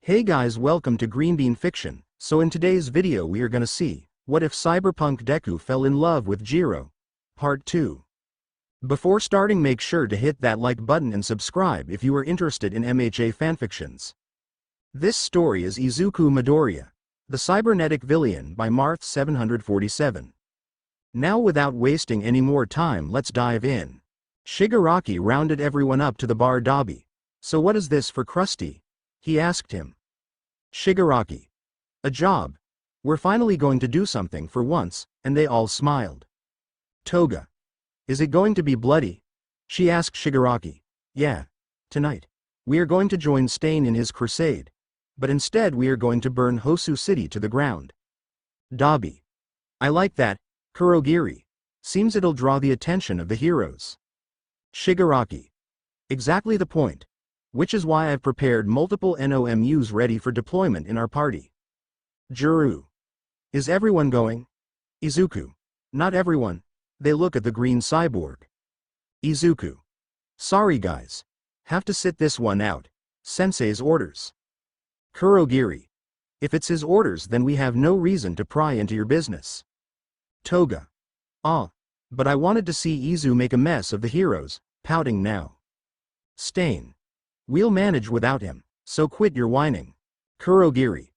Hey guys, welcome to Green Bean Fiction. So in today's video we are gonna see, what if Cyberpunk Deku fell in love with Jiro? Part 2. Before starting, make sure to hit that like button and subscribe if you are interested in MHA fanfictions. This story is Izuku Midoriya, the Cybernetic Villian by Marth 747. Now without wasting any more time, let's dive in. Shigaraki rounded everyone up to the bar lobby. So what is this for Krusty? He asked him. Shigaraki. A job. We're finally going to do something for once, and they all smiled. Toga. Is it going to be bloody? She asked Shigaraki. Yeah. Tonight. We are going to join Stain in his crusade. But instead we are going to burn Hosu City to the ground. Dabi. I like that, Kurogiri. Seems it'll draw the attention of the heroes. Shigaraki. Exactly the point. Which is why I've prepared multiple NOMUs ready for deployment in our party. Jiro. Is everyone going? Izuku. Not everyone. They look at the green cyborg. Izuku. Sorry guys. Have to sit this one out. Sensei's orders. Kurogiri. If it's his orders, then we have no reason to pry into your business. Toga. But I wanted to see Izu make a mess of the heroes, pouting now. Stain. We'll manage without him, so quit your whining. Kurogiri.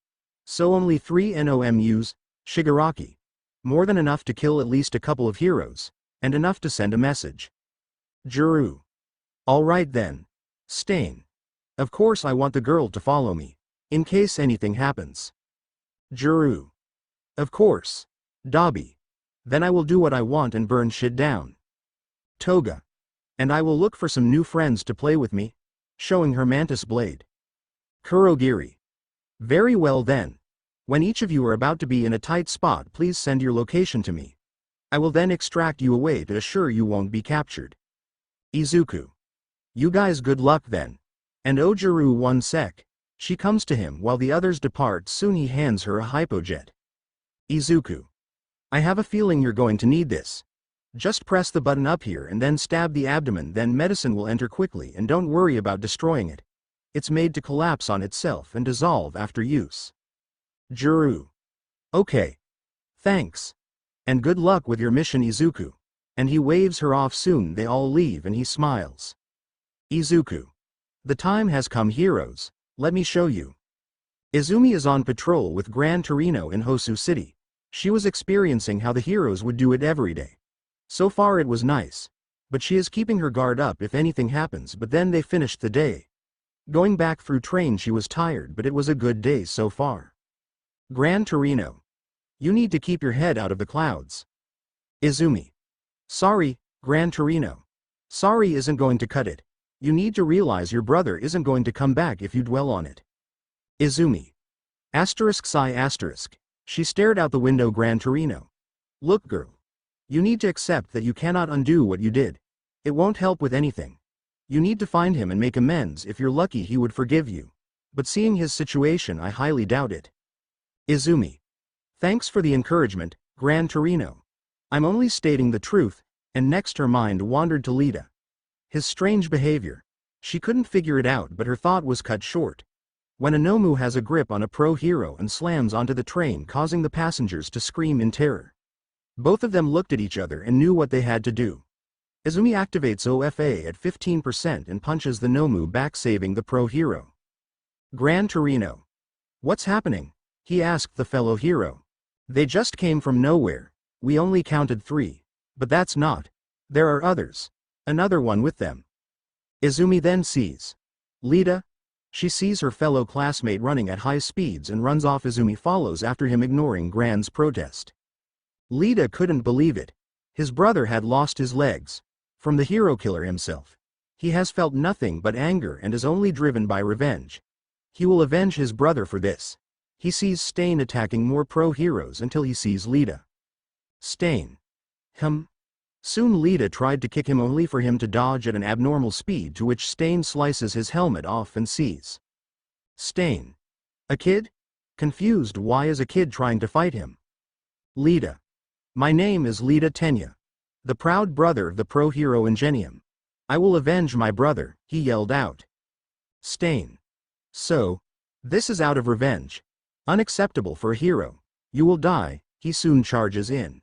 So only 3 NOMUs, Shigaraki. More than enough to kill at least a couple of heroes, and enough to send a message. Jiro. Alright then. Stain. Of course I want the girl to follow me, in case anything happens. Jiro. Of course. Dabi. Then I will do what I want and burn shit down. Toga. And I will look for some new friends to play with me, showing her mantis blade. Kurogiri. Very well then. When each of you are about to be in a tight spot, please send your location to me. I will then extract you away to assure you won't be captured. Izuku. You guys good luck then. And Ojiru 1 sec. She comes to him while the others depart. Soon he hands her a hypojet. Izuku. I have a feeling you're going to need this. Just press the button up here and then stab the abdomen, then medicine will enter quickly, and don't worry about destroying it. It's made to collapse on itself and dissolve after use. Jiro. Okay. Thanks. And good luck with your mission, Izuku. And he waves her off. Soon they all leave and he smiles. Izuku. The time has come, heroes. Let me show you. Izumi is on patrol with Gran Torino in Hosu City. She was experiencing how the heroes would do it every day. So far it was nice. But she is keeping her guard up if anything happens. But then they finished the day. Going back through train, she was tired, but it was a good day so far. Gran Torino. You need to keep your head out of the clouds. Izumi. Sorry, Gran Torino. Sorry isn't going to cut it. You need to realize your brother isn't going to come back if you dwell on it. Izumi. Sigh asterisk. She stared out the window. Gran Torino. Look girl. You need to accept that you cannot undo what you did. It won't help with anything. You need to find him and make amends. If you're lucky he would forgive you. But seeing his situation, I highly doubt it. Izumi. Thanks for the encouragement, Gran Torino. I'm only stating the truth. And next her mind wandered to Lita. His strange behavior. She couldn't figure it out, but her thought was cut short. When a Nomu has a grip on a pro hero and slams onto the train, causing the passengers to scream in terror. Both of them looked at each other and knew what they had to do. Izumi activates OFA at 15% and punches the Nomu back, saving the pro hero. Gran Torino. What's happening? He asked the fellow hero. They just came from nowhere. We only counted 3. But that's not. There are others. Another one with them. Izumi then sees Lita. She sees her fellow classmate running at high speeds and runs off. Izumi follows after him, ignoring Gran's protest. Lita couldn't believe it. His brother had lost his legs. From the hero killer himself. He has felt nothing but anger and is only driven by revenge. He will avenge his brother for this. He sees Stain attacking more pro heroes until he sees Lita. Stain. Soon Lita tried to kick him, only for him to dodge at an abnormal speed, to which Stain slices his helmet off and sees Stain. A kid? Confused, why is a kid trying to fight him? Lita. My name is Lita Tenya. The proud brother of the pro hero Ingenium. I will avenge my brother, he yelled out. Stain. So, This is out of revenge. Unacceptable for a hero. You will die, he soon charges in.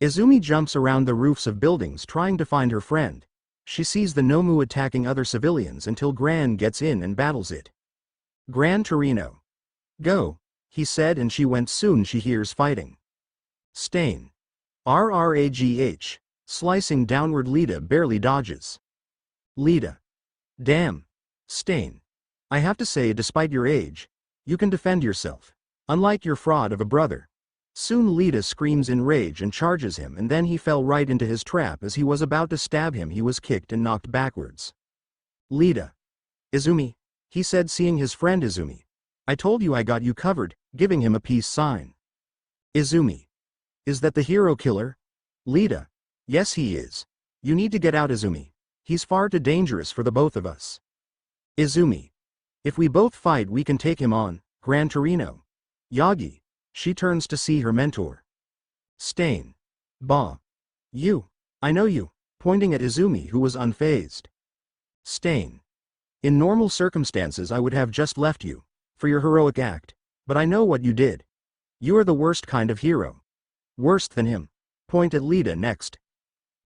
Izumi jumps around the roofs of buildings trying to find her friend. She sees the Nomu attacking other civilians until Gran gets in and battles it. Gran Torino. Go, he said, and she went. Soon she hears fighting. Stain. RRAGH. Slicing downward. Lita barely dodges. Lita. Damn. Stain. I have to say, despite your age, you can defend yourself. Unlike your fraud of a brother. Soon Lita screams in rage and charges him, and then he fell right into his trap. As he was about to stab him, he was kicked and knocked backwards. Lita. Izumi, he said, seeing his friend. Izumi. I told you I got you covered, giving him a peace sign. Izumi. Is that the hero killer? Lita. Yes, he is. You need to get out, Izumi. He's far too dangerous for the both of us. Izumi. If we both fight, we can take him on. Gran Torino. Yagi. She turns to see her mentor. Stain. Bah. You. I know you, pointing at Izumi, who was unfazed. Stain. In normal circumstances I would have just left you, for your heroic act, but I know what you did. You are the worst kind of hero. Worse than him. Point at Lita next.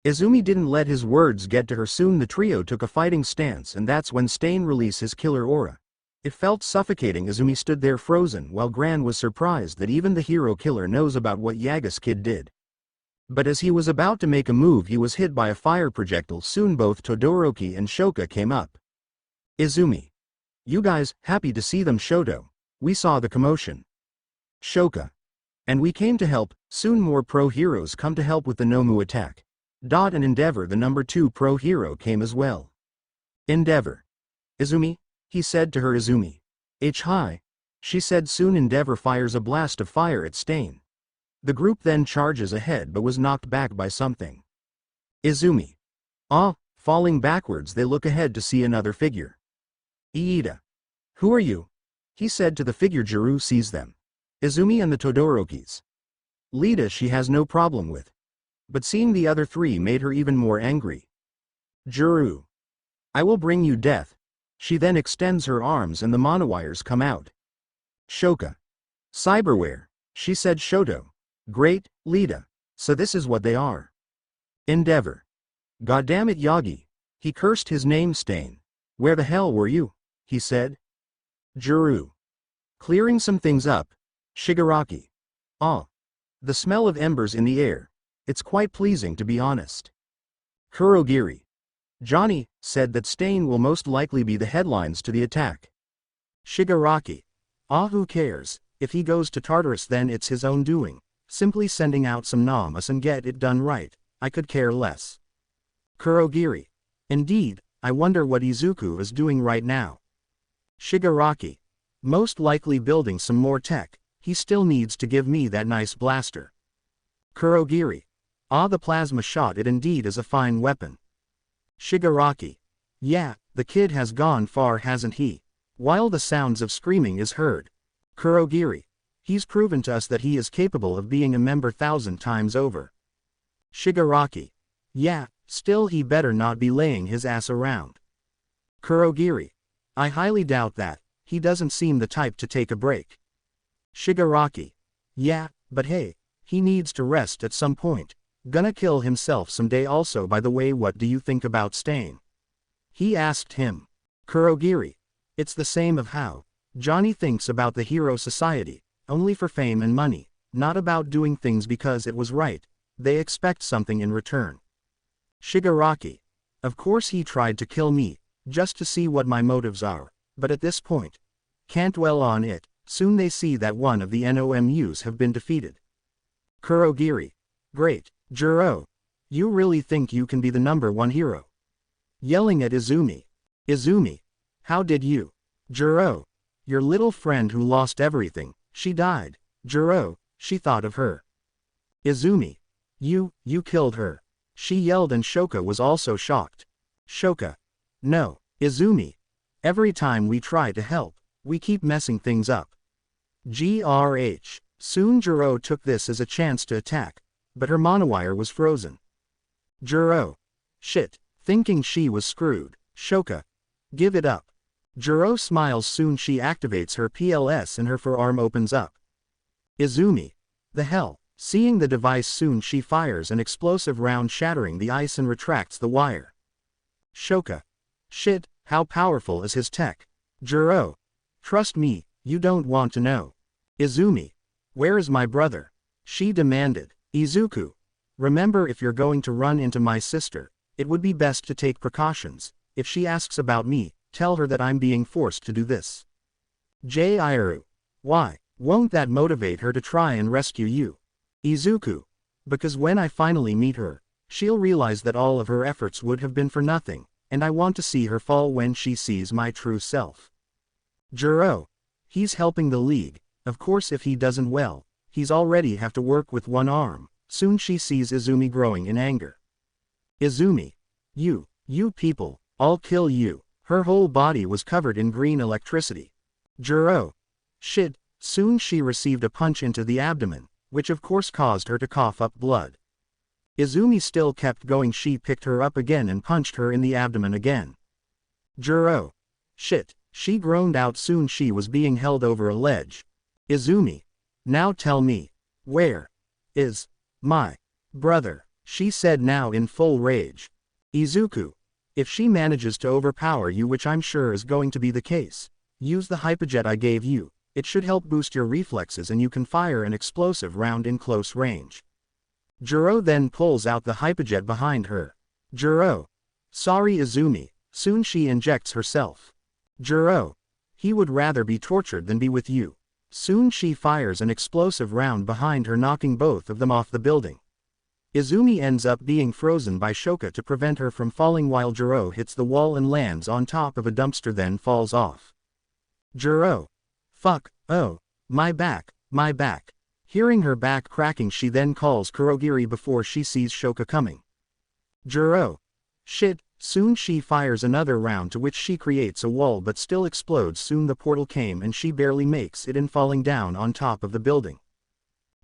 Izumi didn't let his words get to her. Soon the trio took a fighting stance, and that's when Stain released his killer aura. It felt suffocating. Izumi stood there frozen, while Gran was surprised that even the hero killer knows about what Yaga's kid did. But as he was about to make a move, he was hit by a fire projectile. Soon both Todoroki and Shoka came up. Izumi. You guys, happy to see them. Shoto. We saw the commotion. Shoka. And we came to help. Soon more pro heroes come to help with the Nomu attack. And Endeavor, the number 2 pro hero, came as well. Endeavor. Izumi? He said to her. Izumi. Hi. She said. Soon Endeavor fires a blast of fire at Stain. The group then charges ahead but was knocked back by something. Izumi. Falling backwards, they look ahead to see another figure. Iida. Who are you? He said to the figure. Jiro sees them. Izumi and the Todorokis. Lita she has no problem with. But seeing the other 3 made her even more angry. Jiro. I will bring you death. She then extends her arms and the monowires come out. Shoka. Cyberware, she said. Shoto. Great, Lita. So this is what they are. Endeavor. Goddammit, Yagi. He cursed his name. Stain. Where the hell were you? He said. Jiro. Clearing some things up. Shigaraki. The smell of embers in the air. It's quite pleasing, to be honest. Kurogiri. Johnny said that Stain will most likely be the headlines to the attack. Shigaraki. Who cares? If he goes to Tartarus, then it's his own doing. Simply sending out some namas and get it done right. I could care less. Kurogiri. Indeed, I wonder what Izuku is doing right now. Shigaraki. Most likely building some more tech. He still needs to give me that nice blaster. Kurogiri. The plasma shot, it indeed is a fine weapon. Shigaraki. Yeah, the kid has gone far, hasn't he? While the sounds of screaming is heard. Kurogiri. He's proven to us that he is capable of being a member 1,000 times over. Shigaraki. Yeah, still he better not be laying his ass around. Kurogiri. I highly doubt that. He doesn't seem the type to take a break. Shigaraki. Yeah, but hey, he needs to rest at some point. Gonna kill himself someday. Also, by the way, what do you think about Stain? He asked him. Kurogiri. It's the same of how Johnny thinks about the hero society, only for fame and money, not about doing things because it was right. They expect something in return. Shigaraki. Of course he tried to kill me, just to see what my motives are, but at this point, can't dwell on it. Soon they see that one of the NOMUs have been defeated. Kurogiri. Great, Jiro. You really think you can be the number 1 hero? Yelling at Izumi. Izumi. How did you? Jiro. Your little friend who lost everything, she died. Jiro, she thought of her. Izumi. You killed her. She yelled, and Shoka was also shocked. Shoka. No, Izumi. Every time we try to help, we keep messing things up. GRH. Soon Jiro took this as a chance to attack, but her monowire was frozen. Jiro. Shit. Thinking she was screwed. Shoka. Give it up. Jiro smiles. Soon she activates her PLS and her forearm opens up. Izumi. The hell? Seeing the device, soon she fires an explosive round, shattering the ice and retracts the wire. Shoka. Shit, how powerful is his tech? Jiro. Trust me, you don't want to know. Izumi. Where is my brother? She demanded. Izuku. Remember, if you're going to run into my sister, it would be best to take precautions. If she asks about me, tell her that I'm being forced to do this. Jiro. Why? Won't that motivate her to try and rescue you? Izuku. Because when I finally meet her, she'll realize that all of her efforts would have been for nothing, and I want to see her fall when she sees my true self. Jiro. He's helping the League. Of course, if he doesn't, well, he's already have to work with one arm. Soon she sees Izumi growing in anger. Izumi. You people, I'll kill you. Her whole body was covered in green electricity. Jiro. Shit. Soon she received a punch into the abdomen, which of course caused her to cough up blood. Izumi still kept going. She picked her up again and punched her in the abdomen again. Jiro. Shit. She groaned out. Soon she was being held over a ledge. Izumi. Now tell me, where is my brother? She said, now in full rage. Izuku. If she manages to overpower you, which I'm sure is going to be the case, use the hyperjet I gave you. It should help boost your reflexes and you can fire an explosive round in close range. Jiro then pulls out the hyperjet behind her. Jiro. Sorry, Izumi. Soon she injects herself. Jiro. He would rather be tortured than be with you. Soon she fires an explosive round behind her, knocking both of them off the building. Izumi ends up being frozen by Shoka to prevent her from falling, while Jiro hits the wall and lands on top of a dumpster, then falls off. Jiro. Fuck, oh, my back, my back. Hearing her back cracking, she then calls Kurogiri before she sees Shoka coming. Jiro. Shit. Soon she fires another round, to which she creates a wall but still explodes. Soon the portal came and she barely makes it in, falling down on top of the building.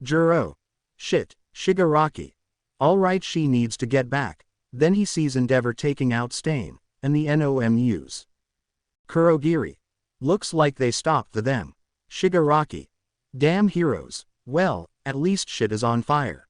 Jiro. Shit. Shigaraki. Alright, she needs to get back. Then he sees Endeavor taking out Stain and the NOMUs. Kurogiri. Looks like they stopped them. Shigaraki. Damn heroes. Well, at least shit is on fire.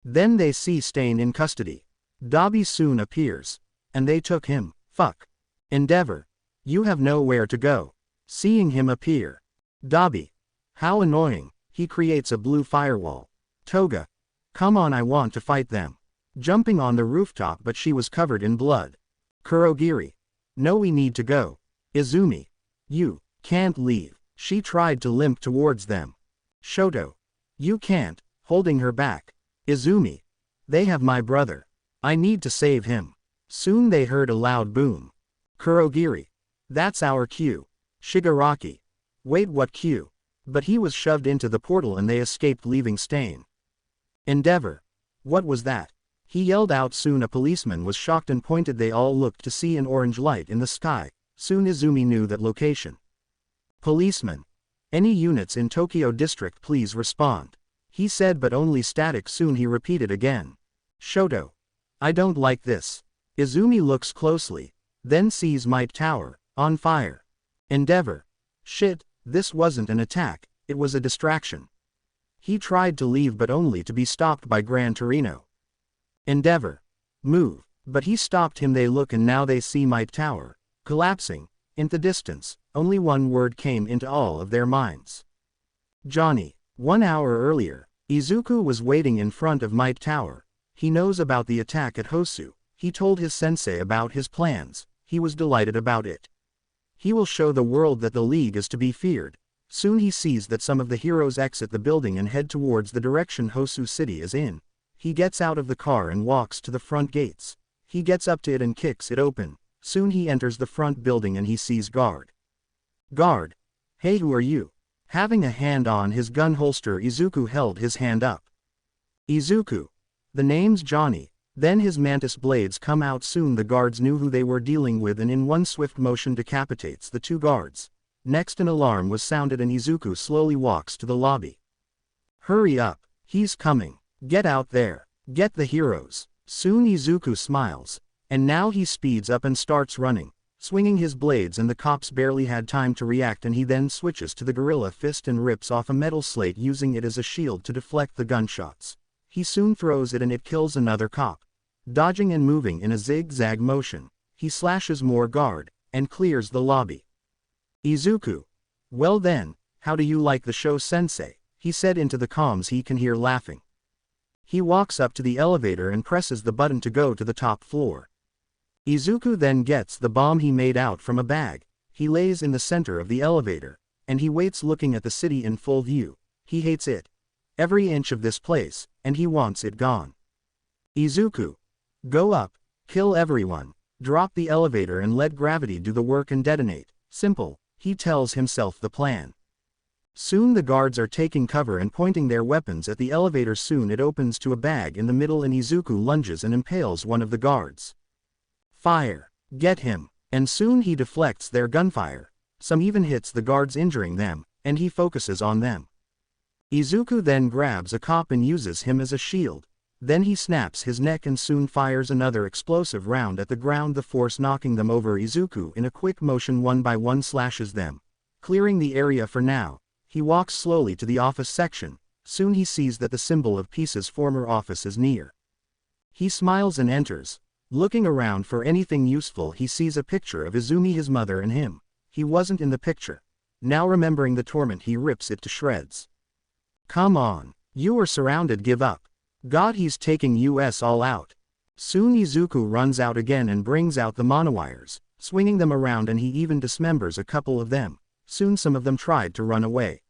Then they see Stain in custody. Dabi soon appears. And they took him. Fuck. Endeavor. You have nowhere to go. Seeing him appear. Dabi. How annoying. He creates a blue firewall. Toga. Come on, I want to fight them. Jumping on the rooftop, but she was covered in blood. Kurogiri. No, we need to go. Izumi. You can't leave. She tried to limp towards them. Shoto. You can't, holding her back. Izumi. They have my brother. I need to save him. Soon they heard a loud boom. Kurogiri. That's our cue. Shigaraki. Wait, what cue? But he was shoved into the portal and they escaped, leaving Stain. Endeavor. What was that? He yelled out. Soon a policeman was shocked and pointed. They all looked to see an orange light in the sky. Soon Izumi knew that location. Policeman. Any units in Tokyo District, please respond. He said, but only static. Soon he repeated again. Shoto. I don't like this. Izumi looks closely, then sees Might Tower, on fire. Endeavor. Shit, this wasn't an attack, it was a distraction. He tried to leave but only to be stopped by Gran Torino. Endeavor. Move, but he stopped him. They look and now they see Might Tower, collapsing, in the distance. Only one word came into all of their minds. Johnny. 1 hour earlier, Izuku was waiting in front of Might Tower. He knows about the attack at Hosu. He told his sensei about his plans. He was delighted about it. He will show the world that the League is to be feared. Soon he sees that some of the heroes exit the building and head towards the direction Hosu City is in. He gets out of the car and walks to the front gates. He gets up to it and kicks it open. Soon he enters the front building and he sees Guard. Guard. Hey, who are you? Having a hand on his gun holster, Izuku held his hand up. Izuku. The name's Johnny. Then his mantis blades come out. Soon the guards knew who they were dealing with and in one swift motion decapitates the 2 guards. Next an alarm was sounded and Izuku slowly walks to the lobby. Hurry up, he's coming. Get out there. Get the heroes. Soon Izuku smiles. And now he speeds up and starts running. swinging his blades, and the cops barely had time to react, and he then switches to the gorilla fist and rips off a metal slate, using it as a shield to deflect the gunshots. He soon throws it and it kills another cop. Dodging and moving in a zigzag motion, he slashes more guard, and clears the lobby. Izuku. Well then, how do you like the show, sensei? He said into the comms he can hear laughing. He walks up to the elevator and presses the button to go to the top floor. Izuku then gets the bomb he made out from a bag. He lays in the center of the elevator, and he waits looking at the city in full view. He hates it. Every inch of this place, and he wants it gone. Izuku. Go up, kill everyone, drop the elevator and let gravity do the work and detonate. Simple, he tells himself the plan. Soon the guards are taking cover and pointing their weapons at the elevator. Soon it opens to a bag in the middle and Izuku lunges and impales one of the guards. Fire. Get him. And soon he deflects their gunfire. Some even hits the guards, injuring them, and he focuses on them. Izuku then grabs a cop and uses him as a shield. Then he snaps his neck and soon fires another explosive round at the ground, the force knocking them over. Izuku in a quick motion one by one slashes them, clearing the area for now. He walks slowly to the office section. Soon he sees that the symbol of Peace's former office is near. He smiles and enters. Looking around for anything useful, he sees a picture of Izumi, his mother, and him. He wasn't in the picture. Now remembering the torment, he rips it to shreds. Come on. You are surrounded, give up. God, he's taking us all out. Soon Izuku runs out again and brings out the monowires, swinging them around, and he even dismembers a couple of them. Soon some of them tried to run away.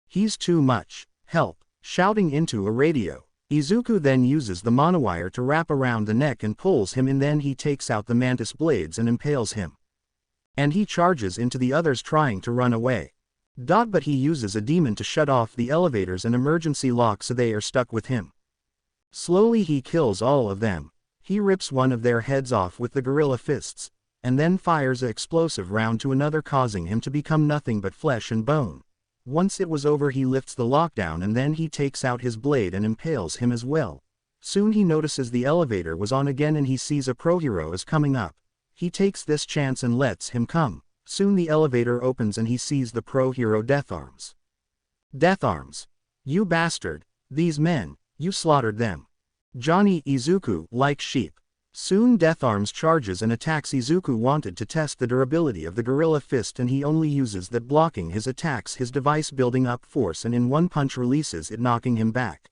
He's too much. Help. Shouting into a radio. Izuku then uses the monowire to wrap around the neck and pulls him in. Then he takes out the mantis blades and impales him. And he charges into the others trying to run away. But he uses a demon to shut off the elevators and emergency lock, so they are stuck with him. Slowly he kills all of them. He rips one of their heads off with the gorilla fists, and then fires an explosive round to another, causing him to become nothing but flesh and bone. Once it was over, he lifts the lockdown and then he takes out his blade and impales him as well. Soon he notices the elevator was on again and he sees a pro hero is coming up. He takes this chance and lets him come. Soon the elevator opens and he sees the pro hero Death Arms. Death Arms. You bastard. These men, you slaughtered them. Johnny Izuku, like sheep. Soon Death Arms charges and attacks. Izuku wanted to test the durability of the gorilla fist and he only uses that, blocking his attacks, his device building up force, and in one punch releases it, knocking him back.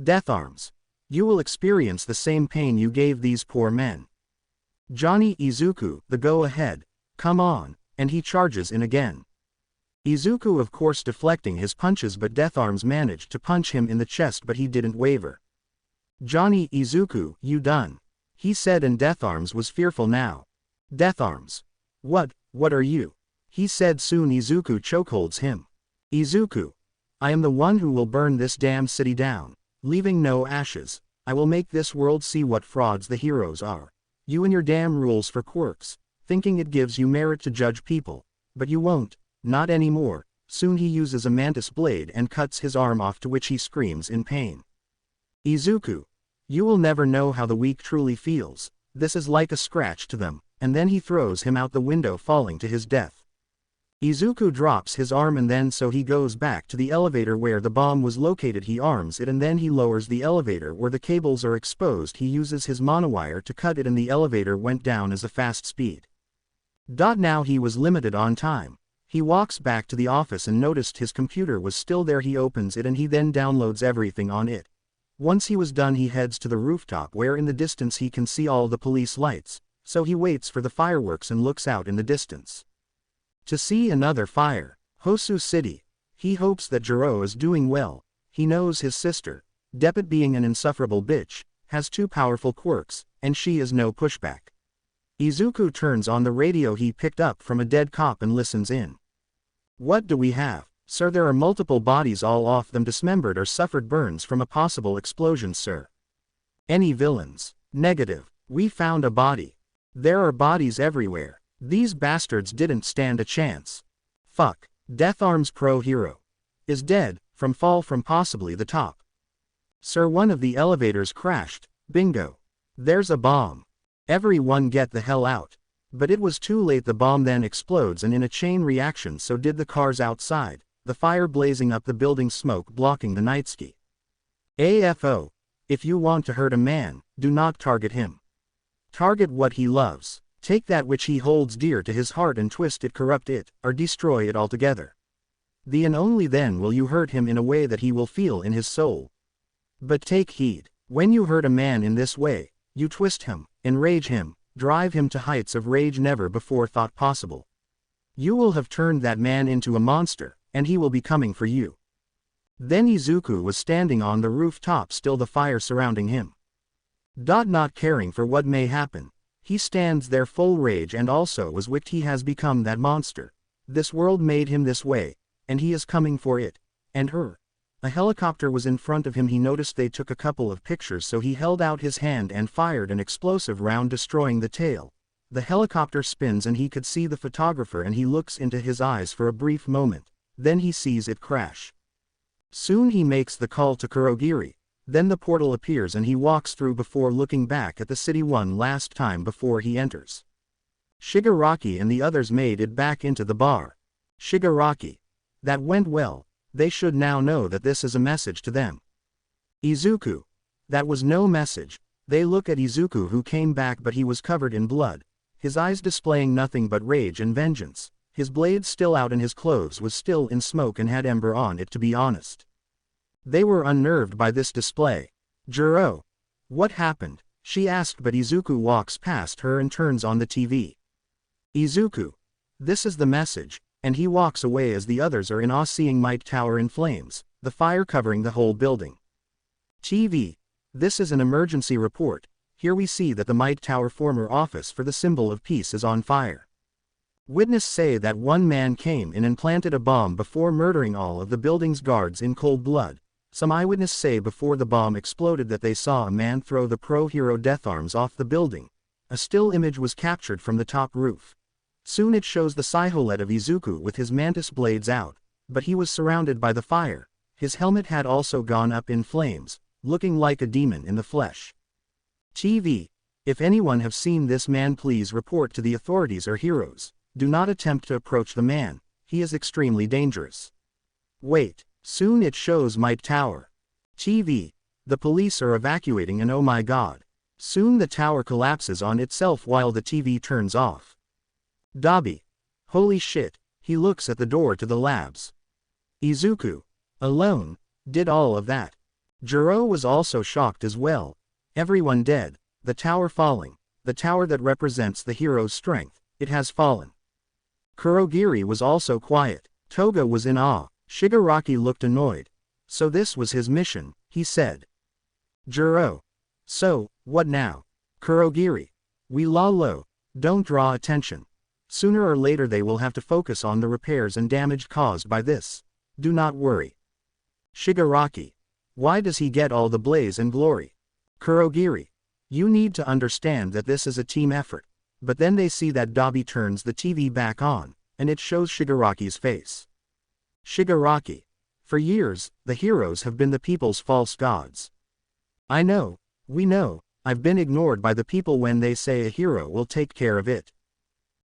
Death Arms. You will experience the same pain you gave these poor men. Johnny Izuku, the go ahead. Come on, and he charges in again. Izuku of course deflecting his punches, but Death Arms managed to punch him in the chest, but he didn't waver. Johnny Izuku, you done? He said, and Death Arms was fearful now. Death Arms. What are you? He said. Soon Izuku chokeholds him. Izuku. I am the one who will burn this damn city down, leaving no ashes. I will make this world see what frauds the heroes are. You and your damn rules for quirks, thinking it gives you merit to judge people. But you won't, not anymore. Soon he uses a mantis blade and cuts his arm off, to which he screams in pain. Izuku. You will never know how the weak truly feels. This is like a scratch to them. And then he throws him out the window, falling to his death. Izuku drops his arm and then so he goes back to the elevator where the bomb was located. He arms it and then he lowers the elevator where the cables are exposed. He uses his monowire to cut it and the elevator went down as a fast speed. Now he was limited on time. He walks back to the office and noticed his computer was still there. He opens it and he then downloads everything on it. Once he was done, he heads to the rooftop where in the distance he can see all the police lights, so he waits for the fireworks and looks out in the distance to see another fire. Hosu City. He hopes that Jiro is doing well. He knows his sister, Depit, being an insufferable bitch, has two powerful quirks, and she is no pushback. Izuku turns on the radio he picked up from a dead cop and listens in. What do we have? Sir, there are multiple bodies, all of them dismembered or suffered burns from a possible explosion, sir. Any villains? Negative. We found a body. There are bodies everywhere. These bastards didn't stand a chance. Fuck. Death Arms pro hero is dead from fall from possibly the top. Sir, one of the elevators crashed. Bingo. There's a bomb. Everyone get the hell out. But it was too late. The bomb then explodes, and in a chain reaction so did the cars outside, the fire blazing up the building, smoke blocking the night ski. AFO. If you want to hurt a man, do not target him. Target what he loves. Take that which he holds dear to his heart and twist it, corrupt it, or destroy it altogether. And only then will you hurt him in a way that he will feel in his soul. But take heed, when you hurt a man in this way, you twist him, enrage him, drive him to heights of rage never before thought possible. You will have turned that man into a monster, and he will be coming for you. Then Izuku was standing on the rooftop, still the fire surrounding him. Not caring for what may happen, he stands there full rage and also was wicked. He has become that monster. This world made him this way, and he is coming for it, and her. A helicopter was in front of him. He noticed they took a couple of pictures, so he held out his hand and fired an explosive round, destroying the tail. The helicopter spins and he could see the photographer, and he looks into his eyes for a brief moment, then he sees it crash. Soon he makes the call to Kurogiri, then the portal appears and he walks through before looking back at the city one last time before he enters. Shigaraki and the others made it back into the bar. Shigaraki. That went well. They should now know that this is a message to them. Izuku. That was no message. They look at Izuku, who came back, but he was covered in blood, his eyes displaying nothing but rage and vengeance, his blade still out and his clothes was still in smoke and had ember on it, to be honest. They were unnerved by this display. Jiro. What happened? She asked, but Izuku walks past her and turns on the TV. Izuku. This is the message. And he walks away as the others are in awe, seeing Might Tower in flames, the fire covering the whole building. TV. This is an emergency report. Here we see that the Might Tower former office for the symbol of peace is on fire. Witnesses say that one man came in and planted a bomb before murdering all of the building's guards in cold blood. Some eyewitnesses say before the bomb exploded that they saw a man throw the pro-hero death arms off the building. A still image was captured from the top roof. Soon it shows the silhouette of Izuku with his mantis blades out, but he was surrounded by the fire. His helmet had also gone up in flames, looking like a demon in the flesh. TV. If anyone have seen this man, please report to the authorities or heroes. Do not attempt to approach the man, he is extremely dangerous. Wait, soon it shows Might Tower. TV. The police are evacuating and oh my god. Soon the tower collapses on itself while the TV turns off. Dabi. Holy shit, he looks at the door to the labs. Izuku. Alone, did all of that. Jiro was also shocked as well. Everyone dead, the tower falling, the tower that represents the hero's strength, it has fallen. Kurogiri was also quiet. Toga was in awe. Shigaraki looked annoyed. So this was his mission, he said. Jiro. So, what now? Kurogiri. We la lo, don't draw attention. Sooner or later they will have to focus on the repairs and damage caused by this. Do not worry. Shigaraki. Why does he get all the blaze and glory? Kurogiri. You need to understand that this is a team effort. But then they see that Dabi turns the TV back on, and it shows Shigaraki's face. Shigaraki. For years, the heroes have been the people's false gods. I know, we know, I've been ignored by the people when they say a hero will take care of it.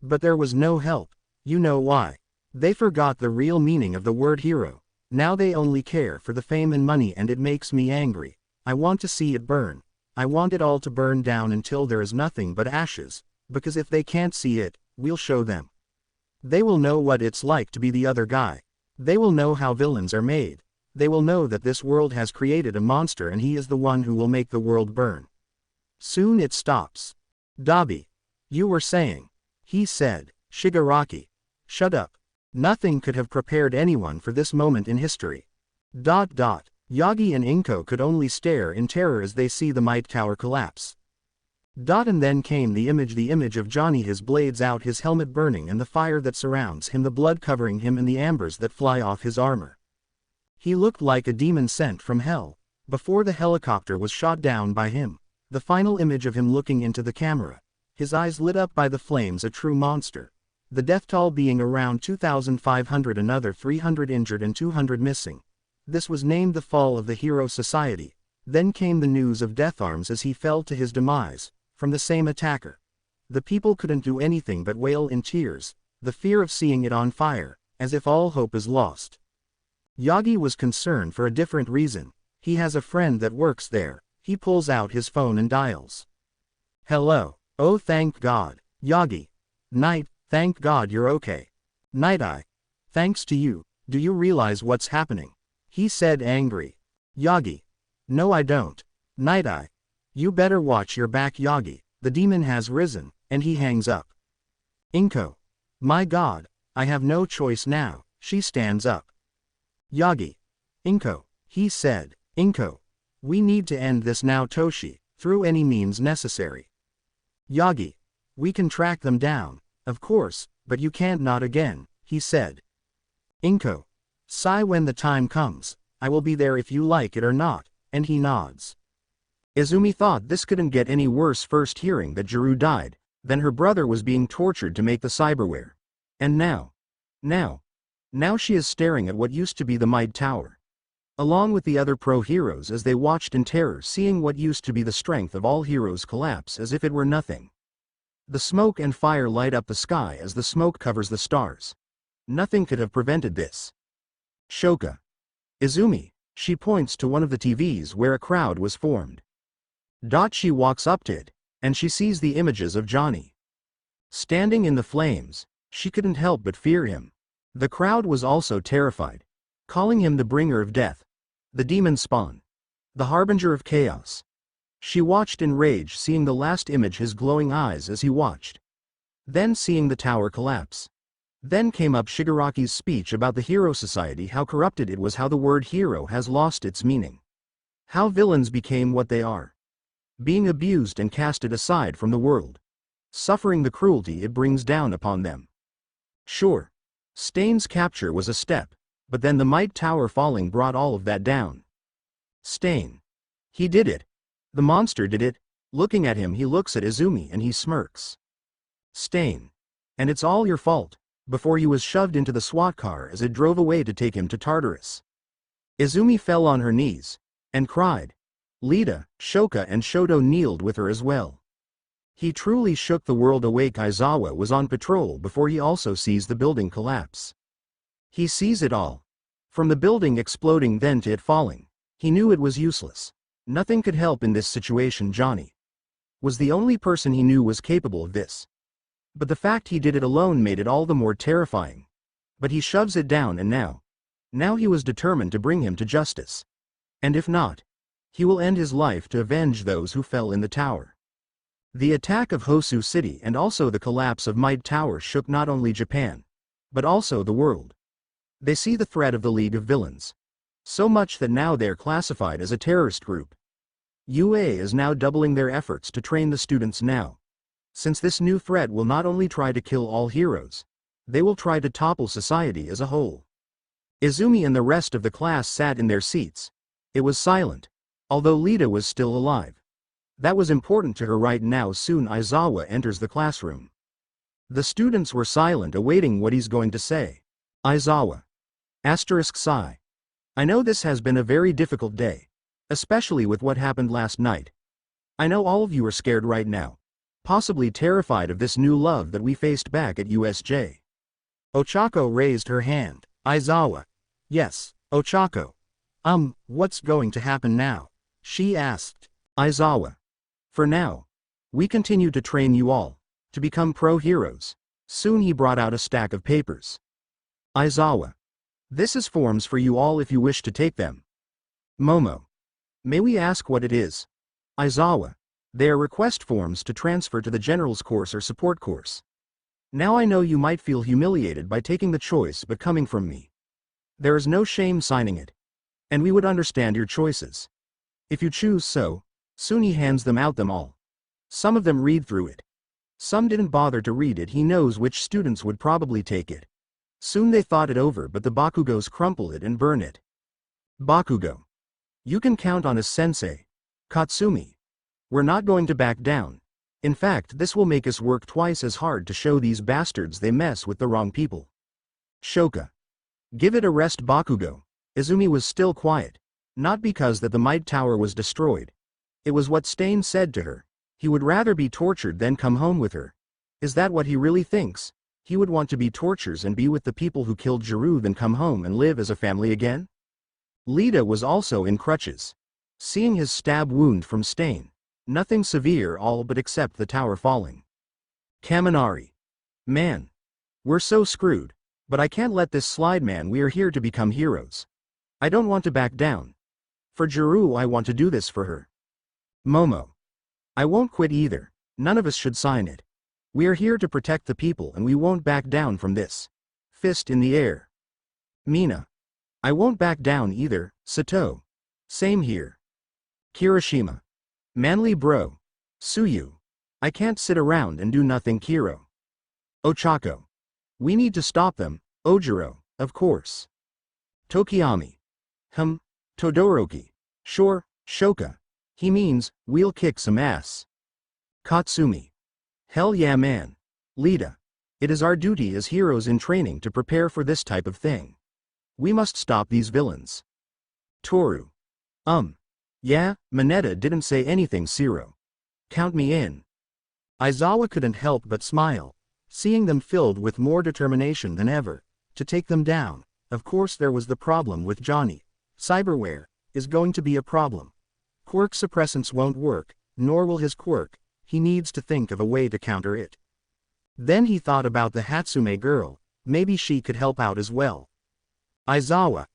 But there was no help. You know why? They forgot the real meaning of the word hero. Now they only care for the fame and money, and it makes me angry. I want to see it burn. I want it all to burn down until there is nothing but ashes, because if they can't see it, we'll show them. They will know what it's like to be the other guy. They will know how villains are made. They will know that this world has created a monster and he is the one who will make the world burn. Soon it stops. Dabi. You were saying. He said. Shigaraki. Shut up. Nothing could have prepared anyone for this moment in history. Yagi and Inko could only stare in terror as they see the Might Tower collapse. And then came the image of Johnny, his blades out, his helmet burning, and the fire that surrounds him, the blood covering him, and the ambers that fly off his armor. He looked like a demon sent from hell, before the helicopter was shot down by him. The final image of him looking into the camera, his eyes lit up by the flames, a true monster. The death toll being around 2,500, another 300 injured and 200 missing. This was named the fall of the Hero Society. Then came the news of death arms as he fell to his demise, from the same attacker. The people couldn't do anything but wail in tears, the fear of seeing it on fire, as if all hope is lost. Yagi was concerned for a different reason. He has a friend that works there. He pulls out his phone and dials. Hello. Oh, thank God. Yagi. Night, thank God you're okay. Night-Eye. Thanks to you. Do you realize what's happening? He said angry. Yagi. No, I don't. Night-Eye. You better watch your back, Yagi. The demon has risen, and he hangs up. Inko. My God. I have no choice now. She stands up. Yagi. Inko. He said. Inko. We need to end this now, Toshi, through any means necessary. Yagi. We can track them down, of course, but you can't not again, he said. Inko. Sigh when the time comes, I will be there if you like it or not, and he nods. Izumi thought this couldn't get any worse first hearing that Jiro died, then her brother was being tortured to make the cyberware. And now she is staring at what used to be the Might Tower. Along with the other pro-heroes as they watched in terror seeing what used to be the strength of all heroes collapse as if it were nothing. The smoke and fire light up the sky as the smoke covers the stars. Nothing could have prevented this. Shoka. Izumi, she points to one of the TVs where a crowd was formed. She walks up to it, and she sees the images of Johnny. Standing in the flames, she couldn't help but fear him. The crowd was also terrified, calling him the bringer of death, the demon spawn, the harbinger of chaos. She watched in rage seeing the last image, his glowing eyes as he watched. Then seeing the tower collapse. Then came up Shigaraki's speech about the hero society, how corrupted it was, how the word hero has lost its meaning. How villains became what they are. Being abused and casted aside from the world. Suffering the cruelty it brings down upon them. Sure, Stain's capture was a step, but then the Might Tower falling brought all of that down. Stain. He did it. The monster did it. Looking at him, he looks at Izumi and he smirks. Stain. And it's all your fault. Before he was shoved into the SWAT car as it drove away to take him to Tartarus. Izumi fell on her knees and cried. Lita, Shoka and Shoto kneeled with her as well. He truly shook the world awake. Isawa was on patrol before he also sees the building collapse. He sees it all. From the building exploding then to it falling. He knew it was useless. Nothing could help in this situation. Johnny was the only person he knew was capable of this. But the fact he did it alone made it all the more terrifying. But he shoves it down, and now he was determined to bring him to justice. And if not, he will end his life to avenge those who fell in the tower. The attack of Hosu City and also the collapse of Might Tower shook not only Japan, but also the world. They see the threat of the League of Villains. So much that now they're classified as a terrorist group. UA is now doubling their efforts to train the students now. Since this new threat will not only try to kill all heroes, they will try to topple society as a whole. Izumi and the rest of the class sat in their seats. It was silent, although Lita was still alive. That was important to her right now. Soon Isawa enters the classroom. The students were silent, awaiting what he's going to say. Isawa. Sigh. I know this has been a very difficult day, especially with what happened last night. I know all of you are scared right now, possibly terrified of this new love that we faced back at USJ. Ochako raised her hand. Isawa. Yes, Ochako. What's going to happen now? She asked. Isawa. For now, we continue to train you all, to become pro-heroes. Soon he brought out a stack of papers. Isawa. This is forms for you all if you wish to take them. Momo. May we ask what it is? Isawa. They are request forms to transfer to the general's course or support course. Now I know you might feel humiliated by taking the choice, but coming from me, there is no shame signing it. And we would understand your choices. If you choose so. Soon he hands them out them all. Some of them read through it. Some didn't bother to read it. He knows which students would probably take it. Soon they thought it over, but the Bakugos crumple it and burn it. Bakugo. You can count on us, sensei. Katsumi. We're not going to back down. In fact, this will make us work twice as hard to show these bastards they mess with the wrong people. Shoka. Give it a rest, Bakugo. Izumi was still quiet. Not because that the Might Tower was destroyed. It was what Stain said to her. He would rather be tortured than come home with her. Is that what he really thinks? He would want to be tortured and be with the people who killed Jiro than come home and live as a family again? Lita was also in crutches. Seeing his stab wound from Stain. Nothing severe all but except the tower falling. Kaminari. Man. We're so screwed. But I can't let this slide, man. We are here to become heroes. I don't want to back down. For Jiro, I want to do this for her. Momo. I won't quit either. None of us should sign it. We are here to protect the people and we won't back down from this. Fist in the air. Mina. I won't back down either. Sato. Same here. Kirishima. Manly bro. Suyu. I can't sit around and do nothing. Kiro. Ochako. We need to stop them. Ojiro, of course. Tokiyami. Todoroki. Sure, Shoka. He means, we'll kick some ass. Katsumi. Hell yeah, man. Lita. It is our duty as heroes in training to prepare for this type of thing. We must stop these villains. Toru. Yeah, Mineta didn't say anything. Zero. Count me in. Isawa couldn't help but smile, seeing them filled with more determination than ever, to take them down. Of course there was the problem with Johnny. Cyberware is going to be a problem. Quirk suppressants won't work, nor will his quirk. He needs to think of a way to counter it. Then he thought about the Hatsume girl, maybe she could help out as well. Isawa.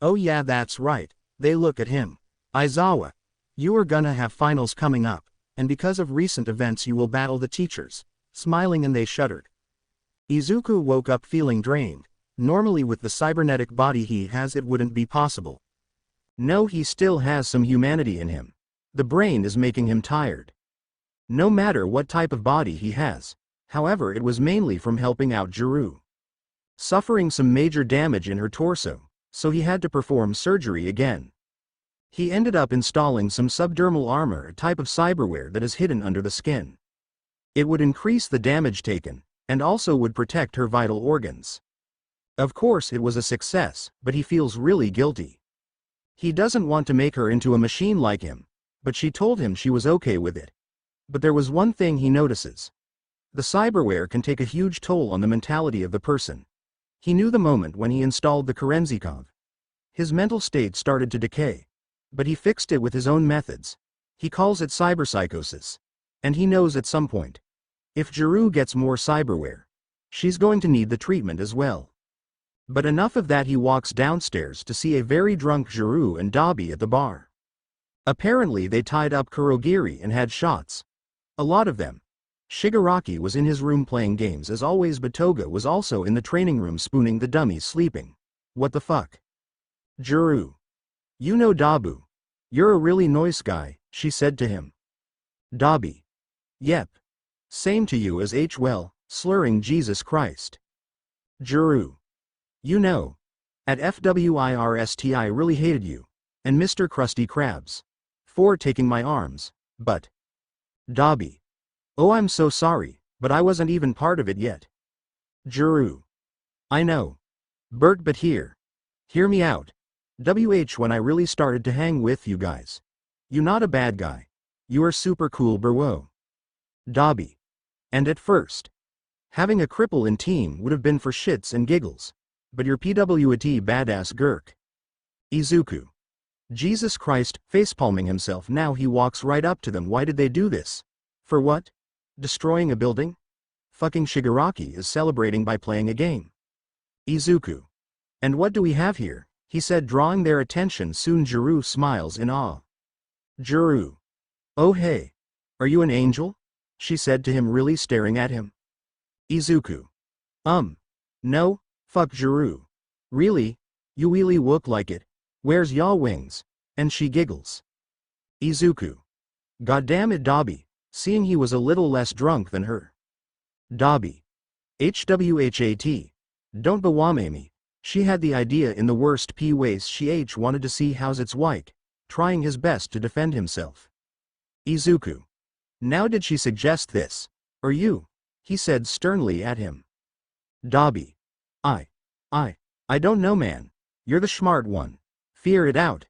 Oh yeah, that's right, they look at him. Isawa. You are gonna have finals coming up, and because of recent events you will battle the teachers. Smiling, and they shuddered. Izuku woke up feeling drained. Normally with the cybernetic body he has it wouldn't be possible. No, he still has some humanity in him. The brain is making him tired. No matter what type of body he has. However, it was mainly from helping out Jiro. Suffering some major damage in her torso, so he had to perform surgery again. He ended up installing some subdermal armor, a type of cyberware that is hidden under the skin. It would increase the damage taken, and also would protect her vital organs. Of course it was a success, but he feels really guilty. He doesn't want to make her into a machine like him, but she told him she was okay with it. But there was one thing he notices. The cyberware can take a huge toll on the mentality of the person. He knew the moment when he installed the Kerenzikov. His mental state started to decay. But he fixed it with his own methods. He calls it cyberpsychosis. And he knows at some point, if Jiro gets more cyberware, she's going to need the treatment as well. But enough of that. He walks downstairs to see a very drunk Jiro and Dabi at the bar. Apparently they tied up Kurogiri and had shots. A lot of them. Shigaraki was in his room playing games as always, but Toga was also in the training room spooning the dummies sleeping. What the fuck? Jiro. You know Dabu. You're a really nice guy, she said to him. Dabi. Yep. Same to you as H. Well, slurring Jesus Christ. Jiro. You know. At FWIRST I really hated you. And Mr. Krusty Krabs. For taking my arms, but. Dabi. Oh, I'm so sorry, but I wasn't even part of it yet. Jiro. I know. Bert, but hear me out. When I really started to hang with you guys. You not a bad guy. You are super cool, bro. Dabi. And at first, having a cripple in team would have been for shits and giggles. But you're PWAT badass Gurk. Izuku. Jesus Christ, facepalming himself now he walks right up to them. Why did they do this? For what? Destroying a building? Fucking Shigaraki is celebrating by playing a game. Izuku. And what do we have here? He said, drawing their attention. Soon Jiro smiles in awe. Jiro. Oh hey. Are you an angel? She said to him, really staring at him. Izuku. No, fuck Jiro. Really? You really look like it. Where's y'all wings? And she giggles. Izuku. Goddamn it, Dabi, seeing he was a little less drunk than her. Dabi. HWHAT. Don't bewame me. She had the idea in the worst ways. She wanted to see how's it's white, trying his best to defend himself. Izuku. Now did she suggest this? Or you? He said sternly at him. Dabi. I don't know, man. You're the smart one. Fear it out.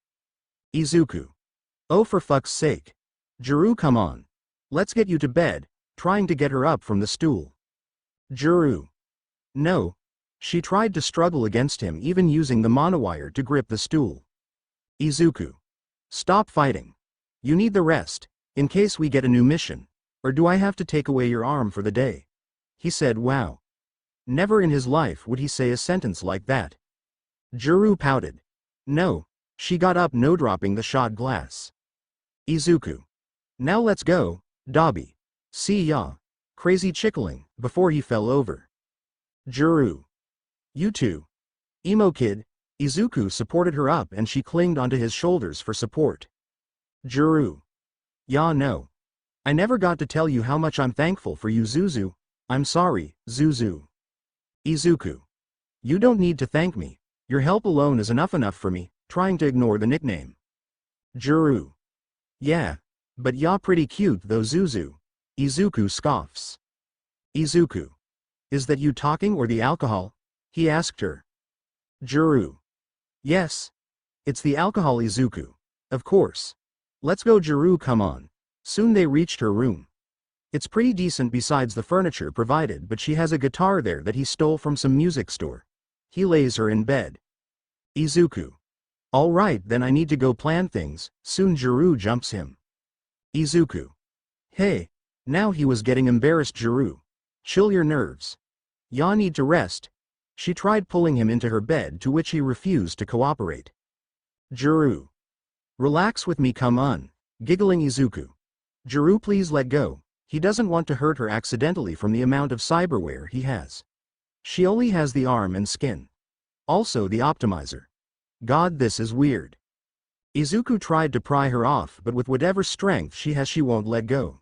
Izuku. Oh, for fuck's sake. Jiro, come on. Let's get you to bed, trying to get her up from the stool. Jiro. No. She tried to struggle against him, even using the monowire to grip the stool. Izuku. Stop fighting. You need the rest, in case we get a new mission. Or do I have to take away your arm for the day? He said, wow. Never in his life would he say a sentence like that. Jiro pouted. No. She got up, no dropping the shot glass. Izuku. Now let's go, Dobby. See ya. Crazy chickling, before he fell over. Jiro. You too. Emo kid. Izuku supported her up and she clinged onto his shoulders for support. Jiro. Ya no. I never got to tell you how much I'm thankful for you, Zuzu. I'm sorry, Zuzu. Izuku. You don't need to thank me. Your help alone is enough for me, trying to ignore the nickname. Jiro. Yeah. But ya pretty cute though, Zuzu. Izuku scoffs. Izuku. Is that you talking or the alcohol? He asked her. Jiro. Yes. It's the alcohol, Izuku. Of course. Let's go, Jiro, come on. Soon they reached her room. It's pretty decent besides the furniture provided, but she has a guitar there that he stole from some music store. He lays her in bed. Izuku. All right, then I need to go plan things. Soon Jiro jumps him. Izuku. Hey. Now he was getting embarrassed. Jiro. Chill your nerves. Ya need to rest. She tried pulling him into her bed, to which he refused to cooperate. Jiro. Relax with me, come on. Giggling Izuku. Jiro, please let go. He doesn't want to hurt her accidentally from the amount of cyberware he has. She only has the arm and skin. Also the optimizer. God, this is weird. Izuku tried to pry her off, but with whatever strength she has she won't let go.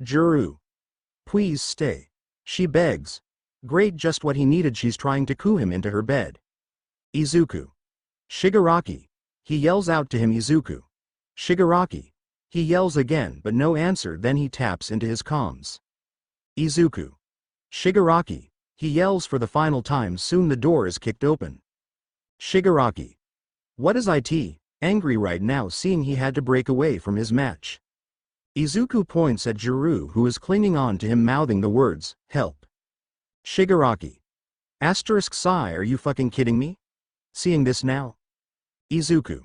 Jiro. Please stay. She begs. Great, just what he needed. She's trying to coo him into her bed. Izuku. Shigaraki. He yells out to him, Izuku. Shigaraki. He yells again, but no answer. Then he taps into his comms. Izuku. Shigaraki. He yells for the final time. Soon the door is kicked open. Shigaraki. What is it? Angry right now, seeing he had to break away from his match. Izuku points at Jiro, who is clinging on to him, mouthing the words, help. Shigaraki. Sigh, are you fucking kidding me? Seeing this now? Izuku.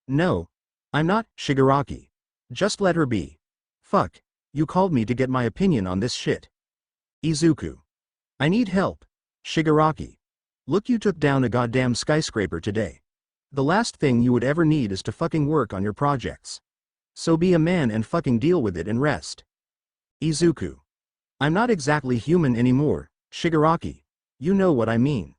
No. I'm not, Shigaraki. Just let her be. Fuck. You called me to get my opinion on this shit. Izuku. I need help. Shigaraki. Look, you took down a goddamn skyscraper today. The last thing you would ever need is to fucking work on your projects. So be a man and fucking deal with it and rest. Izuku. I'm not exactly human anymore, Shigaraki. You know what I mean.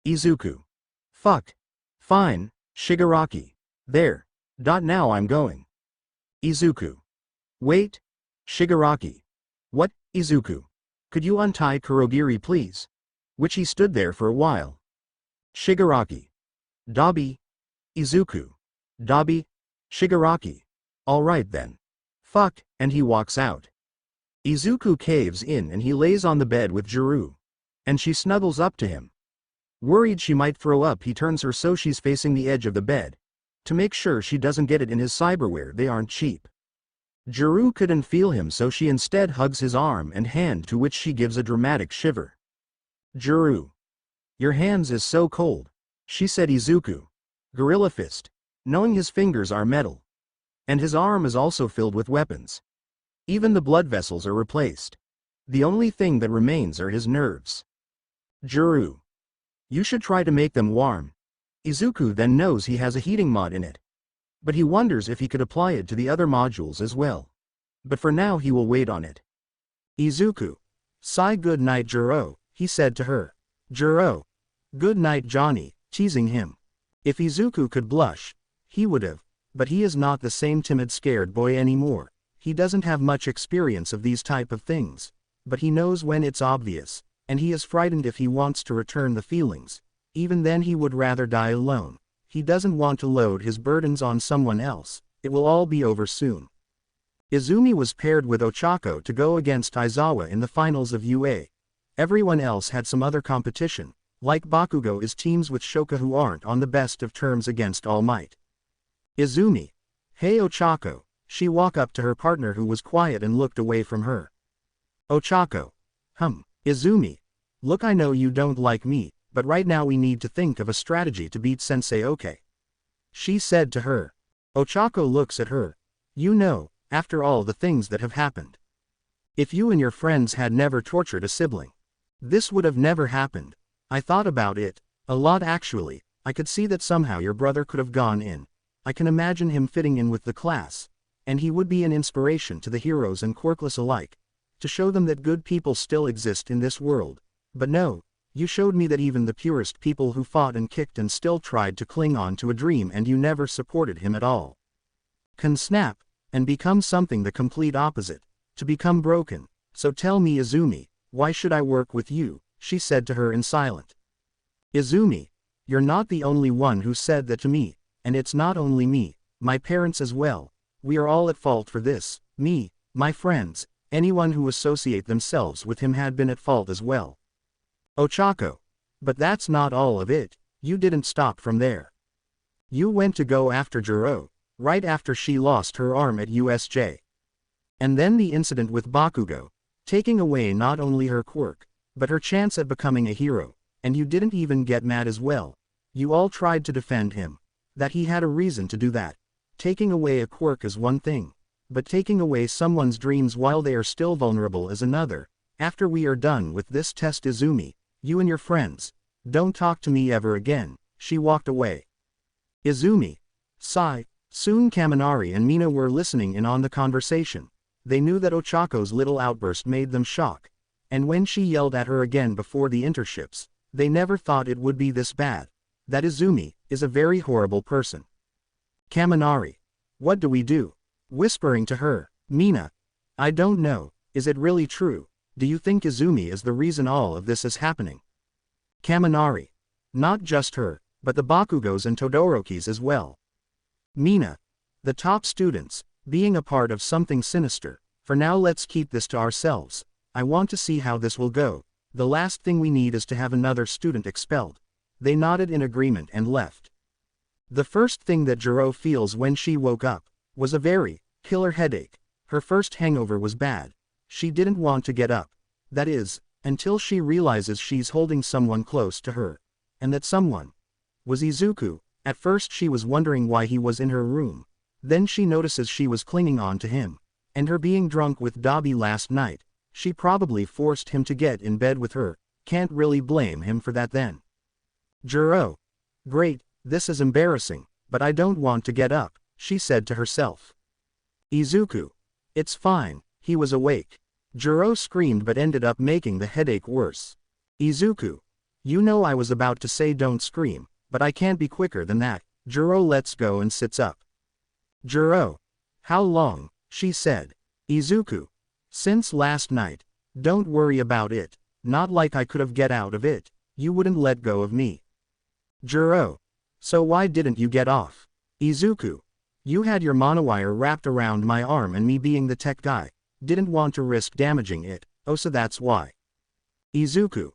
Izuku. Fuck. Fine, Shigaraki. There. Now I'm going. Izuku. Wait. Shigaraki. What, Izuku? Could you untie Kurogiri please? Which he stood there for a while. Shigaraki. Dobby. Izuku. Dobby. Shigaraki. Alright then. Fuck, and he walks out. Izuku caves in and he lays on the bed with Jiro. And she snuggles up to him. Worried she might throw up, he turns her so she's facing the edge of the bed. To make sure she doesn't get it in his cyberware, they aren't cheap. Jiro couldn't feel him, so she instead hugs his arm and hand, to which she gives a dramatic shiver. Jiro. Your hands is so cold, she said. Izuku. Gorilla fist. Knowing his fingers are metal. And his arm is also filled with weapons. Even the blood vessels are replaced. The only thing that remains are his nerves. Jiro. You should try to make them warm. Izuku then knows he has a heating mod in it. But he wonders if he could apply it to the other modules as well. But for now he will wait on it. Izuku. Sigh, good night, Jiro, he said to her. Jiro. Good night, Johnny, teasing him. If Izuku could blush, he would have, but he is not the same timid scared boy anymore. He doesn't have much experience of these type of things. But he knows when it's obvious, and he is frightened if he wants to return the feelings. Even then he would rather die alone. He doesn't want to load his burdens on someone else. It will all be over soon. Izumi was paired with Ochako to go against Isawa in the finals of UA. Everyone else had some other competition, like Bakugo is teams with Shoka who aren't on the best of terms against All Might. Izumi. Hey Ochako. She walked up to her partner who was quiet and looked away from her. Ochako. Izumi. Look, I know you don't like me, but right now we need to think of a strategy to beat Sensei, okay? She said to her. Ochako looks at her. You know, after all the things that have happened. If you and your friends had never tortured a sibling, this would have never happened. I thought about it a lot actually. I could see that somehow your brother could have gone in. I can imagine him fitting in with the class, and he would be an inspiration to the heroes and quirkless alike, to show them that good people still exist in this world. But no, you showed me that even the purest people who fought and kicked and still tried to cling on to a dream, and you never supported him at all. Can snap, and become something the complete opposite, to become broken. So tell me, Izumi, why should I work with you? She said to her in silence. Izumi, you're not the only one who said that to me, and it's not only me, my parents as well. We are all at fault for this. Me, my friends, anyone who associate themselves with him had been at fault as well. Ochako. But that's not all of it. You didn't stop from there. You went to go after Jiro, right after she lost her arm at USJ. And then the incident with Bakugo, taking away not only her quirk, but her chance at becoming a hero, and you didn't even get mad as well. You all tried to defend him, that he had a reason to do that. Taking away a quirk is one thing, but taking away someone's dreams while they are still vulnerable is another. After we are done with this test, Izumi, you and your friends, don't talk to me ever again. She walked away. Izumi. Sigh. Soon Kaminari and Mina were listening in on the conversation. They knew that Ochako's little outburst made them shock, and when she yelled at her again before the interships, they never thought it would be this bad. That Izumi is a very horrible person. Kaminari. What do we do? Whispering to her. Mina. I don't know. Is it really true? Do you think Izumi is the reason all of this is happening? Kaminari. Not just her, but the Bakugos and Todorokis as well. Mina. The top students, being a part of something sinister. For now let's keep this to ourselves. I want to see how this will go. The last thing we need is to have another student expelled. They nodded in agreement and left. The first thing that Jiro feels when she woke up was a very killer headache. Her first hangover was bad. She didn't want to get up. That is, until she realizes she's holding someone close to her, and that someone was Izuku. At first she was wondering why he was in her room. Then she notices she was clinging on to him, and her being drunk with Dabi last night. She probably forced him to get in bed with her. Can't really blame him for that then. Jiro. Great, this is embarrassing, but I don't want to get up, she said to herself. Izuku. It's fine, he was awake. Jiro screamed but ended up making the headache worse. Izuku. You know I was about to say don't scream, but I can't be quicker than that. Jiro lets go and sits up. Jiro. How long? She said. Izuku. Since last night. Don't worry about it. Not like I could have get out of it. You wouldn't let go of me. Jiro. So why didn't you get off? Izuku. You had your monowire wrapped around my arm, and me being the tech guy, didn't want to risk damaging it. Oh, so that's why. Izuku.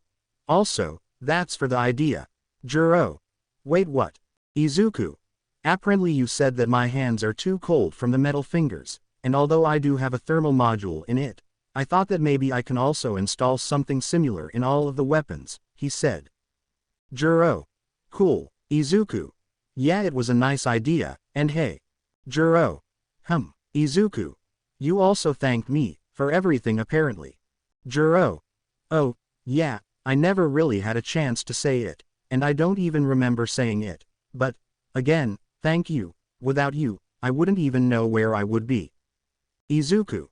Also, that's for the idea. Jiro. Wait, what? Izuku. Apparently you said that my hands are too cold from the metal fingers, and although I do have a thermal module in it, I thought that maybe I can also install something similar in all of the weapons, he said. Jiro. Cool. Izuku. Yeah, it was a nice idea, and hey. Jiro. Izuku. You also thanked me for everything apparently. Jiro. Oh, yeah, I never really had a chance to say it, and I don't even remember saying it, but, again, thank you. Without you, I wouldn't even know where I would be. Izuku.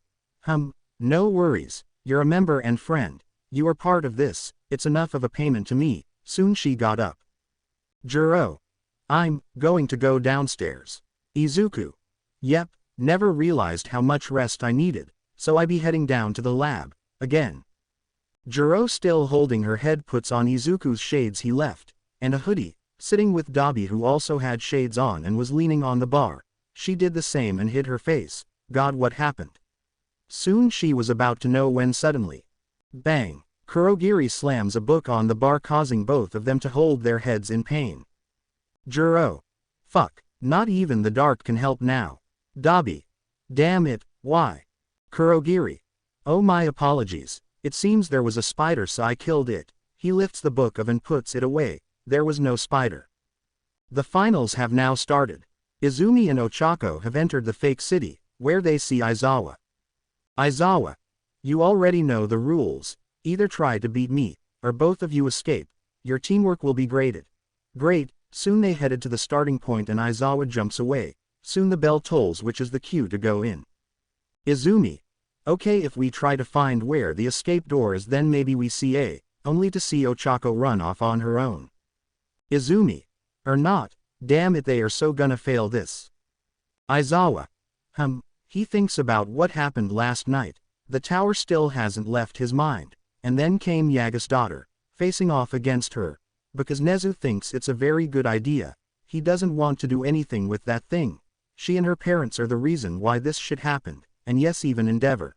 No worries, you're a member and friend. You are part of this, it's enough of a payment to me. Soon she got up. Jiro. I'm going to go downstairs. Izuku. Yep, never realized how much rest I needed, so I be heading down to the lab, again. Jiro, still holding her head, puts on Izuku's shades he left, and a hoodie, sitting with Dabi who also had shades on and was leaning on the bar. She did the same and hid her face. God, what happened? Soon she was about to know when suddenly. Bang! Kurogiri slams a book on the bar, causing both of them to hold their heads in pain. Jiro. Fuck, not even the dark can help now. Dabi. Damn it, why? Kurogiri. Oh, my apologies. It seems there was a spider, so I killed it. He lifts the book of and puts it away. There was no spider. The finals have now started. Izumi and Ochako have entered the fake city, where they see Isawa. Isawa. You already know the rules. Either try to beat me, or both of you escape. Your teamwork will be graded. Great. Soon they headed to the starting point and Isawa jumps away. Soon the bell tolls, which is the cue to go in. Izumi. Okay, if we try to find where the escape door is, then maybe we see A, only to see Ochako run off on her own. Izumi. Or not. Damn it, they are so gonna fail this. Isawa. He thinks about what happened last night. The tower still hasn't left his mind. And then came Yaga's daughter, facing off against her. Because Nezu thinks it's a very good idea. He doesn't want to do anything with that thing. She and her parents are the reason why this shit happened, and yes, even Endeavor.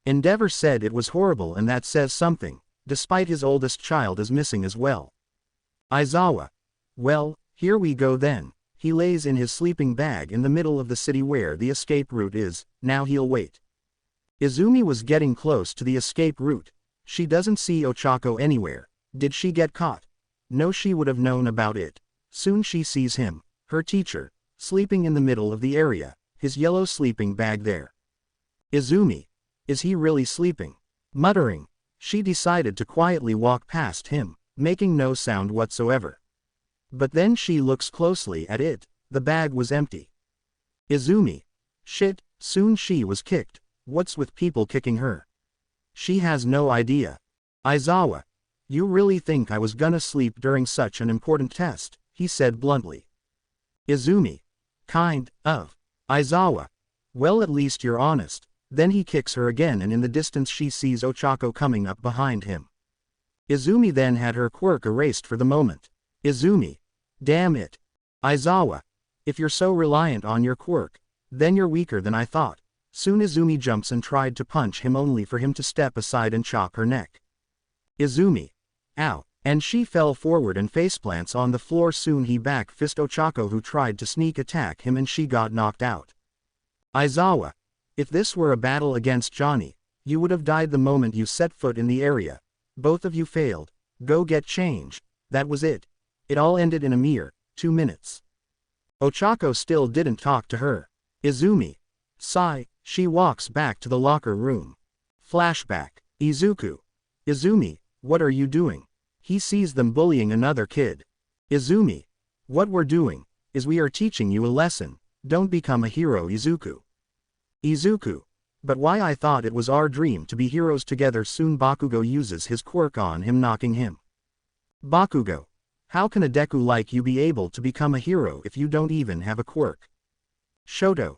Endeavor said it was horrible, and that says something, despite his oldest child is missing as well. Isawa. Well, here we go then. He lays in his sleeping bag in the middle of the city where the escape route is. Now he'll wait. Izumi was getting close to the escape route. She doesn't see Ochako anywhere. Did she get caught? No, she would have known about it. Soon she sees him, her teacher, sleeping in the middle of the area, his yellow sleeping bag there. Izumi. Is he really sleeping? Muttering, she decided to quietly walk past him, making no sound whatsoever. But then she looks closely at it. The bag was empty. Izumi. Shit, soon she was kicked. What's with people kicking her? She has no idea. Isawa. You really think I was gonna sleep during such an important test? He said bluntly. Izumi. Kind of. Isawa. Well, at least you're honest. Then he kicks her again, and in the distance she sees Ochako coming up behind him. Izumi then had her quirk erased for the moment. Izumi. Damn it. Isawa. If you're so reliant on your quirk, then you're weaker than I thought. Soon Izumi jumps and tried to punch him, only for him to step aside and chop her neck. Izumi. Ow. And she fell forward and faceplants on the floor. Soon he back fist Ochako, who tried to sneak attack him, and she got knocked out. Isawa. If this were a battle against Johnny, you would have died the moment you set foot in the area. Both of you failed. Go get change. That was it. It all ended in a mere 2 minutes. Ochako still didn't talk to her. Izumi. Sigh. She walks back to the locker room. Flashback. Izuku. Izumi, what are you doing? He sees them bullying another kid. Izumi. What we're doing is we are teaching you a lesson. Don't become a hero, Izuku. Izuku. But why? I thought it was our dream to be heroes together. Soon Bakugo uses his quirk on him, knocking him. Bakugo. How can a Deku like you be able to become a hero if you don't even have a quirk? Shoto.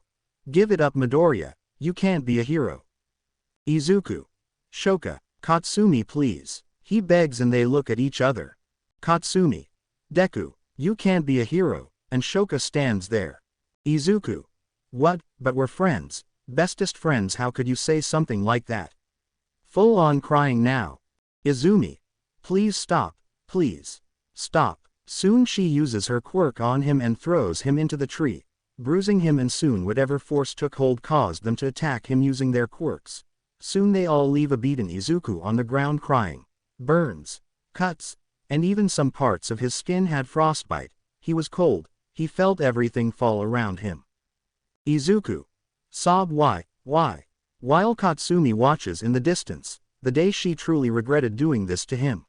Give it up, Midoriya. You can't be a hero. Izuku. Shoka. Katsumi, please. He begs, and they look at each other. Katsumi. Deku. You can't be a hero, and Shoka stands there. Izuku. What? But we're friends. Bestest friends. How could you say something like that? Full on crying now. Izumi. Please stop. Please. Stop. Soon she uses her quirk on him and throws him into the tree, bruising him, and soon whatever force took hold caused them to attack him using their quirks. Soon they all leave a beaten Izuku on the ground crying. Burns. Cuts. And even some parts of his skin had frostbite. He was cold. He felt everything fall around him. Izuku. Sob. Why? While Katsumi watches in the distance, the day she truly regretted doing this to him.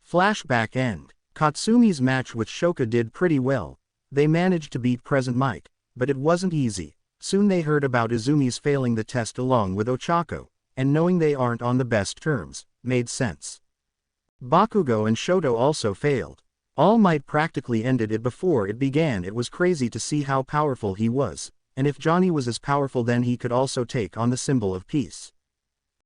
Flashback end. Katsumi's match with Shoka did pretty well. They managed to beat Present Mike, but it wasn't easy. Soon they heard about Izumi's failing the test along with Ochako, and knowing they aren't on the best terms, made sense. Bakugo and Shoto also failed. All Might practically ended it before it began. It was crazy to see how powerful he was, and if Johnny was as powerful, then he could also take on the symbol of peace.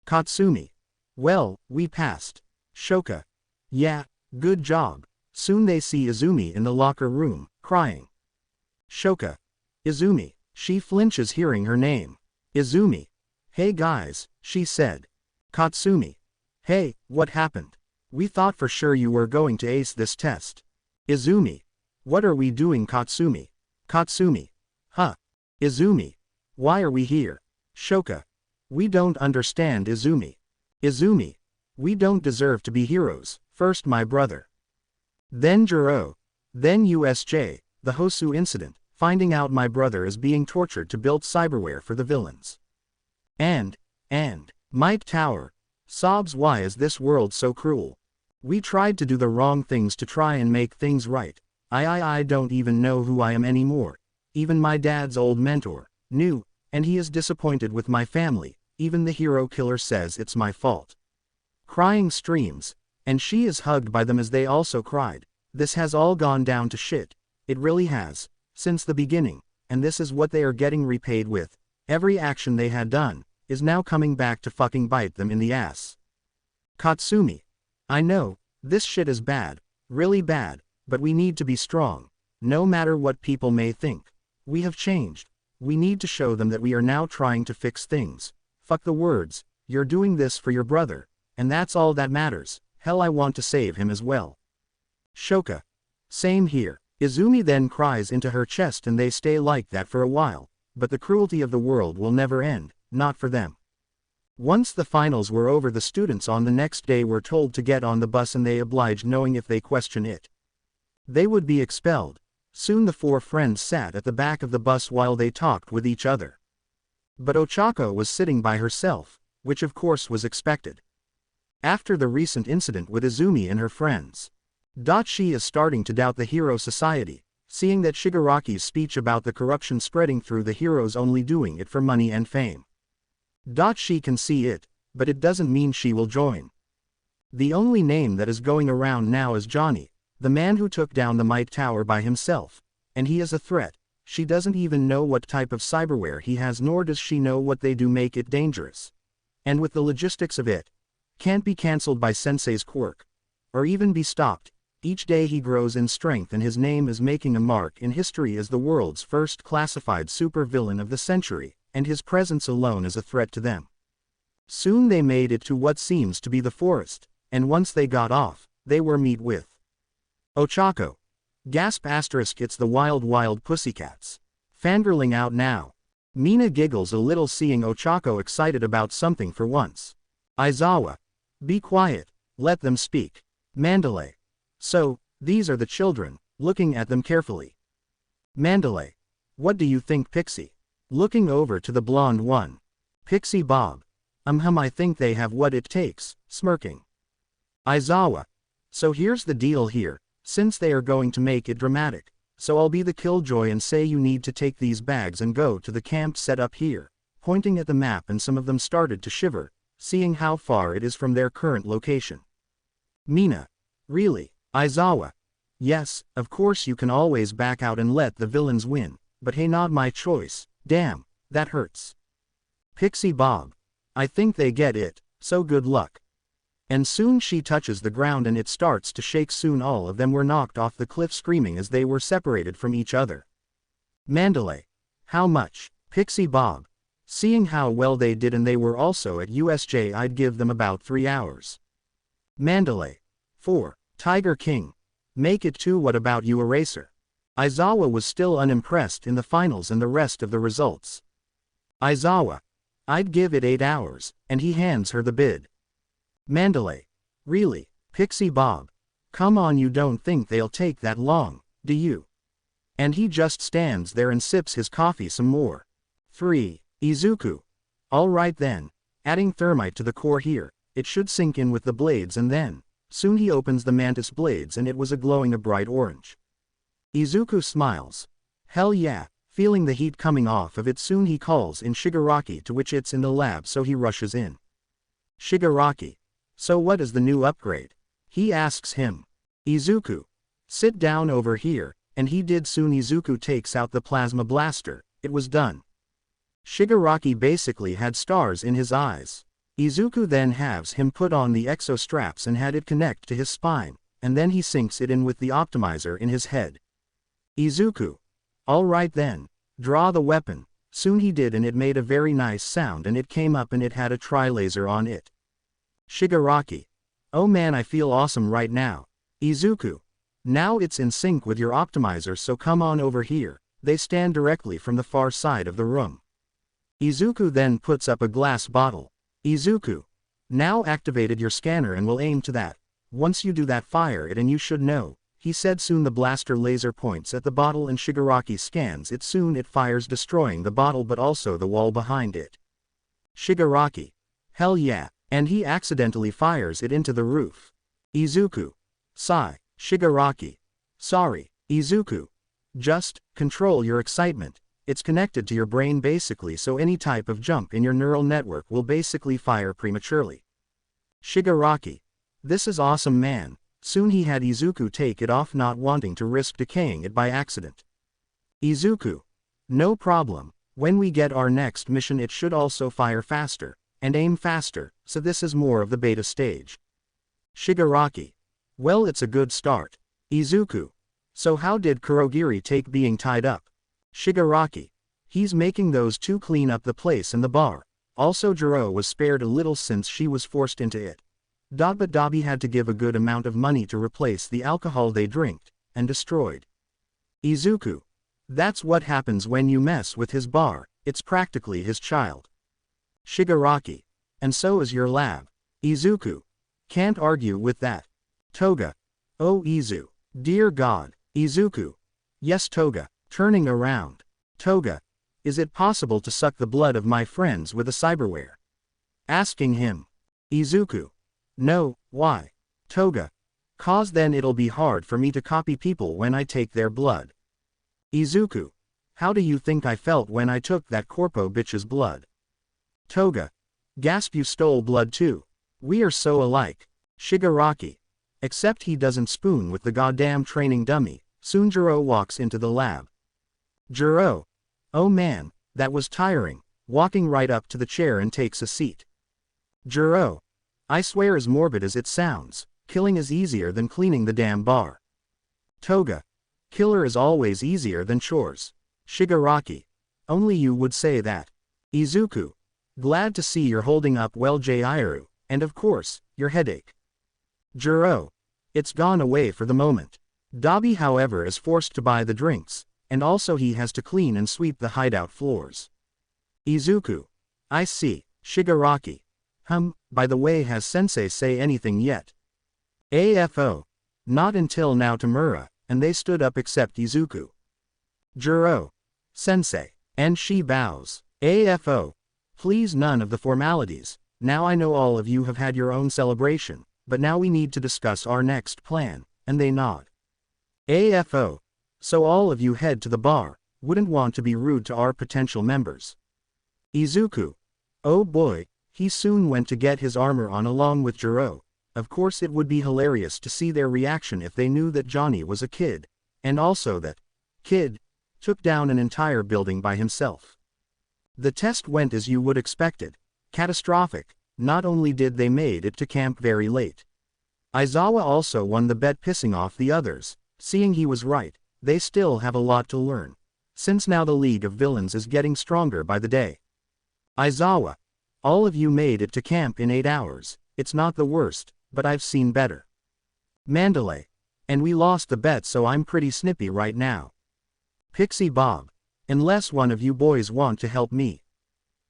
Katsumi. Well, we passed. Shoka. Yeah, good job. Soon they see Izumi in the locker room, crying. Shoka. Izumi. She flinches hearing her name. Izumi. Hey guys, she said. Katsumi. Hey, what happened? We thought for sure you were going to ace this test. Izumi. What are we doing, Katsumi? Katsumi. Huh. Izumi. Why are we here? Shoka. We don't understand, Izumi. Izumi. We don't deserve to be heroes, first my brother. Then Jiro. Then USJ, the Hosu incident, finding out my brother is being tortured to build cyberware for the villains. And, Might Tower. Sobs, why is this world so cruel? We tried to do the wrong things to try and make things right. I don't even know who I am anymore. Even my dad's old mentor knew, and he is disappointed with my family. Even the hero killer says it's my fault. Crying streams, and she is hugged by them as they also cried. This has all gone down to shit. It really has, since the beginning, and this is what they are getting repaid with. Every action they had done is now coming back to fucking bite them in the ass. Katsumi. I know, this shit is bad, really bad, but we need to be strong. No matter what people may think. We have changed. We need to show them that we are now trying to fix things. Fuck the words, you're doing this for your brother, and that's all that matters. Hell, I want to save him as well. Shoka. Same here. Izumi then cries into her chest and they stay like that for a while, but the cruelty of the world will never end, not for them. Once the finals were over, the students on the next day were told to get on the bus and they obliged, knowing if they question it, they would be expelled. Soon the four friends sat at the back of the bus while they talked with each other. But Ochako was sitting by herself, which of course was expected. After the recent incident with Izumi and her friends, she is starting to doubt the hero society, seeing that Shigaraki's speech about the corruption spreading through the heroes only doing it for money and fame. She can see it, but it doesn't mean she will join. The only name that is going around now is Johnny, the man who took down the Might Tower by himself, and he is a threat. She doesn't even know what type of cyberware he has, nor does she know what they do make it dangerous. And with the logistics of it, can't be cancelled by Sensei's quirk, or even be stopped. Each day he grows in strength and his name is making a mark in history as the world's first classified supervillain of the century, and his presence alone is a threat to them. Soon they made it to what seems to be the forest, and once they got off, they were met with Ochako. Gasp asterisk, it's the wild pussycats. Fangirling out now. Mina giggles a little seeing Ochako excited about something for once. Isawa. Be quiet, let them speak. Mandalay. So, these are the children, looking at them carefully. Mandalay. What do you think, Pixie? Looking over to the blonde one. Pixie Bob. I think they have what it takes, smirking. Isawa. So here's the deal here, since they are going to make it dramatic, so I'll be the killjoy and say you need to take these bags and go to the camp set up here, pointing at the map, and some of them started to shiver, seeing how far it is from their current location. Mina. Really? Isawa. Yes, of course you can always back out and let the villains win, but hey, not my choice. Damn, that hurts. Pixie Bob. I think they get it, so good luck. And soon she touches the ground and it starts to shake. Soon all of them were knocked off the cliff screaming as they were separated from each other. Mandalay. How much? Pixie Bob. Seeing how well they did and they were also at USJ, I'd give them about 3 hours. Mandalay. 4. Tiger King. Make it 2. What about you, Eraser? Isawa was still unimpressed in the finals and the rest of the results. Isawa. I'd give it 8 hours, and he hands her the bid. Mandalay. Really? Pixie Bob. Come on, you don't think they'll take that long, do you? And he just stands there and sips his coffee some more. 3. Izuku. Alright then, adding thermite to the core here, it should sink in with the blades, and then, soon he opens the mantis blades and it was a glowing a bright orange. Izuku smiles. Hell yeah, feeling the heat coming off of it. Soon he calls in Shigaraki, to which it's in the lab, so he rushes in. Shigaraki. So what is the new upgrade? He asks him. Izuku. Sit down over here, and he did. Soon Izuku takes out the plasma blaster. It was done. Shigaraki basically had stars in his eyes. Izuku then has him put on the exo straps and had it connect to his spine, and then he sinks it in with the optimizer in his head. Izuku. Alright then, draw the weapon. Soon he did, and it made a very nice sound and it came up and it had a tri-laser on it. Shigaraki. Oh man, I feel awesome right now. Izuku. Now it's in sync with your optimizer, so come on over here. They stand directly from the far side of the room. Izuku then puts up a glass bottle. Izuku. Now activated your scanner and will aim to that. Once you do that, fire it and you should know, he said. Soon the blaster laser points at the bottle and Shigaraki scans it. Soon it fires, destroying the bottle but also the wall behind it. Shigaraki. Hell yeah. And he accidentally fires it into the roof. Izuku. Sigh. Shigaraki. Sorry, Izuku. Just control your excitement. It's connected to your brain basically, so any type of jump in your neural network will basically fire prematurely. Shigaraki. This is awesome, man. Soon he had Izuku take it off, not wanting to risk decaying it by accident. Izuku. No problem. When we get our next mission it should also fire faster, and aim faster, so this is more of the beta stage. Shigaraki. Well, it's a good start. Izuku. So how did Kurogiri take being tied up? Shigaraki. He's making those two clean up the place and the bar. Also Jiro was spared a little since she was forced into it. But Dabi had to give a good amount of money to replace the alcohol they drinked and destroyed. Izuku. That's what happens when you mess with his bar, it's practically his child. Shigaraki. And so is your lab. Izuku. Can't argue with that. Toga. Oh Izu. Dear God. Izuku. Yes Toga. Turning around. Toga. Is it possible to suck the blood of my friends with a cyberware? Asking him. Izuku. No, why? Toga. 'Cause then it'll be hard for me to copy people when I take their blood. Izuku. How do you think I felt when I took that corpo bitch's blood? Toga. Gasp, you stole blood too. We are so alike. Shigaraki. Except he doesn't spoon with the goddamn training dummy. Soon Jiro walks into the lab. Jiro. Oh man, that was tiring, walking right up to the chair and takes a seat. Jiro. I swear, as morbid as it sounds, killing is easier than cleaning the damn bar. Toga. Killer is always easier than chores. Shigaraki. Only you would say that. Izuku. Glad to see you're holding up well, Jiro, and of course, your headache. Jiro. It's gone away for the moment. Dabi however is forced to buy the drinks, and also he has to clean and sweep the hideout floors. Izuku. I see. Shigaraki. By the way, has sensei say anything yet? AFO. Not until now, Tamura, and they stood up except Izuku. Jiro. Sensei. And she bows. AFO. Please, none of the formalities. Now I know all of you have had your own celebration, but now we need to discuss our next plan, and they nod. AFO. So all of you head to the bar, wouldn't want to be rude to our potential members. Izuku. Oh boy, he soon went to get his armor on along with Jiro. Of course it would be hilarious to see their reaction if they knew that Johnny was a kid, and also that kid took down an entire building by himself. The test went as you would expected. Catastrophic. Not only did they made it to camp very late. Isawa also won the bet, pissing off the others. Seeing he was right, they still have a lot to learn, since now the League of Villains is getting stronger by the day. Isawa. All of you made it to camp in 8 hours, it's not the worst, but I've seen better. Mandalay. And we lost the bet, so I'm pretty snippy right now. Pixie Bob. Unless one of you boys want to help me.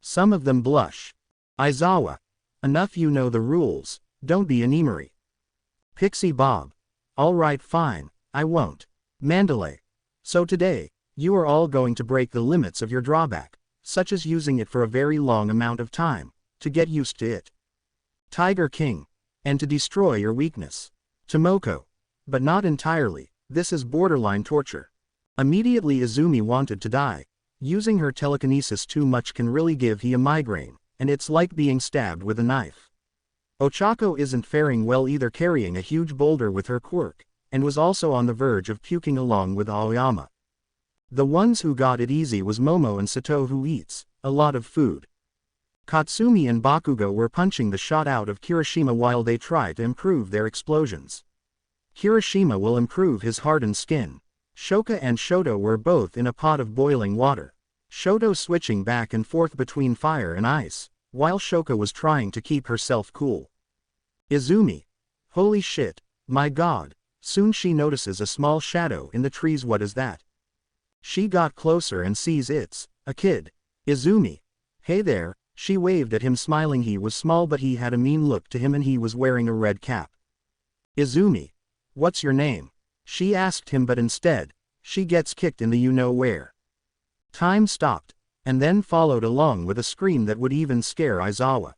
Some of them blush. Isawa. Enough, you know the rules, don't be an emery. Pixie Bob. Alright fine, I won't. Mandalay. So today, you are all going to break the limits of your drawback, such as using it for a very long amount of time, to get used to it. Tiger King. And to destroy your weakness. Tomoko. But not entirely, this is borderline torture. Immediately Izumi wanted to die. Using her telekinesis too much can really give he a migraine, and it's like being stabbed with a knife. Ochako isn't faring well either, carrying a huge boulder with her quirk, and was also on the verge of puking along with Aoyama. The ones who got it easy was Momo and Sato, who eats a lot of food. Katsumi and Bakugo were punching the shot out of Kirishima while they try to improve their explosions. Kirishima will improve his hardened skin. Shoka and Shoto were both in a pot of boiling water. Shoto switching back and forth between fire and ice, while Shoka was trying to keep herself cool. Izumi. Holy shit, my god. Soon she notices a small shadow in the trees. What is that? She got closer and sees it's a kid. Izumi. Hey there, She waved at him smiling. He was small but he had a mean look to him and he was wearing a red cap. Izumi. What's your name? She asked him but instead, she gets kicked in the you-know-where. Time stopped, and then followed along with a scream that would even scare Isawa.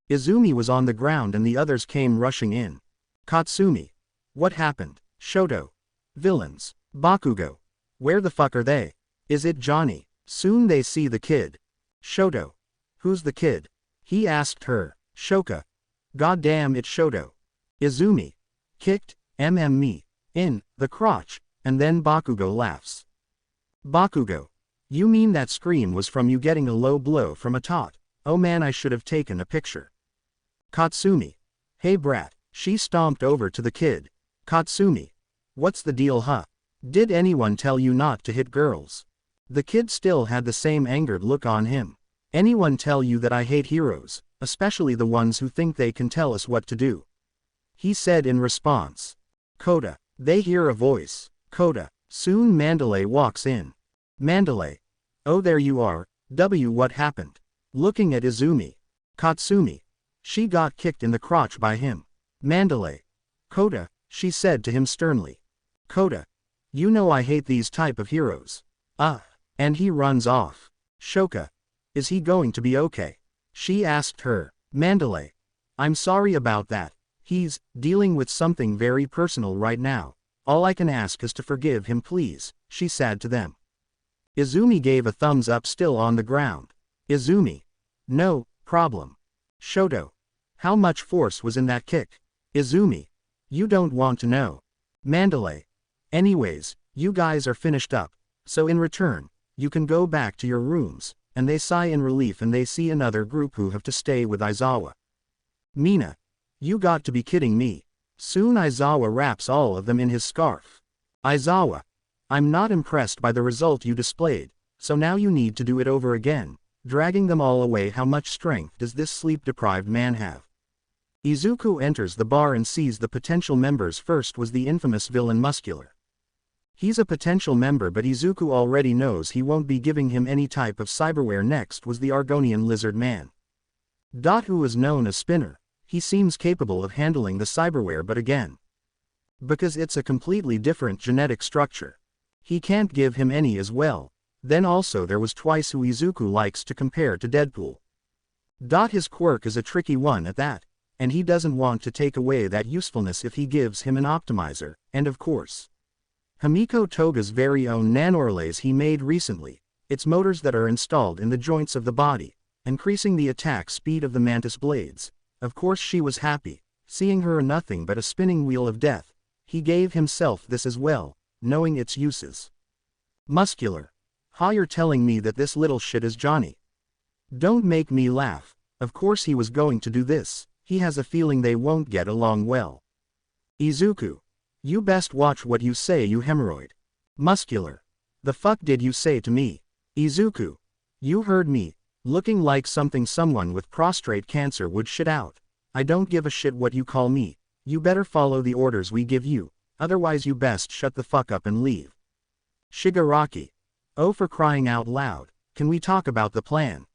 Izumi was on the ground and the others came rushing in. Katsumi. What happened? Shoto. Villains. Bakugo. Where the fuck are they? Is it Johnny? Soon they see the kid. Shoto. Who's the kid? He asked her. Shoka. Goddamn it's Shoto. Izumi. Kicked, me. In, the crotch, and then Bakugo laughs. Bakugo. You mean that scream was from you getting a low blow from a tot? Oh man I should have taken a picture. Katsumi. Hey brat. She stomped over to the kid. Katsumi. What's the deal huh? Did anyone tell you not to hit girls? The kid still had the same angered look on him. Anyone tell you that I hate heroes, especially the ones who think they can tell us what to do? He said in response. Kota. They hear a voice. Kota. Soon Mandalay walks in. Mandalay. Oh there you are, what happened? Looking at Izumi. Katsumi. She got kicked in the crotch by him. Mandalay. Kota, she said to him sternly. Kota. You know I hate these type of heroes. And he runs off. Shoka. Is he going to be okay? She asked her. Mandalay. I'm sorry about that. He's dealing with something very personal right now. All I can ask is to forgive him please, she said to them. Izumi gave a thumbs up still on the ground. Izumi. No problem. Shoto. How much force was in that kick? Izumi. You don't want to know. Mandalay. Anyways, you guys are finished up, so in return, you can go back to your rooms, and they sigh in relief and they see another group who have to stay with Isawa. Mina. You got to be kidding me. Soon Isawa wraps all of them in his scarf. Isawa. I'm not impressed by the result you displayed, so now you need to do it over again, dragging them all away. How much strength does this sleep-deprived man have? Izuku enters the bar and sees the potential members. First was the infamous villain Muscular. He's a potential member but Izuku already knows he won't be giving him any type of cyberware. Next was the Argonian lizard man. Who is known as Spinner. He seems capable of handling the cyberware but again, because it's a completely different genetic structure, he can't give him any as well. Then also there was Twice who Izuku likes to compare to Deadpool. His quirk is a tricky one at that, and he doesn't want to take away that usefulness if he gives him an optimizer, and of course, Himiko Toga's very own nanorelays he made recently. It's motors that are installed in the joints of the body, increasing the attack speed of the mantis blades. Of course she was happy, seeing her nothing but a spinning wheel of death. He gave himself this as well, knowing its uses. Muscular. You're telling me that this little shit is Johnny? Don't make me laugh. Of course he was going to do this. He has a feeling they won't get along well. Izuku. You best watch what you say you hemorrhoid. Muscular. The fuck did you say to me? Izuku. You heard me. Looking like something someone with prostate cancer would shit out. I don't give a shit what you call me. You better follow the orders we give you, otherwise you best shut the fuck up and leave. Shigaraki. Oh for crying out loud, can we talk about the plan?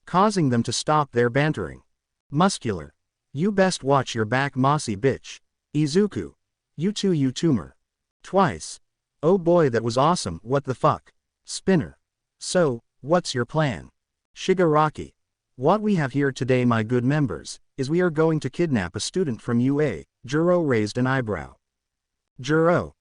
Causing them to stop their bantering. Muscular. You best watch your back mossy bitch. Izuku. You too you tumor. Twice. Oh boy that was awesome, what the fuck? Spinner. So, what's your plan? Shigaraki. What we have here today my good members, is we are going to kidnap a student from UA. Jiro raised an eyebrow. Jiro.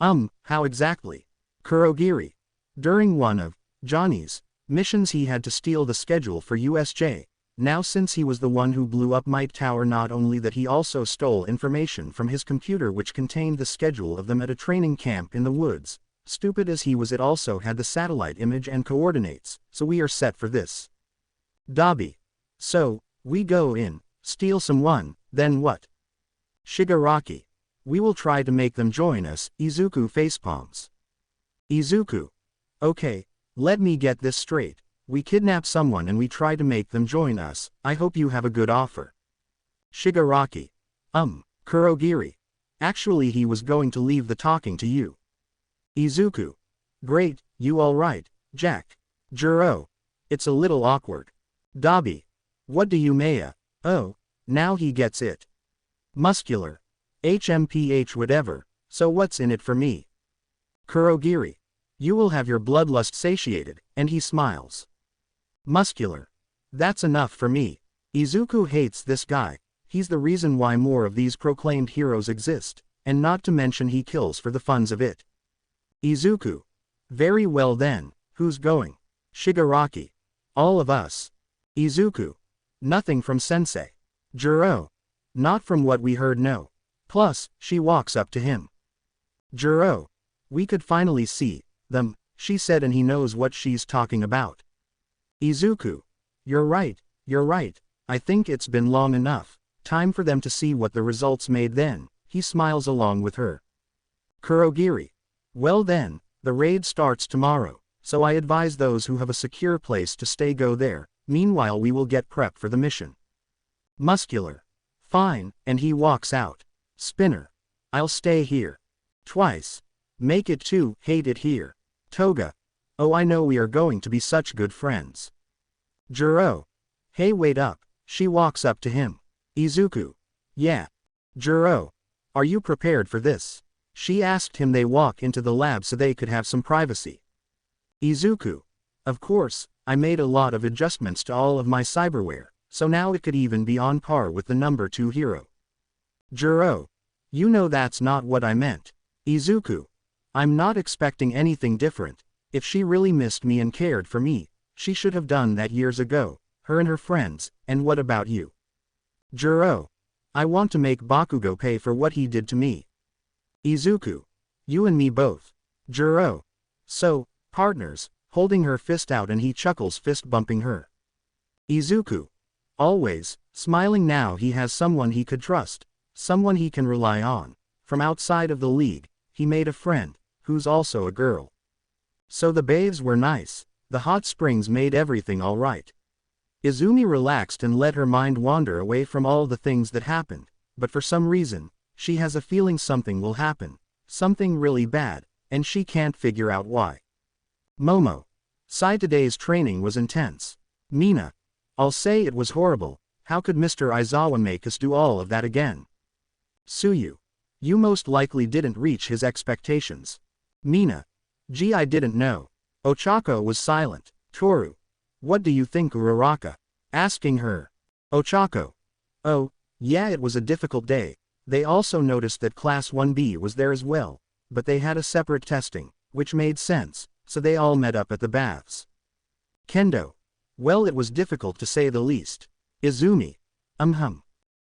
How exactly? Kurogiri. During one of Johnny's missions he had to steal the schedule for USJ. Now since he was the one who blew up Might Tower, not only that he also stole information from his computer which contained the schedule of them at a training camp in the woods. Stupid as he was, it also had the satellite image and coordinates, so we are set for this. Dabi. So, we go in, steal someone, then what? Shigaraki. We will try to make them join us. Izuku facepalms. Izuku. Okay, let me get this straight. We kidnap someone and we try to make them join us. I hope you have a good offer. Shigaraki. Kurogiri. Actually he was going to leave the talking to you. Izuku. Great, you alright, Jack? Jiro. It's a little awkward. Dobby. What do you Maya? Oh, now he gets it. Muscular. HMPH whatever, so what's in it for me? Kurogiri. You will have your bloodlust satiated, and he smiles. Muscular. That's enough for me. Izuku hates this guy, he's the reason why more of these proclaimed heroes exist, and not to mention he kills for the funs of it. Izuku. Very well then, who's going? Shigaraki. All of us. Izuku. Nothing from sensei. Jiro. Not from what we heard no. Plus, she walks up to him. Jiro. We could finally see them, she said, and he knows what she's talking about. Izuku. You're right, I think it's been long enough, time for them to see what the results made then, he smiles along with her. Kurogiri. Well then, the raid starts tomorrow, so I advise those who have a secure place to stay go there, meanwhile we will get prep for the mission. Muscular. Fine, and he walks out. Spinner. I'll stay here. Twice. Make it two, hate it here. Toga. Oh, I know we are going to be such good friends. Jiro. Hey, wait up, she walks up to him. Izuku. Yeah. Jiro. Are you prepared for this? She asked him. They walk into the lab so they could have some privacy. Izuku. Of course, I made a lot of adjustments to all of my cyberware, so now it could even be on par with the number 2 hero. Jiro. You know that's not what I meant. Izuku. I'm not expecting anything different. If she really missed me and cared for me, she should have done that years ago, her and her friends, and what about you? Jiro. I want to make Bakugo pay for what he did to me. Izuku. You and me both. Jiro. So, partners, holding her fist out, and he chuckles, fist bumping her. Izuku. Always, smiling now he has someone he could trust, someone he can rely on. From outside of the league, he made a friend, who's also a girl. So the bathes were nice, the hot springs made everything alright. Izumi relaxed and let her mind wander away from all the things that happened, but for some reason, she has a feeling something will happen, something really bad, and she can't figure out why. Momo. Sai, today's training was intense. Mina. I'll say it was horrible, how could Mr. Isawa make us do all of that again? Suyu. You most likely didn't reach his expectations. Mina. Gee, I didn't know. Ochako was silent. Toru. What do you think, Uraraka? Asking her. Ochako. Oh, yeah, it was a difficult day. They also noticed that Class 1B was there as well, but they had a separate testing, which made sense, so they all met up at the baths. Kendo. Well, it was difficult to say the least. Izumi.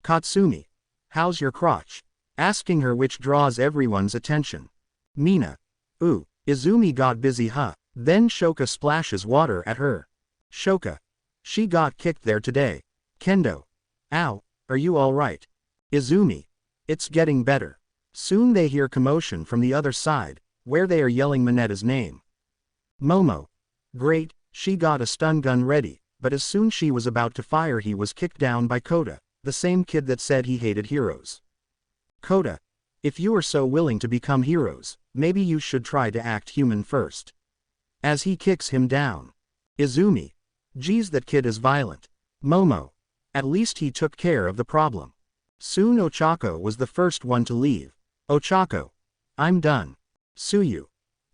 Katsumi. How's your crotch? Asking her, which draws everyone's attention. Mina. Ooh, Izumi got busy huh? Then Shoka splashes water at her. Shoka. She got kicked there today. Kendo. Ow, are you alright? Izumi. It's getting better. Soon they hear commotion from the other side, where they are yelling Minetta's name. Momo. Great, she got a stun gun ready, but as soon she was about to fire he was kicked down by Kota, the same kid that said he hated heroes. Kota. If you are so willing to become heroes, maybe you should try to act human first. As he kicks him down. Izumi. Geez, that kid is violent. Momo. At least he took care of the problem. Soon Ochako was the first one to leave. Ochako. I'm done. Suyu.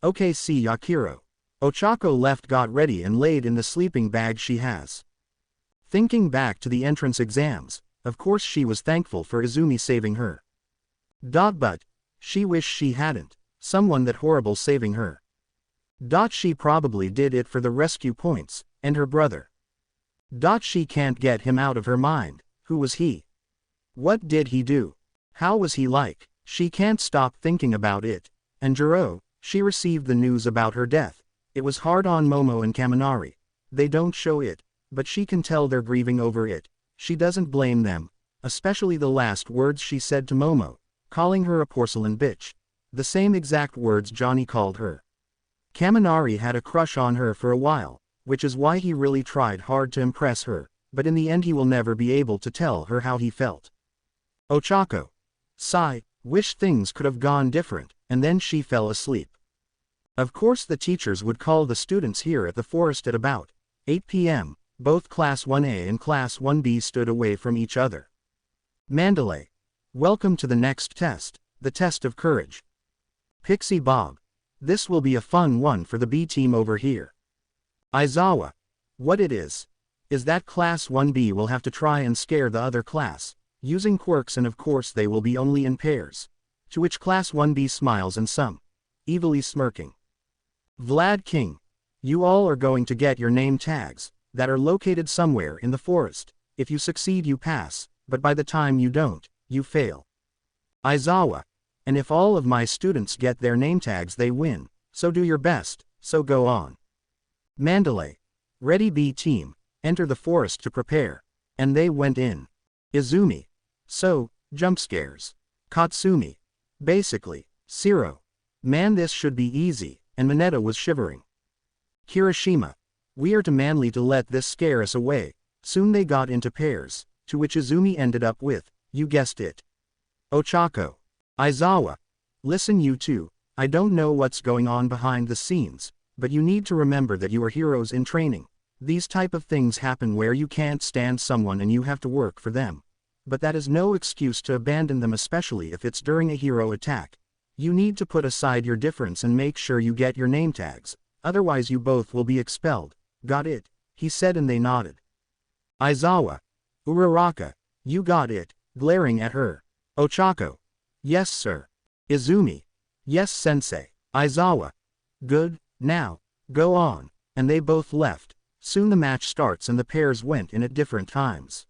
Okay, see Yakiro. Ochako left, got ready and laid in the sleeping bag she has. Thinking back to the entrance exams, of course she was thankful for Izumi saving her. But she wished she hadn't, someone that horrible saving her. She probably did it for the rescue points, and her brother. She can't get him out of her mind. Who was he? What did he do? How was he like? She can't stop thinking about it. And Jiro, she received the news about her death. It was hard on Momo and Kaminari. They don't show it, but she can tell they're grieving over it. She doesn't blame them, especially the last words she said to Momo, calling her a porcelain bitch. The same exact words Johnny called her. Kaminari had a crush on her for a while, which is why he really tried hard to impress her, but in the end he will never be able to tell her how he felt. Ochako. Sigh, wish things could have gone different, and then she fell asleep. Of course the teachers would call the students here at the forest at about 8 p.m., Both Class 1A and Class 1B stood away from each other. Mandalay. Welcome to the next test, the test of courage. Pixie Bob. This will be a fun one for the B team over here. Isawa. What it is that Class 1B will have to try and scare the other class, using quirks, and of course they will be only in pairs. To which Class 1B smiles and some, evilly smirking. Vlad King. You all are going to get your name tags, that are located somewhere in the forest. If you succeed you pass, but by the time you don't, you fail. Isawa. And if all of my students get their name tags they win, so do your best, so go on. Mandalay. Ready B team, enter the forest to prepare. And they went in. Izumi. So, jump scares. Katsumi. Basically, Zero. Man, this should be easy, and Mineta was shivering. Kirishima. We are too manly to let this scare us away. Soon they got into pairs, to which Izumi ended up with, you guessed it. Ochako. Aizawa. Listen you two, I don't know what's going on behind the scenes, but you need to remember that you are heroes in training. These type of things happen where you can't stand someone and you have to work for them. But that is no excuse to abandon them, especially if it's during a hero attack. You need to put aside your difference and make sure you get your name tags, otherwise you both will be expelled. Got it? He said, and they nodded. Aizawa. Uraraka. You got it, glaring at her. Ochako. Yes sir. Izumi. Yes sensei. Aizawa. Good, now, go on, and they both left. Soon the match starts and the pairs went in at different times.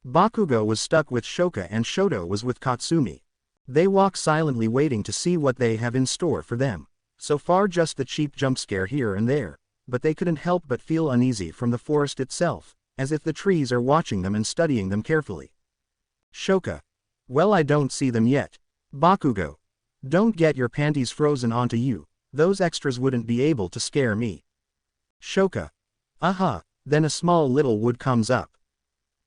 Bakugo was stuck with Shoka and Shoto was with Katsumi. They walk silently waiting to see what they have in store for them. So far just the cheap jump scare here and there, but they couldn't help but feel uneasy from the forest itself, as if the trees are watching them and studying them carefully. Shoka. Well, I don't see them yet. Bakugo. Don't get your panties frozen onto you, those extras wouldn't be able to scare me. Shoka. Then a small little wood comes up.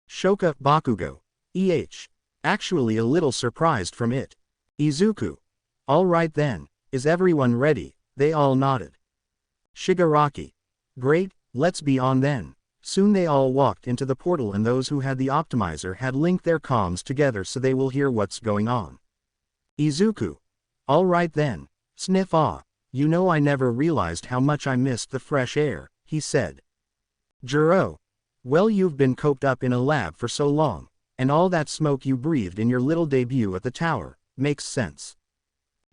Shoka. Bakugo. Actually a little surprised from it. Izuku. All right then, is everyone ready? They all nodded. Shigaraki. Great, let's be on then. Soon they all walked into the portal and those who had the optimizer had linked their comms together so they will hear what's going on. Izuku. All right then, sniff ah, you know I never realized how much I missed the fresh air, he said. Jiro. Well, you've been coped up in a lab for so long, and all that smoke you breathed in your little debut at the tower, makes sense.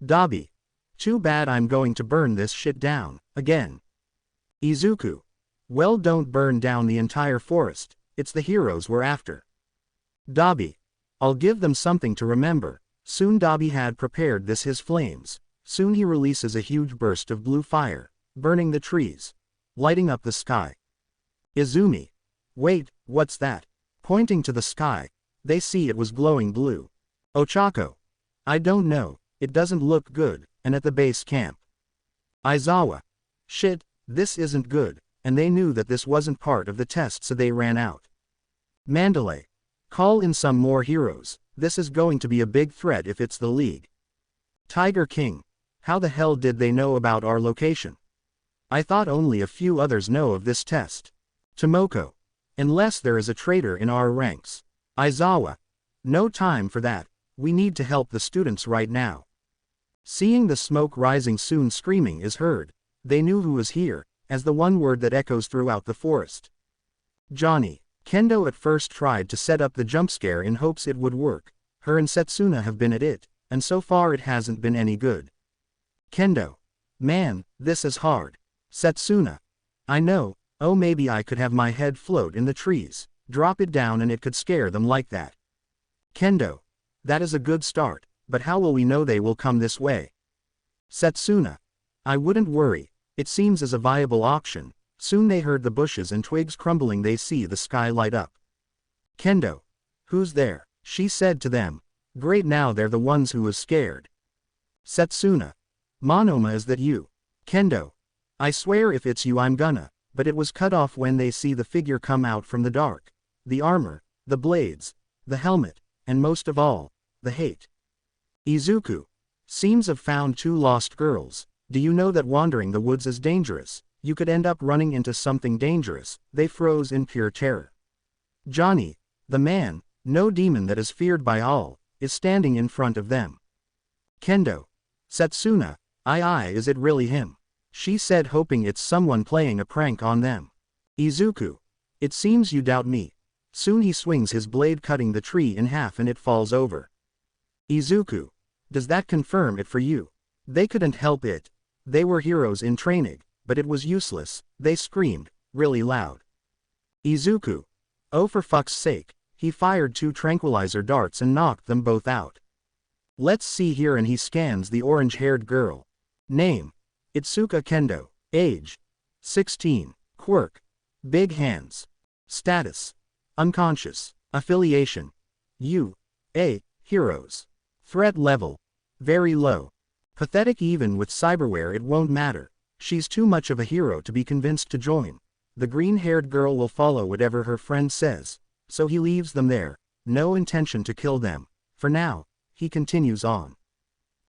Dabi. Too bad I'm going to burn this shit down, again. Izuku. Well, don't burn down the entire forest, it's the heroes we're after. Dabi. I'll give them something to remember. Soon Dabi had prepared his flames. Soon he releases a huge burst of blue fire, burning the trees, lighting up the sky. Izumi. Wait, what's that? Pointing to the sky, they see it was glowing blue. Ochako. I don't know, it doesn't look good, and at the base camp. Aizawa. Shit, this isn't good, and they knew that this wasn't part of the test so they ran out. Mandalay. Call in some more heroes, this is going to be a big threat if it's the League. Tiger King. How the hell did they know about our location? I thought only a few others know of this test. Tomoko. Unless there is a traitor in our ranks. Aizawa. No time for that, we need to help the students right now. Seeing the smoke rising, soon screaming is heard. They knew who was here, as the one word that echoes throughout the forest. Johnny. Kendo at first tried to set up the jump scare in hopes it would work. Her and Setsuna have been at it, and so far it hasn't been any good. Kendo. Man, this is hard. Setsuna. I know, oh maybe I could have my head float in the trees, drop it down and it could scare them like that. Kendo. That is a good start, but how will we know they will come this way? Setsuna. I wouldn't worry, it seems as a viable option. Soon they heard the bushes and twigs crumbling, they see the sky light up. Kendo. Who's there? She said to them. Great, now they're the ones who was scared. Setsuna. Monoma, is that you? Kendo. I swear if it's you I'm gonna, but it was cut off when they see the figure come out from the dark. The armor, the blades, the helmet, and most of all, the hate. Izuku. Seems I've found two lost girls. Do you know that wandering the woods is dangerous? You could end up running into something dangerous. They froze in pure terror. Johnny, the man, no demon that is feared by all, is standing in front of them. Kendo. Setsuna, is it really him? She said, hoping it's someone playing a prank on them. Izuku. It seems you doubt me. Soon he swings his blade, cutting the tree in half, and it falls over. Izuku. Does that confirm it for you? They couldn't help it. They were heroes in training, but it was useless. They screamed, really loud. Izuku. Oh, for fuck's sake. He fired 2 tranquilizer darts and knocked them both out. Let's see here, and he scans the orange-haired girl. Name. Itsuka Kendo. Age. 16. Quirk. Big hands. Status. Unconscious. Affiliation. Heroes. Threat level. Very low. Pathetic. Even with cyberware it won't matter. She's too much of a hero to be convinced to join. The green-haired girl will follow whatever her friend says, so he leaves them there, no intention to kill them. For now, he continues on.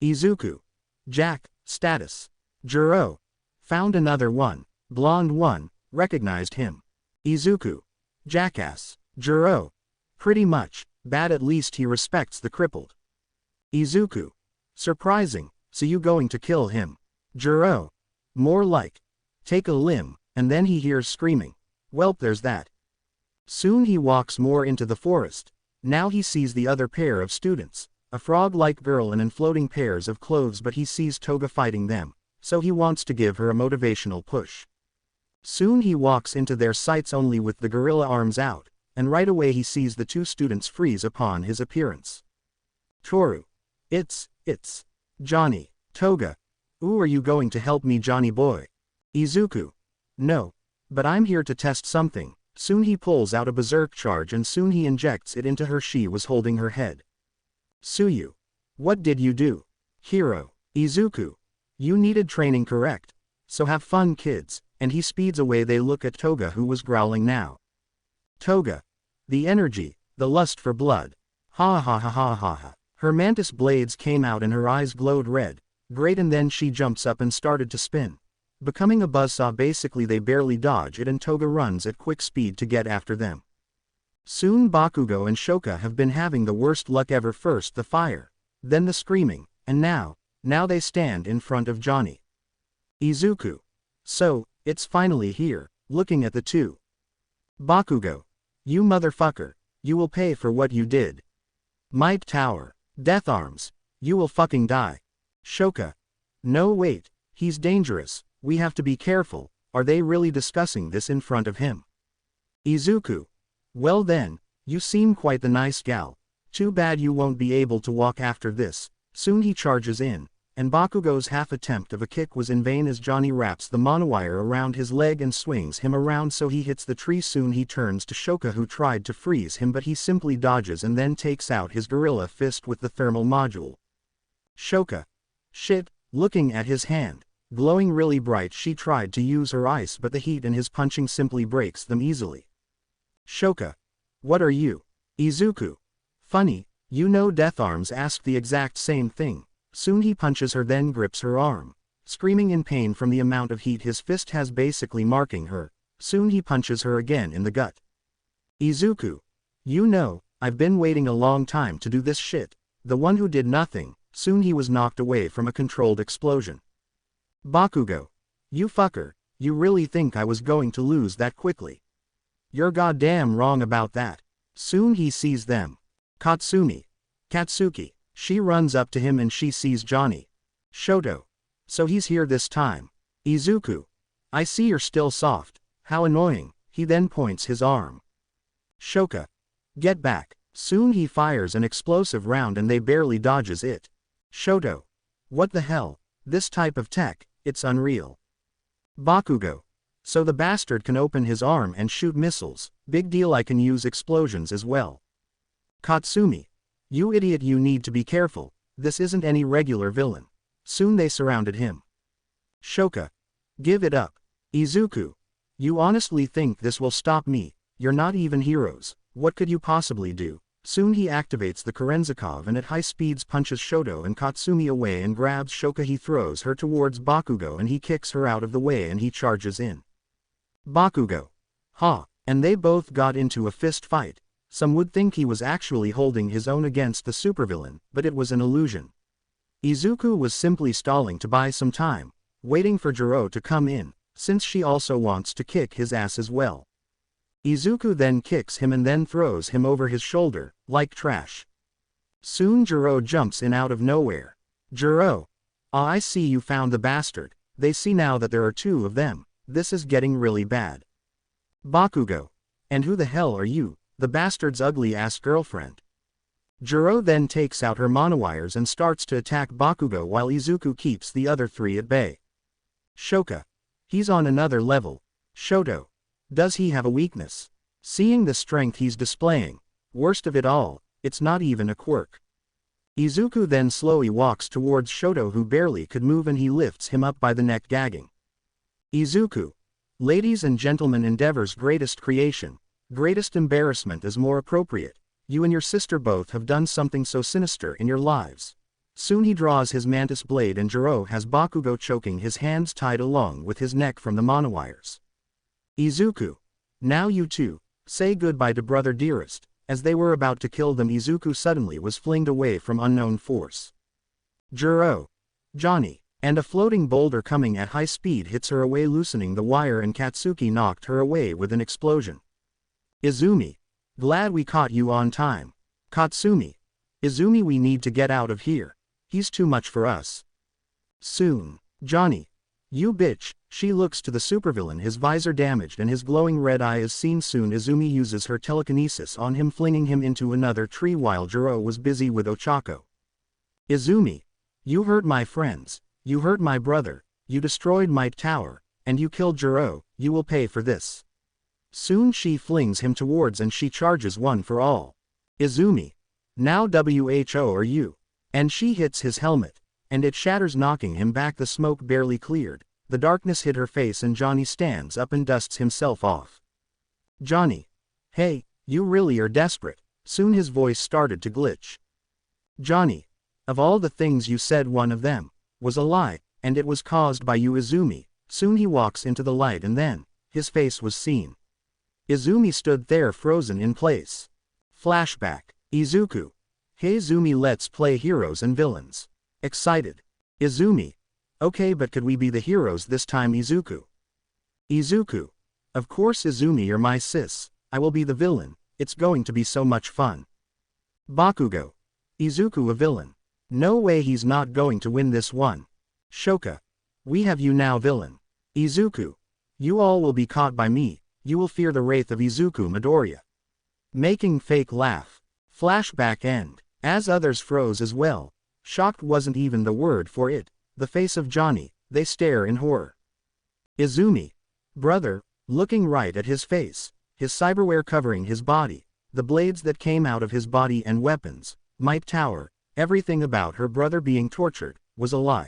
Izuku. Jack. Status. Jiro. Found another one. Blonde one. Recognized him. Izuku. Jackass. Jiro. Pretty much. Bad. At least he respects the crippled. Izuku. Surprising. So you going to kill him? Jiro. More like. Take a limb. And then he hears screaming. Welp, there's that. Soon he walks more into the forest. Now he sees the other pair of students. A frog-like girl and in floating pairs of clothes, but he sees Toga fighting them, so he wants to give her a motivational push. Soon he walks into their sights only with the gorilla arms out, and right away he sees the 2 students freeze upon his appearance. Toru. It's Johnny. Toga. Ooh, are you going to help me, Johnny boy? Izuku. No. But I'm here to test something. Soon he pulls out a berserk charge and soon he injects it into her. She was holding her head. Suyu. What did you do? Hero. Izuku. You needed training, correct? So have fun, kids. And he speeds away. They look at Toga, who was growling now. Toga. The energy, the lust for blood. Ha ha ha ha ha ha. Her mantis blades came out and her eyes glowed red. Great, and then she jumps up and started to spin. Becoming a buzzsaw. Basically they barely dodge it and Toga runs at quick speed to get after them. Soon Bakugo and Shoka have been having the worst luck ever. First the fire, then the screaming, and now they stand in front of Johnny. Izuku. So, it's finally here, looking at the 2. Bakugo. You motherfucker. You will pay for what you did. Might Tower. Death Arms. You will fucking die. Shoka. No wait, he's dangerous. We have to be careful. Are they really discussing this in front of him? Izuku. Well then, you seem quite the nice gal. Too bad you won't be able to walk after this. Soon he charges in, and Bakugo's half attempt of a kick was in vain as Johnny wraps the monowire around his leg and swings him around so he hits the tree. Soon he turns to Shoka, who tried to freeze him, but he simply dodges and then takes out his gorilla fist with the thermal module. Shoka. Shit, looking at his hand. Glowing really bright. She tried to use her ice, but the heat in his punching simply breaks them easily. Shoka. What are you? Izuku. Funny, you know Death Arms asked the exact same thing. Soon he punches her, then grips her arm. Screaming in pain from the amount of heat his fist has, basically marking her. Soon he punches her again in the gut. Izuku. You know, I've been waiting a long time to do this shit. The one who did nothing. Soon he was knocked away from a controlled explosion. Bakugo. You fucker, you really think I was going to lose that quickly? You're goddamn wrong about that. Soon he sees them. Katsuki. She runs up to him and she sees Johnny. Shoto. So he's here this time. Izuku. I see you're still soft. How annoying. He then points his arm. Shoka. Get back. Soon he fires an explosive round and they barely dodges it. Shoto. What the hell? This type of tech, it's unreal. Bakugo. So the bastard can open his arm and shoot missiles. Big deal, I can use explosions as well. Katsumi. You idiot, you need to be careful. This isn't any regular villain. Soon they surrounded him. Shoka. Give it up. Izuku. You honestly think this will stop me? You're not even heroes. What could you possibly do? Soon he activates the Korenzakov and at high speeds punches Shoto and Katsumi away and grabs Shoka. He throws her towards Bakugo and he kicks her out of the way and he charges in. Bakugo. Ha! And they both got into a fist fight. Some would think he was actually holding his own against the supervillain, but it was an illusion. Izuku was simply stalling to buy some time, waiting for Jiro to come in, since she also wants to kick his ass as well. Izuku then kicks him and then throws him over his shoulder, like trash. Soon Jiro jumps in out of nowhere. Jiro. Ah, I see you found the bastard. They see now that there are two of them. This is getting really bad. Bakugo. And who the hell are you, the bastard's ugly-ass girlfriend? Jiro then takes out her monowires and starts to attack Bakugo while Izuku keeps the other three at bay. Shoka. He's on another level. Shoto. Does he have a weakness? Seeing the strength he's displaying, worst of it all, it's not even a quirk. Izuku then slowly walks towards Shoto who barely could move and he lifts him up by the neck gagging. Izuku. Ladies and gentlemen, Endeavor's greatest creation, greatest embarrassment is more appropriate. You and your sister both have done something so sinister in your lives. Soon he draws his mantis blade and Jiro has Bakugo choking, his hands tied along with his neck from the monowires. Izuku. Now you two, say goodbye to brother dearest. As they were about to kill them, Izuku suddenly was flinged away from unknown force. Jiro. Johnny. And a floating boulder coming at high speed hits her away, loosening the wire, and Katsuki knocked her away with an explosion. Izumi. Glad we caught you on time. Katsumi. Izumi, we need to get out of here. He's too much for us. Soon. Johnny. You bitch. She looks to the supervillain, his visor damaged and his glowing red eye is seen. Soon Izumi uses her telekinesis on him, flinging him into another tree while Jiro was busy with Ochako. Izumi. You hurt my friends. You hurt my brother. You destroyed my tower. And you killed Jiro. You will pay for this. Soon she flings him towards and she charges one for all. Izumi. Now who are you? And she hits his helmet. And it shatters, knocking him back. The smoke barely cleared. The darkness hid her face and Johnny stands up and dusts himself off. Johnny. Hey, you really are desperate. Soon his voice started to glitch. Johnny. Of all the things you said, one of them was a lie, and it was caused by you, Izumi. Soon he walks into the light and then his face was seen. Izumi stood there frozen in place. Flashback. Izuku. Hey Izumi, let's play heroes and villains. Excited. Izumi. Okay, but could we be the heroes this time, Izuku? Izuku. Of course Izumi, you're my sis. I will be the villain. It's going to be so much fun. Bakugo. Izuku, a villain? No way, he's not going to win this one. Shoka. We have you now, villain. Izuku. You all will be caught by me. You will fear the wraith of Izuku Midoriya. Making fake laugh. Flashback end. As others froze as well. Shocked wasn't even the word for it. The face of Johnny, they stare in horror. Izumi. Brother, looking right at his face, his cyberware covering his body, the blades that came out of his body and weapons, might tower, everything about her brother being tortured, was a lie.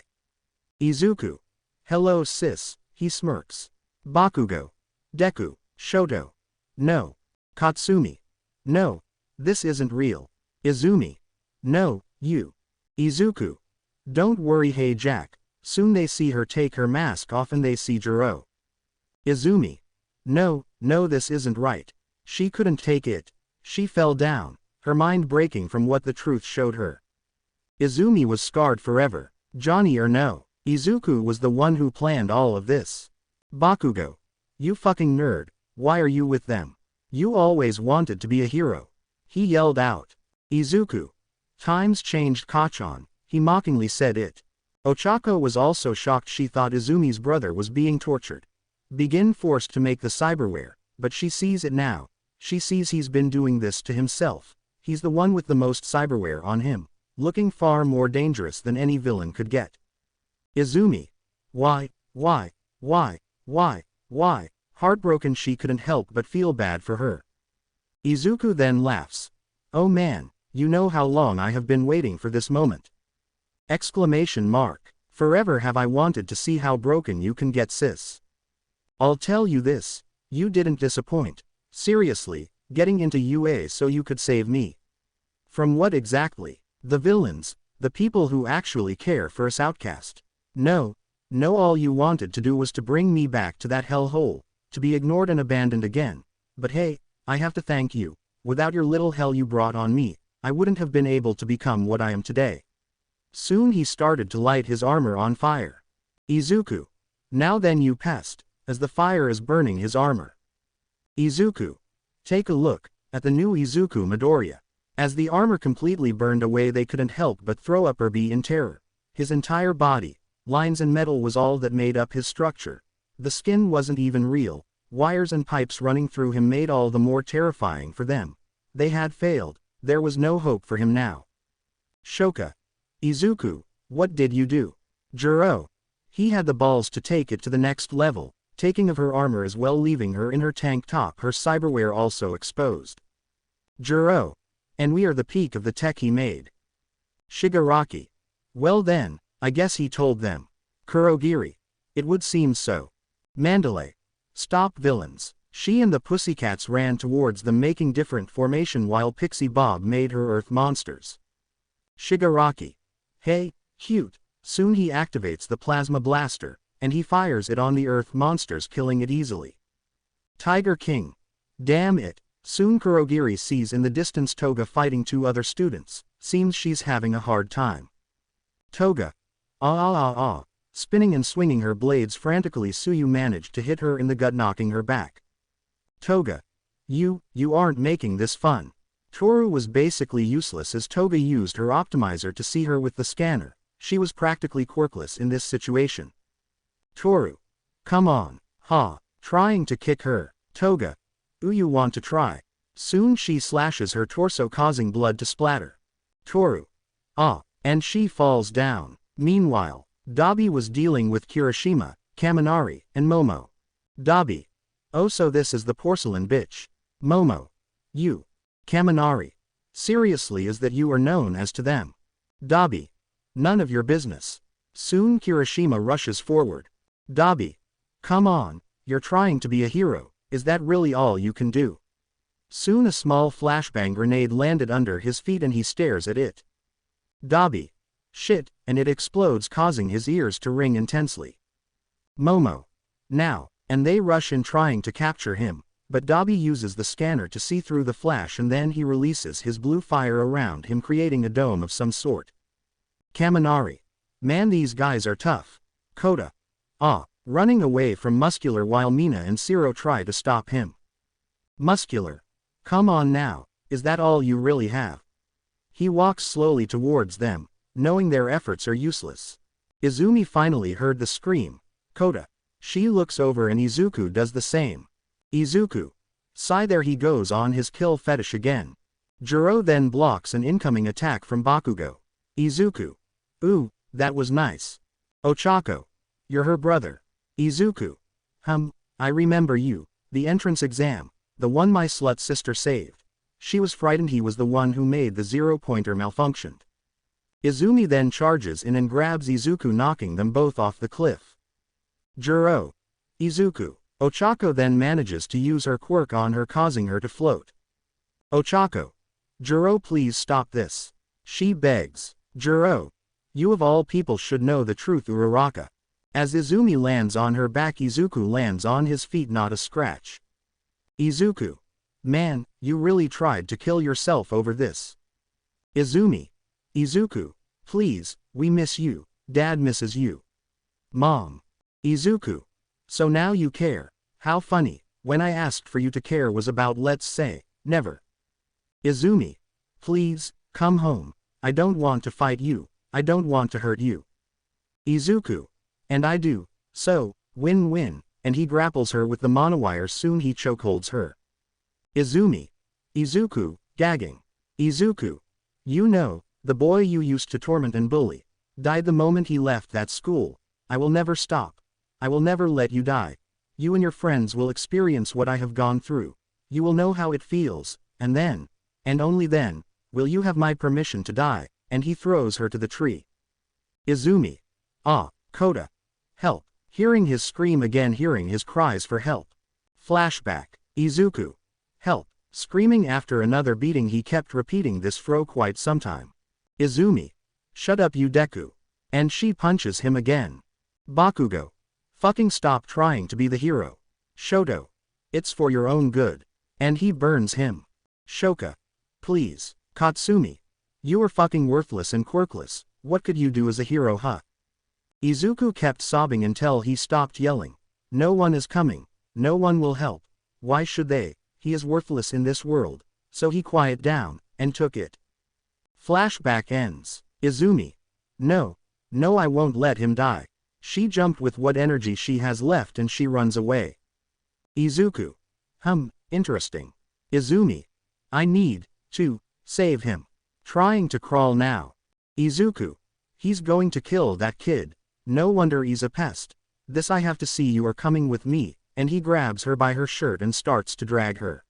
Izuku. Hello sis, he smirks. Bakugo. Deku. Shoto. No. Katsumi. No. This isn't real. Izumi. No, you. Izuku. Don't worry, hey Jack. Soon they see her take her mask off and they see Jiro. Izumi. No, this isn't right. She couldn't take it. She fell down, her mind breaking from what the truth showed her. Izumi was scarred forever. Johnny or no, Izuku was the one who planned all of this. Bakugo. You fucking nerd, why are you with them? You always wanted to be a hero. He yelled out. Izuku. Times changed, Kachan. He mockingly said it. Ochako was also shocked. She thought Izumi's brother was being tortured. Begin forced to make the cyberware, but she sees it now. She sees he's been doing this to himself. He's the one with the most cyberware on him, looking far more dangerous than any villain could get. Izumi. Why? Heartbroken, she couldn't help but feel bad for her. Izuku then laughs. Oh man, you know how long I have been waiting for this moment. Exclamation mark. Forever have I wanted to see how broken you can get, sis. I'll tell you this, you didn't disappoint. Seriously, getting into UA so you could save me. From what exactly? The villains, the people who actually care for us outcast. No, all you wanted to do was to bring me back to that hellhole, to be ignored and abandoned again. But hey, I have to thank you. Without your little hell you brought on me, I wouldn't have been able to become what I am today. Soon he started to light his armor on fire. Izuku. Now then you pest, as the fire is burning his armor. Izuku. Take a look at the new Izuku Midoriya. As the armor completely burned away they couldn't help but throw up or be in terror. His entire body, lines and metal was all that made up his structure. The skin wasn't even real, wires and pipes running through him made all the more terrifying for them. They had failed, there was no hope for him now. Shoka. Izuku, what did you do? Jiro. He had the balls to take it to the next level, taking of her armor as well, leaving her in her tank top, her cyberware also exposed. Jiro. And we are the peak of the tech he made. Shigaraki. Well then, I guess he told them. Kurogiri. It would seem so. Mandalay. Stop villains. She and the pussycats ran towards them making different formation while Pixie Bob made her earth monsters. Shigaraki. Hey, cute. Soon he activates the plasma blaster, and he fires it on the earth monsters killing it easily. Tiger King. Damn it. Soon Kurogiri sees in the distance Toga fighting two other students, seems she's having a hard time. Toga. Spinning and swinging her blades frantically, Suyu managed to hit her in the gut, knocking her back. Toga. You aren't making this fun. Toru was basically useless as Toga used her optimizer to see her with the scanner. She was practically quirkless in this situation. Toru. Come on. Trying to kick her. Toga. You want to try. Soon she slashes her torso causing blood to splatter. Toru. And she falls down. Meanwhile, Dabi was dealing with Kirishima, Kaminari, and Momo. Dabi. Oh, so this is the porcelain bitch. Momo. You. Kaminari. Seriously, is that you are known as to them? Dabi. None of your business. Soon Kirishima rushes forward. Dabi. Come on, you're trying to be a hero. Is that really all you can do? Soon a small flashbang grenade landed under his feet and he stares at it. Dabi. Shit, and it explodes causing his ears to ring intensely. Momo. Now, and they rush in trying to capture him, but Dabi uses the scanner to see through the flash and then he releases his blue fire around him creating a dome of some sort. Kaminari. Man, these guys are tough. Kota. Running away from Muscular while Mina and Zero try to stop him. Muscular. Come on now, is that all you really have? He walks slowly towards them, knowing their efforts are useless. Izumi finally heard the scream. Kota. She looks over and Izuku does the same. Izuku. Sigh, there he goes on his kill fetish again. Jiro then blocks an incoming attack from Bakugo. Izuku. Ooh, that was nice. Ochako. You're her brother. Izuku. I remember you. The entrance exam. The one my slut sister saved. She was frightened he was the one who made the 0-pointer malfunctioned. Izumi then charges in and grabs Izuku, knocking them both off the cliff. Jiro. Izuku. Ochako then manages to use her quirk on her, causing her to float. Ochako. Jiro, please stop this. She begs. Jiro. You of all people should know the truth, Uraraka. As Izumi lands on her back, Izuku lands on his feet, not a scratch. Izuku. Man, you really tried to kill yourself over this. Izumi. Izuku. Please, we miss you. Dad misses you. Mom. Izuku. So now you care. How funny. When I asked for you to care was about, let's say, never. Izumi. Please, come home. I don't want to fight you. I don't want to hurt you. Izuku. And I do. So, win-win. And he grapples her with the monowire. Soon he chokeholds her. Izumi. Izuku, gagging. Izuku. You know, the boy you used to torment and bully, died the moment he left that school. I will never stop. I will never let you die. You and your friends will experience what I have gone through. You will know how it feels, and then, and only then, will you have my permission to die. And he throws her to the tree. Izumi. Kota. Help. Hearing his scream again, hearing his cries for help. Flashback. Izuku. Help. Screaming after another beating, he kept repeating this for quite some time. Izumi. Shut up, you Deku. And she punches him again. Bakugo. Fucking stop trying to be the hero. Shoto. It's for your own good. And he burns him. Shoka. Please. Katsumi. You are fucking worthless and quirkless. What could you do as a hero, huh? Izuku kept sobbing until he stopped yelling. No one is coming. No one will help. Why should they? He is worthless in this world. So he quieted down, and took it. Flashback ends. Izumi. No. No, I won't let him die. She jumped with what energy she has left and she runs away. Izuku. Interesting. Izumi. I need to save him. Trying to crawl now. Izuku. He's going to kill that kid. No wonder he's a pest. This I have to see, you are coming with me, and he grabs her by her shirt and starts to drag her.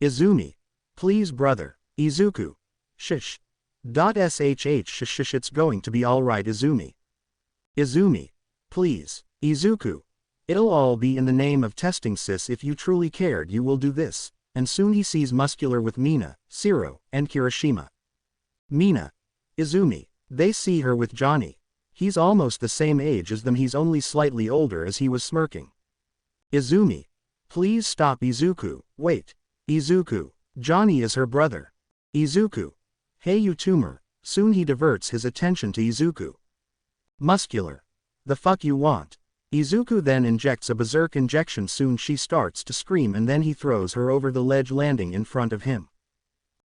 Izumi. Please, brother. Izuku. Shh. Shh, it's going to be alright, Izumi. Izumi. Please. Izuku. It'll all be in the name of testing, sis. If you truly cared, you will do this. And soon he sees Muscular with Mina, Shiro, and Kirishima. Mina. Izumi. They see her with Johnny. He's almost the same age as them, he's only slightly older, as he was smirking. Izumi. Please stop, Izuku. Wait. Izuku. Johnny is her brother. Izuku. Hey, you tumor. Soon he diverts his attention to Izuku. Muscular. The fuck you want? Izuku then injects a berserk injection. Soon she starts to scream and then he throws her over the ledge, landing in front of him.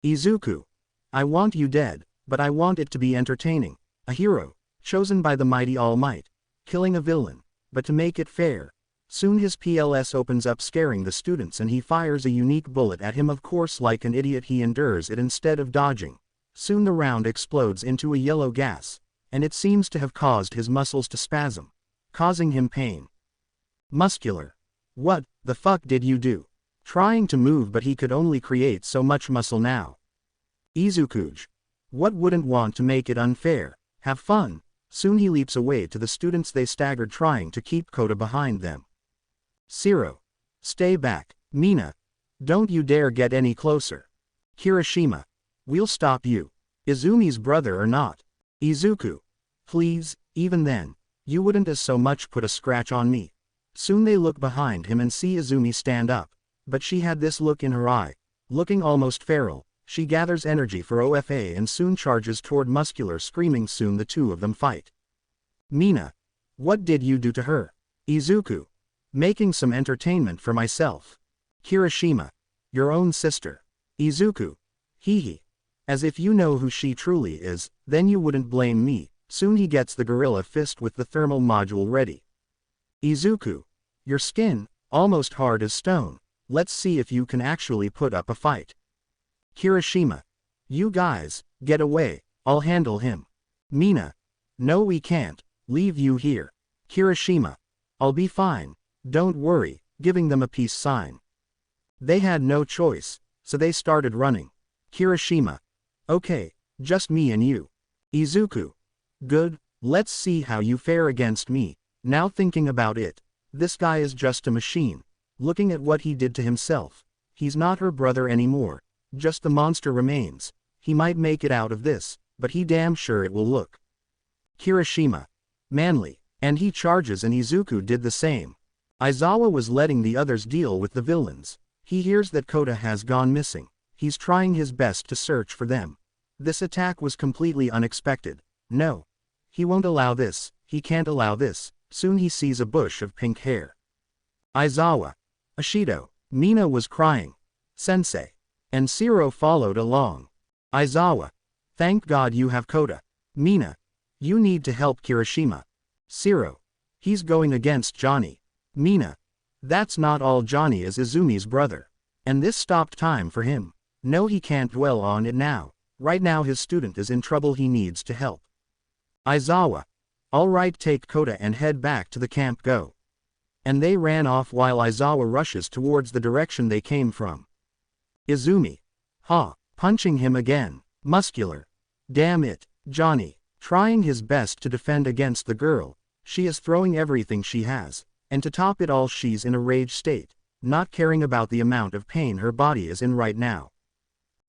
Izuku. I want you dead, but I want it to be entertaining. A hero, chosen by the mighty All Might, killing a villain, but to make it fair. Soon his PLS opens up, scaring the students, and he fires a unique bullet at him. Of course, like an idiot, he endures it instead of dodging. Soon the round explodes into a yellow gas, and it seems to have caused his muscles to spasm, causing him pain. Muscular. What the fuck did you do? Trying to move, but he could only create so much muscle now. Izuku. What wouldn't want to make it unfair? Have fun. Soon he leaps away to the students. They staggered, trying to keep Kota behind them. Shiro. Stay back. Mina. Don't you dare get any closer. Kirishima. We'll stop you. Izumi's brother or not. Izuku. Please, even then, you wouldn't as so much put a scratch on me. Soon they look behind him and see Izumi stand up. But she had this look in her eye, looking almost feral. She gathers energy for OFA and soon charges toward Muscular, screaming. Soon the two of them fight. Mina. What did you do to her? Izuku. Making some entertainment for myself. Kirishima. Your own sister. Izuku. Hee. As if you know who she truly is, then you wouldn't blame me. Soon he gets the gorilla fist with the thermal module ready. Izuku. Your skin, almost hard as stone. Let's see if you can actually put up a fight. Kirishima. You guys, get away, I'll handle him. Mina. No, we can't, leave you here. Kirishima. I'll be fine, don't worry, giving them a peace sign. They had no choice, so they started running. Kirishima. Okay, just me and you. Izuku. Good, let's see how you fare against me. Now thinking about it, this guy is just a machine. Looking at what he did to himself. He's not her brother anymore. Just the monster remains. He might make it out of this, but he damn sure it will look. Kirishima. Manly. And he charges, and Izuku did the same. Isawa was letting the others deal with the villains. He hears that Kota has gone missing. He's trying his best to search for them. This attack was completely unexpected. No. He won't allow this. He can't allow this. Soon he sees a bush of pink hair. Isawa. Ashido. Mina was crying. Sensei. And Shiro followed along. Isawa. Thank God you have Kota. Mina. You need to help Kirishima. Shiro. He's going against Johnny. Mina. That's not all. Johnny is Izumi's brother. And this stopped time for him. No, he can't dwell on it now. Right now his student is in trouble, he needs to help. Isawa. Alright, take Kota and head back to the camp, go. And they ran off while Isawa rushes towards the direction they came from. Izumi. Punching him again. Muscular. Damn it, Johnny. Trying his best to defend against the girl. She is throwing everything she has. And to top it all, she's in a rage state. not caring about the amount of pain her body is in right now.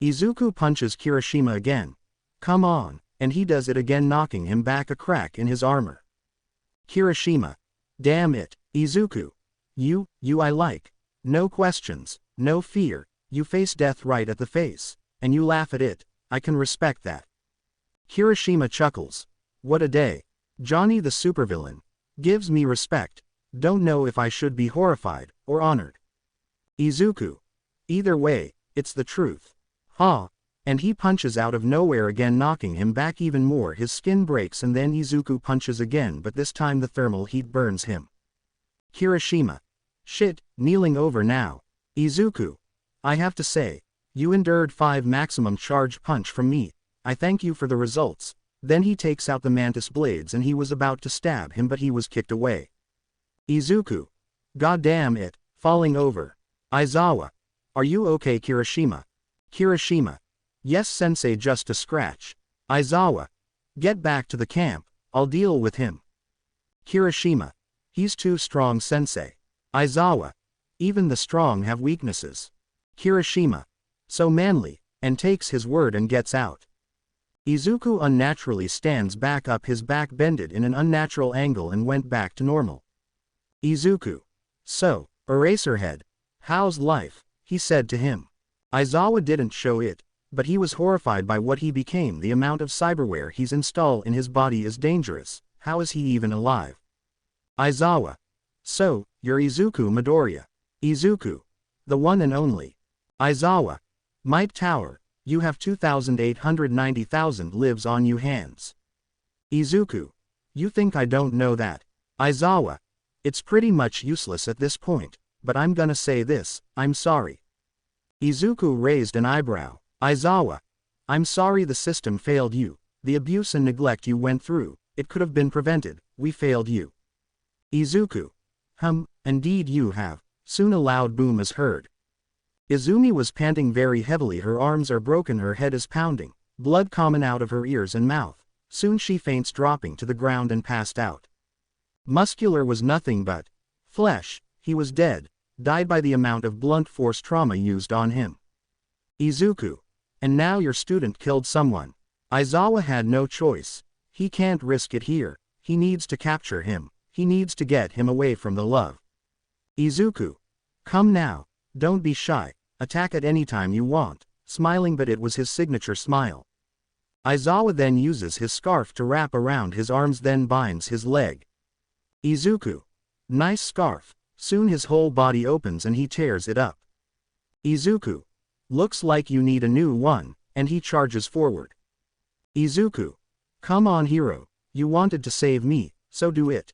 Izuku punches Kirishima again. Come on, and he does it again, knocking him back a crack in his armor. Kirishima. Damn it, Izuku. You I like. No questions, no fear, you face death right at the face, and you laugh at it, I can respect that. Kirishima chuckles. What a day. Johnny the supervillain. Gives me respect. Don't know if I should be horrified, or honored. Izuku. Either way, it's the truth. Ha! And he punches out of nowhere again, knocking him back even more. His skin breaks and then Izuku punches again, but this time the thermal heat burns him. Kirishima. Shit, kneeling over now. Izuku. I have to say, you endured 5 maximum charge punch from me. I thank you for the results. Then he takes out the mantis blades and he was about to stab him, but he was kicked away. Izuku. Goddamn it, falling over. Isawa. Are you okay, Kirishima? Kirishima. Yes sensei, just a scratch. Isawa. Get back to the camp, I'll deal with him. Kirishima. He's too strong, sensei. Isawa. Even the strong have weaknesses. Kirishima. So manly, and takes his word and gets out. Izuku unnaturally stands back up, his back bended in an unnatural angle and went back to normal. Izuku. So, Eraserhead. How's life? He said to him. Isawa didn't show it, but he was horrified by what he became. The amount of cyberware he's installed in his body is dangerous. How is he even alive? Isawa. So, you're Izuku Midoriya. Izuku. The one and only. Isawa. Might Tower, you have 2,890,000 lives on you hands. Izuku. You think I don't know that? Isawa. It's pretty much useless at this point, but I'm gonna say this, I'm sorry. Izuku raised an eyebrow. Isawa. I'm sorry the system failed you. The abuse and neglect you went through, it could have been prevented, we failed you. Izuku. Indeed you have. Soon a loud boom is heard. Izumi was panting very heavily, her arms are broken, her head is pounding, blood coming out of her ears and mouth. Soon she faints, dropping to the ground and passed out. Muscular was nothing but flesh, he was dead, died by the amount of blunt force trauma used on him. Izuku. And now your student killed someone. Isawa had no choice. He can't risk it here, he needs to capture him, he needs to get him away from the love. Izuku. Come now, don't be shy, attack at any time you want, smiling, but it was his signature smile. Isawa then uses his scarf to wrap around his arms, then binds his leg. Izuku. Nice scarf. Soon his whole body opens and he tears it up. Izuku. Looks like you need a new one, and he charges forward. Izuku. Come on hero, you wanted to save me, so do it.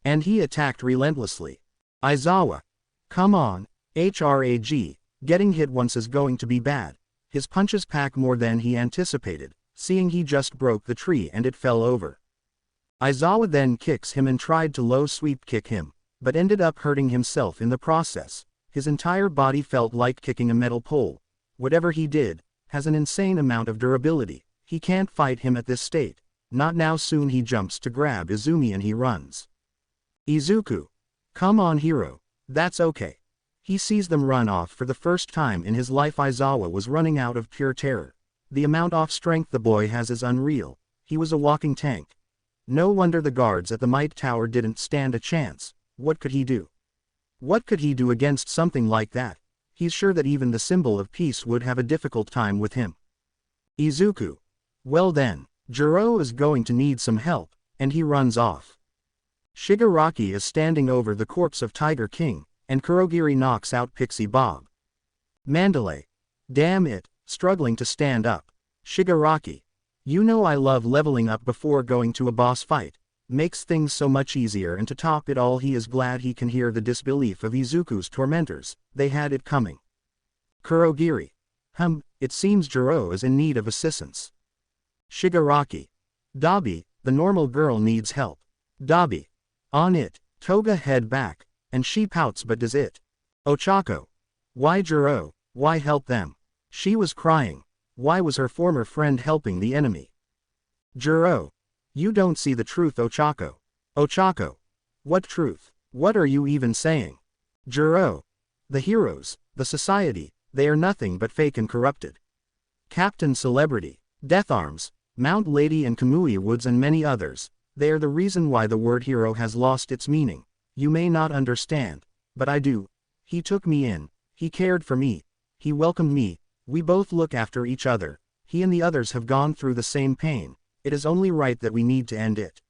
And he attacked relentlessly. Isawa. Come on, HRAG, getting hit once is going to be bad. His punches pack more than he anticipated, seeing he just broke the tree and it fell over. Isawa then kicks him and tried to low sweep kick him, but ended up hurting himself in the process. His entire body felt like kicking a metal pole. Whatever he did, has an insane amount of durability. He can't fight him at this state. Not now. Soon he jumps to grab Izumi and he runs. Izuku. Come on hero, that's okay. He sees them run off for the first time in his life. Isawa was running out of pure terror. The amount of strength the boy has is unreal. He was a walking tank. No wonder the guards at the Might Tower didn't stand a chance. What could he do? What could he do against something like that? He's sure that even the symbol of peace would have a difficult time with him. Izuku. Well then, Jiro is going to need some help, and he runs off. Shigaraki is standing over the corpse of Tiger King, and Kurogiri knocks out Pixie Bob. Mandalay. Damn it, struggling to stand up. Shigaraki. You know I love leveling up before going to a boss fight. Makes things so much easier, and to top it all he is glad he can hear the disbelief of Izuku's tormentors. They had it coming. Kurogiri. It seems Jiro is in need of assistance. Shigaraki. Dabi, the normal girl needs help. Dabi. On it. Toga head back, and she pouts but does it. Ochako. Why Jiro, why help them? She was crying. Why was her former friend helping the enemy? Jiro. You don't see the truth, Ochako. Ochako. What truth? What are you even saying? Jiro. The heroes, the society, they are nothing but fake and corrupted. Captain Celebrity, Death Arms, Mount Lady and Kamui Woods and many others, they are the reason why the word hero has lost its meaning. You may not understand, but I do. He took me in, he cared for me, he welcomed me, we both look after each other, he and the others have gone through the same pain, it is only right that we need to end it.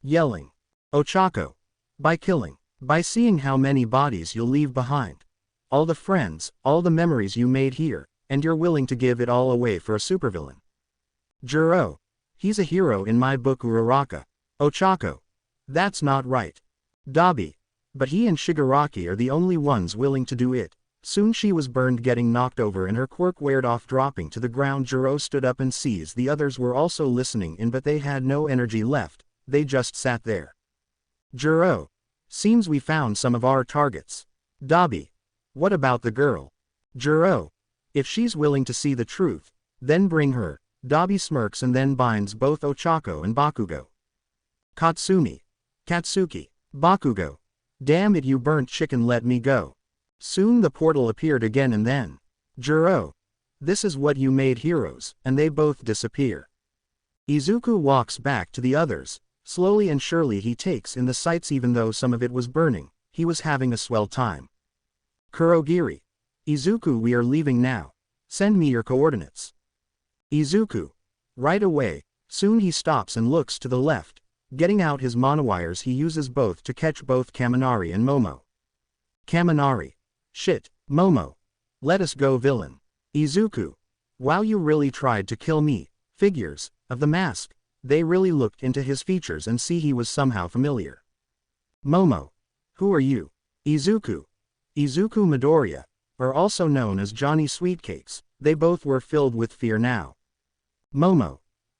Yelling. Ochako. By killing, by seeing how many bodies you'll leave behind. All the friends, all the memories you made here, and you're willing to give it all away for a supervillain. Jiro. He's a hero in my book Uraraka. Ochako. That's not right. Dabi. But he and Shigaraki are the only ones willing to do it. Soon she was burned, getting knocked over and her quirk weared off, dropping to the ground. Jiro stood up and seized. The others were also listening in, but they had no energy left, they just sat there. Jiro. Seems we found some of our targets. Dabi. What about the girl? Jiro. If she's willing to see the truth, then bring her. Dabi smirks and then binds both Ochako and Bakugo. Katsumi. Katsuki. Bakugo. Damn it, you burnt chicken, let me go. Soon the portal appeared again and then. Jiro. This is what you made heroes, and they both disappear. Izuku walks back to the others. Slowly and surely he takes in the sights. Even though some of it was burning, he was having a swell time. Kurogiri. Izuku, we are leaving now. Send me your coordinates. Izuku. Right away. Soon he stops and looks to the left. Getting out his monowires, he uses both to catch both Kaminari and Momo. Kaminari. Shit, Momo. Let us go, villain. Izuku. Wow, you really tried to kill me. Figures of the mask. They really looked into his features and see he was somehow familiar. Momo. Who are you? Izuku. Izuku Midoriya, or also known as Johnny Sweetcakes. They both were filled with fear now. Momo.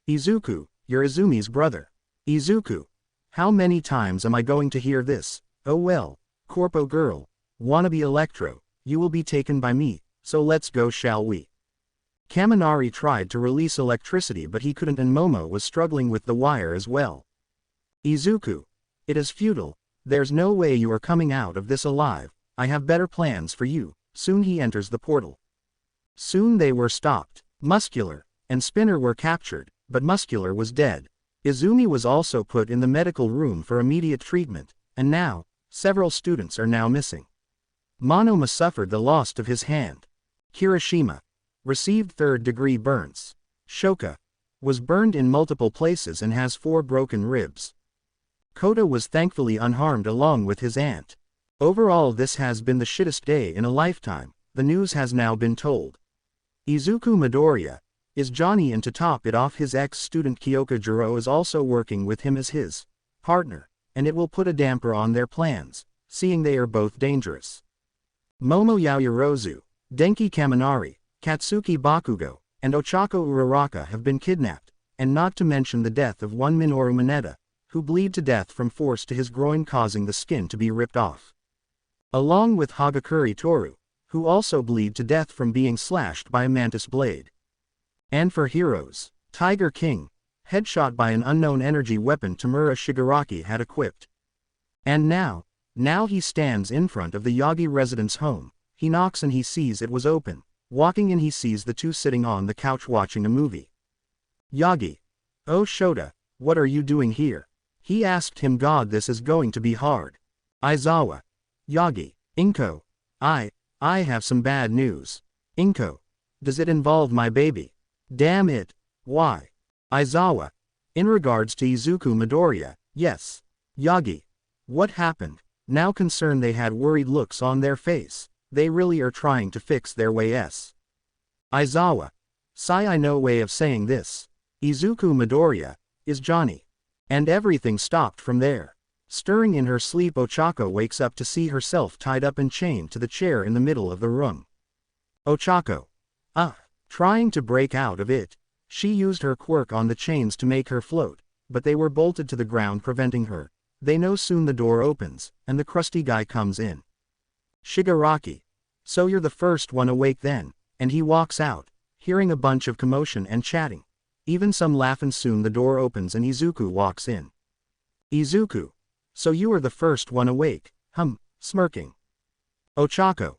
Izuku, you're Izumi's brother. Izuku. How many times am I going to hear this? Oh well, Corpo girl. Wannabe Electro, you will be taken by me, so let's go, shall we? Kaminari tried to release electricity but he couldn't, and Momo was struggling with the wire as well. Izuku. It is futile. There's no way you are coming out of this alive. I have better plans for you. Soon he enters the portal. Soon they were stopped. Muscular and Spinner were captured, but Muscular was dead. Izumi was also put in the medical room for immediate treatment, and now, several students are now missing. Monoma suffered the loss of his hand. Kirishima. Received third-degree burns. Shoka. Was burned in multiple places and has 4 broken ribs. Kota was thankfully unharmed along with his aunt. Overall, this has been the shittest day in a lifetime. The news has now been told. Izuku Midoriya is Johnny, and to top it off, his ex-student Kyoka Jiro is also working with him as his partner, and it will put a damper on their plans, seeing they are both dangerous. Momo Yaoyorozu, Denki Kaminari, Katsuki Bakugo, and Ochako Uraraka have been kidnapped, and not to mention the death of one Minoru Mineta, who bleed to death from force to his groin, causing the skin to be ripped off. Along with Hagakure Toru, who also bleed to death from being slashed by a mantis blade. And for heroes, Tiger King, headshot by an unknown energy weapon Tamura Shigaraki had equipped. And now he stands in front of the Yagi residence home. He knocks and he sees it was open. Walking in, he sees the two sitting on the couch watching a movie. Yagi. Oh Shota, what are you doing here? He asked him. God, this is going to be hard. Isawa. Yagi. Inko. I have some bad news. Inko. Does it involve my baby? Damn it. Why? Isawa. In regards to Izuku Midoriya, yes. Yagi. What happened? Now concerned, they had worried looks on their face. They really are trying to fix their ways. Isawa. Sigh, I know way of saying this. Izuku Midoriya is Johnny. And everything stopped from there. Stirring in her sleep, Ochako wakes up to see herself tied up and chained to the chair in the middle of the room. Ochako. Trying to break out of it. She used her quirk on the chains to make her float, but they were bolted to the ground, preventing her. They know soon the door opens, and the crusty guy comes in. Shigaraki. So you're the first one awake then, and he walks out, hearing a bunch of commotion and chatting. Even some laugh, and soon the door opens and Izuku walks in. Izuku. So you are the first one awake, smirking. Ochako.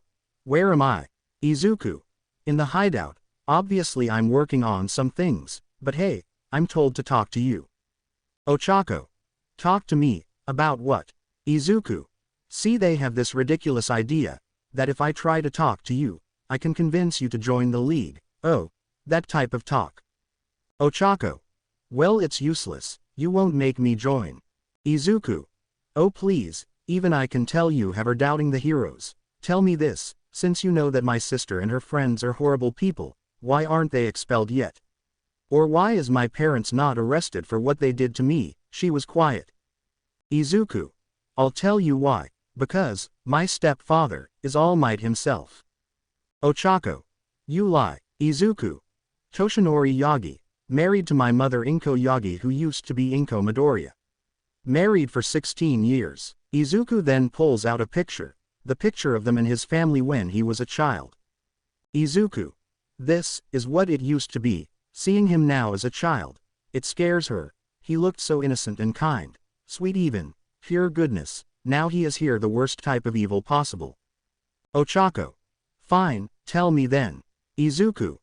Where am I? Izuku. In the hideout. Obviously I'm working on some things, but hey, I'm told to talk to you. Ochako. Talk to me, about what? Izuku. See, they have this ridiculous idea, that if I try to talk to you, I can convince you to join the league. Oh, that type of talk. Ochako. Well, it's useless, you won't make me join. Izuku. Oh please, even I can tell you are doubting the heroes. Tell me this, since you know that my sister and her friends are horrible people, why aren't they expelled yet? Or why is my parents not arrested for what they did to me? She was quiet. Izuku. I'll tell you why. Because, my stepfather, is All Might himself. Ochako. You lie. Izuku. Toshinori Yagi. Married to my mother Inko Yagi, who used to be Inko Midoriya. Married for 16 years. Izuku then pulls out a picture. The picture of them and his family when he was a child. Izuku. This is what it used to be. Seeing him now as a child, it scares her. He looked so innocent and kind, sweet, even pure goodness. Now he is here, the worst type of evil possible. Ochako. Fine, tell me then. Izuku.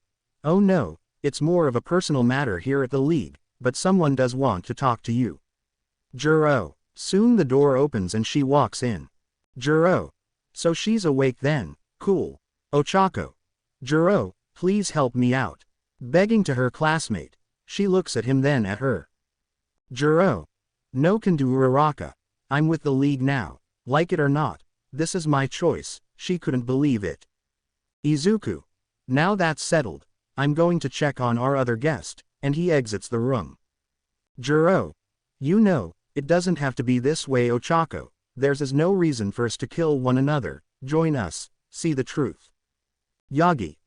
Oh no, it's more of a personal matter here at the league, but someone does want to talk to you. Jiro. Soon the door opens and she walks in. Jiro. So she's awake then, cool. Ochako. Jiro, please help me out. Begging to her classmate. She looks at him then at her. Jiro. No can do Uraraka. I'm with the league now, like it or not. This is my choice. She couldn't believe it. Izuku. Now that's settled. I'm going to check on our other guest, and he exits the room. Jiro. You know, it doesn't have to be this way, Ochako. There's no reason for us to kill one another. Join us, see the truth. Yagi.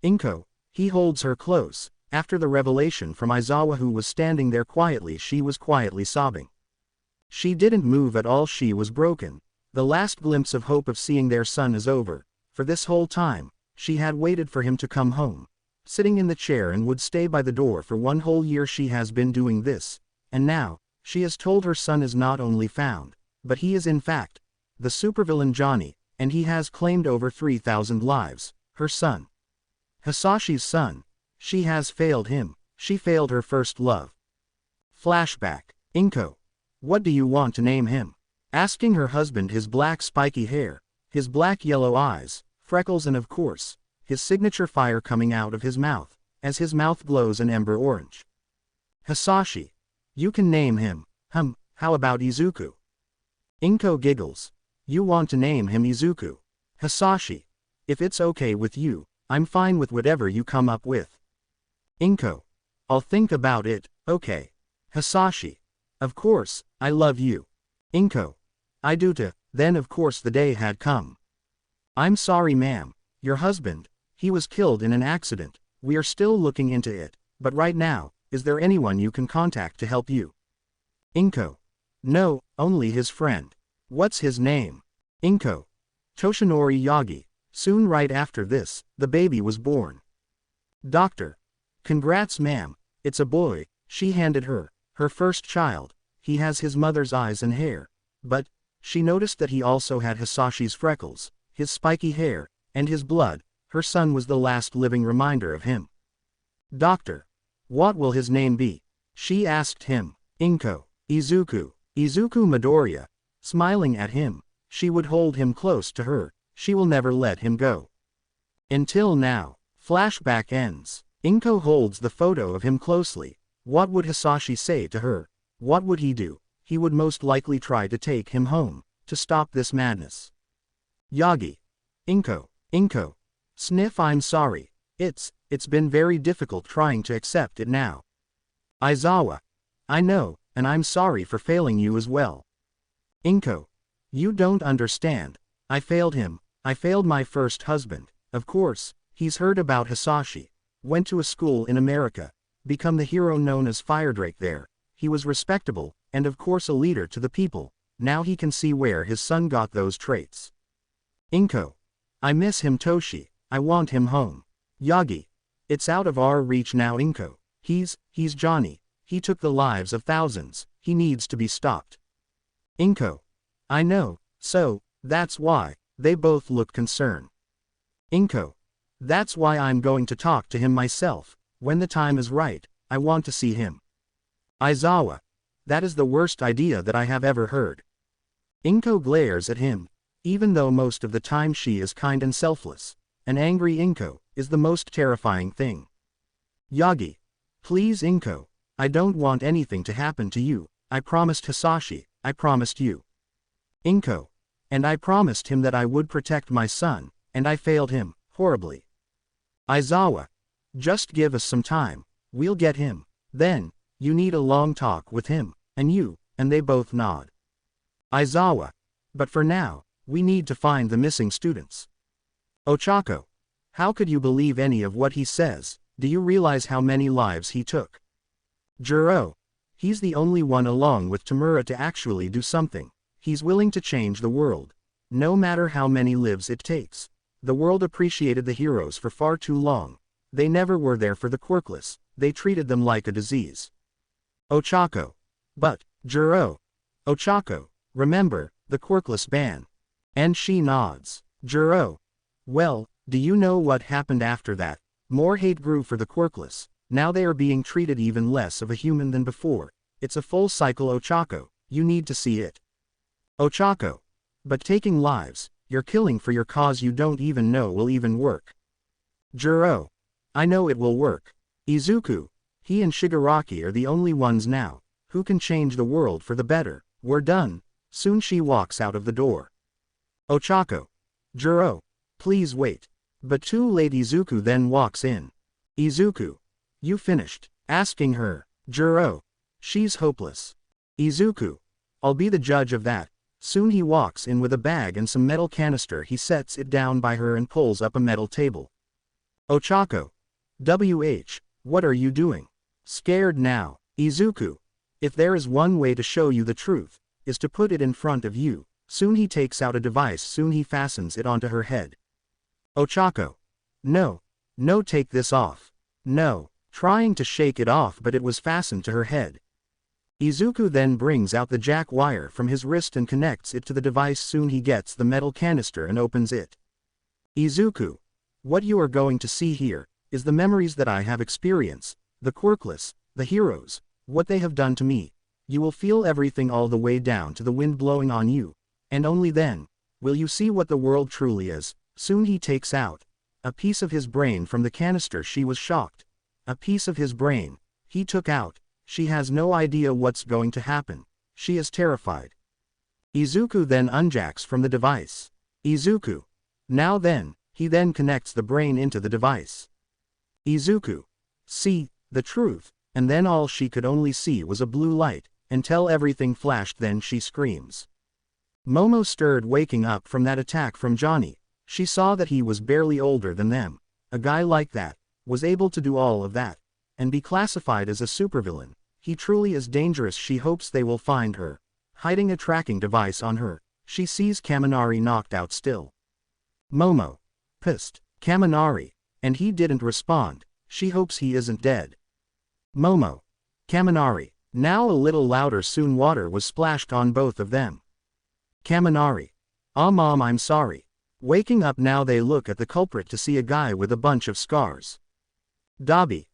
Inko. He holds her close. After the revelation from Isawa, who was standing there quietly, she was quietly sobbing. She didn't move at all, she was broken. The last glimpse of hope of seeing their son is over. For this whole time, she had waited for him to come home. Sitting in the chair and would stay by the door for 1 whole year she has been doing this. And now, she is told her son is not only found, but he is in fact, the supervillain Johnny, and he has claimed over 3,000 lives. Her son. Hisashi's son. She has failed him. She failed her first love. Flashback. Inko. What do you want to name him? Asking her husband, his black spiky hair, his black yellow eyes, freckles, and of course, his signature fire coming out of his mouth, as his mouth glows an ember orange. Hisashi. You can name him. How about Izuku? Inko giggles. You want to name him Izuku? Hisashi. If it's okay with you, I'm fine with whatever you come up with. Inko. I'll think about it, okay. Hisashi. Of course, I love you. Inko. I do too. Then of course the day had come. I'm sorry ma'am, your husband, he was killed in an accident. We are still looking into it, but right now, is there anyone you can contact to help you? Inko. No, only his friend. What's his name? Inko. Toshinori Yagi. Soon right after this, the baby was born. Doctor. Congrats ma'am, it's a boy. She handed her first child. He has his mother's eyes and hair. But, she noticed that he also had Hisashi's freckles, his spiky hair, and his blood. Her son was the last living reminder of him. Doctor. What will his name be? She asked him. Inko. Izuku. Izuku Midoriya. Smiling at him, she would hold him close to her. She will never let him go. Until now. Flashback ends. Inko holds the photo of him closely. What would Hisashi say to her? What would he do? He would most likely try to take him home, to stop this madness. Yagi. Inko. Inko. Sniff. I'm sorry. It's been very difficult trying to accept it now. Isawa. I know, and I'm sorry for failing you as well. Inko. You don't understand. I failed him. I failed my first husband. Of course, he's heard about Hisashi. Went to a school in America. Become the hero known as Firedrake there. He was respectable, and of course a leader to the people. Now he can see where his son got those traits. Inko. I miss him Toshi. I want him home. Yagi. It's out of our reach now Inko. He's Johnny. He took the lives of thousands. He needs to be stopped. Inko. I know, so, that's why. They both look concerned. Inko. That's why I'm going to talk to him myself. When the time is right, I want to see him. Isawa. That is the worst idea that I have ever heard. Inko glares at him. Even though most of the time she is kind and selfless, an angry Inko is the most terrifying thing. Yagi. Please Inko. I don't want anything to happen to you. I promised Hisashi, I promised you. Inko. And I promised him that I would protect my son, and I failed him, horribly. Isawa. Just give us some time, we'll get him. Then, you need a long talk with him, and you, and they both nod. Isawa. But for now, we need to find the missing students. Ochako. How could you believe any of what he says? Do you realize how many lives he took? Jiro. He's the only one along with Tamura to actually do something. He's willing to change the world. No matter how many lives it takes. The world appreciated the heroes for far too long. They never were there for the quirkless, they treated them like a disease. Ochako. But, Jiro. Ochako, remember, the quirkless ban. And she nods. Jiro. Well, do you know what happened after that? More hate grew for the quirkless. Now they are being treated even less of a human than before. It's a full cycle Ochako, you need to see it. Ochako. But taking lives, you're killing for your cause you don't even know will even work. Jiro. I know it will work. Izuku. He and Shigaraki are the only ones now, who can change the world for the better. We're done. Soon she walks out of the door. Ochako. Jiro. Please wait. But too late. Izuku then walks in. Izuku. You finished? Asking her. Jiro. She's hopeless. Izuku. I'll be the judge of that. Soon he walks in with a bag and some metal canister. He sets it down by her and pulls up a metal table. Ochako. What are you doing? Scared now. Izuku. If there is one way to show you the truth, is to put it in front of you. Soon he takes out a device. Soon he fastens it onto her head. Ochako. No. No, take this off. No. Trying to shake it off, but it was fastened to her head. Izuku then brings out the jack wire from his wrist and connects it to the device. Soon he gets the metal canister and opens it. Izuku. What you are going to see here is the memories that I have experienced, the quirkless, the heroes, what they have done to me. You will feel everything all the way down to the wind blowing on you, and only then will you see what the world truly is. Soon he takes out a piece of his brain from the canister. She was shocked. A piece of his brain he took out. She has no idea what's going to happen. She is terrified. Izuku then unjacks from the device. Izuku. Now then, he then connects the brain into the device. Izuku. See, the truth, and then all she could only see was a blue light, until everything flashed. Then she screams. Momo stirred waking up from that attack from Johnny. She saw that he was barely older than them. A guy like that was able to do all of that and be classified as a supervillain. He truly is dangerous. She hopes they will find her, hiding a tracking device on her. She sees Kaminari knocked out still. Momo. Pissed. Kaminari. And he didn't respond. She hopes he isn't dead. Momo. Kaminari. Now a little louder. Soon water was splashed on both of them. Kaminari. Mom, I'm sorry. Waking up now, they look at the culprit to see a guy with a bunch of scars. Dabi.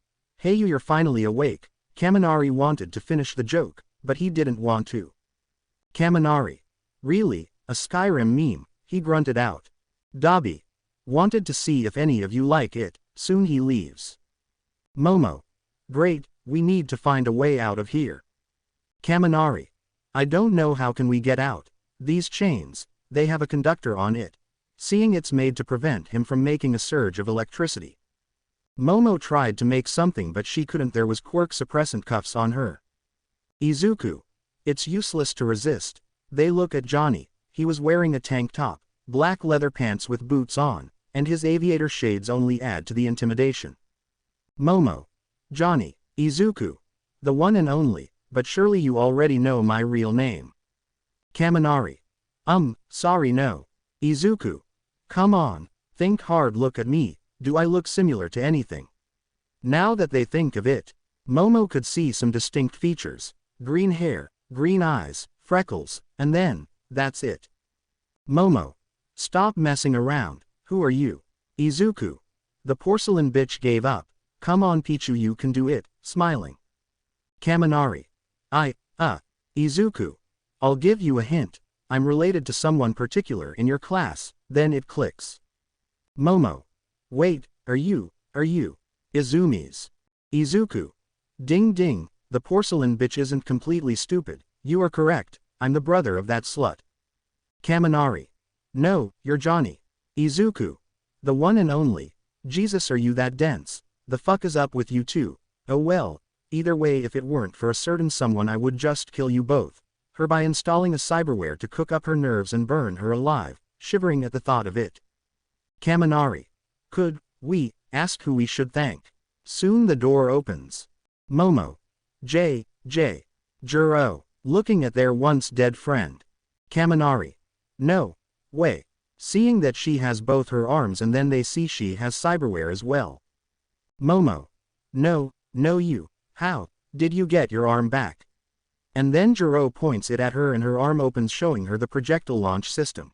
Hey, you're finally awake. Kaminari wanted to finish the joke, but he didn't want to. Kaminari. Really, a Skyrim meme, he grunted out. Dabi. Wanted to see if any of you like it. Soon he leaves. Momo. Great, we need to find a way out of here. Kaminari. I don't know how can we get out. These chains, they have a conductor on it. Seeing it's made to prevent him from making a surge of electricity. Momo tried to make something but she couldn't. There was quirk suppressant cuffs on her. Izuku. It's useless to resist. They look at Johnny. He was wearing a tank top, black leather pants with boots on, and his aviator shades only add to the intimidation. Momo. Johnny. Izuku. The one and only, but surely you already know my real name. Kaminari. Sorry, no. Izuku. Come on, think hard. Look at me. Do I look similar to anything? Now that they think of it, Momo could see some distinct features. Green hair, green eyes, freckles, and then, that's it. Momo. Stop messing around. Who are you? Izuku. The porcelain bitch gave up. Come on Pichu, you can do it, smiling. Kaminari. Izuku. I'll give you a hint. I'm related to someone particular in your class, then it clicks. Momo. Wait, are you? Izumi's. Izuku. Ding ding, the porcelain bitch isn't completely stupid, you are correct, I'm the brother of that slut. Kaminari. No, you're Johnny. Izuku. The one and only. Jesus, are you that dense? The fuck is up with you two? Oh well, either way, if it weren't for a certain someone I would just kill you both. Her by installing a cyberware to cook up her nerves and burn her alive, shivering at the thought of it. Kaminari. Could we ask who we should thank? Soon the door opens. Momo. Jiro. Looking at their once dead friend. Kaminari. No way. Seeing that she has both her arms and then they see she has cyberware as well. Momo. No, you. How did you get your arm back? And then Jiro points it at her and her arm opens, showing her the projectile launch system.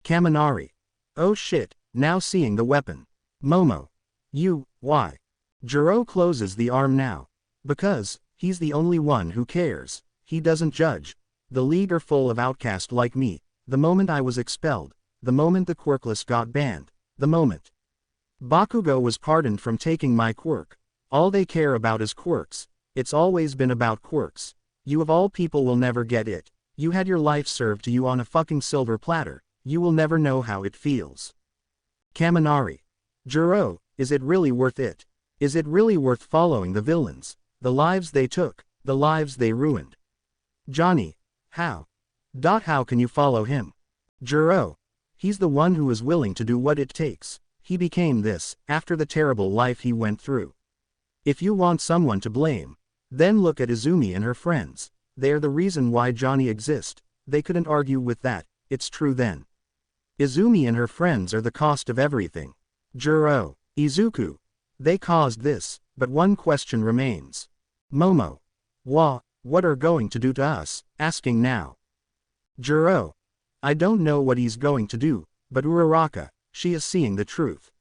Kaminari. Oh shit, now seeing the weapon. Momo. Why? Jiro closes the arm now. Because he's the only one who cares. He doesn't judge. The league are full of outcasts like me. The moment I was expelled. The moment the quirkless got banned. The moment Bakugo was pardoned from taking my quirk. All they care about is quirks. It's always been about quirks. You of all people will never get it. You had your life served to you on a fucking silver platter. You will never know how it feels. Kaminari. Jiro, is it really worth it? Is it really worth following the villains? The lives they took, the lives they ruined. Johnny. How can you follow him? Jiro. He's the one who is willing to do what it takes. He became this, after the terrible life he went through. If you want someone to blame, then look at Izumi and her friends. They're the reason why Johnny exists. They couldn't argue with that, it's true then. Izumi and her friends are the cost of everything. Jiro. Izuku. They caused this, but one question remains. Momo. What are going to do to us, asking now. Jiro. I don't know what he's going to do, but Uraraka, she is seeing the truth.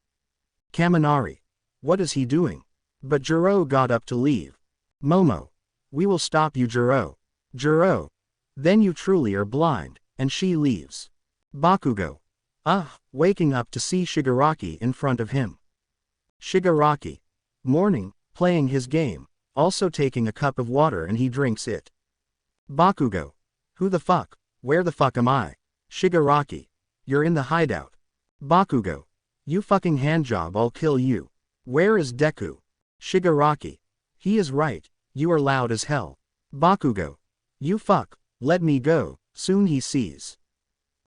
Kaminari. What is he doing? But Jiro got up to leave. Momo. We will stop you, Jiro. Jiro. Then you truly are blind, and she leaves. Bakugo. Waking up to see Shigaraki in front of him. Shigaraki. Morning, playing his game, also taking a cup of water and he drinks it. Bakugo. Who the fuck? Where the fuck am I? Shigaraki. You're in the hideout. Bakugo. You fucking handjob, I'll kill you. Where is Deku? Shigaraki. He is right, you are loud as hell. Bakugo. You fuck, let me go, soon he sees.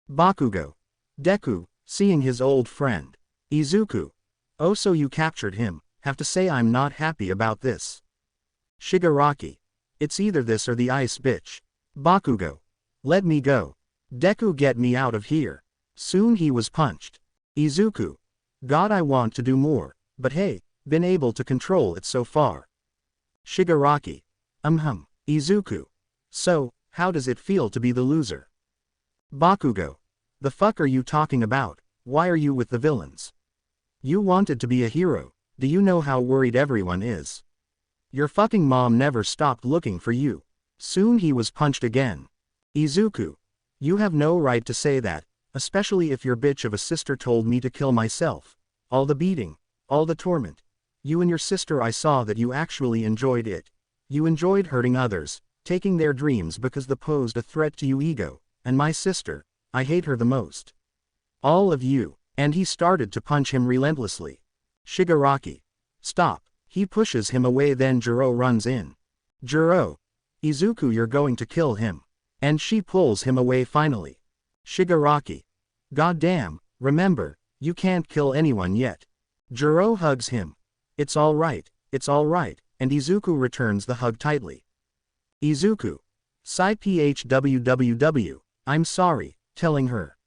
Bakugo. Deku, seeing his old friend. Izuku. Oh, so you captured him, have to say I'm not happy about this. Shigaraki. It's either this or the ice bitch. Bakugo. Let me go. Deku, get me out of here. Soon he was punched. Izuku. God, I want to do more, but hey, been able to control it so far. Shigaraki. Izuku. So, how does it feel to be the loser? Bakugo. The fuck are you talking about? Why are you with the villains? You wanted to be a hero, do you know how worried everyone is? Your fucking mom never stopped looking for you. Soon he was punched again. Izuku. You have no right to say that, especially if your bitch of a sister told me to kill myself. All the beating, all the torment. You and your sister, I saw that you actually enjoyed it. You enjoyed hurting others, taking their dreams because they posed a threat to you ego, and my sister, I hate her the most. All of you, and he started to punch him relentlessly. Shigaraki. Stop, he pushes him away, then Jiro runs in. Jiro. Izuku, you're going to kill him. And she pulls him away finally. Shigaraki. Goddamn, remember, you can't kill anyone yet. Jiro hugs him. It's alright, and Izuku returns the hug tightly. Izuku. Sigh phwww, I'm sorry, telling her.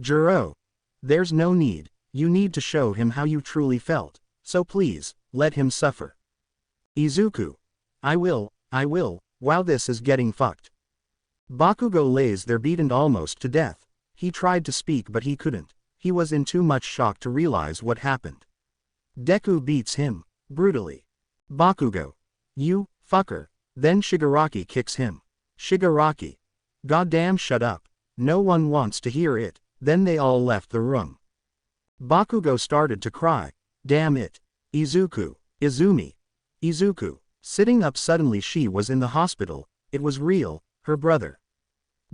Jiro. There's no need, you need to show him how you truly felt, so please, let him suffer. Izuku. I will, wow, this is getting fucked. Bakugo lays there beaten almost to death. He tried to speak but he couldn't. He was in too much shock to realize what happened. Deku beats him, brutally. Bakugo. You, fucker. Then Shigaraki kicks him. Shigaraki. Goddamn shut up. No one wants to hear it. Then they all left the room. Bakugo started to cry. Damn it. Izuku. Izumi. Izuku. Sitting up suddenly she was in the hospital. It was real, her brother.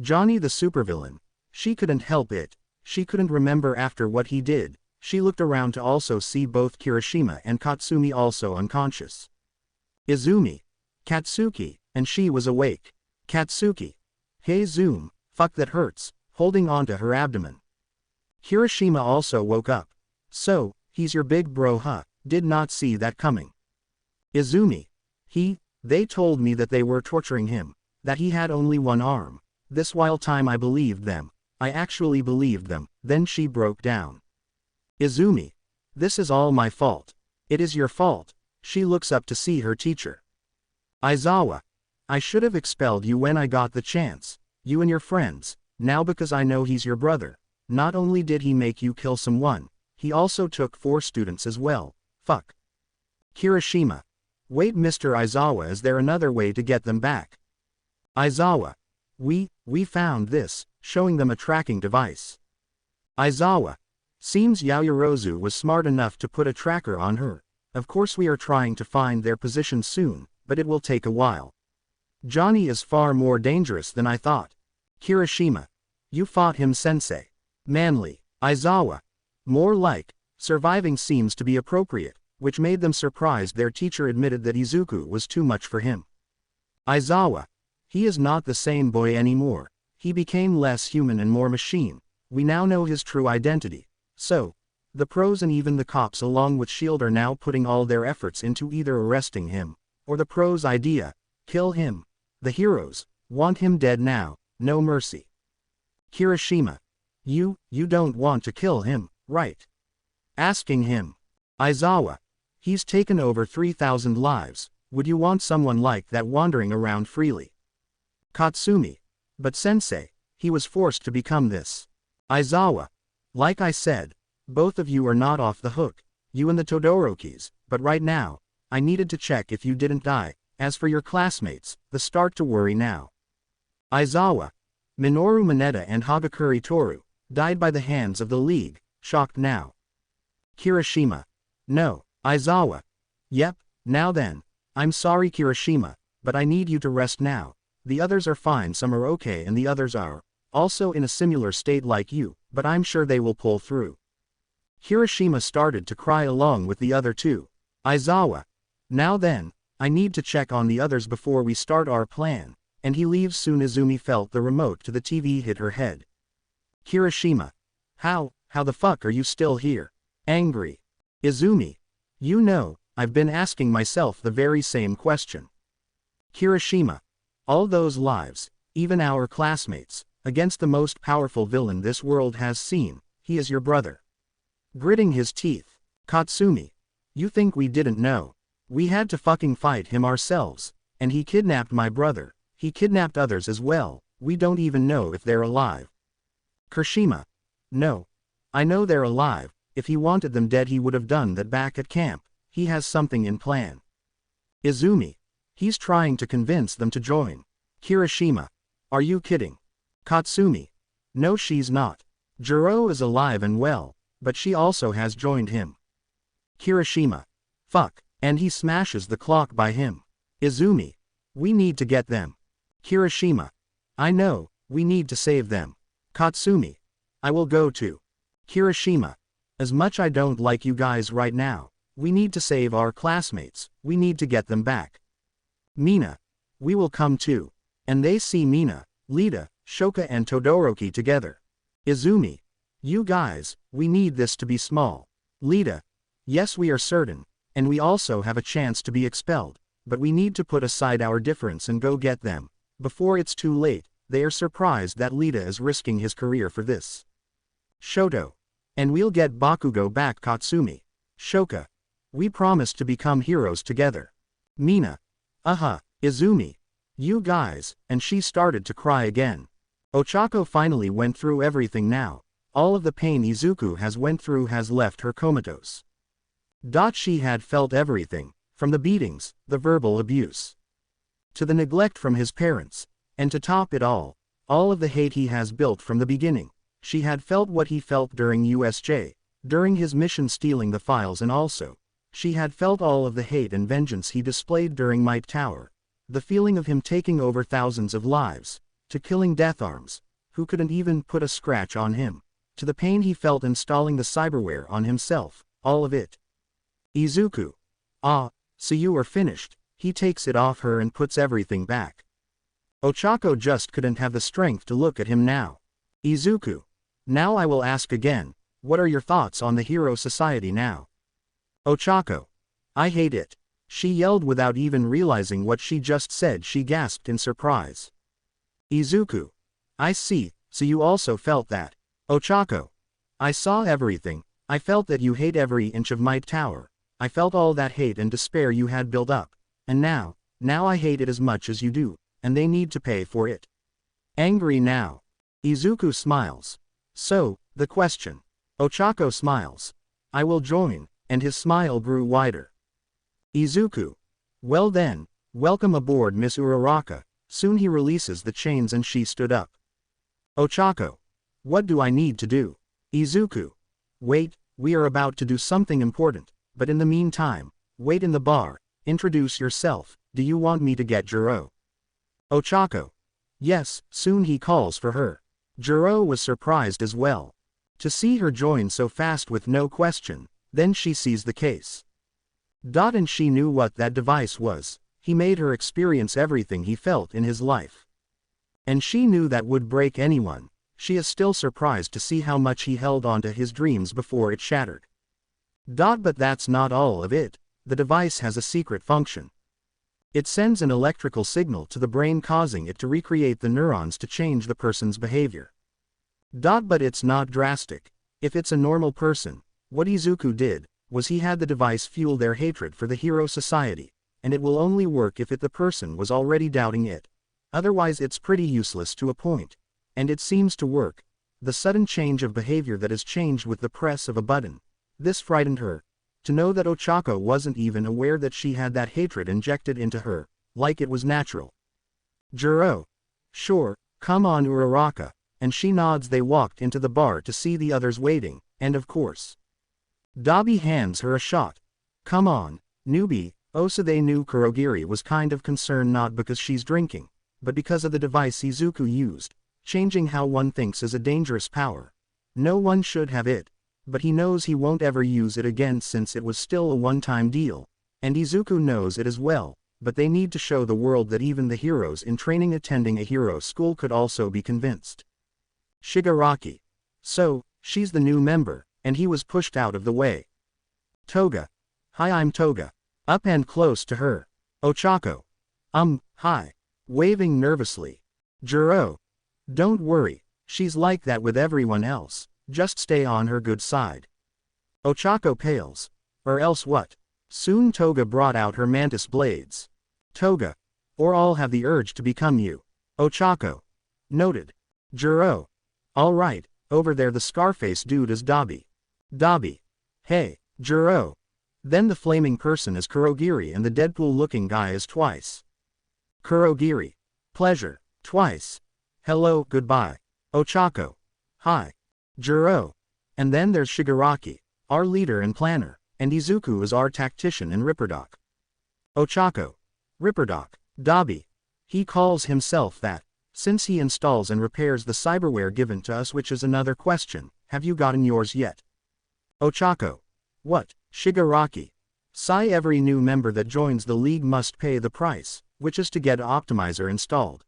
Johnny the supervillain. She couldn't help it. She couldn't remember after what he did. She looked around to also see both Kirishima and Katsumi also unconscious. Izumi. Katsuki, and she was awake. Katsuki. Hey Zoom, fuck that hurts, holding onto her abdomen. Kirishima also woke up. So, he's your big bro huh, did not see that coming. Izumi. They told me that they were torturing him, that he had only one arm. This while time I believed them. I actually believed them. Then she broke down. Izumi. This is all my fault. It is your fault. She looks up to see her teacher. Isawa. I should have expelled you when I got the chance. You and your friends. Now because I know he's your brother. Not only did he make you kill someone, he also took 4 students as well. Fuck. Kirishima. Wait Mr. Isawa, is there another way to get them back? Isawa. We found this, showing them a tracking device. Isawa. Seems Yaoyorozu was smart enough to put a tracker on her. Of course we are trying to find their position soon, but it will take a while. Johnny is far more dangerous than I thought. Kirishima. You fought him sensei. Manly. Isawa. More like, surviving seems to be appropriate, which made them surprised their teacher admitted that Izuku was too much for him. Isawa. He is not the same boy anymore. He became less human and more machine. We now know his true identity. So, the pros and even the cops along with S.H.I.E.L.D. are now putting all their efforts into either arresting him, or the pros' idea, kill him. The heroes, want him dead now, no mercy. Kirishima. You don't want to kill him, right? Asking him. Isawa. He's taken over 3,000 lives, would you want someone like that wandering around freely? Katsumi. But sensei, he was forced to become this. Isawa. Like I said, both of you are not off the hook, you and the Todorokis, but right now, I needed to check if you didn't die. As for your classmates, the start to worry now. Isawa. Minoru Mineta and Hagakure Toru, died by the hands of the League, shocked now. Kirishima. No, Isawa. Yep, now then. I'm sorry Kirishima, but I need you to rest now. The others are fine, some are okay and the others are also in a similar state like you, but I'm sure they will pull through. Kirishima started to cry along with the other two. Isawa. Now then, I need to check on the others before we start our plan, and he leaves soon. Izumi felt the remote to the TV hit her head. Kirishima. How the fuck are you still here? Angry. Izumi. You know, I've been asking myself the very same question. Kirishima. All those lives, even our classmates, against the most powerful villain this world has seen, he is your brother. Gritting his teeth. Katsumi. You think we didn't know? We had to fucking fight him ourselves, and he kidnapped my brother, he kidnapped others as well, we don't even know if they're alive. Kirishima. No. I know they're alive, if he wanted them dead he would have done that back at camp, he has something in plan. Izumi. He's trying to convince them to join. Kirishima. Are you kidding? Katsumi. No she's not. Jiro is alive and well, but she also has joined him. Kirishima. Fuck. And he smashes the clock by him. Izumi. We need to get them. Kirishima. I know, we need to save them. Katsumi. I will go too. Kirishima. As much I don't like you guys right now, we need to save our classmates, we need to get them back. Mina. We will come too. And they see Mina, Lita, Shoka and Todoroki together. Izumi. You guys, we need this to be small. Lita. Yes we are certain. And we also have a chance to be expelled, but we need to put aside our difference and go get them. Before it's too late, they are surprised that Lita is risking his career for this. Shoto. And we'll get Bakugo back. Katsumi. Shoka. We promised to become heroes together. Mina. Izumi. You guys, and she started to cry again. Ochako finally went through everything now. All of the pain Izuku has went through has left her comatose. She had felt everything, from the beatings, the verbal abuse, to the neglect from his parents, and to top it all of the hate he has built from the beginning. She had felt what he felt during USJ, during his mission stealing the files, and also, she had felt all of the hate and vengeance he displayed during Might Tower. The feeling of him taking over thousands of lives, to killing Death Arms, who couldn't even put a scratch on him, to the pain he felt installing the cyberware on himself, all of it. Izuku. Ah, so you are finished. He takes it off her and puts everything back. Ochako just couldn't have the strength to look at him now. Izuku. Now I will ask again, what are your thoughts on the Hero Society now? Ochako. I hate it. She yelled without even realizing what she just said. She gasped in surprise. Izuku. I see, so you also felt that. Ochako. I saw everything. I felt that you hate every inch of Might Tower. I felt all that hate and despair you had built up. And now I hate it as much as you do, and they need to pay for it. Angry now. Izuku smiles. So, the question. Ochako smiles. I will join, and his smile grew wider. Izuku. Well then, welcome aboard Miss Uraraka. Soon he releases the chains and she stood up. Ochako. What do I need to do? Izuku. Wait, we are about to do something important, but in the meantime, wait in the bar, introduce yourself. Do you want me to get Jiro? Ochako. Yes, soon he calls for her. Jiro was surprised as well. To see her join so fast with no question, then she sees the case. And she knew what that device was. He made her experience everything he felt in his life. And she knew that would break anyone. She is still surprised to see how much he held on to his dreams before it shattered. But that's not all of it. The device has a secret function. It sends an electrical signal to the brain, causing it to recreate the neurons to change the person's behavior. But it's not drastic. If it's a normal person, what Izuku did was he had the device fuel their hatred for the Hero Society, and it will only work if the person was already doubting it. Otherwise it's pretty useless to a point. And it seems to work. The sudden change of behavior that is changed with the press of a button. This frightened her. To know that Ochako wasn't even aware that she had that hatred injected into her, like it was natural. Jiro. Sure, come on Uraraka, and she nods. They walked into the bar to see the others waiting, and of course. Dabi hands her a shot. Come on, newbie. So they knew Kurogiri was kind of concerned, not because she's drinking, but because of the device Izuku used, changing how one thinks is a dangerous power. No one should have it, but he knows he won't ever use it again since it was still a one-time deal, and Izuku knows it as well, but they need to show the world that even the heroes in training attending a hero school could also be convinced. Shigaraki. So, she's the new member, and he was pushed out of the way. Toga. Hi, I'm Toga. Up and close to her. Ochako. Hi. Waving nervously. Jiro. Don't worry, she's like that with everyone else, just stay on her good side. Ochako pales. Or else what? Soon Toga brought out her mantis blades. Toga. Or I'll have the urge to become you. Ochako. Noted. Jiro. Alright, over there the Scarface dude is Dabi. Hey, Jiro. Then the flaming person is Kurogiri and the Deadpool-looking guy is Twice. Kurogiri. Pleasure. Twice. Hello, goodbye. Ochako. Hi. Jiro. And then there's Shigaraki, our leader and planner, and Izuku is our tactician and Ripperdoc. Ochako. Ripperdoc. Dabi. He calls himself that, since he installs and repairs the cyberware given to us, which is another question. Have you gotten yours yet? Ochako. What? Shigaraki. Every new member that joins the league must pay the price, which is to get Optimizer installed.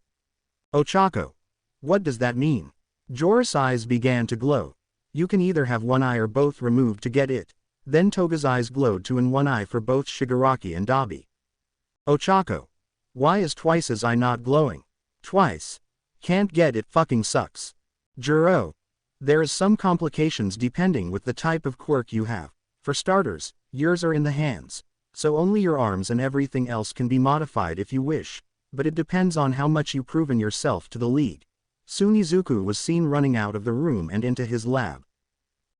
Ochako. What does that mean? Joris' eyes began to glow. You can either have one eye or both removed to get it. Then Toga's eyes glowed too, in one eye for both Shigaraki and Dabi. Ochako. Why is Twice's eye not glowing? Twice. Can't get it, fucking sucks. Jiro. There is some complications depending with the type of quirk you have. For starters, yours are in the hands, so only your arms and everything else can be modified if you wish, but it depends on how much you've proven yourself to the league. Soon Izuku was seen running out of the room and into his lab.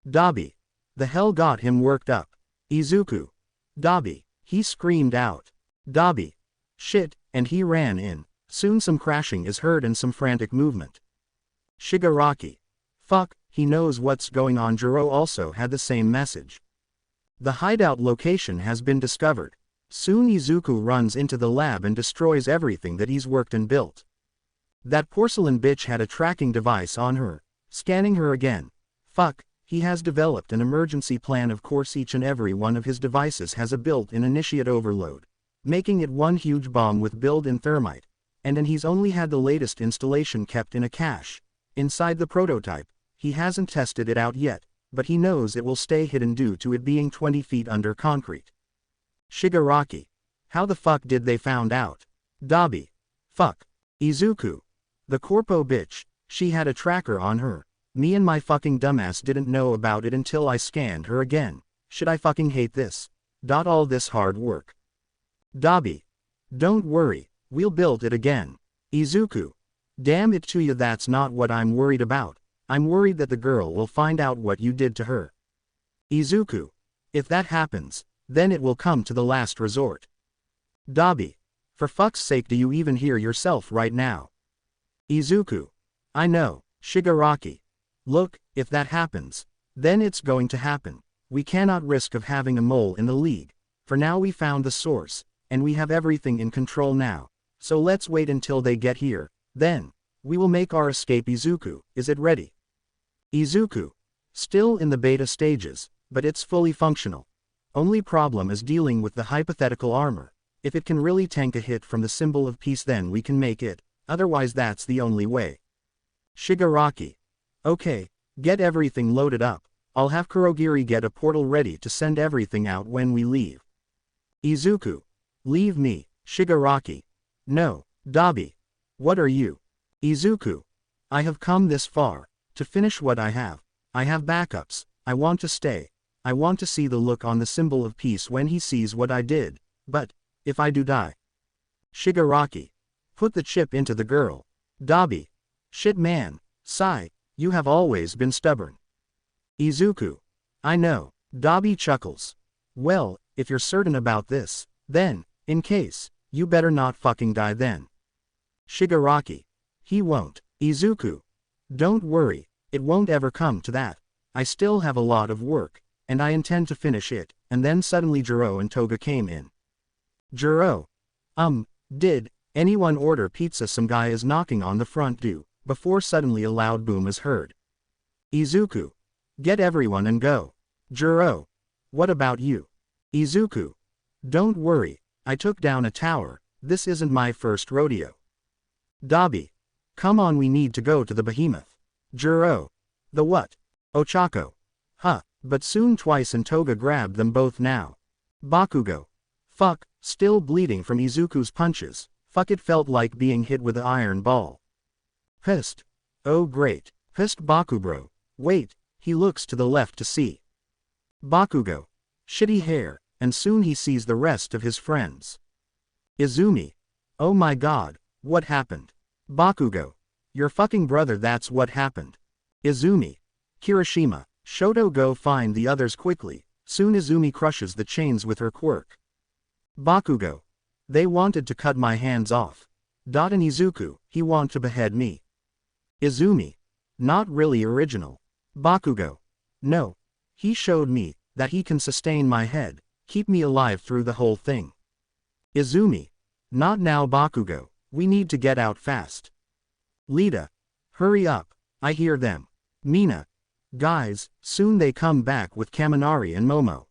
Dabi. The hell got him worked up? Izuku. Dabi. He screamed out. Dabi. Shit, and he ran in. Soon some crashing is heard and some frantic movement. Shigaraki. Fuck, he knows what's going on. Jiro also had the same message. The hideout location has been discovered. Soon Izuku runs into the lab and destroys everything that he's worked and built. That porcelain bitch had a tracking device on her, scanning her again. Fuck, he has developed an emergency plan. Of course each and every one of his devices has a built-in initiate overload, making it one huge bomb with built-in thermite, and then he's only had the latest installation kept in a cache. Inside the prototype, he hasn't tested it out yet, but he knows it will stay hidden due to it being 20 feet under concrete. Shigaraki. How the fuck did they found out? Dabi. Fuck. Izuku. The corpo bitch, she had a tracker on her. Me and my fucking dumbass didn't know about it until I scanned her again. Should I fucking hate this? All this hard work. Dabi. Don't worry, we'll build it again. Izuku. Damn it to you, that's not what I'm worried about. I'm worried that the girl will find out what you did to her. Izuku. If that happens, then it will come to the last resort. Dabi. For fuck's sake, do you even hear yourself right now? Izuku. I know, Shigaraki. Look, if that happens, then it's going to happen. We cannot risk of having a mole in the league. For now we found the source, and we have everything in control now. So let's wait until they get here, then we will make our escape. Izuku, is it ready? Izuku. Still in the beta stages, but it's fully functional. Only problem is dealing with the hypothetical armor. If it can really tank a hit from the symbol of peace, then we can make it, otherwise that's the only way. Shigaraki. Okay, get everything loaded up. I'll have Kurogiri get a portal ready to send everything out when we leave. Izuku. Leave me, Shigaraki. No, Dabi. What are you? Izuku. I have come this far, to finish what I have. I have backups, I want to stay. I want to see the look on the symbol of peace when he sees what I did, but, if I do die. Shigaraki. Put the chip into the girl. Dabi. Shit man, Sai, you have always been stubborn. Izuku. I know. Dabi chuckles. Well, if you're certain about this, then, in case, you better not fucking die then. Shigaraki. He won't. Izuku. Don't worry, it won't ever come to that. I still have a lot of work, and I intend to finish it. And then suddenly Jiro and Toga came in. Jiro. Did anyone order pizza? Some guy is knocking on the front door, before suddenly a loud boom is heard. Izuku. Get everyone and go. Jiro. What about you? Izuku. Don't worry, I took down a tower, this isn't my first rodeo. Dabi. Come on, we need to go to the behemoth. Jiro. The what? Ochako. Huh, but soon twice and Toga grabbed them both now. Bakugo. Fuck, still bleeding from Izuku's punches. Fuck, it felt like being hit with an iron ball. Pissed. Oh great. Pissed Bakubro. Wait, he looks to the left to see Bakugo. Shitty hair, and soon he sees the rest of his friends. Izumi. Oh my god, what happened? Bakugo. Your fucking brother, that's what happened. Izumi. Kirishima. Shoto, go find the others quickly. Soon Izumi crushes the chains with her quirk. Bakugo. They wanted to cut my hands off. And Izuku, he want to behead me. Izumi. Not really original. Bakugo. No. He showed me that he can sustain my head, keep me alive through the whole thing. Izumi. Not now, Bakugo, we need to get out fast. Lita. Hurry up, I hear them. Mina. Guys, soon they come back with Kaminari and Momo.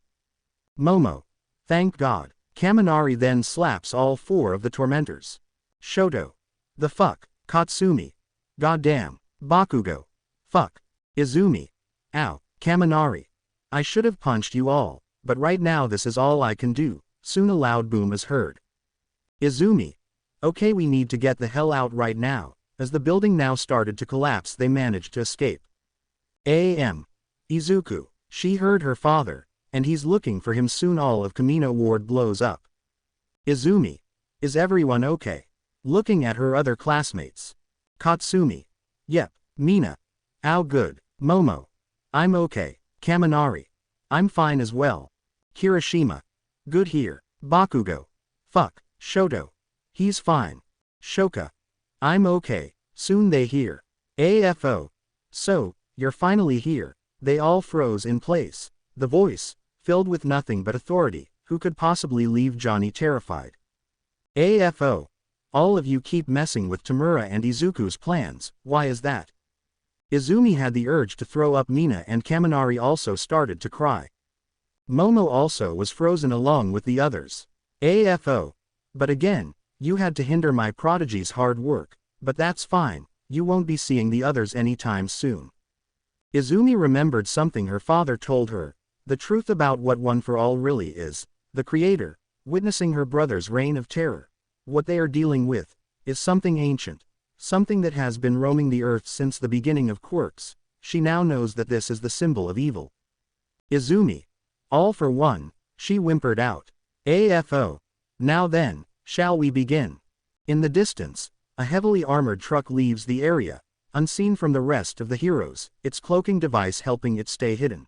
Momo. Thank God. Kaminari then slaps all four of the tormentors. Shoto. The fuck, Katsumi. Goddamn. Bakugo. Fuck. Izumi. Ow, Kaminari. I should have punched you all, but right now this is all I can do. Soon a loud boom is heard. Izumi. Okay, we need to get the hell out right now. As the building now started to collapse, they managed to escape. Izuku. She heard her father, and he's looking for him. Soon all of Kamino Ward blows up. Izumi. Is everyone okay? Looking at her other classmates. Katsumi. Yep. Mina. Ow good. Momo. I'm okay. Kaminari. I'm fine as well. Kirishima. Good here. Bakugo. Fuck. Shoto. He's fine. Shoka. I'm okay. Soon they hear. AFO. So, you're finally here. They all froze in place. The voice, filled with nothing but authority, who could possibly leave Johnny terrified. AFO. All of you keep messing with Tamura and Izuku's plans, why is that? Izumi had the urge to throw up. Mina and Kaminari also started to cry. Momo also was frozen along with the others. AFO. But again, you had to hinder my prodigy's hard work, but that's fine, you won't be seeing the others anytime soon. Izumi remembered something her father told her, the truth about what One for All really is, the creator, witnessing her brother's reign of terror. What they are dealing with is something ancient, something that has been roaming the earth since the beginning of quirks. She now knows that this is the symbol of evil. Izumi. All for one, she whimpered out. AFO. Now then, shall we begin? In the distance, a heavily armored truck leaves the area, unseen from the rest of the heroes, its cloaking device helping it stay hidden.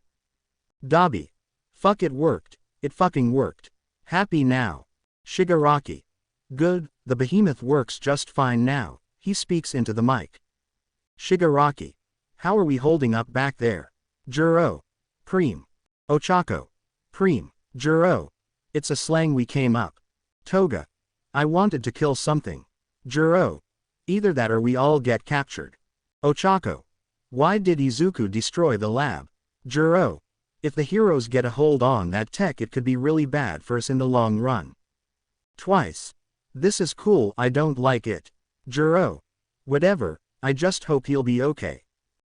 Dabi. Fuck, it worked. It fucking worked. Happy now. Shigaraki. Good, the behemoth works just fine now, he speaks into the mic. Shigaraki. How are we holding up back there? Jiro. Preem. Ochako. Preem. Jiro. It's a slang we came up. Toga. I wanted to kill something. Jiro. Either that or we all get captured. Ochako. Why did Izuku destroy the lab? Jiro. If the heroes get a hold on that tech, it could be really bad for us in the long run. Twice. This is cool, I don't like it. Jiro. Whatever, I just hope he'll be okay.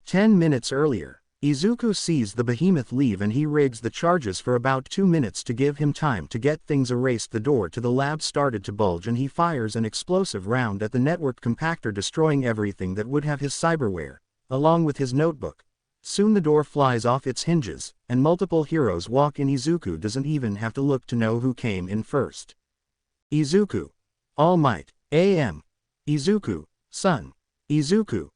10 minutes earlier, Izuku sees the behemoth leave and he rigs the charges for about 2 minutes to give him time to get things erased. The door to the lab started to bulge and he fires an explosive round at the network compactor, destroying everything that would have his cyberware, along with his notebook. Soon the door flies off its hinges, and multiple heroes walk in. Izuku doesn't even have to look to know who came in first. Izuku. All Might. AM. Izuku. Son. Izuku.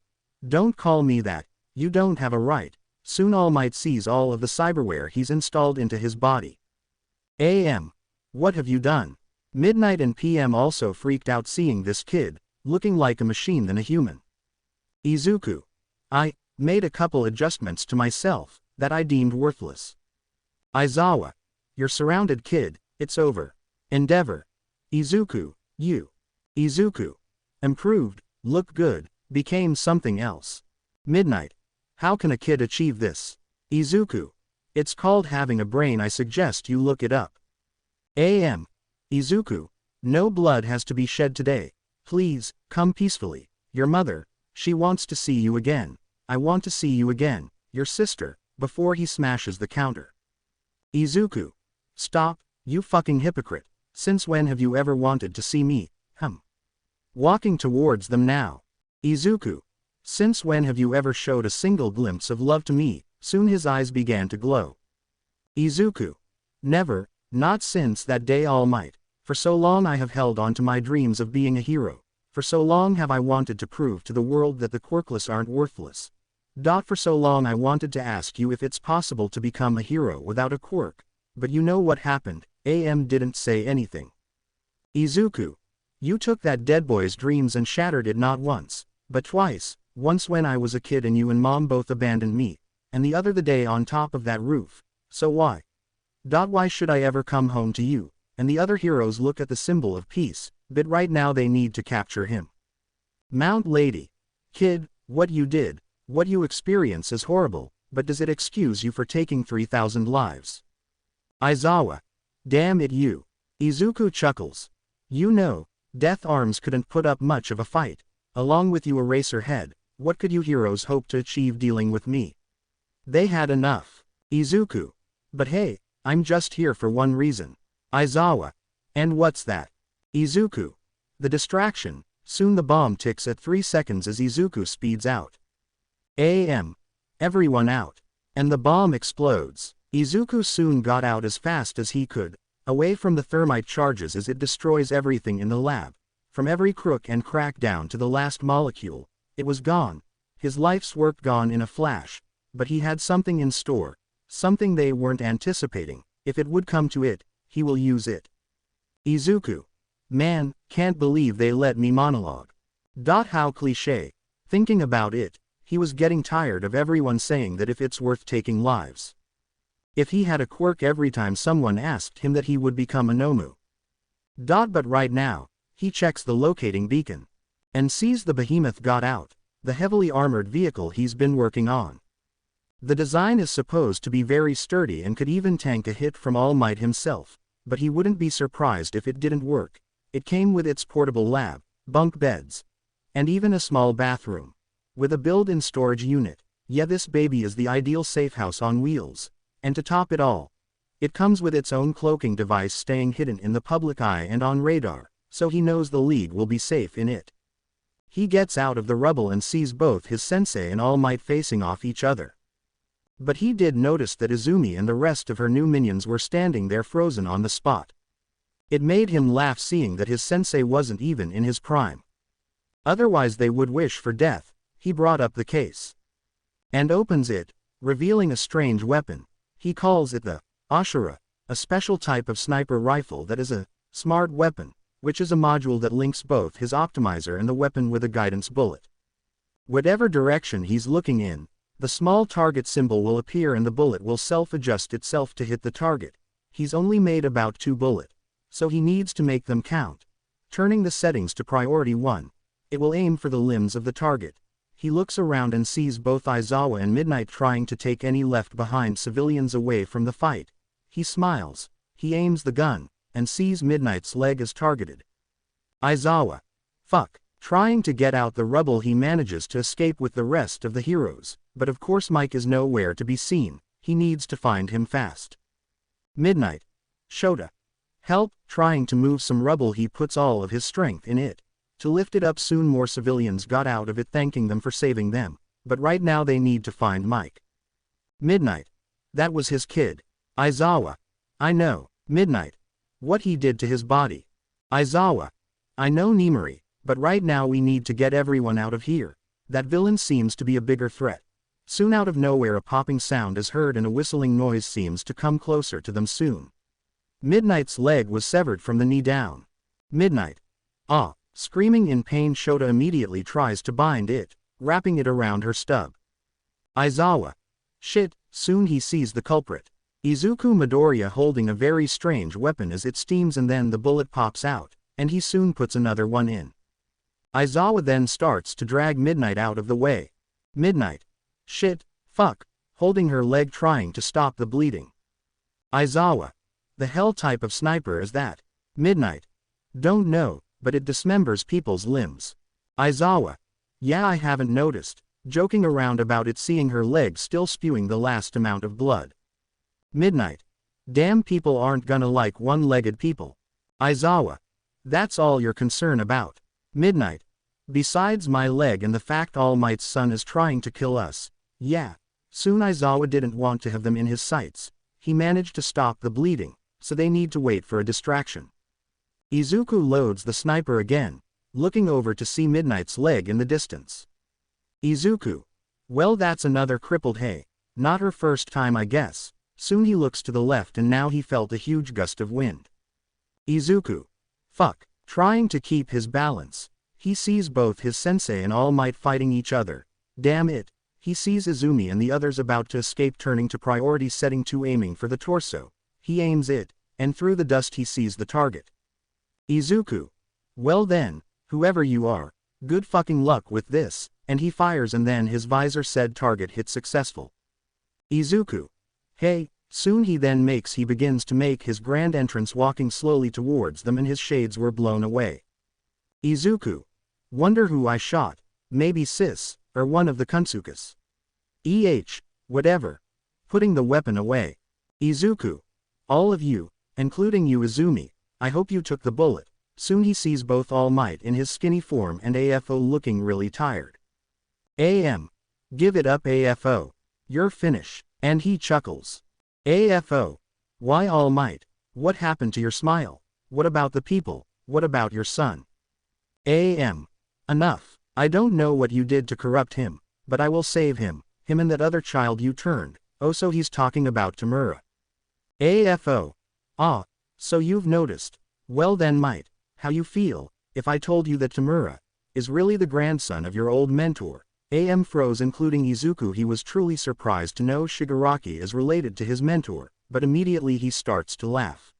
Don't call me that, you don't have a right. Soon All Might sees all of the cyberware he's installed into his body. AM. What have you done? Midnight and PM also freaked out seeing this kid, looking like a machine than a human. Izuku. I made a couple adjustments to myself that I deemed worthless. Isawa. You're surrounded, kid, it's over. Endeavor. Izuku. You. Izuku. Improved, look good, became something else. Midnight. How can a kid achieve this? Izuku. It's called having a brain, I suggest you look it up. AM. Izuku. No blood has to be shed today. Please, come peacefully. Your mother, she wants to see you again. I want to see you again, your sister, before he smashes the counter. Izuku. Stop, you fucking hypocrite. Since when have you ever wanted to see me? Walking towards them now. Izuku. Since when have you ever showed a single glimpse of love to me? Soon his eyes began to glow. Izuku. Never, not since that day, All Might. For so long I have held on to my dreams of being a hero. For so long have I wanted to prove to the world that the quirkless aren't worthless. For so long I wanted to ask you if it's possible to become a hero without a quirk. But you know what happened, AM didn't say anything. Izuku. You took that dead boy's dreams and shattered it not once, but twice, once when I was a kid and you and Mom both abandoned me, and the other the day on top of that roof, so why? Why should I ever come home to you? And the other heroes look at the symbol of peace, but right now they need to capture him. Mount Lady. Kid, what you did, what you experience is horrible, but does it excuse you for taking 3,000 lives? Isawa. Damn it, you. Izuku chuckles. You know, Death Arms couldn't put up much of a fight. Along with you, Eraserhead, what could you heroes hope to achieve dealing with me? They had enough. Izuku. But hey, I'm just here for one reason. Isawa. And what's that? Izuku. The distraction. Soon the bomb ticks at 3 seconds as Izuku speeds out. AM. Everyone out. And the bomb explodes. Izuku soon got out as fast as he could, away from the thermite charges as it destroys everything in the lab. From every crook and crack down to the last molecule, it was gone. His life's work gone in a flash, but he had something in store, something they weren't anticipating. If it would come to it, he will use it. Izuku. Man, can't believe they let me monologue. How cliché. Thinking about it, he was getting tired of everyone saying that if it's worth taking lives. If he had a quirk every time someone asked him that he would become a Nomu. But right now, he checks the locating beacon. And sees the behemoth got out, the heavily armored vehicle he's been working on. The design is supposed to be very sturdy and could even tank a hit from All Might himself, but he wouldn't be surprised if it didn't work. It came with its portable lab, bunk beds, and even a small bathroom. With a built-in storage unit. Yeah, this baby is the ideal safe house on wheels. And to top it all, it comes with its own cloaking device staying hidden in the public eye and on radar, so he knows the League will be safe in it. He gets out of the rubble and sees both his sensei and All Might facing off each other. But he did notice that Izumi and the rest of her new minions were standing there frozen on the spot. It made him laugh seeing that his sensei wasn't even in his prime. Otherwise they would wish for death. He brought up the case. And opens it, revealing a strange weapon. He calls it the Ashura, a special type of sniper rifle that is a smart weapon, which is a module that links both his optimizer and the weapon with a guidance bullet. Whatever direction he's looking in, the small target symbol will appear and the bullet will self-adjust itself to hit the target. He's only made about 2 bullets, so he needs to make them count. Turning the settings to priority 1, it will aim for the limbs of the target. He looks around and sees both Isawa and Midnight trying to take any left-behind civilians away from the fight. He smiles, he aims the gun, and sees Midnight's leg as targeted. Isawa. Fuck. Trying to get out the rubble, he manages to escape with the rest of the heroes, but of course Mike is nowhere to be seen. He needs to find him fast. Midnight. Shota. Help. Trying to move some rubble, he puts all of his strength in it. To lift it up. Soon more civilians got out of it, thanking them for saving them, but right now they need to find Mike. Midnight. That was his kid. Isawa. I know. Midnight. What he did to his body. Isawa. I know, Nimori, but right now we need to get everyone out of here. That villain seems to be a bigger threat. Soon out of nowhere a popping sound is heard and a whistling noise seems to come closer to them soon. Midnight's leg was severed from the knee down. Midnight. Ah. Screaming in pain, Shota immediately tries to bind it, wrapping it around her stub. Isawa. Shit. Soon he sees the culprit. Izuku Midoriya holding a very strange weapon as it steams and then the bullet pops out, and he soon puts another one in. Isawa then starts to drag Midnight out of the way. Midnight. Shit. Fuck. Holding her leg trying to stop the bleeding. Isawa. The hell type of sniper is that? Midnight. Don't know, but it dismembers people's limbs. Isawa. Yeah, I haven't noticed, joking around about it, seeing her leg still spewing the last amount of blood. Midnight. Damn, people aren't gonna like one-legged people. Isawa. That's all you're concerned about. Midnight. Besides my leg and the fact All Might's son is trying to kill us. Yeah. Soon Isawa didn't want to have them in his sights. He managed to stop the bleeding, so they need to wait for a distraction. Izuku loads the sniper again, looking over to see Midnight's leg in the distance. Izuku. Well, that's another crippled. Hey, not her first time, I guess. Soon he looks to the left and now he felt a huge gust of wind. Izuku. Fuck. Trying to keep his balance, he sees both his sensei and All Might fighting each other. Damn it. He sees Izumi and the others about to escape, turning to priority setting 2, aiming for the torso. He aims it, and through the dust he sees the target. Izuku. Well then, whoever you are, good fucking luck with this, and he fires and then his visor said target hit successful. Izuku. Hey. Soon he begins to make his grand entrance, walking slowly towards them, and his shades were blown away. Izuku. Wonder who I shot, maybe sis, or one of the Kunsukas. Whatever. Putting the weapon away. Izuku. All of you, including you Izumi, I hope you took the bullet. Soon he sees both All Might in his skinny form and AFO looking really tired. Give it up AFO. You're finished. And he chuckles. AFO. Why All Might? What happened to your smile? What about the people? What about your son? Enough. I don't know what you did to corrupt him, but I will save him, him and that other child you turned. Oh, so he's talking about Tamura. AFO. Ah, so you've noticed. Well then might, how you feel, if I told you that Tamura is really the grandson of your old mentor. AM froze, including Izuku. He was truly surprised to know Shigaraki is related to his mentor, but immediately he starts to laugh.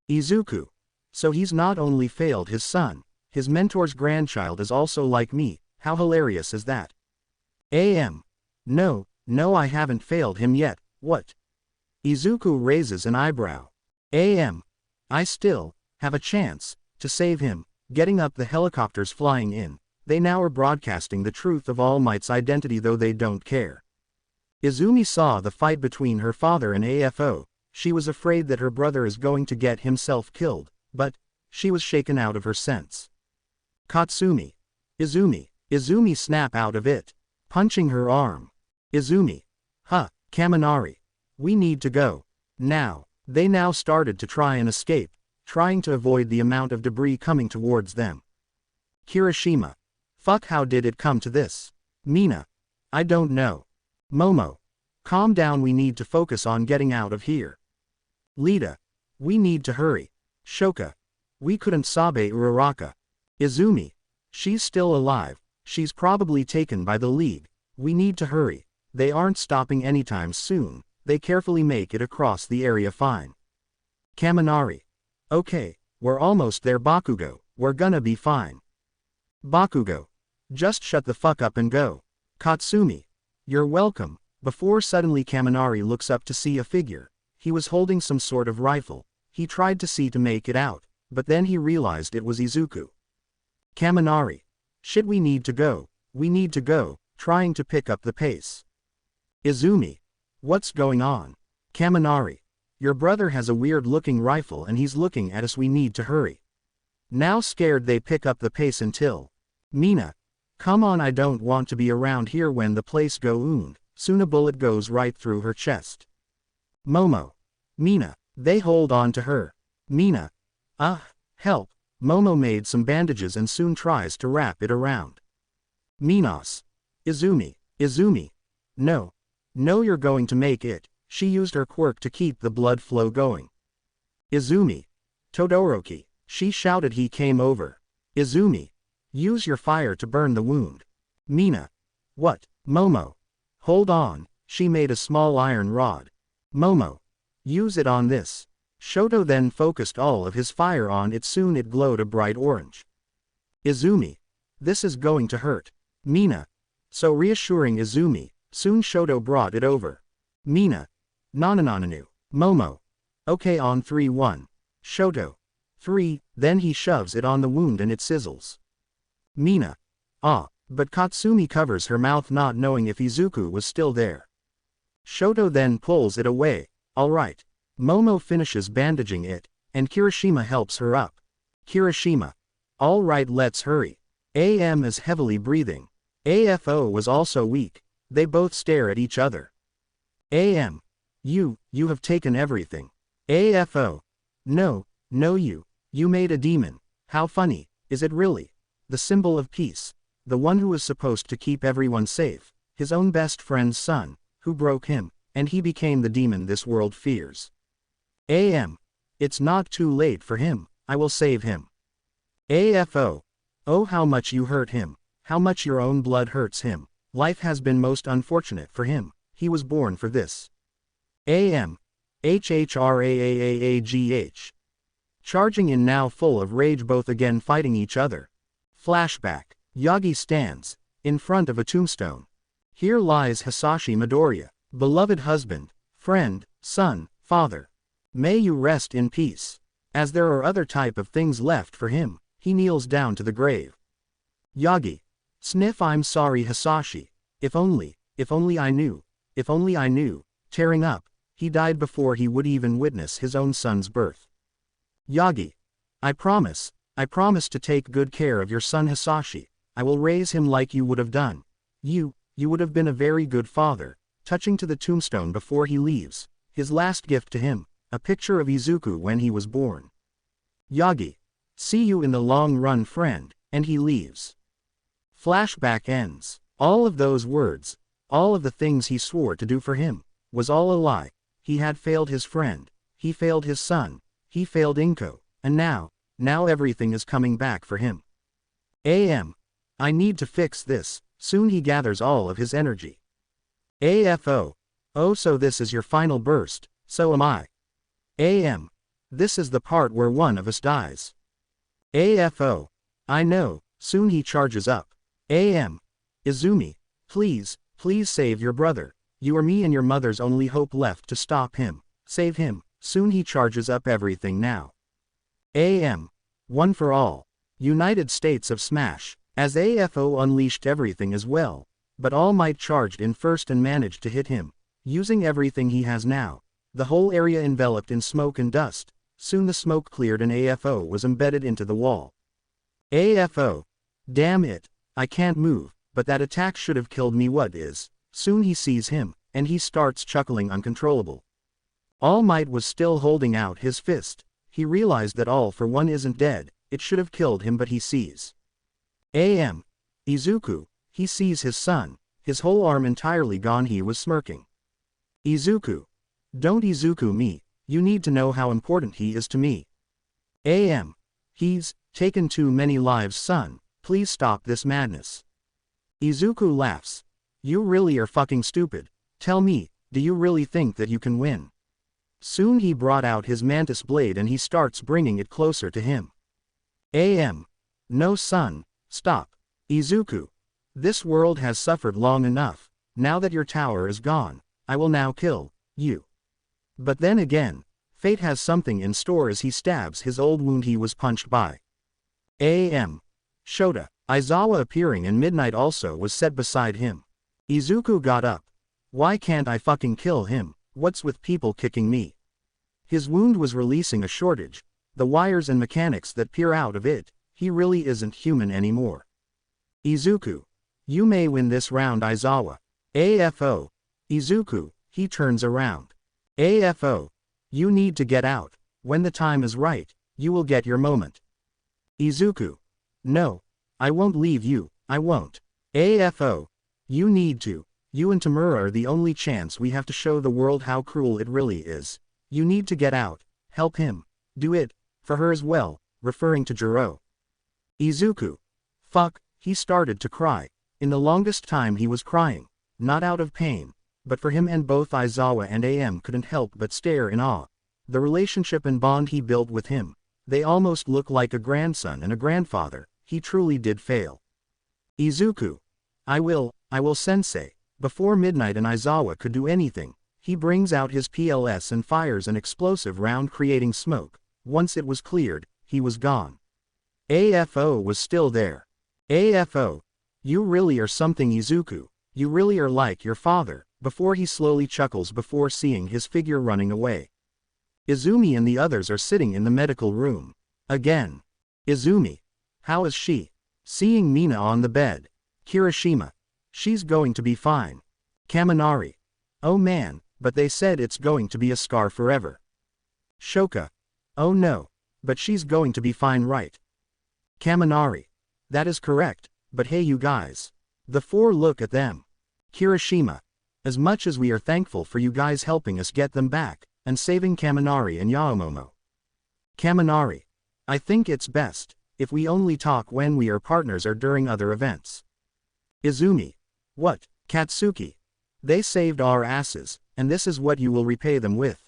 Izuku. So he's not only failed his son, his mentor's grandchild is also like me. How hilarious is that? AM. No, I haven't failed him yet. What? Izuku raises an eyebrow. AM. I still have a chance to save him. Getting up, the helicopters flying in. They now are broadcasting the truth of All Might's identity, though they don't care. Izumi saw the fight between her father and AFO. She was afraid that her brother is going to get himself killed, but she was shaken out of her sense. Katsumi. Izumi snap out of it, punching her arm. Izumi. Huh, Kaminari. We need to go. Now. They now started to try and escape, trying to avoid the amount of debris coming towards them. Kirishima. Fuck, how did it come to this? Mina. I don't know. Momo. Calm down, we need to focus on getting out of here. Lita. We need to hurry. Shoka. We couldn't sabe Uraraka. Izumi. She's still alive, she's probably taken by the League. We need to hurry. They aren't stopping anytime soon. They carefully make it across the area. Fine. Kaminari. Okay, we're almost there. Bakugo, we're gonna be fine. Bakugo. Just shut the fuck up and go. Katsumi. You're welcome. Before suddenly Kaminari looks up to see a figure. He was holding some sort of rifle. He tried to see to make it out, but then he realized it was Izuku. Kaminari. Shit, we need to go. We need to go, trying to pick up the pace. Izumi. What's going on? Kaminari. Your brother has a weird looking rifle and he's looking at us. We need to hurry. Now scared, they pick up the pace until. Mina. Come on, I don't want to be around here when the place go ooned. Soon a bullet goes right through her chest. Momo. Mina. They hold on to her. Mina. Help. Momo made some bandages and soon tries to wrap it around. Minos. Izumi. No, you're going to make it. She used her quirk to keep the blood flow going. Izumi. Todoroki. She shouted. He came over. Izumi. Use your fire to burn the wound. Mina. What? Momo. Hold on. She made a small iron rod. Momo. Use it on this. Shoto then focused all of his fire on it. Soon it glowed a bright orange. Izumi. This is going to hurt. Mina. So reassuring Izumi. Soon Shoto brought it over. Mina. Nanananu. Momo. Okay, on 3-1. Shoto. 3, then he shoves it on the wound and it sizzles. Mina. But Katsumi covers her mouth, not knowing if Izuku was still there. Shoto then pulls it away. Alright. Momo finishes bandaging it, and Kirishima helps her up. Kirishima. Alright, let's hurry. AM is heavily breathing. AFO was also weak. They both stare at each other. AM. You have taken everything. AFO. No, you made a demon. How funny, is it really? The symbol of peace. The one who was supposed to keep everyone safe. His own best friend's son, who broke him, and he became the demon this world fears. AM. It's not too late for him, I will save him. AFO. Oh, how much you hurt him. How much your own blood hurts him. Life has been most unfortunate for him. He was born for this. AM. HHRAAAAGH. Charging in now, full of rage, both again fighting each other. Flashback. Yagi stands in front of a tombstone. Here lies Hisashi Midoriya, beloved husband, friend, son, father. May you rest in peace. As there are other type of things left for him, he kneels down to the grave. Yagi. Sniff. I'm sorry, Hisashi. If only I knew. If only I knew. Tearing up. He died before he would even witness his own son's birth. Yagi. I promise to take good care of your son Hisashi. I will raise him like you would have done. You would have been a very good father. Touching to the tombstone before he leaves. His last gift to him, a picture of Izuku when he was born. Yagi. See you in the long run, friend, and he leaves. Flashback ends. All of those words, all of the things he swore to do for him, was all a lie. He had failed his friend, he failed his son, he failed Inko, and now everything is coming back for him. I need to fix this. Soon he gathers all of his energy. AFO. Oh, so this is your final burst, so am I. This is the part where one of us dies. AFO. I know, soon he charges up. Izumi, please save your brother. You are me and your mother's only hope left to stop him. Save him. Soon he charges up everything now. One for all. United States of Smash. As AFO unleashed everything as well. But All Might charged in first and managed to hit him. Using everything he has now. The whole area enveloped in smoke and dust. Soon the smoke cleared and AFO was embedded into the wall. AFO. Damn it. I can't move, but that attack should have killed me. What is? Soon he sees him, and he starts chuckling uncontrollable. All Might was still holding out his fist. He realized that All for One isn't dead, it should have killed him, but he sees. Izuku. He sees his son, his whole arm entirely gone. He was smirking. Izuku. Don't Izuku me, you need to know how important he is to me. He's taken too many lives, son, please stop this madness. Izuku laughs. You really are fucking stupid. Tell me, do you really think that you can win? Soon he brought out his mantis blade and he starts bringing it closer to him. No son, stop. Izuku. This world has suffered long enough. Now that your tower is gone, I will now kill you. But then again, fate has something in store as he stabs his old wound he was punched by. Shota. Isawa appearing in midnight also was set beside him. Izuku got up. Why can't I fucking kill him? What's with people kicking me? His wound was releasing a shortage. The wires and mechanics that peer out of it. He really isn't human anymore. Izuku. You may win this round, Isawa. AFO. Izuku. He turns around. AFO. You need to get out. When the time is right, you will get your moment. Izuku. No. I won't leave you, I won't. AFO. You need to. You and Tamura are the only chance we have to show the world how cruel it really is. You need to get out. Help him. Do it. For her as well, referring to Jiro. Izuku. Fuck, he started to cry. In the longest time he was crying. Not out of pain. But for him, and both Isawa and AM couldn't help but stare in awe. The relationship and bond he built with him. They almost look like a grandson and a grandfather. He truly did fail. Izuku. I will sensei. Before midnight and Isawa could do anything, he brings out his PLS and fires an explosive round creating smoke. Once it was cleared, he was gone. AFO was still there. AFO. You really are something, Izuku. You really are like your father. Before he slowly chuckles before seeing his figure running away. Izumi and the others are sitting in the medical room. Again. Izumi. How is she? Seeing Mina on the bed. Kirishima. She's going to be fine. Kaminari. Oh man, but they said it's going to be a scar forever. Shoka. Oh no. But she's going to be fine, right? Kaminari. That is correct, but hey you guys. The four look at them. Kirishima. As much as we are thankful for you guys helping us get them back, and saving Kaminari and Yaomomo. Kaminari. I think it's best if we only talk when we are partners or during other events. Izumi. What, Katsuki? They saved our asses, and this is what you will repay them with.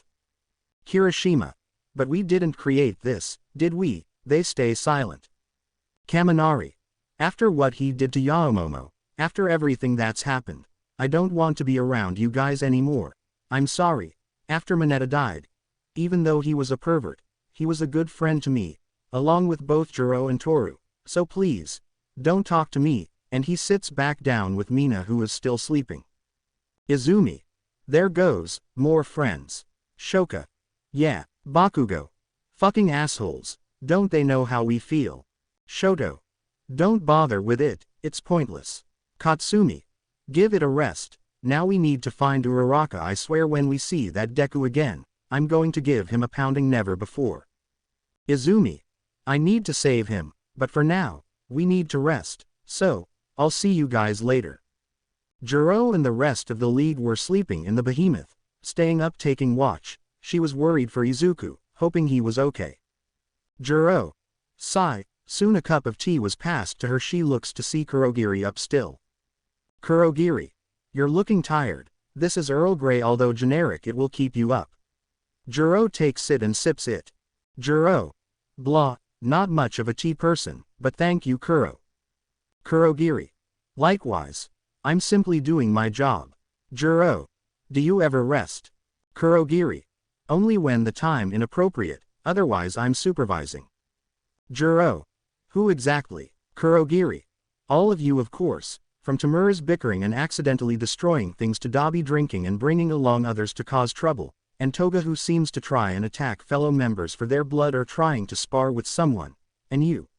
Kirishima. But we didn't create this, did we? They stay silent. Kaminari. After what he did to Yaomomo, after everything that's happened, I don't want to be around you guys anymore. I'm sorry. After Mineta died. Even though he was a pervert, he was a good friend to me, along with both Jiro and Toru, so please, don't talk to me, and he sits back down with Mina who is still sleeping. Izumi. There goes, more friends. Shoka. Yeah, Bakugo. Fucking assholes, don't they know how we feel? Shoto. Don't bother with it, it's pointless. Katsumi. Give it a rest. Now we need to find Uraraka. I swear when we see that Deku again, I'm going to give him a pounding never before. Izumi. I need to save him, but for now, we need to rest, so, I'll see you guys later. Jiro and the rest of the league were sleeping in the behemoth, staying up taking watch. She was worried for Izuku, hoping he was okay. Jiro. Sigh. Soon a cup of tea was passed to her. She looks to see Kurogiri up still. Kurogiri. You're looking tired. This is Earl Grey, although generic, it will keep you up. Jiro takes it and sips it. Jiro. Blah, not much of a tea person, but thank you, Kuro. Kurogiri. Likewise. I'm simply doing my job. Jiro. Do you ever rest? Kurogiri. Only when the time inappropriate, otherwise I'm supervising. Jiro. Who exactly? Kurogiri. All of you, of course, from Tamura's bickering and accidentally destroying things to Dabi drinking and bringing along others to cause trouble, and Toga, who seems to try and attack fellow members for their blood or trying to spar with someone, and you.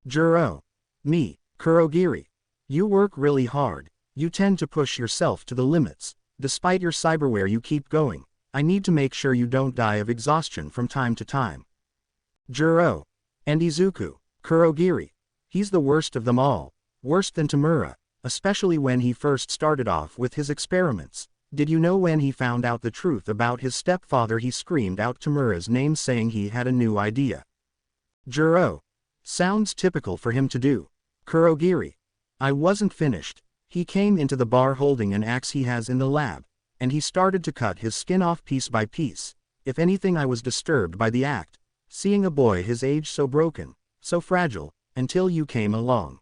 Jiro. Me, Kurogiri. You work really hard, you tend to push yourself to the limits. Despite your cyberware, you keep going. I need to make sure you don't die of exhaustion from time to time. Jiro. And Izuku. Kurogiri. He's the worst of them all. Worse than Tamura, especially when he first started off with his experiments. Did you know when he found out the truth about his stepfather, he screamed out Tamura's name saying he had a new idea. Jiro. Sounds typical for him to do. Kurogiri. I wasn't finished. He came into the bar holding an axe he has in the lab, and he started to cut his skin off piece by piece. If anything, I was disturbed by the act, seeing a boy his age so broken, so fragile, until you came along.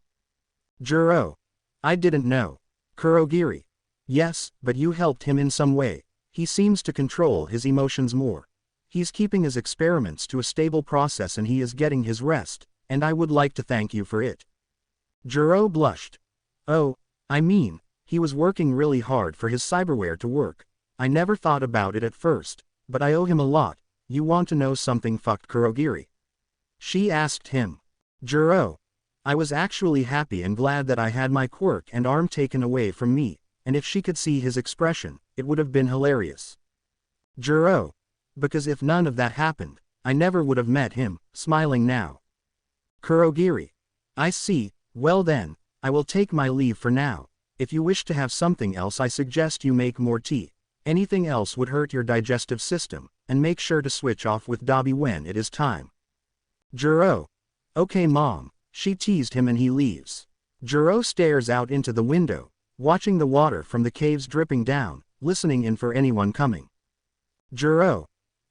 Jiro. I didn't know. Kurogiri. Yes, but you helped him in some way. He seems to control his emotions more. He's keeping his experiments to a stable process and he is getting his rest, and I would like to thank you for it. Jiro blushed. Oh, I mean, he was working really hard for his cyberware to work. I never thought about it at first, but I owe him a lot. You want to know something, fucked Kurogiri? She asked him. Jiro. I was actually happy and glad that I had my quirk and arm taken away from me, and if she could see his expression, it would have been hilarious. Jiro. Because if none of that happened, I never would have met him, smiling now. Kurogiri. I see. Well then, I will take my leave for now. If you wish to have something else, I suggest you make more tea. Anything else would hurt your digestive system, and make sure to switch off with Dabi when it is time. Jiro. Okay, Mom. She teased him and he leaves. Jiro stares out into the window, watching the water from the caves dripping down, listening in for anyone coming. Jiro.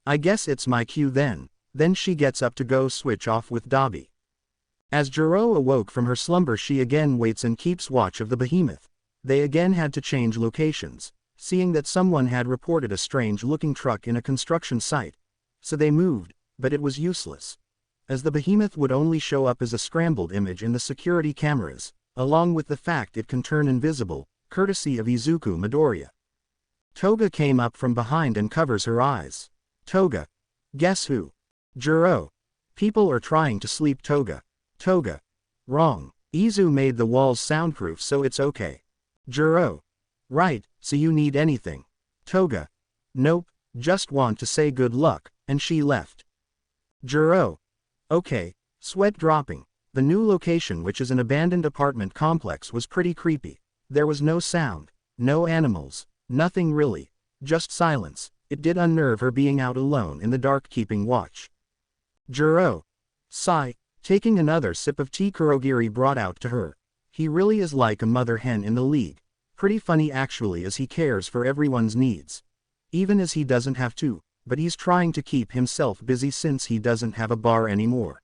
I guess it's my cue then. Then she gets up to go switch off with Dabi. As Jiro awoke from her slumber, she again waits and keeps watch of the behemoth. They again had to change locations, seeing that someone had reported a strange-looking truck in a construction site. So they moved, but it was useless, as the behemoth would only show up as a scrambled image in the security cameras, along with the fact it can turn invisible, courtesy of Izuku Midoriya. Toga came up from behind and covers her eyes. Toga. Guess who? Jiro. People are trying to sleep, Toga. Toga. Wrong. Izu made the walls soundproof so it's okay. Jiro. Right, so you need anything. Toga. Nope, just want to say good luck, and she left. Jiro. Okay. Sweat dropping. The new location, which is an abandoned apartment complex, was pretty creepy. There was no sound, no animals, nothing really, just silence. It did unnerve her being out alone in the dark keeping watch. Jiro. Sigh. Taking another sip of tea Kurogiri brought out to her. He really is like a mother hen in the league. Pretty funny actually, as he cares for everyone's needs. Even as he doesn't have to, but he's trying to keep himself busy since he doesn't have a bar anymore.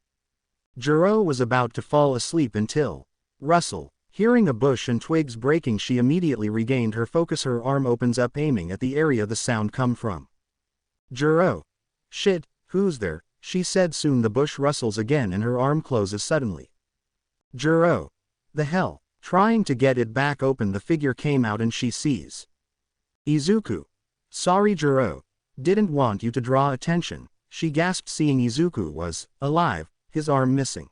Jiro was about to fall asleep until rustle. Hearing a bush and twigs breaking, she immediately regained her focus. Her arm opens up, aiming at the area the sound come from. Jiro. Shit, who's there? She said. Soon the bush rustles again and her arm closes suddenly. Jiro. The hell? Trying to get it back open, the figure came out and she sees Izuku. Sorry Jiro. Didn't want you to draw attention, she gasped, seeing Izuku was alive, his arm missing.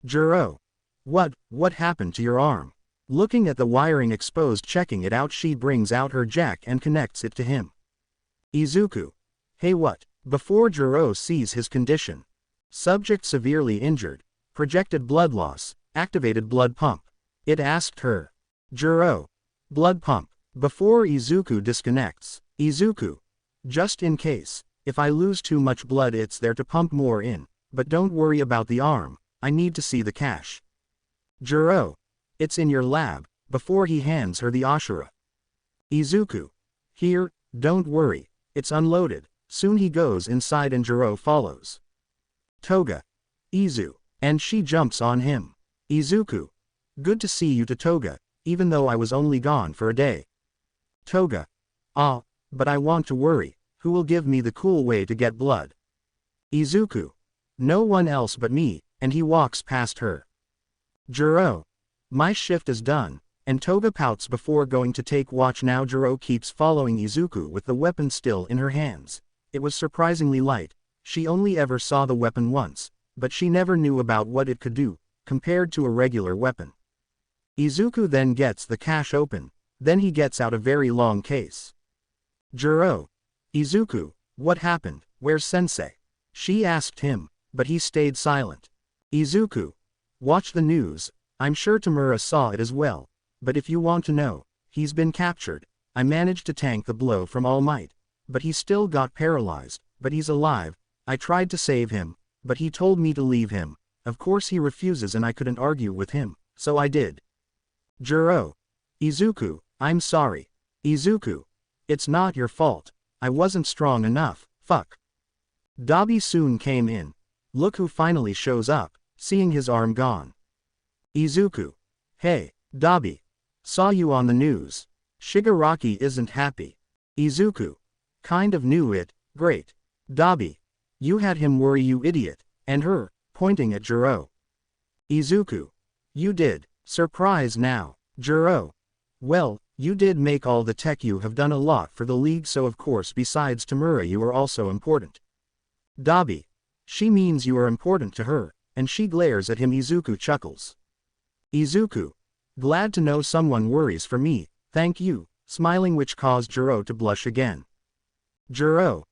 Jiro. What happened to your arm? Looking at the wiring exposed, checking it out, she brings out her jack and connects it to him. Izuku. Hey, what? Before Jiro sees his condition. Subject severely injured. Projected blood loss. Activated blood pump. It asked her. Jiro. Blood pump. Before Izuku disconnects. Izuku. Just in case. If I lose too much blood it's there to pump more in. But don't worry about the arm. I need to see the cash. Jiro. It's in your lab. Before he hands her the Ashura. Izuku. Here, don't worry. It's unloaded. Soon he goes inside and Jiro follows. Toga. Izu. And she jumps on him. Izuku. Good to see you to Toga, even though I was only gone for a day. Toga. Ah, but I want to worry. Who will give me the cool way to get blood? Izuku. No one else but me, and he walks past her. Jiro. My shift is done, and Toga pouts before going to take watch. Now Jiro keeps following Izuku with the weapon still in her hands. It was surprisingly light. She only ever saw the weapon once, but she never knew about what it could do, compared to a regular weapon. Izuku then gets the cache open, then he gets out a very long case. Jiro. Izuku, what happened? Where's sensei? She asked him, but he stayed silent. Izuku. Watch the news. I'm sure Tamura saw it as well, but if you want to know, he's been captured. I managed to tank the blow from All Might, but he still got paralyzed, but he's alive. I tried to save him, but he told me to leave him. Of course he refuses and I couldn't argue with him, so I did. Jiro. Izuku, I'm sorry. Izuku. It's not your fault. I wasn't strong enough, fuck. Dabi soon came in. Look who finally shows up, seeing his arm gone. Izuku. Hey, Dabi. Saw you on the news. Shigaraki isn't happy. Izuku. Kind of knew it, great. Dabi. You had him worry, you idiot, and her, pointing at Jiro. Izuku. You did. Surprise now. Jiro. Well, you did make all the tech, you have done a lot for the league, so of course besides Tamura you are also important. Dabi. She means you are important to her, and she glares at him. Izuku chuckles. Izuku. Glad to know someone worries for me, thank you, smiling, which caused Jiro to blush again. Jiro.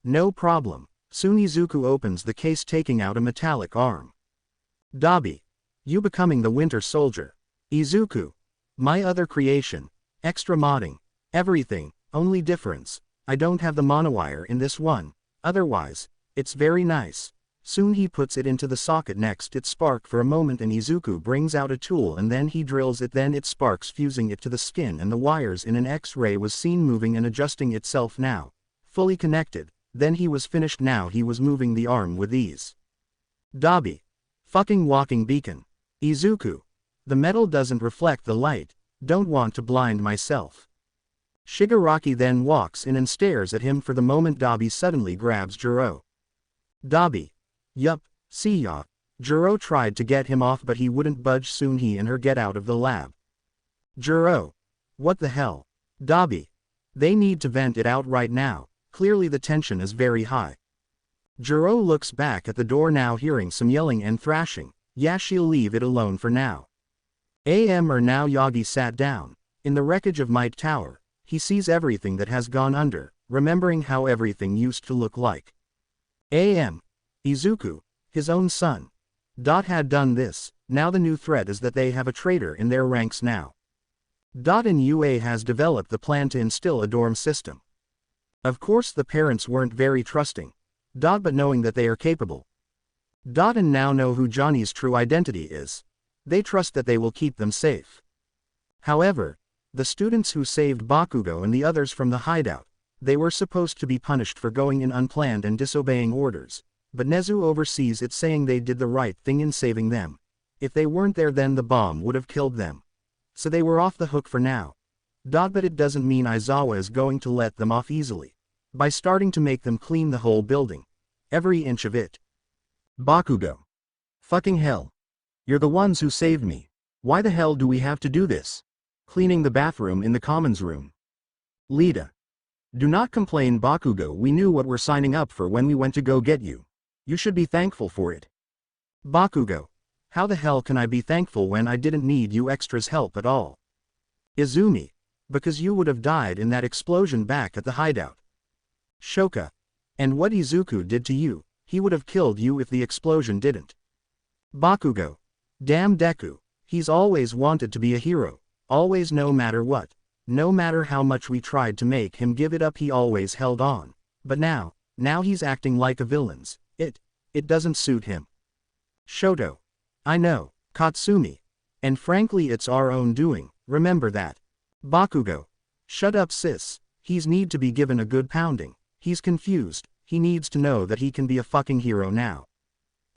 No problem. Soon Izuku opens the case, taking out a metallic arm. Dabi. You becoming the Winter Soldier. Izuku. My other creation. Extra modding. Everything, only difference. I don't have the monowire in this one. Otherwise, it's very nice. Soon he puts it into the socket. Next it sparks for a moment and Izuku brings out a tool and then he drills it, then it sparks, fusing it to the skin, and the wires in an X-ray was seen moving and adjusting itself now. Fully connected. Then he was finished. Now he was moving the arm with ease. Dabi. Fucking walking beacon. Izuku. The metal doesn't reflect the light. Don't want to blind myself. Shigaraki then walks in and stares at him for the moment. Dabi suddenly grabs Jiro. Dabi. Yup, see ya. Jiro tried to get him off but he wouldn't budge. Soon he and her get out of the lab. Jiro. What the hell? Dabi. They need to vent it out right now. Clearly the tension is very high. Jiro looks back at the door now, hearing some yelling and thrashing. Yeah, she'll leave it alone for now. Now Yagi sat down. In the wreckage of Might Tower, he sees everything that has gone under, remembering how everything used to look like. Izuku, his own son. Had done this. Now the new threat is that they have a traitor in their ranks now. And UA has developed the plan to instill a dorm system. Of course the parents weren't very trusting. But knowing that they are capable. And now know who Johnny's true identity is. They trust that they will keep them safe. However, the students who saved Bakugo and the others from the hideout, they were supposed to be punished for going in unplanned and disobeying orders, but Nezu oversees it, saying they did the right thing in saving them. If they weren't there then the bomb would have killed them. So they were off the hook for now. But it doesn't mean Isawa is going to let them off easily. By starting to make them clean the whole building. Every inch of it. Bakugo. Fucking hell. You're the ones who saved me. Why the hell do we have to do this? Cleaning the bathroom in the commons room. Lita. Do not complain, Bakugo, we knew what we're signing up for when we went to go get you. You should be thankful for it. Bakugo. How the hell can I be thankful when I didn't need you extra's help at all? Izumi. Because you would have died in that explosion back at the hideout. Shoka. And what Izuku did to you, he would have killed you if the explosion didn't. Bakugo. Damn Deku. He's always wanted to be a hero. Always, no matter what. No matter how much we tried to make him give it up, he always held on. But now he's acting like a villain. It doesn't suit him. Shoto. I know, Katsumi. And frankly it's our own doing, remember that. Bakugo. Shut up sis, he's need to be given a good pounding. He's confused, he needs to know that he can be a fucking hero now.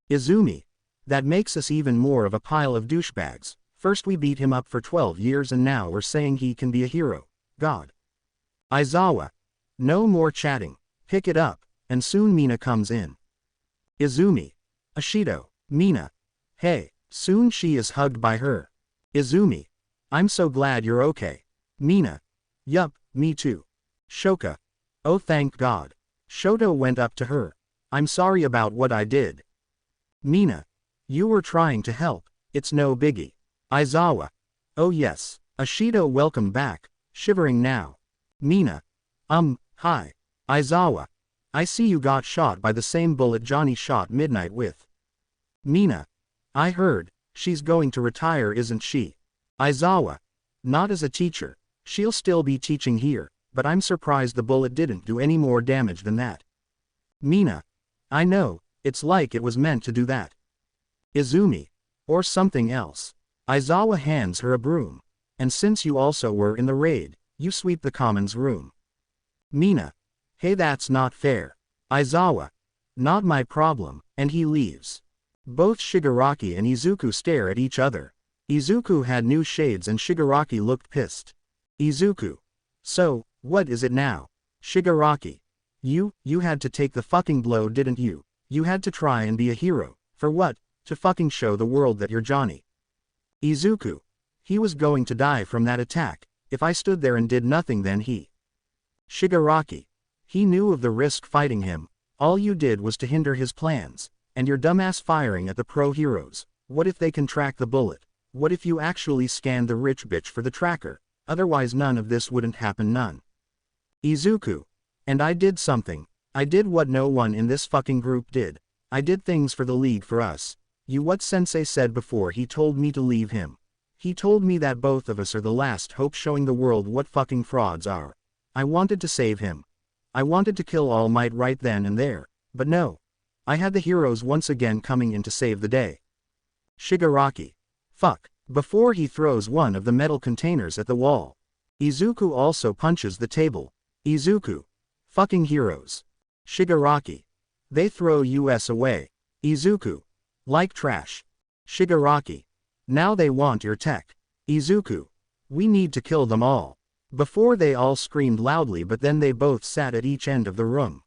Izumi. That makes us even more of a pile of douchebags. First we beat him up for 12 years and now we're saying he can be a hero. God. Isawa. No more chatting. Pick it up, and soon Mina comes in. Izumi. Ashido. Mina. Hey, soon she is hugged by her. Izumi. I'm so glad you're okay. Mina. Yup, me too. Shoka. Oh thank God. Shoto went up to her. I'm sorry about what I did. Mina. You were trying to help, it's no biggie. Isawa. Oh yes. Ashido welcome back, shivering now. Mina. Hi. Isawa. I see you got shot by the same bullet Johnny shot Midnight with. Mina. I heard, she's going to retire isn't she? Isawa. Not as a teacher, she'll still be teaching here, but I'm surprised the bullet didn't do any more damage than that. Mina. I know, it's like it was meant to do that. Izumi. Or something else. Isawa hands her a broom. And since you also were in the raid, you sweep the commons room. Mina. Hey that's not fair. Isawa. Not my problem, and he leaves. Both Shigaraki and Izuku stare at each other. Izuku had new shades and Shigaraki looked pissed. Izuku. So, what is it now? Shigaraki. You had to take the fucking blow didn't you? You had to try and be a hero. For what? To fucking show the world that you're Johnny. Izuku. He was going to die from that attack. If I stood there and did nothing then he. Shigaraki. He knew of the risk fighting him. All you did was to hinder his plans. And your dumbass firing at the pro heroes. What if they can track the bullet? What if you actually scanned the rich bitch for the tracker? Otherwise none of this wouldn't happen none. Izuku. And I did something. I did what no one in this fucking group did. I did things for the league for us. You what sensei said before he told me to leave him. He told me that both of us are the last hope showing the world what fucking frauds are. I wanted to save him. I wanted to kill All Might right then and there, but no. I had the heroes once again coming in to save the day. Shigaraki. Fuck. Before he throws one of the metal containers at the wall. Izuku also punches the table. Izuku. Fucking heroes. Shigaraki. They throw us away. Izuku. Like trash. Shigaraki. Now they want your tech. Izuku. We need to kill them all. Before they all screamed loudly but then they both sat at each end of the room.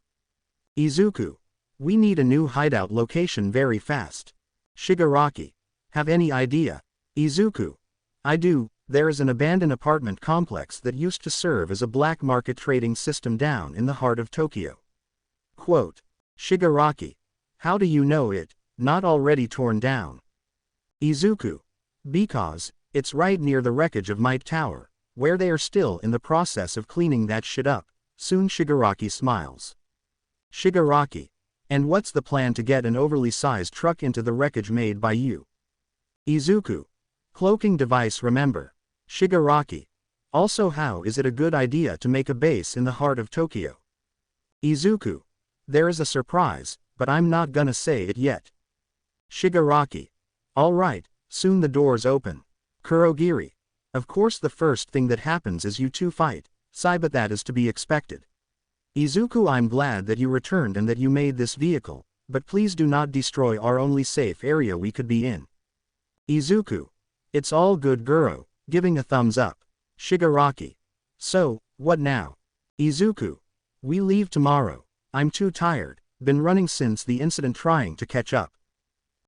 Izuku. We need a new hideout location very fast. Shigaraki. Have any idea? Izuku. I do, there is an abandoned apartment complex that used to serve as a black market trading system down in the heart of Tokyo. Quote. Shigaraki. How do you know it, not already torn down? Izuku. Because, it's right near the wreckage of Might Tower, where they are still in the process of cleaning that shit up. Soon Shigaraki smiles. Shigaraki. And what's the plan to get an overly sized truck into the wreckage made by you? Izuku. Cloaking device remember. Shigaraki. Also how is it a good idea to make a base in the heart of Tokyo? Izuku. There is a surprise, but I'm not gonna say it yet. Shigaraki. Alright, soon the doors open. Kurogiri. Of course the first thing that happens is you two fight, but that is to be expected. Izuku, I'm glad that you returned and that you made this vehicle, but please do not destroy our only safe area we could be in. Izuku. It's all good Guro, giving a thumbs up. Shigaraki. So, what now? Izuku. We leave tomorrow. I'm too tired, been running since the incident trying to catch up.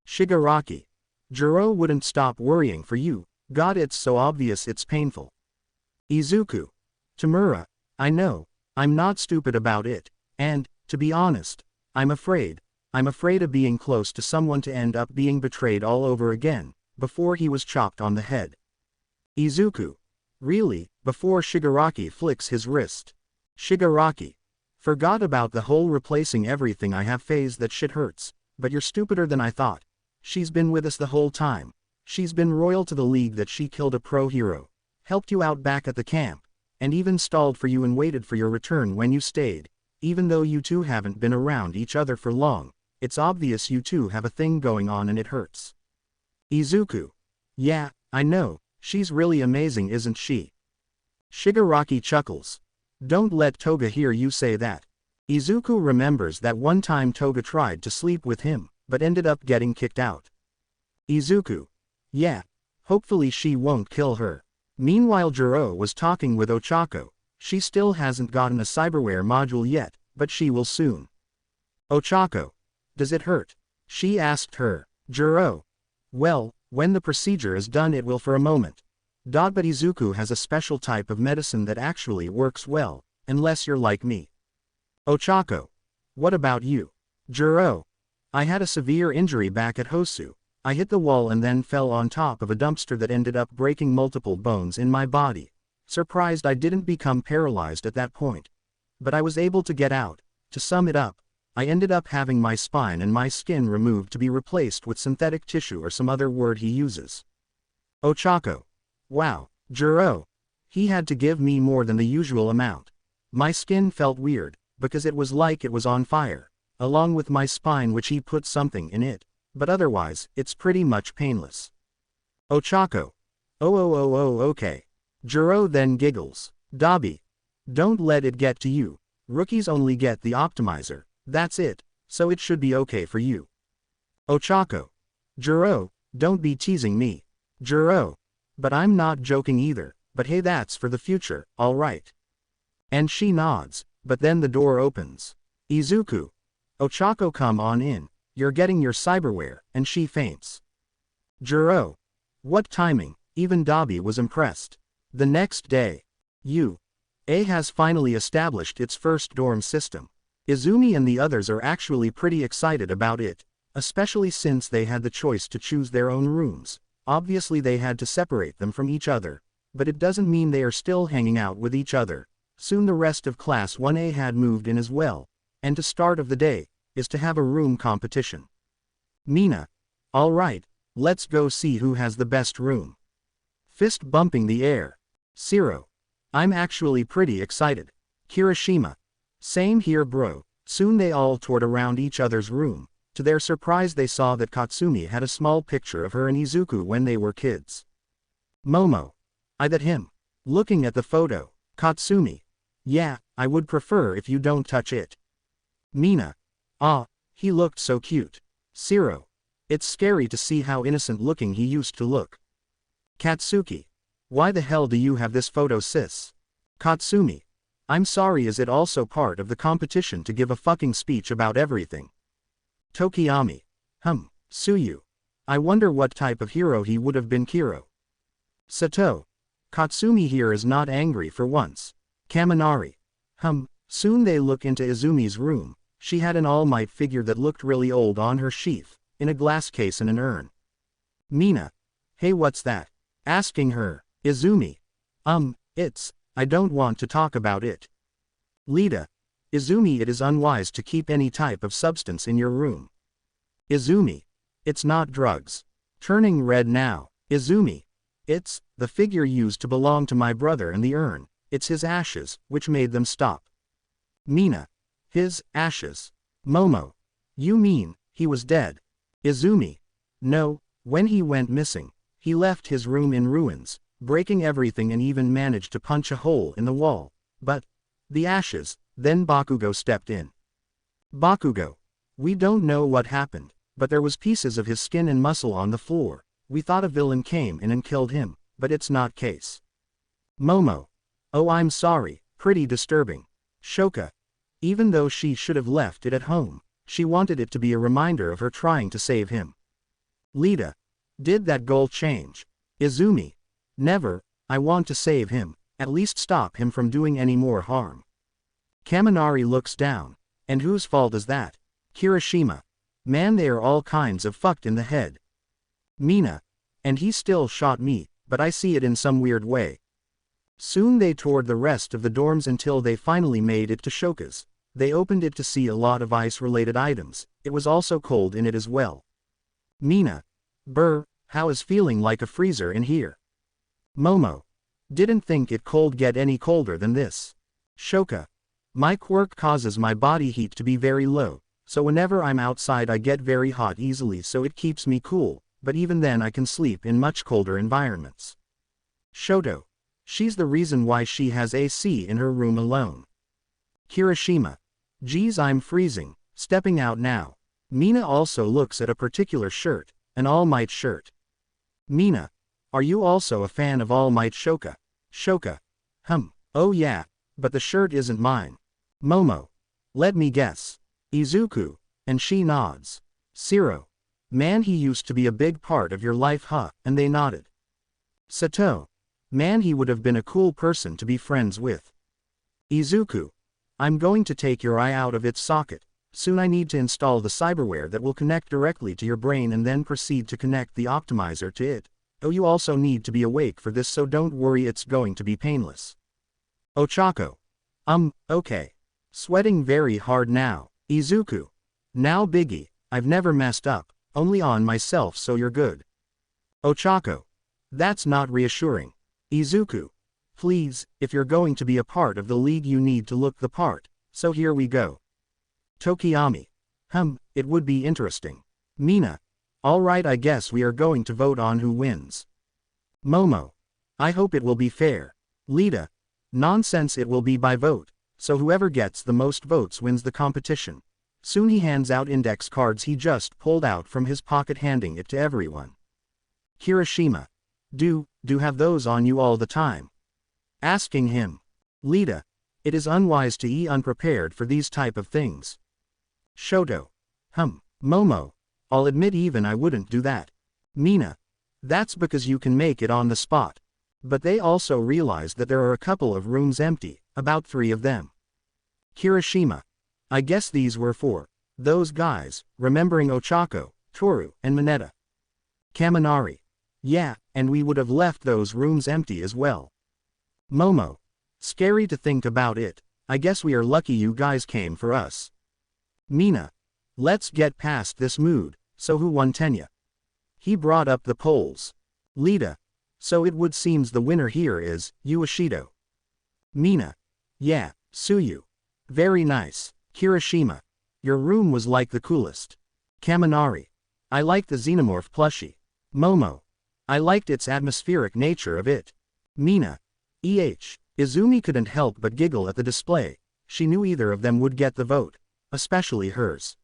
Shigaraki. Jiro wouldn't stop worrying for you, God it's so obvious it's painful. Izuku. Tamura. I know, I'm not stupid about it, and, to be honest, I'm afraid of being close to someone to end up being betrayed all over again, before he was chopped on the head. Izuku. Really, before Shigaraki flicks his wrist. Shigaraki. Forgot about the whole replacing everything I have phase, that shit hurts, but you're stupider than I thought. She's been with us the whole time. She's been loyal to the league that she killed a pro hero. helped you out back at the camp, and even stalled for you and waited for your return when you stayed. Even though you two haven't been around each other for long, it's obvious you two have a thing going on and it hurts. Izuku. Yeah, I know, she's really amazing, isn't she? Shigaraki chuckles. Don't let Toga hear you say that. Izuku remembers that one time Toga tried to sleep with him, but ended up getting kicked out. Izuku. Yeah. Hopefully she won't kill her. Meanwhile Jiro was talking with Ochako. She still hasn't gotten a cyberware module yet, but she will soon. Ochako. Does it hurt? She asked her. Jiro. Well, when the procedure is done it will for a moment. But Izuku has a special type of medicine that actually works well, unless you're like me. Ochako. What about you? Jiro. I had a severe injury back at Hosu. I hit the wall and then fell on top of a dumpster that ended up breaking multiple bones in my body. Surprised I didn't become paralyzed at that point. But I was able to get out. To sum it up, I ended up having my spine and my skin removed to be replaced with synthetic tissue or some other word he uses. Ochako. Wow, Jiro. He had to give me more than the usual amount. My skin felt weird, because it was like it was on fire, along with my spine which he put something in it, but otherwise, it's pretty much painless. Ochako. Oh, okay. Jiro then giggles. Dabi. Don't let it get to you. Rookies only get the optimizer, that's it, so it should be okay for you. Ochako. Jiro, don't be teasing me. Jiro. But I'm not joking either, but hey, that's for the future, alright. And she nods, but then the door opens. Izuku. Ochako, come on in, you're getting your cyberware, and she faints. Jiro. What timing, even Dabi was impressed. The next day. A has finally established its first dorm system. Izumi and the others are actually pretty excited about it, especially since they had the choice to choose their own rooms. Obviously they had to separate them from each other, but it doesn't mean they are still hanging out with each other. Soon the rest of Class 1A had moved in as well, and to start of the day, is to have a room competition. Mina. Alright, let's go see who has the best room. Fist bumping the air. Shiro. I'm actually pretty excited. Kirishima. Same here bro. Soon they all toured around each other's room. To their surprise they saw that Katsumi had a small picture of her and Izuku when they were kids. Momo. That him. Looking at the photo. Katsumi. Yeah, I would prefer if you don't touch it. Mina. He looked so cute. Shiro. It's scary to see how innocent looking he used to look. Katsuki. Why the hell do you have this photo sis? Katsumi. I'm sorry, is it also part of the competition to give a fucking speech about everything? Tokiyami. Suyu. I wonder what type of hero he would have been. Kiro. Sato. Katsumi here is not angry for once. Kaminari. Soon they look into Izumi's room. She had an All Might figure that looked really old on her sheath, in a glass case and an urn. Mina. Hey, what's that? Asking her. Izumi. I don't want to talk about it. Lida. Izumi, it is unwise to keep any type of substance in your room. Izumi. It's not drugs. Turning red now. Izumi. It's the figure used to belong to my brother and the urn. It's his ashes, which made them stop. Mina. His ashes. Momo. You mean, he was dead? Izumi. No, when he went missing, he left his room in ruins, breaking everything and even managed to punch a hole in the wall. But the ashes. Then Bakugo stepped in. Bakugo. We don't know what happened, but there was pieces of his skin and muscle on the floor. We thought a villain came in and killed him, but it's not case. Momo. Oh, I'm sorry, pretty disturbing. Shoka. Even though she should have left it at home, she wanted it to be a reminder of her trying to save him. Lida. Did that goal change? Izumi. Never, I want to save him, at least stop him from doing any more harm. Kaminari looks down. And whose fault is that? Kirishima. Man, they are all kinds of fucked in the head. Mina. And he still shot me, but I see it in some weird way. Soon they toured the rest of the dorms until they finally made it to Shoka's. They opened it to see a lot of ice-related items. It was also cold in it as well. Mina. How is feeling like a freezer in here? Momo. Didn't think it cold get any colder than this. Shoka. My quirk causes my body heat to be very low, so whenever I'm outside I get very hot easily, so it keeps me cool, but even then I can sleep in much colder environments. Shoto. She's the reason why she has AC in her room alone. Kirishima. Geez, I'm freezing, stepping out now. Mina also looks at a particular shirt, an All Might shirt. Mina. Are you also a fan of All Might? Shoka. Shoka. Oh yeah, but the shirt isn't mine. Momo. Let me guess. Izuku. And she nods. Shiro. Man, he used to be a big part of your life, huh? And they nodded. Sato. Man, he would have been a cool person to be friends with. Izuku. I'm going to take your eye out of its socket. Soon I need to install the cyberware that will connect directly to your brain and then proceed to connect the optimizer to it. Oh, you also need to be awake for this, so don't worry, it's going to be painless. Ochako. Okay. Sweating very hard now. Izuku. Now Biggie, I've never messed up, only on myself, so you're good. Ochako. That's not reassuring. Izuku. Please, if you're going to be a part of the league you need to look the part, so here we go. Tokiyami. It would be interesting. Mina. Alright, I guess we are going to vote on who wins. Momo. I hope it will be fair. Lita. Nonsense, it will be by vote, so whoever gets the most votes wins the competition. Soon he hands out index cards he just pulled out from his pocket, handing it to everyone. Kirishima. Do have those on you all the time? Asking him. Lita. It is unwise to be unprepared for these type of things. Shoto. Momo. I'll admit even I wouldn't do that. Mina. That's because you can make it on the spot. But they also realized that there are a couple of rooms empty, about 3 of them. Kirishima. I guess these were for those guys, remembering Ochako, Toru, and Mineta. Kaminari. Yeah, and we would have left those rooms empty as well. Momo. Scary to think about it. I guess we are lucky you guys came for us. Mina. Let's get past this mood. So who won Tenya? He brought up the polls. Lita. So it would seems the winner here is Ueshido. Mina. Yeah, Suyu. Very nice. Kirishima. Your room was like the coolest. Kaminari. I liked the xenomorph plushie. Momo. I liked its atmospheric nature of it. Mina. Izumi couldn't help but giggle at the display. She knew either of them would get the vote, especially hers.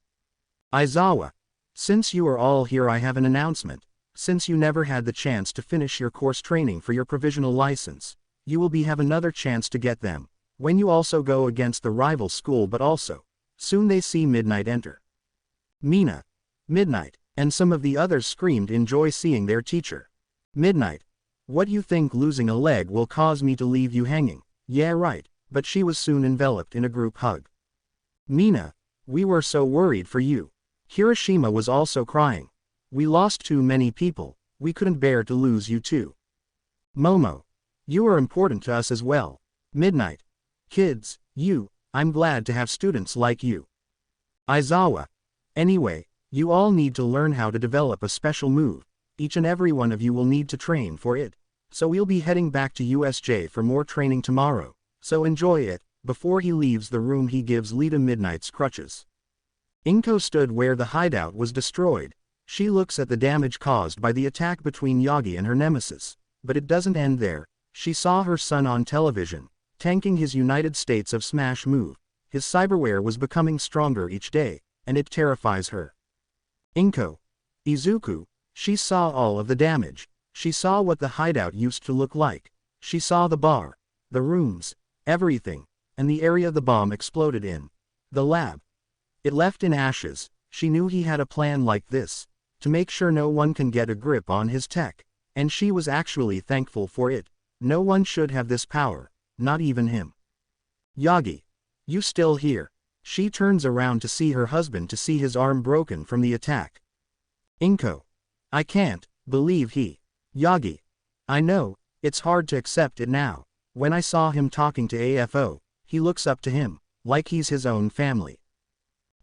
Isawa. Since you are all here, I have an announcement. Since you never had the chance to finish your course training for your provisional license, you will have another chance to get them, when you also go against the rival school, but also, soon they see Midnight enter. Mina. Midnight, and some of the others screamed in joy seeing their teacher. Midnight. What, you think losing a leg will cause me to leave you hanging? Yeah, right, but she was soon enveloped in a group hug. Mina. We were so worried for you. Kirishima was also crying. We lost too many people, we couldn't bear to lose you too. Momo. You are important to us as well. Midnight. Kids, I'm glad to have students like you. Isawa. Anyway, you all need to learn how to develop a special move. Each and every one of you will need to train for it. So we'll be heading back to USJ for more training tomorrow, so enjoy it. Before he leaves the room, he gives Lita Midnight's crutches. Inko stood where the hideout was destroyed. She looks at the damage caused by the attack between Yagi and her nemesis, but it doesn't end there. She saw her son on television, tanking his United States of Smash move. His cyberware was becoming stronger each day, and it terrifies her. Inko. Izuku. She saw all of the damage. She saw what the hideout used to look like. She saw the bar, the rooms, everything, and the area the bomb exploded in. The lab. It left in ashes. She knew he had a plan like this, to make sure no one can get a grip on his tech, and she was actually thankful for it. No one should have this power, not even him. Yagi. You still here? She turns around to see her husband, to see his arm broken from the attack. Inko. I can't believe he. Yagi. I know, it's hard to accept it now. When I saw him talking to AFO, he looks up to him, like he's his own family.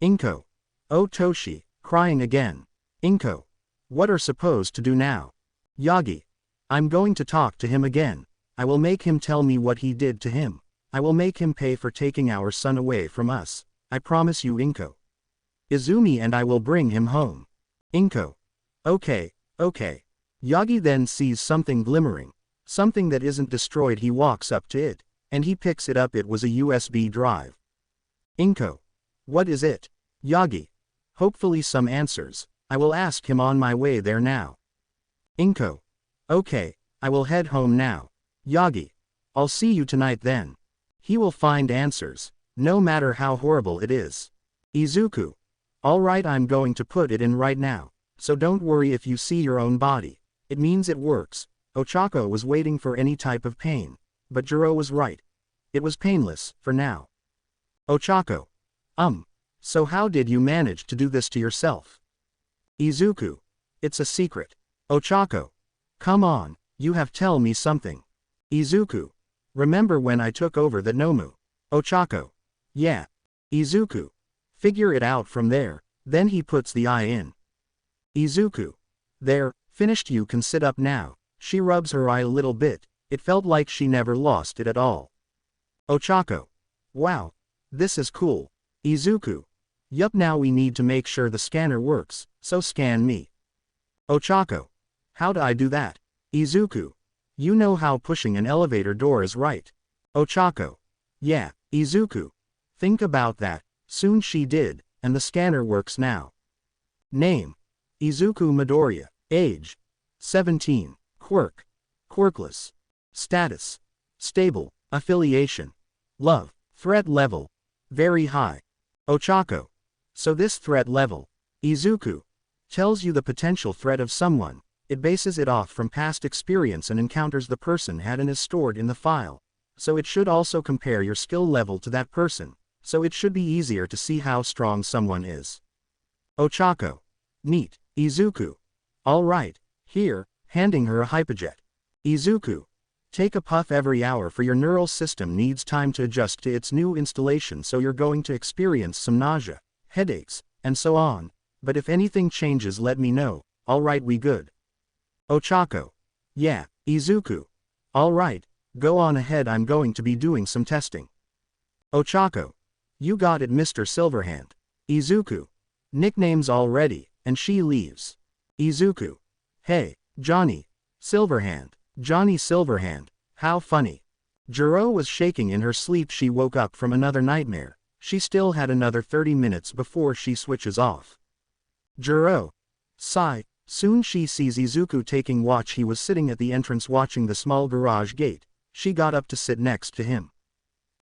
Inko. Oh, Toshi, crying again. Inko. What are supposed to do now? Yagi. I'm going to talk to him again. I will make him tell me what he did to him. I will make him pay for taking our son away from us. I promise you, Inko. Izumi and I will bring him home. Inko. Okay, okay. Yagi then sees something glimmering. Something that isn't destroyed. He walks up to it, and he picks it up. It was a USB drive. Inko. What is it? Yagi. Hopefully some answers. I will ask him on my way there now. Inko. Okay, I will head home now. Yagi. I'll see you tonight then. He will find answers, no matter how horrible it is. Izuku. Alright, I'm going to put it in right now, so don't worry if you see your own body. It means it works. Ochako was waiting for any type of pain, but Jiro was right. It was painless, for now. Ochako. So how did you manage to do this to yourself? Izuku. It's a secret. Ochako. Come on, you have tell me something. Izuku. Remember when I took over the Nomu? Ochako. Yeah. Izuku. Figure it out from there, then he puts the eye in. Izuku. There, finished. You can sit up now. She rubs her eye a little bit. It felt like she never lost it at all. Ochako. Wow. This is cool. Izuku. Yup, now we need to make sure the scanner works, so scan me. Ochako. How do I do that? Izuku. You know how pushing an elevator door is, right? Ochako. Yeah, Izuku. Think about that. Soon she did, and the scanner works now. Name. Izuku Midoriya. Age. 17. Quirk. Quirkless. Status. Stable. Affiliation. Love. Threat level. Very high. Ochako. So this threat level, Izuku, tells you the potential threat of someone. It bases it off from past experience and encounters the person had and is stored in the file. So it should also compare your skill level to that person, so it should be easier to see how strong someone is. Ochako. Neat. Izuku. Alright, here, handing her a hypojet. Izuku. Take a puff every hour for your neural system needs time to adjust to its new installation, so you're going to experience some nausea, headaches, and so on, but if anything changes let me know. Alright, we good? Ochako. Yeah, Izuku. Alright, go on ahead, I'm going to be doing some testing. Ochako. You got it, Mr. Silverhand. Izuku. Nicknames already, and she leaves. Izuku. Hey, Johnny. Silverhand. Johnny Silverhand. How funny. Jiro was shaking in her sleep. She woke up from another nightmare. She still had another 30 minutes before she switches off. Jiro. Sigh. Soon she sees Izuku taking watch. He was sitting at the entrance watching the small garage gate. She got up to sit next to him.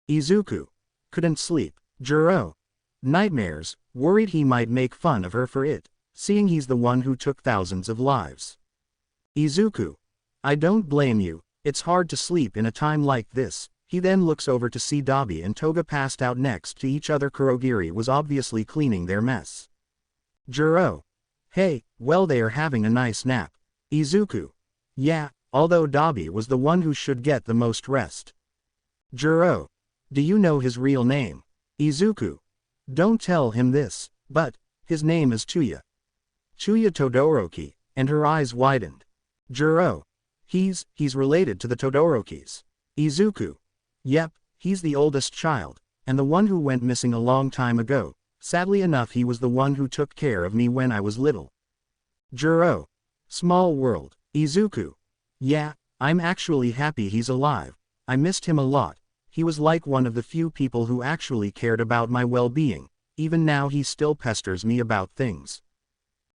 Izuku. Couldn't sleep. Jiro. Nightmares, worried he might make fun of her for it, seeing he's the one who took thousands of lives. Izuku. I don't blame you, it's hard to sleep in a time like this. He then looks over to see Dabi and Toga passed out next to each other. Kurogiri was obviously cleaning their mess. Jiro. Hey, well, they are having a nice nap. Izuku. Yeah, although Dabi was the one who should get the most rest. Jiro. Do you know his real name? Izuku. Don't tell him this, but his name is Chuya. Chuya Todoroki, and her eyes widened. Jiro. He's related to the Todorokis. Izuku. Yep, he's the oldest child, and the one who went missing a long time ago. Sadly enough, he was the one who took care of me when I was little. Jiro. Small world. Izuku. Yeah, I'm actually happy he's alive. I missed him a lot. He was like one of the few people who actually cared about my well-being. Even now he still pesters me about things.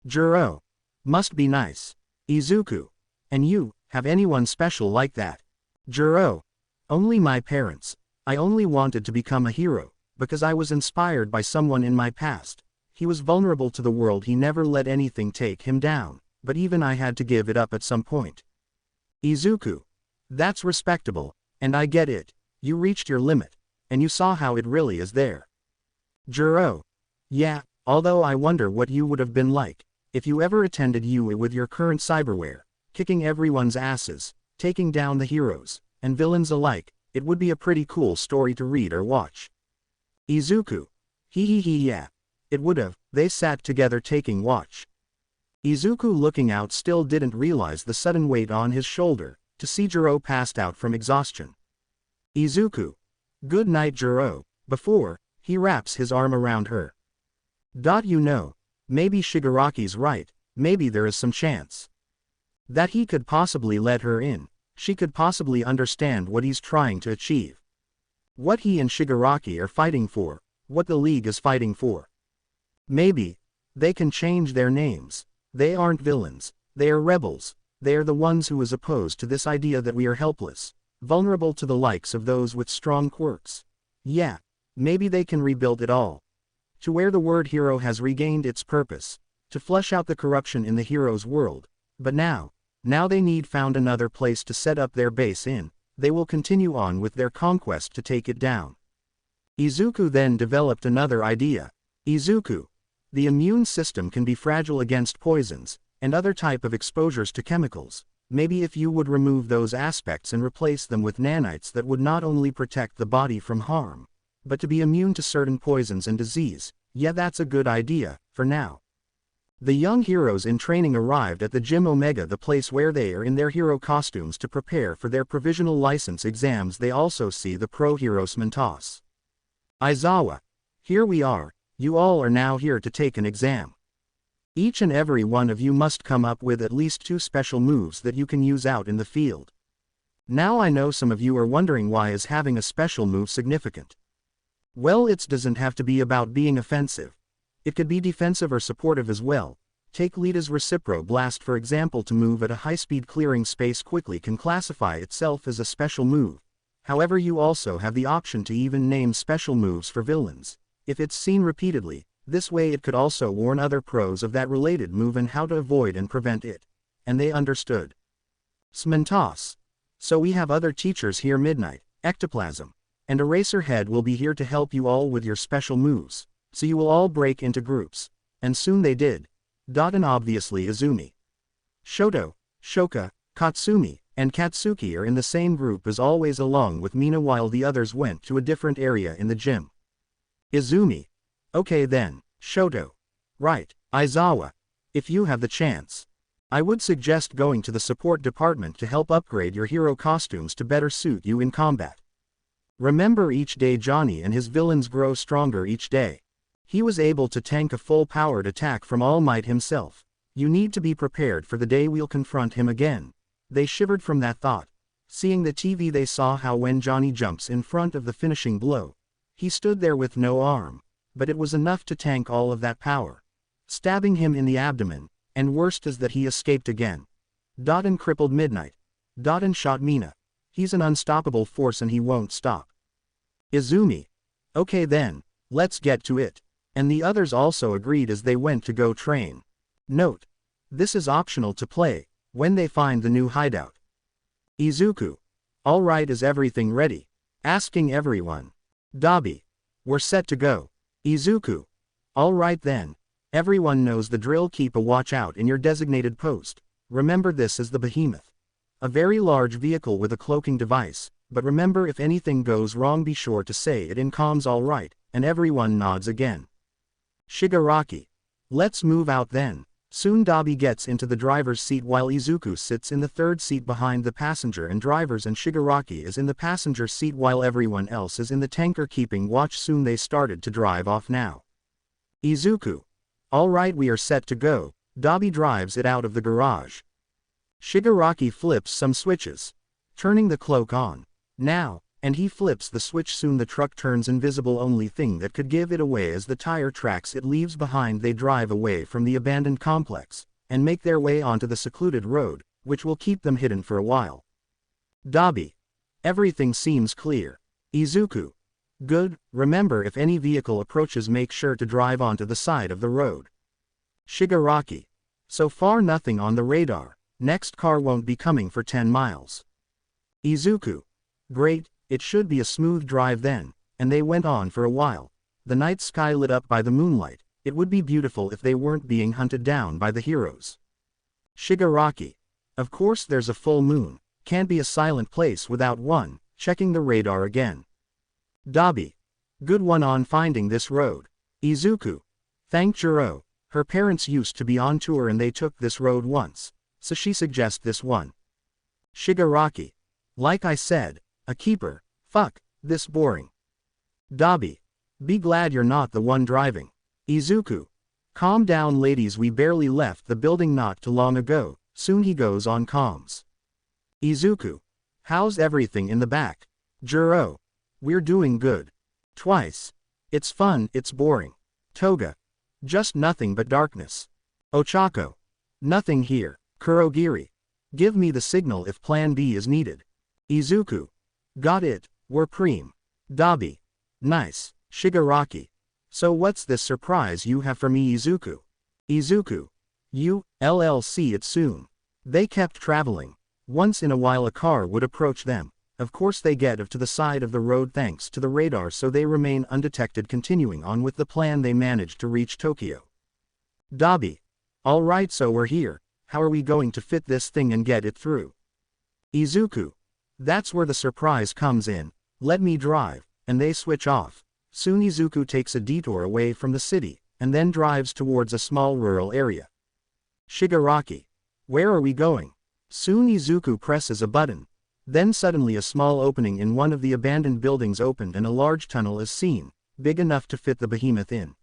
Jiro. Must be nice. Izuku. And you, have anyone special like that? Jiro. Only my parents. I only wanted to become a hero, because I was inspired by someone in my past. He was vulnerable to the world. He never let anything take him down, but even I had to give it up at some point. Izuku. That's respectable, and I get it. You reached your limit, and you saw how it really is there. Jiro. Yeah, although I wonder what you would have been like, if you ever attended UE with your current cyberware, kicking everyone's asses, taking down the heroes, and villains alike. It would be a pretty cool story to read or watch. Izuku. Yeah. It would have. They sat together taking watch. Izuku, looking out, still didn't realize the sudden weight on his shoulder. to see Jiro passed out from exhaustion. Izuku. Good night Jiro, before, he wraps his arm around her. You know, maybe Shigaraki's right, maybe there is some chance that he could possibly let her in, she could possibly understand what he's trying to achieve. What he and Shigaraki are fighting for, what the League is fighting for. Maybe they can change their names. They aren't villains, they are rebels, they are the ones who is opposed to this idea that we are helpless, vulnerable to the likes of those with strong quirks. Yeah, maybe they can rebuild it all. To where the word hero has regained its purpose, to flush out the corruption in the hero's world, but now they need found another place to set up their base in, they will continue on with their conquest to take it down. Izuku then developed another idea. Izuku. The immune system can be fragile against poisons, and other type of exposures to chemicals. Maybe if you would remove those aspects and replace them with nanites that would not only protect the body from harm, but to be immune to certain poisons and disease, yeah that's a good idea, for now. The young heroes in training arrived at the Gym Omega, the place where they are in their hero costumes to prepare for their provisional license exams. They also see the pro heroes Mentos. Isawa. Here we are, you all are now here to take an exam. Each and every one of you must come up with at least 2 special moves that you can use out in the field. Now I know some of you are wondering why is having a special move significant. Well, it doesn't have to be about being offensive. It could be defensive or supportive as well. Take Lita's Recipro Blast for example. To move at a high speed, clearing space quickly can classify itself as a special move. However, you also have the option to even name special moves for villains, if it's seen repeatedly. This way it could also warn other pros of that related move and how to avoid and prevent it. And they understood. Smentos. So we have other teachers here. Midnight, Ectoplasm, and Eraserhead will be here to help you all with your special moves. So you will all break into groups. And soon they did. And obviously Izumi, Shoto, Shoka, Katsumi, and Katsuki are in the same group as always along with Mina, while the others went to a different area in the gym. Izumi. Okay then, Shoto. Right, Isawa. If you have the chance, I would suggest going to the support department to help upgrade your hero costumes to better suit you in combat. Remember, each day Johnny and his villains grow stronger each day. He was able to tank a full-powered attack from All Might himself. You need to be prepared for the day we'll confront him again. They shivered from that thought. Seeing the TV, they saw how when Johnny jumps in front of the finishing blow, he stood there with no arm, but it was enough to tank all of that power, stabbing him in the abdomen, and worst is that he escaped again. And crippled Midnight. And shot Mina. He's an unstoppable force and he won't stop. Izumi. Okay then, let's get to it. And the others also agreed as they went to go train. Note: this is optional to play when they find the new hideout. Izuku. Alright, is everything ready? Asking everyone. Dabi. We're set to go. Izuku. Alright then. Everyone knows the drill. Keep a watch out in your designated post. Remember, this is the Behemoth. A very large vehicle with a cloaking device, but remember, if anything goes wrong be sure to say it in comms. Alright, and everyone nods again. Shigaraki. Let's move out then. Soon Dabi gets into the driver's seat while Izuku sits in the third seat behind the passenger and drivers, and Shigaraki is in the passenger seat while everyone else is in the tanker keeping watch. Soon they started to drive off now. Izuku. Alright, we are set to go. Dabi drives it out of the garage. Shigaraki flips some switches, turning the cloak on. Now, and he flips the switch. Soon the truck turns invisible. Only thing that could give it away is the tire tracks it leaves behind. They drive away from the abandoned complex, and make their way onto the secluded road, which will keep them hidden for a while. Dabi. Everything seems clear. Izuku. Good, remember, if any vehicle approaches make sure to drive onto the side of the road. Shigaraki. So far nothing on the radar. Next car won't be coming for 10 miles. Izuku. Great, it should be a smooth drive then, and they went on for a while. The night sky lit up by the moonlight. It would be beautiful if they weren't being hunted down by the heroes. Shigaraki. Of course there's a full moon, can't be a silent place without one. Checking the radar again. Dabi. Good one on finding this road. Izuku. Thank Jiro. Her parents used to be on tour and they took this road once, so she suggests this one. Shigaraki. Like I said, a keeper. Fuck, this boring. Dabi. Be glad you're not the one driving. Izuku. Calm down ladies, we barely left the building not too long ago. Soon he goes on comms. Izuku. How's everything in the back? Jiro. We're doing good. Twice. It's fun, it's boring. Toga. Just nothing but darkness. Ochako. Nothing here. Kurogiri. Give me the signal if plan B is needed. Izuku. Got it, we're preem. Dabi. Nice. Shigaraki. So what's this surprise you have for me, Izuku? Izuku. You, LLC it soon. They kept traveling. Once in a while a car would approach them. Of course they get off to the side of the road thanks to the radar so they remain undetected, continuing on with the plan. They managed to reach Tokyo. Dabi. Alright, so we're here. How are we going to fit this thing and get it through? Izuku. That's where the surprise comes in. Let me drive, and they switch off. Soon Izuku takes a detour away from the city, and then drives towards a small rural area. Shigaraki. Where are we going? Soon Izuku presses a button. Then suddenly a small opening in one of the abandoned buildings opened and a large tunnel is seen, big enough to fit the behemoth in.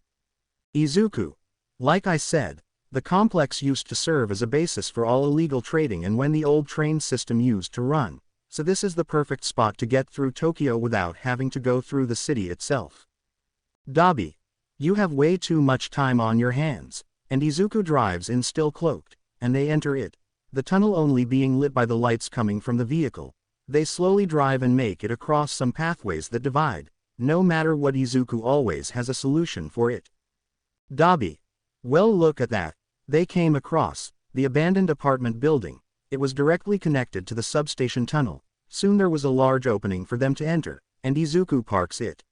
Izuku. Like I said, the complex used to serve as a basis for all illegal trading and when the old train system used to run, so this is the perfect spot to get through Tokyo without having to go through the city itself. Dabi. You have way too much time on your hands, and Izuku drives in still cloaked, and they enter it. The tunnel only being lit by the lights coming from the vehicle. They slowly drive and make it across some pathways that divide. No matter what, Izuku always has a solution for it. Dabi. Well, look at that. They came across the abandoned apartment building. It was directly connected to the substation tunnel. Soon there was a large opening for them to enter, and Izuku parks it.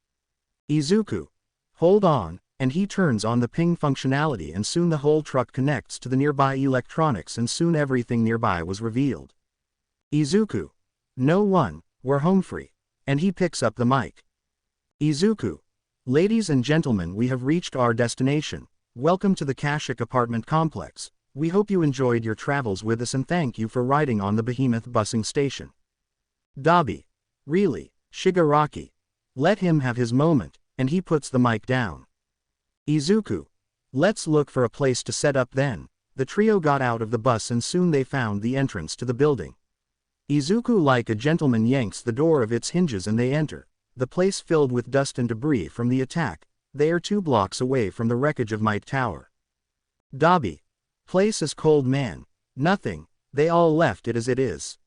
Izuku. Hold on, and he turns on the ping functionality and soon the whole truck connects to the nearby electronics and soon everything nearby was revealed. Izuku. No one, we're home free. And he picks up the mic. Izuku. Ladies and gentlemen, we have reached our destination. Welcome to the Kashik apartment complex. We hope you enjoyed your travels with us and thank you for riding on the behemoth busing station. Dabi. Really, Shigaraki. Let him have his moment, and he puts the mic down. Izuku. Let's look for a place to set up then. The trio got out of the bus and soon they found the entrance to the building. Izuku like a gentleman yanks the door of its hinges and they enter. The place filled with dust and debris from the attack. They are 2 blocks away from the wreckage of Might Tower. Dabi. Place is cold, man. Nothing. They all left it as it is.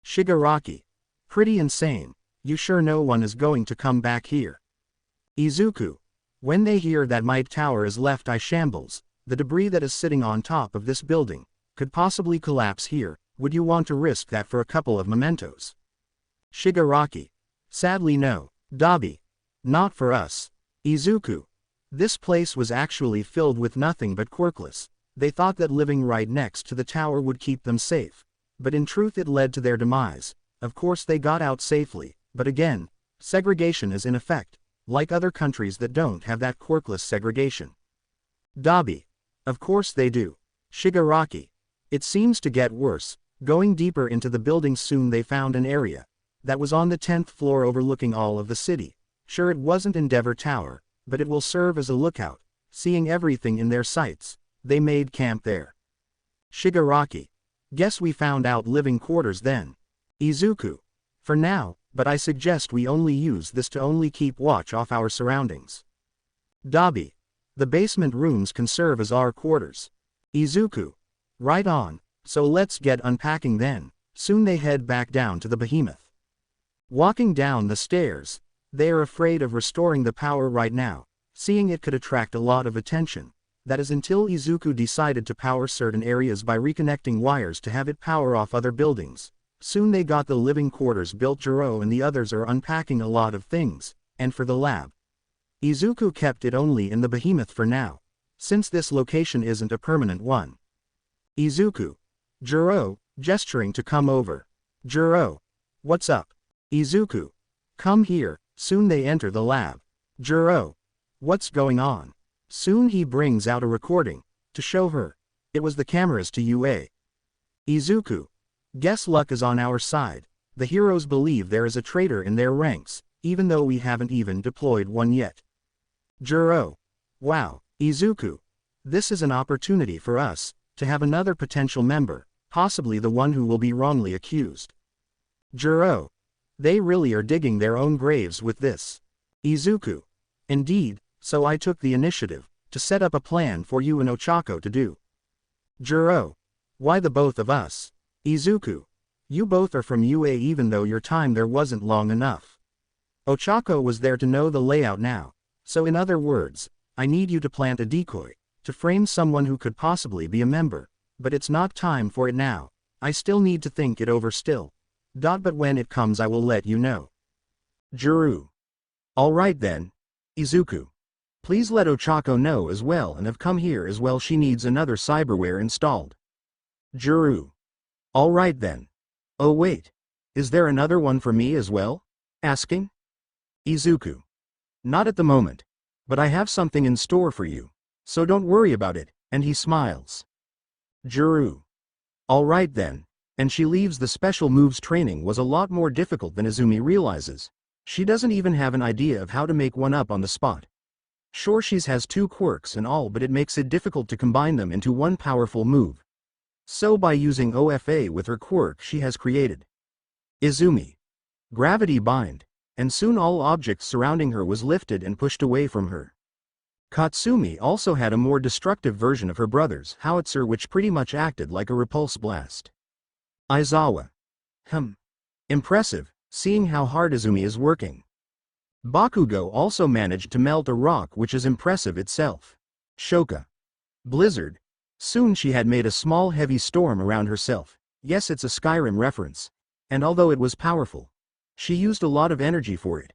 Shigaraki. Pretty insane. You sure no one is going to come back here? Izuku. When they hear that Might Tower is left, I shambles. The debris that is sitting on top of this building could possibly collapse here. Would you want to risk that for a couple of mementos? Shigaraki. Sadly no. Dabi. Not for us. Izuku. This place was actually filled with nothing but quirkless. They thought that living right next to the tower would keep them safe. But in truth it led to their demise. Of course they got out safely, but again, segregation is in effect, like other countries that don't have that quirkless segregation. Dabi. Of course they do. Shigaraki. It seems to get worse. Going deeper into the building soon they found an area that was on the 10th floor overlooking all of the city. Sure, it wasn't Endeavor Tower, but it will serve as a lookout. Seeing everything in their sights, they made camp there. Shigaraki. Guess we found out living quarters then. Izuku. For now, but I suggest we only use this to only keep watch off our surroundings. Dabi. The basement rooms can serve as our quarters. Izuku. Right on, so let's get unpacking then. Soon they head back down to the behemoth. Walking down the stairs, they are afraid of restoring the power right now, seeing it could attract a lot of attention. That is until Izuku decided to power certain areas by reconnecting wires to have it power off other buildings. Soon they got the living quarters built. Jiro and the others are unpacking a lot of things, and for the lab, Izuku kept it only in the behemoth for now, since this location isn't a permanent one. Izuku. Jiro, gesturing to come over. Jiro. What's up? Izuku. Come here. Soon they enter the lab. Jiro. What's going on? Soon he brings out a recording to show her. It was the cameras to UA. Izuku. Guess luck is on our side. The heroes believe there is a traitor in their ranks, even though we haven't even deployed one yet. Jiro. Wow, Izuku. This is an opportunity for us, to have another potential member, possibly the one who will be wrongly accused. Jiro. They really are digging their own graves with this. Izuku. Indeed, so I took the initiative, to set up a plan for you and Ochako to do. Jiro. Why the both of us? Izuku. You both are from UA even though your time there wasn't long enough. Ochako was there to know the layout now, so in other words, I need you to plant a decoy, to frame someone who could possibly be a member, but it's not time for it now, I still need to think it over still. But when it comes I will let you know. Jiro. Alright then. Izuku. Please let Ochako know as well and have come here as well, she needs another cyberware installed. Jiro. Alright then. Oh wait. Is there another one for me as well? Asking? Izuku. Not at the moment. But I have something in store for you. So don't worry about it, and he smiles. Jiro. Alright then. And she leaves. The special moves training was a lot more difficult than Izumi realizes. She doesn't even have an idea of how to make one up on the spot. Sure, she has 2 quirks and all, but it makes it difficult to combine them into one powerful move. So by using OFA with her quirk she has created Izumi. Gravity bind, and soon all objects surrounding her was lifted and pushed away from her. Katsumi also had a more destructive version of her brother's howitzer which pretty much acted like a repulse blast. Isawa. Impressive, seeing how hard Izumi is working. Bakugo also managed to melt a rock which is impressive itself. Shoka. Blizzard. Soon she had made a small heavy storm around herself. Yes, it's a Skyrim reference. And although it was powerful, she used a lot of energy for it.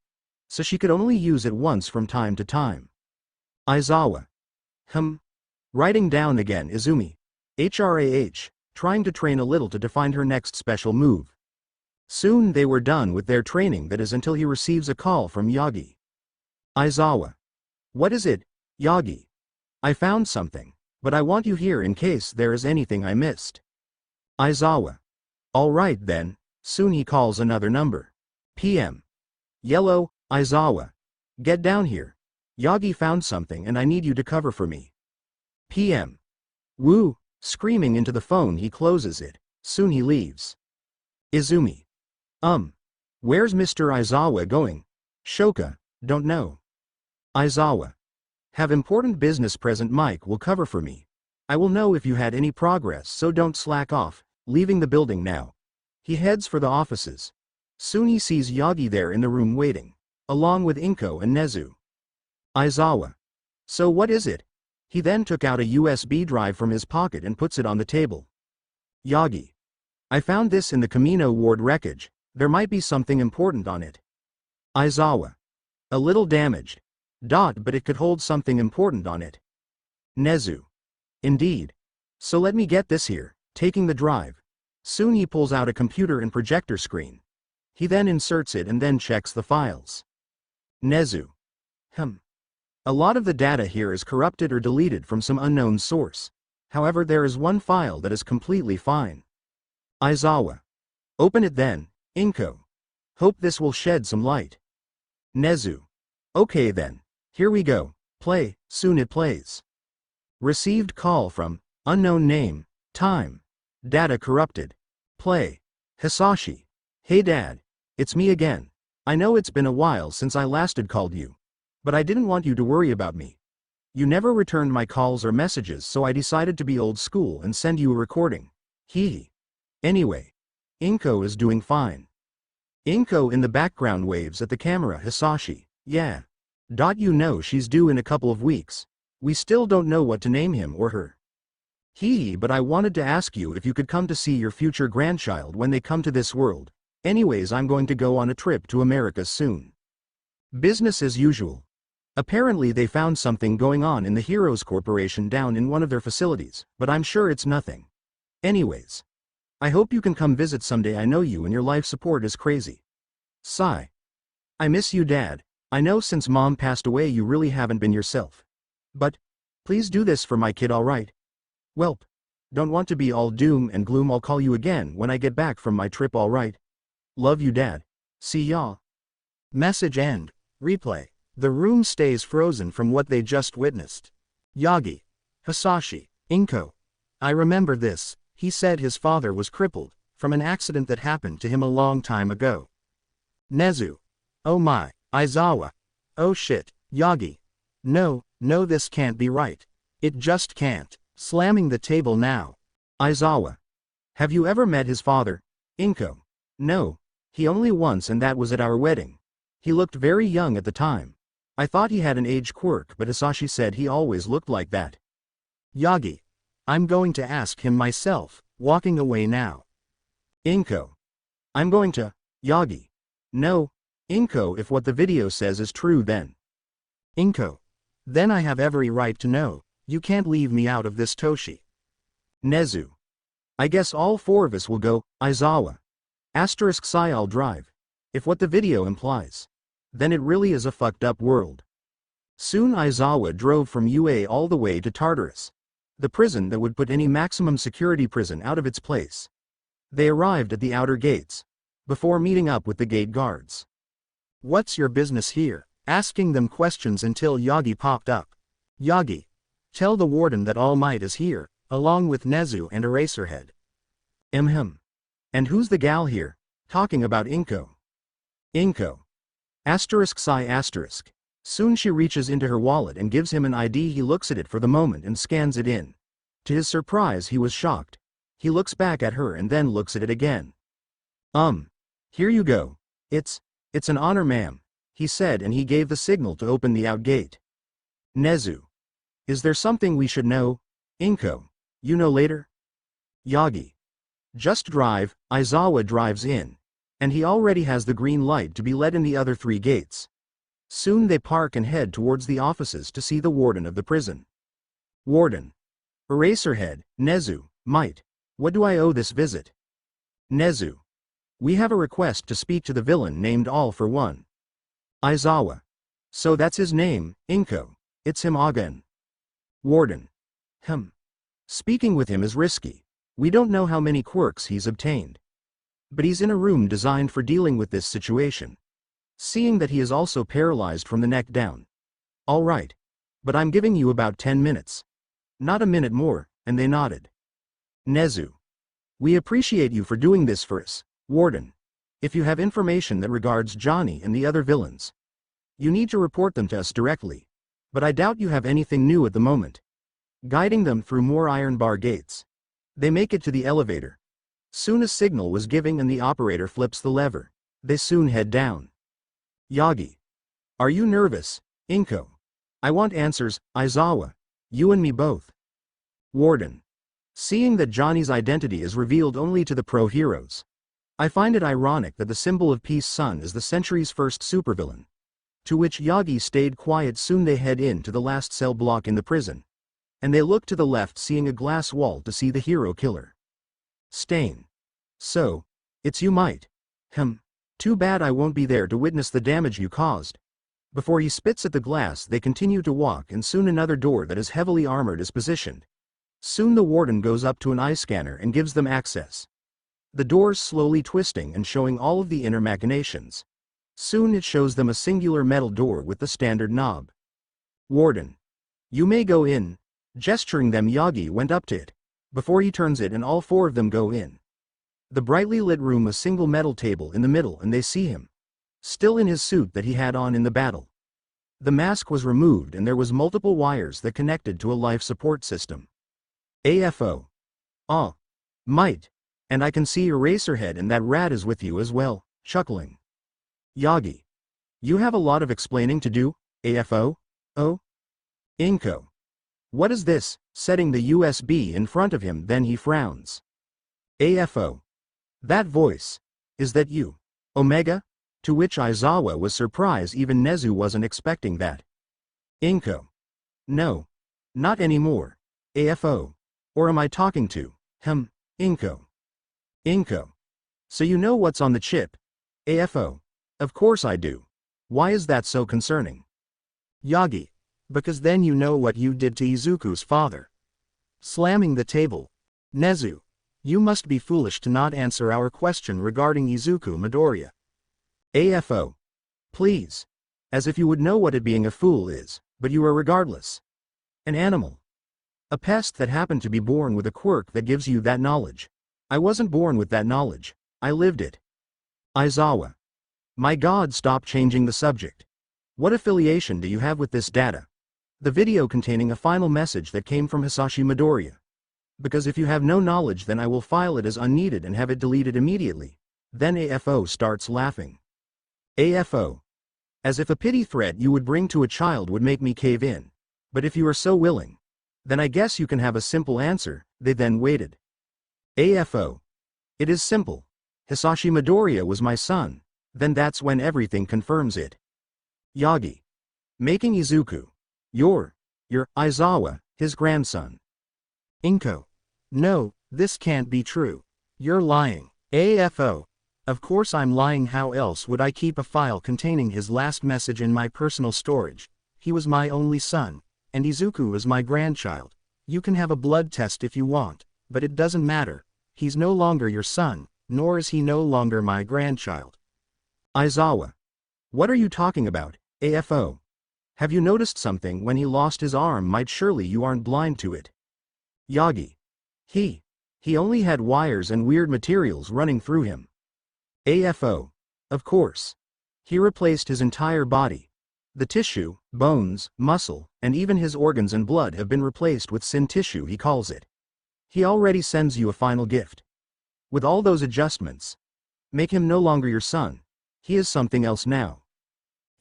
So she could only use it once from time to time. Isawa. Writing down again Izumi. HRAH, trying to train a little to define her next special move. Soon they were done with their training, that is until he receives a call from Yagi. Isawa. What is it, Yagi? I found something, but I want you here in case there is anything I missed. Isawa. Alright then, soon he calls another number. PM. Yellow, Isawa. Get down here. Yagi found something and I need you to cover for me. PM. Woo, screaming into the phone he closes it, soon he leaves. Izumi. Where's Mr. Isawa going? Shoka, don't know. Isawa. Have important business present, Mike will cover for me. I will know if you had any progress, so don't slack off, leaving the building now. He heads for the offices. Soon he sees Yagi there in the room waiting, along with Inko and Nezu. Isawa. So what is it? He then took out a USB drive from his pocket and puts it on the table. Yagi. I found this in the Camino Ward wreckage, there might be something important on it. Isawa. A little damaged. But it could hold something important on it. Nezu. Indeed. So let me get this here, taking the drive. Soon he pulls out a computer and projector screen. He then inserts it and then checks the files. Nezu. A lot of the data here is corrupted or deleted from some unknown source. However, there is one file that is completely fine. Isawa. Open it then, Inko. Hope this will shed some light. Nezu. Okay then. Here we go. Play. Soon it plays. Received call from unknown name. Time. Data corrupted. Play. Hisashi. Hey Dad. It's me again. I know it's been a while since I last had called you. But I didn't want you to worry about me. You never returned my calls or messages, so I decided to be old school and send you a recording. Hee. Anyway. Inko is doing fine. Inko in the background waves at the camera. Hisashi. Yeah. You know she's due in a couple of weeks. We still don't know what to name him or her. But I wanted to ask you if you could come to see your future grandchild when they come to this world. Anyways, I'm going to go on a trip to America soon. Business as usual. Apparently they found something going on in the Heroes Corporation down in one of their facilities, but I'm sure it's nothing. Anyways. I hope you can come visit someday. I know you and your life support is crazy. Sigh. I miss you, Dad. I know since Mom passed away you really haven't been yourself. But, please do this for my kid, alright? Welp. Don't want to be all doom and gloom. I'll call you again when I get back from my trip, alright? Love you, Dad. See ya. Message end. Replay. The room stays frozen from what they just witnessed. Yagi. Hisashi. Inko. I remember this. He said his father was crippled from an accident that happened to him a long time ago. Nezu. Oh my. Aizawa. Oh shit. Yagi. No, this can't be right. It just can't. Slamming the table now. Aizawa. Have you ever met his father? Inko. No. He only once, and that was at our wedding. He looked very young at the time. I thought he had an age quirk, but Hisashi said he always looked like that. Yagi. I'm going to ask him myself, walking away now. Inko. I'm going to. Yagi. No. Inko, if what the video says is true, then. Inko. Then I have every right to know. You can't leave me out of this, Toshi. Nezu. I guess all four of us will go. Aizawa. Psi, I'll drive. If what the video implies. Then it really is a fucked up world. Soon Aizawa drove from UA all the way to Tartarus, the prison that would put any maximum security prison out of its place. They arrived at the outer gates, before meeting up with the gate guards. What's your business here? Asking them questions until Yagi popped up. Yagi. Tell the warden that All Might is here, along with Nezu and Eraserhead. And who's the gal here, talking about Inko? Inko. Psi. Soon she reaches into her wallet and gives him an ID. He looks at it for the moment and scans it in. To his surprise, he was shocked. He looks back at her and then looks at it again. Here you go. It's an honor, ma'am, he said, and he gave the signal to open the out gate. Nezu. Is there something we should know? Inko. You know later? Yagi. Just drive. Aizawa drives in. And he already has the green light to be let in the other 3 gates. Soon they park and head towards the offices to see the warden of the prison. Warden. Eraserhead. Nezu. Might. What do I owe this visit? Nezu. We have a request to speak to the villain named All for One. Aizawa. So that's his name, Inko. It's him again. Warden. Speaking with him is risky. We don't know how many quirks he's obtained. But he's in a room designed for dealing with this situation. Seeing that he is also paralyzed from the neck down. All right. But I'm giving you about 10 minutes. Not a minute more, and they nodded. Nezu. We appreciate you for doing this for us, Warden. If you have information that regards Johnny and the other villains, you need to report them to us directly. But I doubt you have anything new at the moment. Guiding them through more iron bar gates. They make it to the elevator. Soon a signal was given and the operator flips the lever. They soon head down. Yagi. Are you nervous, Inko? I want answers, Aizawa. You and me both. Warden. Seeing that Johnny's identity is revealed only to the pro heroes. I find it ironic that the symbol of Peace Sun is the century's first supervillain. To which Yagi stayed quiet. Soon they head in to the last cell block in the prison. And they look to the left, seeing a glass wall, to see the hero killer. Stain. So, it's you, Might. Too bad I won't be there to witness the damage you caused. Before he spits at the glass, they continue to walk, and soon another door that is heavily armored is positioned. Soon the warden goes up to an eye scanner and gives them access. The doors slowly twisting and showing all of the inner machinations. Soon it shows them a singular metal door with the standard knob. Warden. You may go in. Gesturing them, Yagi went up to it. Before he turns it and all 4 of them go in. The brightly lit room, a single metal table in the middle, and they see him. Still in his suit that he had on in the battle. The mask was removed and there was multiple wires that connected to a life support system. AFO. Might. And I can see Eraserhead, and that rat is with you as well, chuckling. Yagi. You have a lot of explaining to do, AFO? Oh? Inko. What is this? Setting the USB in front of him, then he frowns. AFO. That voice. Is that you, Omega? To which Aizawa was surprised. Even Nezu wasn't expecting that. Inko. No. Not anymore. AFO. Or am I talking to, Inko? Inko. So you know what's on the chip? AFO. Of course I do. Why is that so concerning? Yagi. Because then you know what you did to Izuku's father. Slamming the table. Nezu. You must be foolish to not answer our question regarding Izuku Midoriya. AFO. Please. As if you would know what it being a fool is, but you are regardless. An animal. A pest that happened to be born with a quirk that gives you that knowledge. I wasn't born with that knowledge, I lived it. Isawa. My god, stop changing the subject. What affiliation do you have with this data? The video containing a final message that came from Hisashi Midoriya. Because if you have no knowledge, then I will file it as unneeded and have it deleted immediately. Then AFO starts laughing. AFO. As if a pity threat you would bring to a child would make me cave in. But if you are so willing, then I guess you can have a simple answer. They then waited. AFO. It is simple. Hisashi Midoriya was my son. Then that's when everything confirms it. Yagi. Making Izuku. Your Isawa, his grandson. Inko. No, this can't be true. You're lying. AFO. Of course I'm lying, how else would I keep a file containing his last message in my personal storage? He was my only son, and Izuku is my grandchild. You can have a blood test if you want, but it doesn't matter. He's no longer your son, nor is he no longer my grandchild. Isawa. What are you talking about, AFO? Have you noticed something when he lost his arm? Might surely you aren't blind to it. Yagi. He only had wires and weird materials running through him. AFO. Of course. He replaced his entire body. The tissue, bones, muscle, and even his organs and blood have been replaced with syn tissue, he calls it. He already sends you a final gift. With all those adjustments. Make him no longer your son. He is something else now.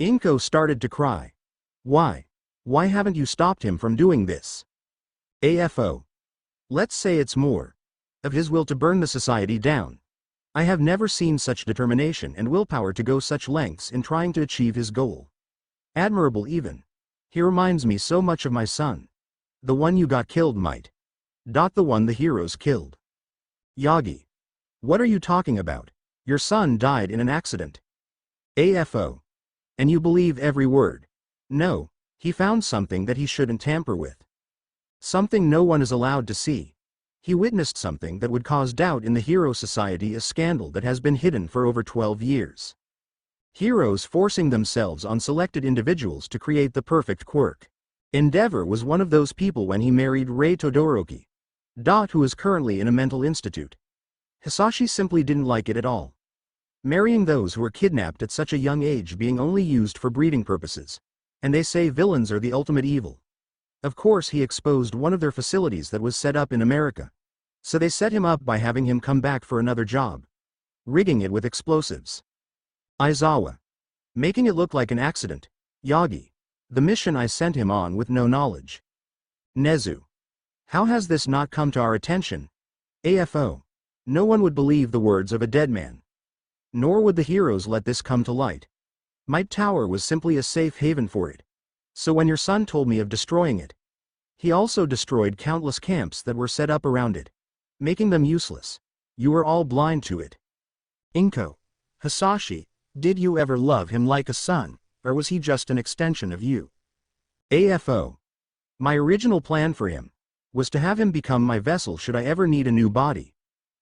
Inko started to cry. Why? Why haven't you stopped him from doing this? AFO. Let's say it's more of his will to burn the society down. I have never seen such determination and willpower to go such lengths in trying to achieve his goal. Admirable even. He reminds me so much of my son. The one you got killed, might. The one the heroes killed. Yagi. What are you talking about? Your son died in an accident. AFO. And you believe every word? No, he found something that he shouldn't tamper with. Something no one is allowed to see. He witnessed something that would cause doubt in the hero society, a scandal that has been hidden for over 12 years. Heroes forcing themselves on selected individuals to create the perfect quirk. Endeavor was one of those people when he married Rei Todoroki. Who is currently in a mental institute. Hisashi simply didn't like it at all. Marrying those who were kidnapped at such a young age, being only used for breeding purposes. And they say villains are the ultimate evil. Of course he exposed one of their facilities that was set up in America. So they set him up by having him come back for another job. Rigging it with explosives. Isawa. Making it look like an accident. Yagi. The mission I sent him on with no knowledge. Nezu. How has this not come to our attention? AFO. No one would believe the words of a dead man. Nor would the heroes let this come to light. Might Tower was simply a safe haven for it. So when your son told me of destroying it, he also destroyed countless camps that were set up around it, making them useless. You were all blind to it. Inko. Hisashi, did you ever love him like a son, or was he just an extension of you? AFO. My original plan for him was to have him become my vessel should I ever need a new body.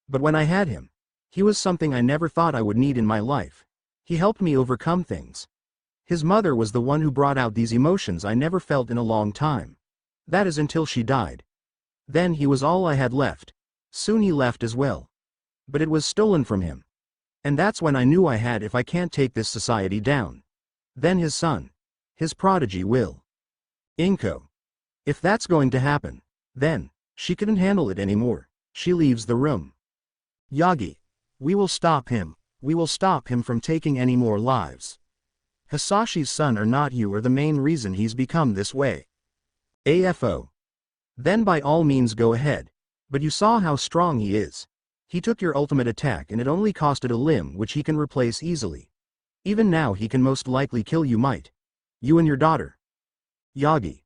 But when I had him, he was something I never thought I would need in my life. He helped me overcome things. His mother was the one who brought out these emotions I never felt in a long time. That is until she died. Then he was all I had left. Soon he left as well. But it was stolen from him. And that's when I knew I had, if I can't take this society down, then his son, his prodigy will. Inko. If that's going to happen, then, she couldn't handle it anymore. She leaves the room. Yagi. We will stop him. We will stop him from taking any more lives. Hisashi's son or not you are the main reason he's become this way. AFO. Then by all means go ahead. But you saw how strong he is. He took your ultimate attack and it only costed a limb which he can replace easily. Even now he can most likely kill you, might. You and your daughter. Yagi.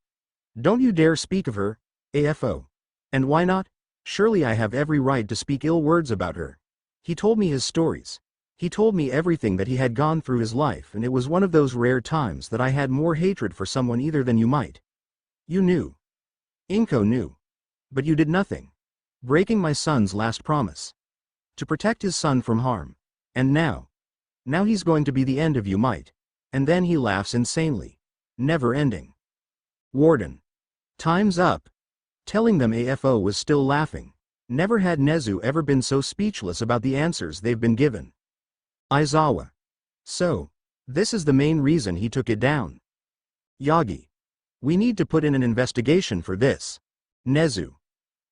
Don't you dare speak of her, AFO. And why not? Surely I have every right to speak ill words about her. He told me his stories. He told me everything that he had gone through his life, and it was one of those rare times that I had more hatred for someone either than you might. You knew. Inko knew. But you did nothing. breaking my son's last promise. To protect his son from harm. And now he's going to be the end of you, might. And then he laughs insanely. Never ending. Warden. Time's up. Telling them AFO was still laughing. Never had Nezu ever been so speechless about the answers they've been given. Isawa. So, this is the main reason he took it down. Yagi. We need to put in an investigation for this. Nezu.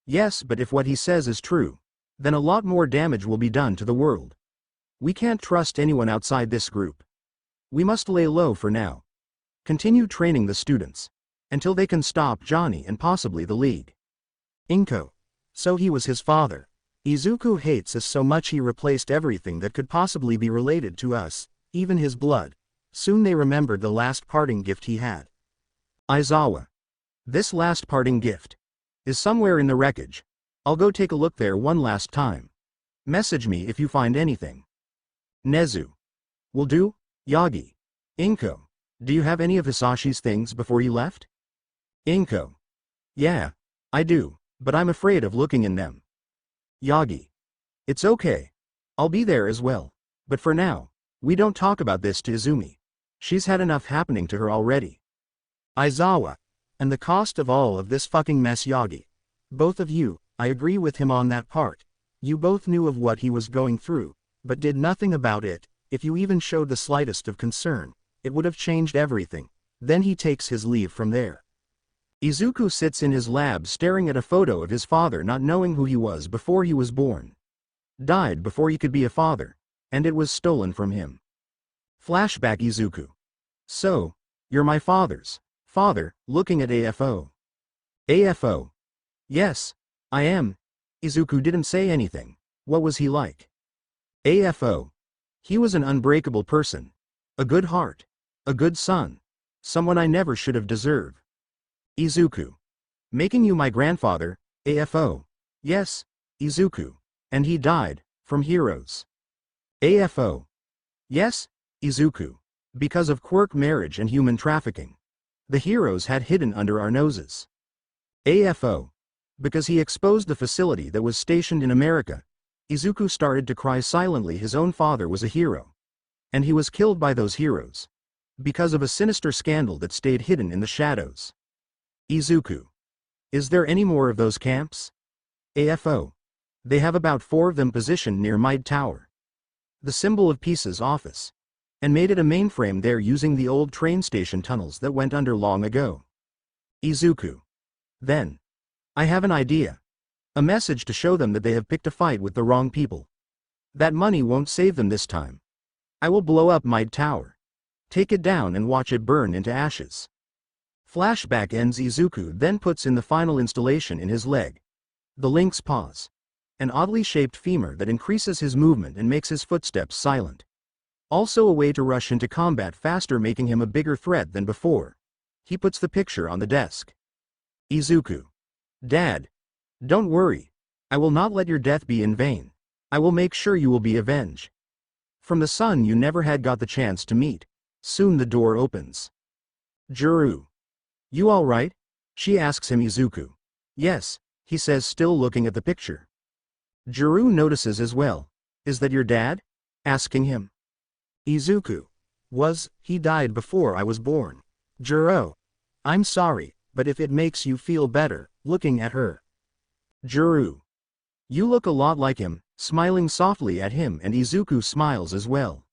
Yes, but if what he says is true, then a lot more damage will be done to the world. We can't trust anyone outside this group. We must lay low for now. Continue training the students. Until they can stop Johnny and possibly the League. Inko. So he was his father. Izuku hates us so much he replaced everything that could possibly be related to us, even his blood. Soon they remembered the last parting gift he had. Isawa. This last parting gift is somewhere in the wreckage. I'll go take a look there one last time. Message me if you find anything. Nezu. Will do. Yagi. Inko. Do you have any of Hisashi's things before he left? Inko. Yeah, I do, but I'm afraid of looking in them. Yagi. It's okay. I'll be there as well. But for now, we don't talk about this to Izumi. She's had enough happening to her already. Isawa. And the cost of all of this fucking mess, Yagi. Both of you, I agree with him on that part. You both knew of what he was going through, but did nothing about it. If you even showed the slightest of concern, it would have changed everything. Then he takes his leave from there. Izuku sits in his lab staring at a photo of his father, not knowing who he was before he was born. Died before he could be a father, and it was stolen from him. Flashback Izuku. So, you're my father's father, looking at AFO. AFO. Yes, I am. Izuku didn't say anything. What was he like? AFO. He was an unbreakable person. A good heart. A good son. Someone I never should have deserved. Izuku. Making you my grandfather, AFO. Yes, Izuku. And he died, from heroes. AFO. Yes, Izuku. Because of quirk marriage and human trafficking. The heroes had hidden under our noses. AFO. Because he exposed the facility that was stationed in America. Izuku started to cry silently. His own father was a hero. And he was killed by those heroes. Because of a sinister scandal that stayed hidden in the shadows. Izuku. Is there any more of those camps? AFO. They have about 4 of them positioned near Mide Tower. The symbol of Peace's office. And made it a mainframe there using the old train station tunnels that went under long ago. Izuku. Then. I have an idea. A message to show them that they have picked a fight with the wrong people. That money won't save them this time. I will blow up Mide Tower. Take it down and watch it burn into ashes. Flashback ends. Izuku then puts in the final installation in his leg. The lynx paws. An oddly shaped femur that increases his movement and makes his footsteps silent. Also a way to rush into combat faster, making him a bigger threat than before. He puts the picture on the desk. Izuku. Dad. Don't worry. I will not let your death be in vain. I will make sure you will be avenged. From the son you never had got the chance to meet. Soon the door opens. Jiro. You alright? She asks him. Izuku. Yes, he says, still looking at the picture. Jiro notices as well. Is that your dad? Asking him. Izuku. He died before I was born. Jiro. I'm sorry, but if it makes you feel better, looking at her. Jiro. You look a lot like him, smiling softly at him, and Izuku smiles as well.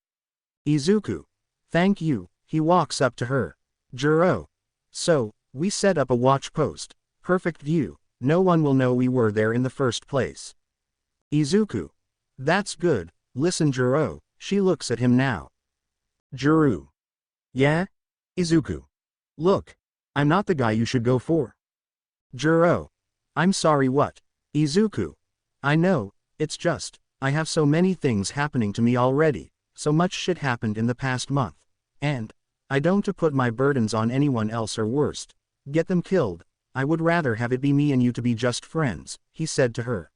Izuku. Thank you. He walks up to her. Jiro. So, we set up a watch post. Perfect view. No one will know we were there in the first place. Izuku. That's good. Listen, Jiro. She looks at him now. Jiro. Yeah? Izuku. Look. I'm not the guy you should go for. Jiro. I'm sorry, what? Izuku. I know, it's just, I have so many things happening to me already, so much shit happened in the past month. And, I don't to put my burdens on anyone else, or worst, get them killed. I would rather have it be me and you to be just friends, he said to her.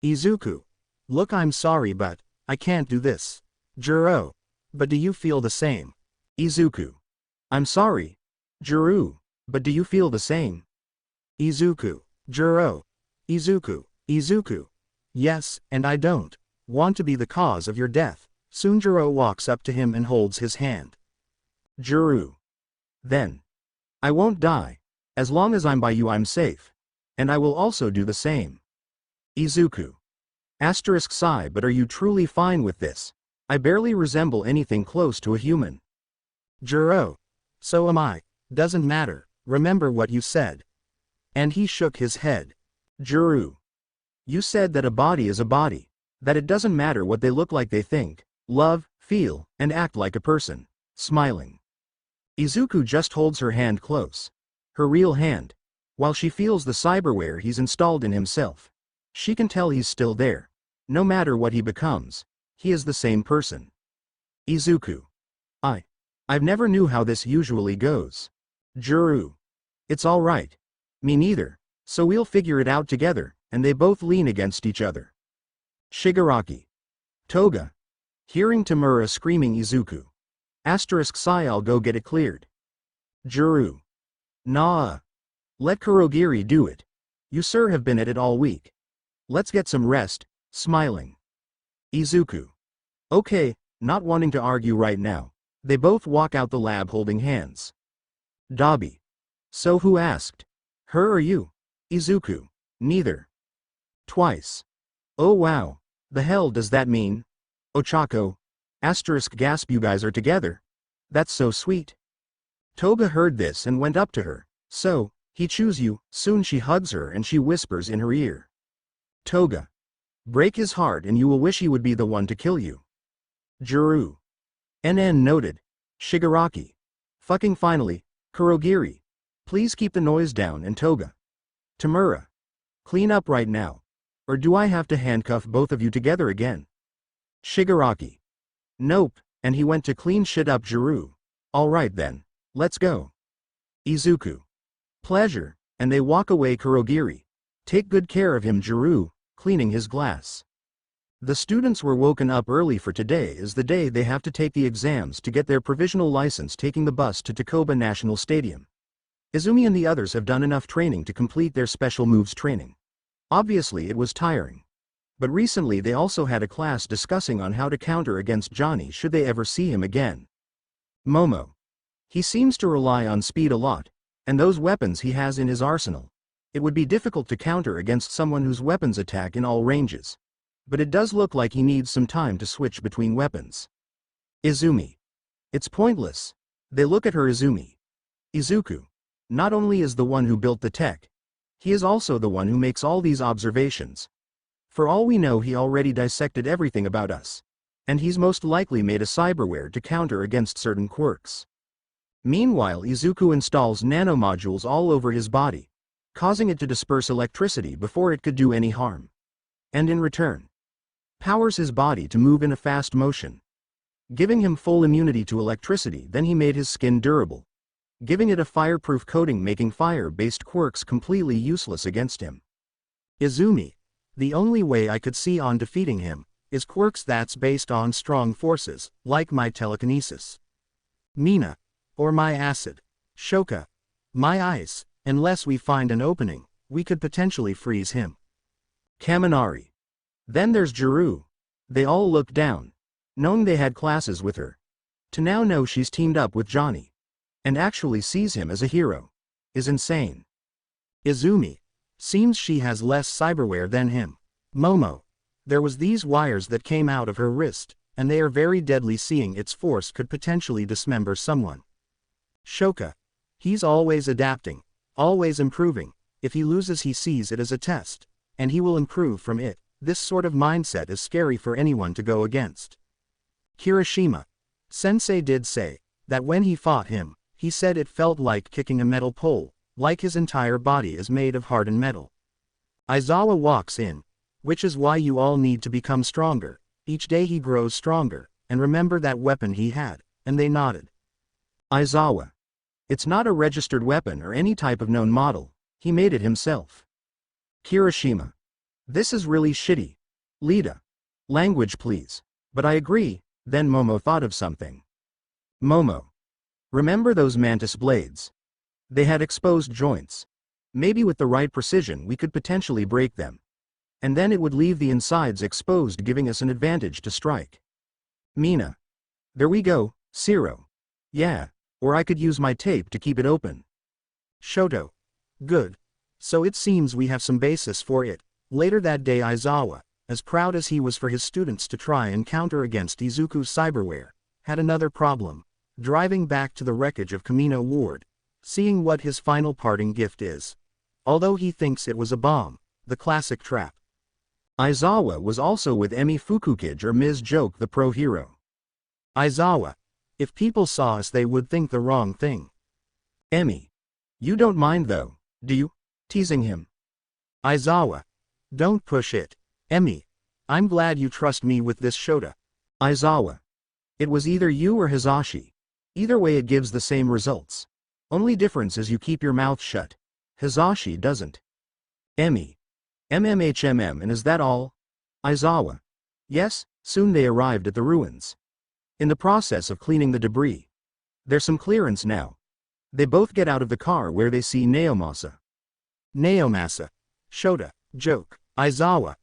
Izuku. Look, I'm sorry, but I can't do this. Jiro. But do you feel the same? Izuku. I'm sorry. Jiro. But do you feel the same? Izuku. Jiro. Izuku. Izuku. Yes, and I don't want to be the cause of your death. Soon Jiro walks up to him and holds his hand. Jiro. Then. I won't die. As long as I'm by you I'm safe. And I will also do the same. Izuku. Sigh, but are you truly fine with this? I barely resemble anything close to a human. Jiro. So am I. Doesn't matter, remember what you said. And he shook his head. Jiro. You said that a body is a body. That it doesn't matter what they look like, they think, love, feel, and act like a person. Smiling. Izuku just holds her hand close. Her real hand. While she feels the cyberware he's installed in himself. She can tell he's still there. No matter what he becomes, he is the same person. Izuku. I've never knew how this usually goes. Jiro. It's alright. Me neither. So we'll figure it out together, and they both lean against each other. Shigaraki. Toga. Hearing Tamura screaming Izuku. Sigh, I'll go get it cleared. Jiro. Nah. Let Kurogiri do it. You sir have been at it all week. Let's get some rest, smiling. Izuku. Okay, not wanting to argue right now. They both walk out the lab holding hands. Dabi. So who asked? Her or you? Izuku. Neither. Twice. Oh wow. The hell does that mean? Ochako. Gasp, you guys are together. That's so sweet. Toga heard this and went up to her. So, he choose you. Soon she hugs her and she whispers in her ear. Toga. Break his heart and you will wish he would be the one to kill you. Jiro. NN noted. Shigaraki. Fucking finally, Kurogiri. Please keep the noise down, and Toga. Tamura. Clean up right now. Or do I have to handcuff both of you together again? Shigaraki. Nope, and he went to clean shit up. Jiro. Alright then. Let's go. Izuku. Pleasure, and they walk away. Kurogiri. Take good care of him. Jiro, cleaning his glass. The students were woken up early for today is the day they have to take the exams to get their provisional license, taking the bus to Takoba National Stadium. Izumi and the others have done enough training to complete their special moves training. Obviously it was tiring. But recently they also had a class discussing on how to counter against Johnny should they ever see him again. Momo. He seems to rely on speed a lot, and those weapons he has in his arsenal. It would be difficult to counter against someone whose weapons attack in all ranges. But it does look like he needs some time to switch between weapons. Izumi. It's pointless. They look at her. Izumi. Izuku. Not only is the one who built the tech, he is also the one who makes all these observations. For all we know, he already dissected everything about us. And he's most likely made a cyberware to counter against certain quirks. Meanwhile, Izuku installs nanomodules all over his body, causing it to disperse electricity before it could do any harm. And in return, powers his body to move in a fast motion, giving him full immunity to electricity. Then he made his skin durable, giving it a fireproof coating, making fire-based quirks completely useless against him. Izumi. The only way I could see on defeating him is quirks that's based on strong forces, like my telekinesis. Mina. Or my acid. Shoka. My ice. Unless we find an opening, we could potentially freeze him. Kaminari. Then there's Jiro. They all look down, knowing they had classes with her. To now know she's teamed up with Johnny, and actually sees him as a hero, is insane. Izumi. Seems she has less cyberware than him. Momo. There was these wires that came out of her wrist, and they are very deadly. Seeing its force could potentially dismember someone. Shoka. He's always adapting, always improving. If he loses, he sees it as a test, and he will improve from it. This sort of mindset is scary for anyone to go against. Kirishima. Sensei did say that when he fought him, he said it felt like kicking a metal pole, like his entire body is made of hardened metal. Isawa walks in, which is why you all need to become stronger. Each day he grows stronger, and remember that weapon he had, and they nodded. Isawa. It's not a registered weapon or any type of known model, he made it himself. Kirishima. This is really shitty. Lita. Language please. But I agree. Then Momo thought of something. Momo. Remember those mantis blades? They had exposed joints. Maybe with the right precision we could potentially break them. and then it would leave the insides exposed, giving us an advantage to strike. Mina. There we go, Ciro. Yeah, or I could use my tape to keep it open. Shoto. Good. So it seems we have some basis for it. Later that day Isawa, as proud as he was for his students to try and counter against Izuku's cyberware, had another problem. Driving back to the wreckage of Kamino Ward, seeing what his final parting gift is. Although he thinks it was a bomb, the classic trap. Isawa was also with Emi Fukukage or Ms. Joke the pro hero. Isawa. If people saw us they would think the wrong thing. Emi. You don't mind though, do you? Teasing him. Isawa. Don't push it. Emi. I'm glad you trust me with this Shota. Isawa. It was either you or Hizashi. Either way it gives the same results. Only difference is you keep your mouth shut. Hizashi doesn't. Emi. MMHMM, and is that all? Isawa. Yes, soon they arrived at the ruins. In the process of cleaning the debris. There's some clearance now. They both get out of the car where they see Naomasa. Naomasa. Shota. Joke. Isawa.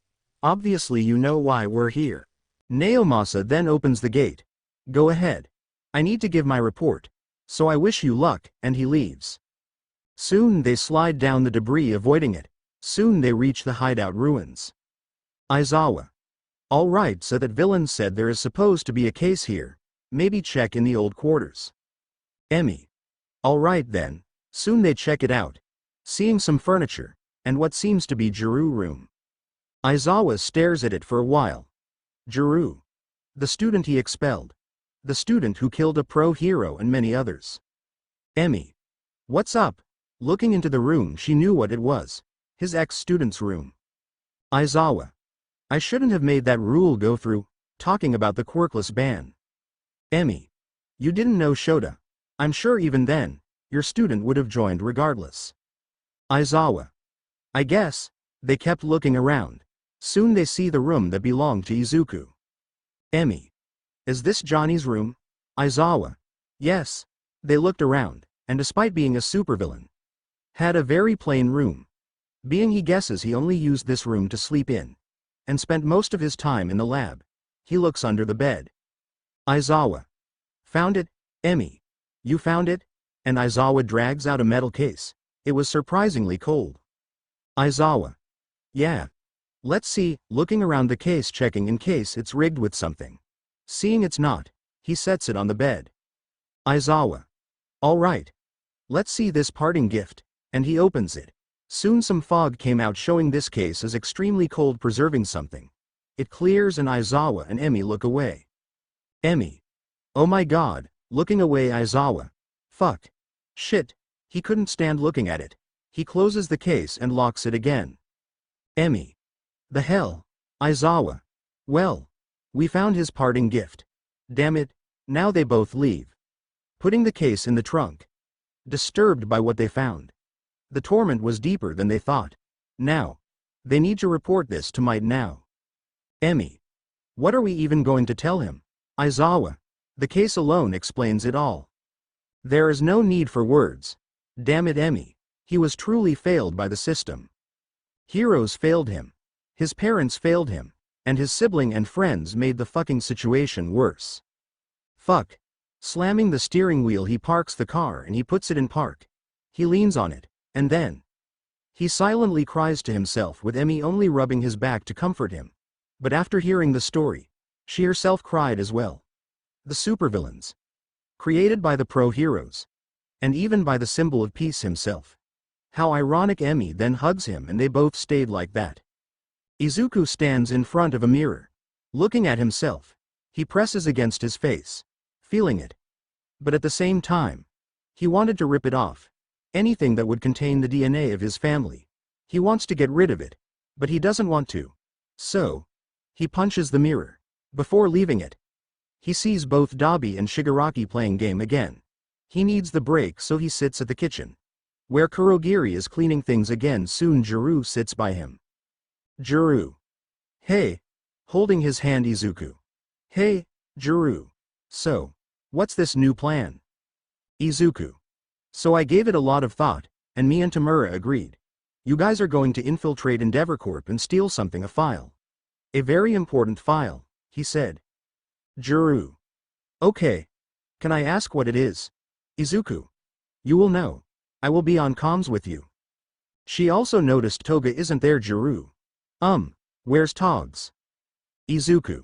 Obviously you know why we're here. Naomasa then opens the gate. Go ahead. I need to give my report. So I wish you luck, and he leaves. Soon they slide down the debris avoiding it. Soon they reach the hideout ruins. Isawa. All right, so that Villian said there is supposed to be a case here. Maybe check in the old quarters. Emi. All right then. Soon they check it out. Seeing some furniture, and what seems to be Jiro room. Isawa stares at it for a while. Jiro. The student he expelled. The student who killed a pro hero and many others. Emi. What's up? Looking into the room she knew what it was. His ex-student's room. Isawa. I shouldn't have made that rule go through, talking about the quirkless ban. Emi. You didn't know Shota. I'm sure even then, your student would have joined regardless. Isawa. I guess. They kept looking around. Soon they see the room that belonged to Izuku. Emi. Is this Johnny's room? Isawa. Yes. They looked around, and despite being a supervillain, had a very plain room. Being he guesses he only used this room to sleep in, and spent most of his time in the lab. He looks under the bed. Isawa. Found it? Emi. You found it? And Isawa drags out a metal case. It was surprisingly cold. Isawa. Yeah. Let's see, looking around the case checking in case it's rigged with something. Seeing it's not, he sets it on the bed. Isawa. All right. Let's see this parting gift, and he opens it. Soon some fog came out showing this case is extremely cold, preserving something. It clears and Isawa and Emi look away. Emi. Oh my god, looking away Isawa. Fuck. Shit. He couldn't stand looking at it. He closes the case and locks it again. Emi. The hell? Isawa. Well. We found his parting gift. Damn it. Now they both leave. Putting the case in the trunk. Disturbed by what they found. The torment was deeper than they thought. Now. They need to report this to Might now. Emi. What are we even going to tell him? Isawa. The case alone explains it all. There is no need for words. Damn it Emi. He was truly failed by the system. Heroes failed him. His parents failed him. And his sibling and friends made the fucking situation worse. Fuck. Slamming the steering wheel he parks the car and he puts it in park. He leans on it, and then he silently cries to himself with Emi only rubbing his back to comfort him. But after hearing the story, she herself cried as well. The supervillains. Created by the pro-heroes. And even by the symbol of peace himself. How ironic. Emi then hugs him and they both stayed like that. Izuku stands in front of a mirror. Looking at himself. He presses against his face. Feeling it. But at the same time, he wanted to rip it off. Anything that would contain the DNA of his family. He wants to get rid of it. But he doesn't want to. So, he punches the mirror. Before leaving it, he sees both Dabi and Shigaraki playing game again. He needs the break so he sits at the kitchen. Where Kurogiri is cleaning things again. Soon Jiro sits by him. Jiro. Hey. Holding his hand Izuku. Hey, Jiro. So, what's this new plan? Izuku. So I gave it a lot of thought, and me and Tamura agreed. You guys are going to infiltrate Endeavor Corp and steal something, a file. A very important file, he said. Jiro. Okay. Can I ask what it is? Izuku. You will know. I will be on comms with you. She also noticed Toga isn't there. Jiro. Where's Togs? Izuku.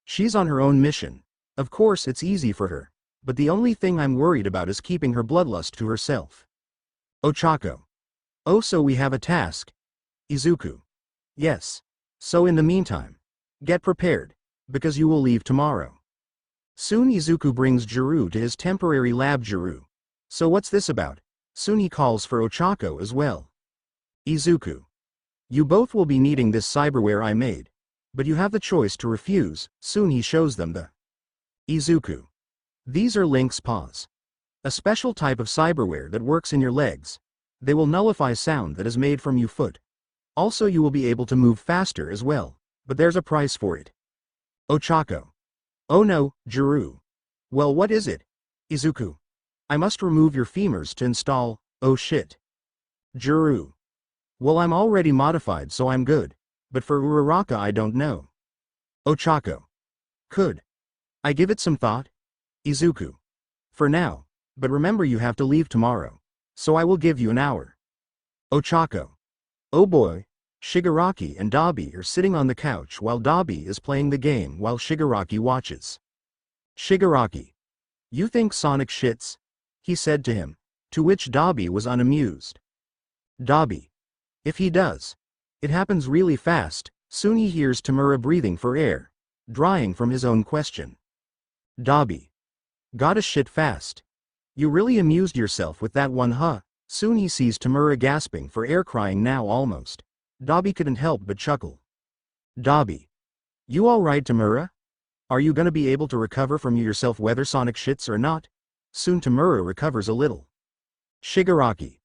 She's on her own mission. Of course it's easy for her. But the only thing I'm worried about is keeping her bloodlust to herself. Ochako. Oh, so we have a task. Izuku. Yes. So in the meantime, get prepared, because you will leave tomorrow. Soon Izuku brings Jiro to his temporary lab. Jiro. So what's this about? Soon he calls for Ochako as well. Izuku. You both will be needing this cyberware I made. But you have the choice to refuse. Soon he shows them the Izuku. These are Link's paws. A special type of cyberware that works in your legs. They will nullify sound that is made from your foot. Also you will be able to move faster as well, but there's a price for it. Ochako. Oh no, Jiro. Well, what is it? Izuku. I must remove your femurs to install. Oh shit. Jiro. Well, I'm already modified so I'm good, but for Uraraka I don't know. Ochako. Could I give it some thought? Izuku. For now, but remember you have to leave tomorrow, so I will give you an hour. Ochako. Oh boy. Shigaraki and Dabi are sitting on the couch while Dabi is playing the game while Shigaraki watches. Shigaraki. You think Sonic shits? He said to him, to which Dabi was unamused. Dabi. If he does. It happens really fast. Soon he hears Tamura breathing for air, drying from his own question. Dabi. Gotta shit fast. You really amused yourself with that one, huh? Soon he sees Tamura gasping for air, crying now almost. Dabi couldn't help but chuckle. Dabi. You alright, Tamura? Are you gonna be able to recover from yourself whether Sonic shits or not? Soon Tamura recovers a little. Shigaraki.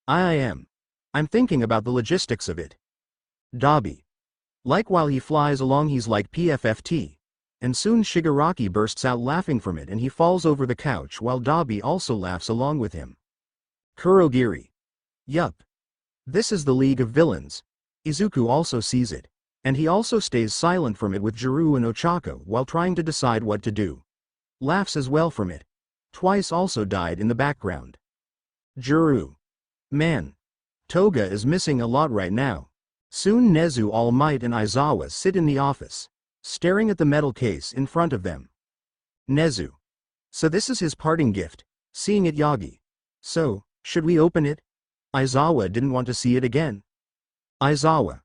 I am. I'm thinking about the logistics of it. Dabi. Like while he flies along he's like PFFT. And soon Shigaraki bursts out laughing from it and he falls over the couch while Dabi also laughs along with him. Kurogiri. Yup. This is the League of Villains. Izuku also sees it. And he also stays silent from it with Jiro and Ochako while trying to decide what to do. Laughs as well from it. Twice also died in the background. Jiro. Man. Toga is missing a lot right now. Soon Nezu, All Might and Isawa sit in the office, staring at the metal case in front of them. Nezu. So this is his parting gift, seeing it Yagi. So, should we open it? Isawa didn't want to see it again. Isawa.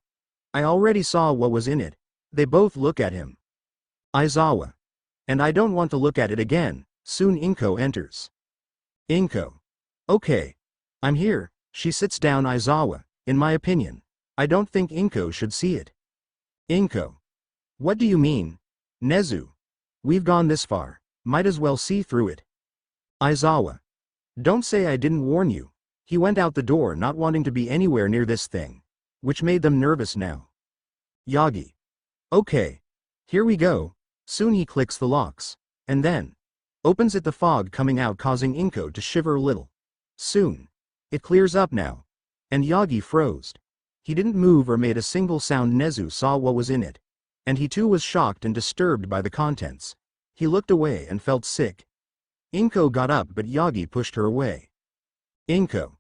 I already saw what was in it. They both look at him. Isawa. And I don't want to look at it again. Soon Inko enters. Inko. Okay. I'm here. She sits down. Isawa. In my opinion, I don't think Inko should see it. Inko. What do you mean? Nezu. We've gone this far. Might as well see through it. Isawa. Don't say I didn't warn you. He went out the door not wanting to be anywhere near this thing, which made them nervous now. Yagi. Okay. Here we go. Soon he clicks the locks, and then opens it, the fog coming out causing Inko to shiver a little. Soon it clears up now, and Yagi froze. He didn't move or made a single sound. Nezu saw what was in it, and he too was shocked and disturbed by the contents. He looked away and felt sick. Inko got up but Yagi pushed her away. Inko.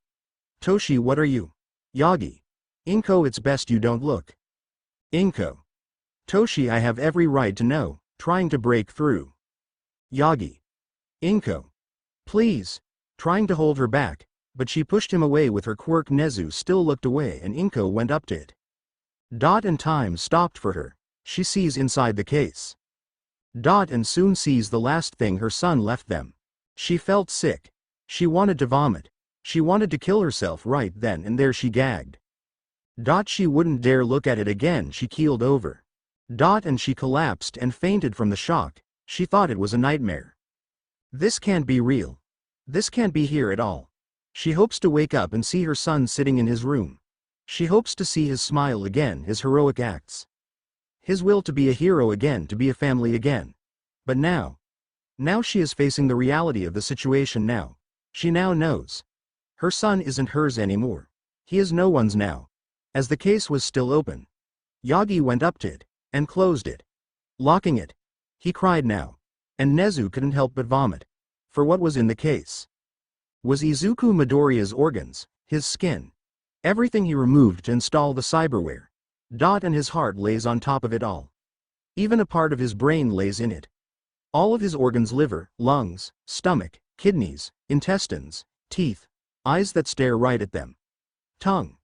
Toshi, what are you? Yagi. Inko, it's best you don't look. Inko. Toshi, I have every right to know, trying to break through. Yagi. Inko. Please. Trying to hold her back, but she pushed him away with her quirk. Nezu still looked away and Inko went up to it. Dot and time stopped for her. She sees inside the case. Dot and soon sees the last thing her son left them. She felt sick. She wanted to vomit. She wanted to kill herself right then and there. She gagged. Dot, she wouldn't dare look at it again. She keeled over. Dot, and she collapsed and fainted from the shock. She thought it was a nightmare. This can't be real. This can't be here at all. She hopes to wake up and see her son sitting in his room. She hopes to see his smile again, his heroic acts. His will to be a hero again, to be a family again. But now she is facing the reality of the situation now. She now knows. Her son isn't hers anymore. He is no one's now. As the case was still open, Yagi went up to it, and closed it. Locking it. He cried now. And Nezu couldn't help but vomit. For what was in the case was Izuku Midoriya's organs, his skin. Everything he removed to install the cyberware. And his heart lays on top of it all. Even a part of his brain lays in it. All of his organs: liver, lungs, stomach, kidneys, intestines, teeth, eyes that stare right at them, tongue,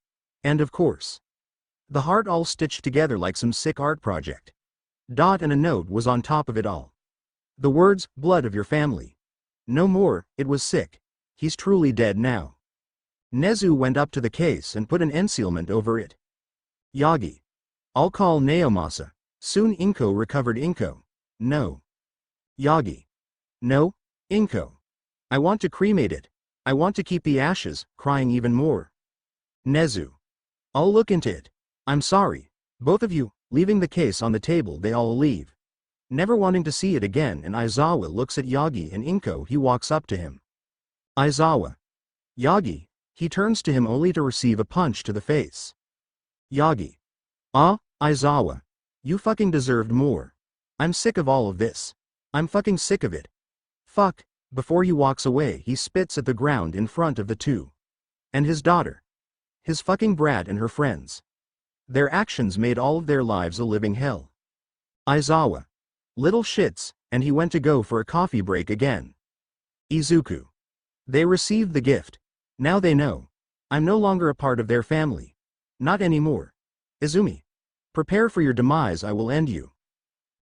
and of course, the heart, all stitched together like some sick art project. And a note was on top of it all. The words, blood of your family. No more, it was sick. He's truly dead now. Nezu went up to the case and put an ensealment over it. Yagi. I'll call Naomasa. Soon Inko recovered. Inko. No. Yagi. No, Inko. I want to cremate it. I want to keep the ashes, crying even more. Nezu. I'll look into it. I'm sorry. Both of you. Leaving the case on the table, they all leave. Never wanting to see it again, and Isawa looks at Yagi and Inko. He walks up to him. Isawa. Yagi. He turns to him only to receive a punch to the face. Yagi. Isawa. You fucking deserved more. I'm sick of all of this. I'm fucking sick of it. Fuck. Before he walks away, he spits at the ground in front of the two. And his daughter. His fucking brat and her friends. Their actions made all of their lives a living hell. Isawa. Little shits, and he went to go for a coffee break again. Izuku. They received the gift. Now they know. I'm no longer a part of their family. Not anymore. Izumi. Prepare for your demise, I will end you.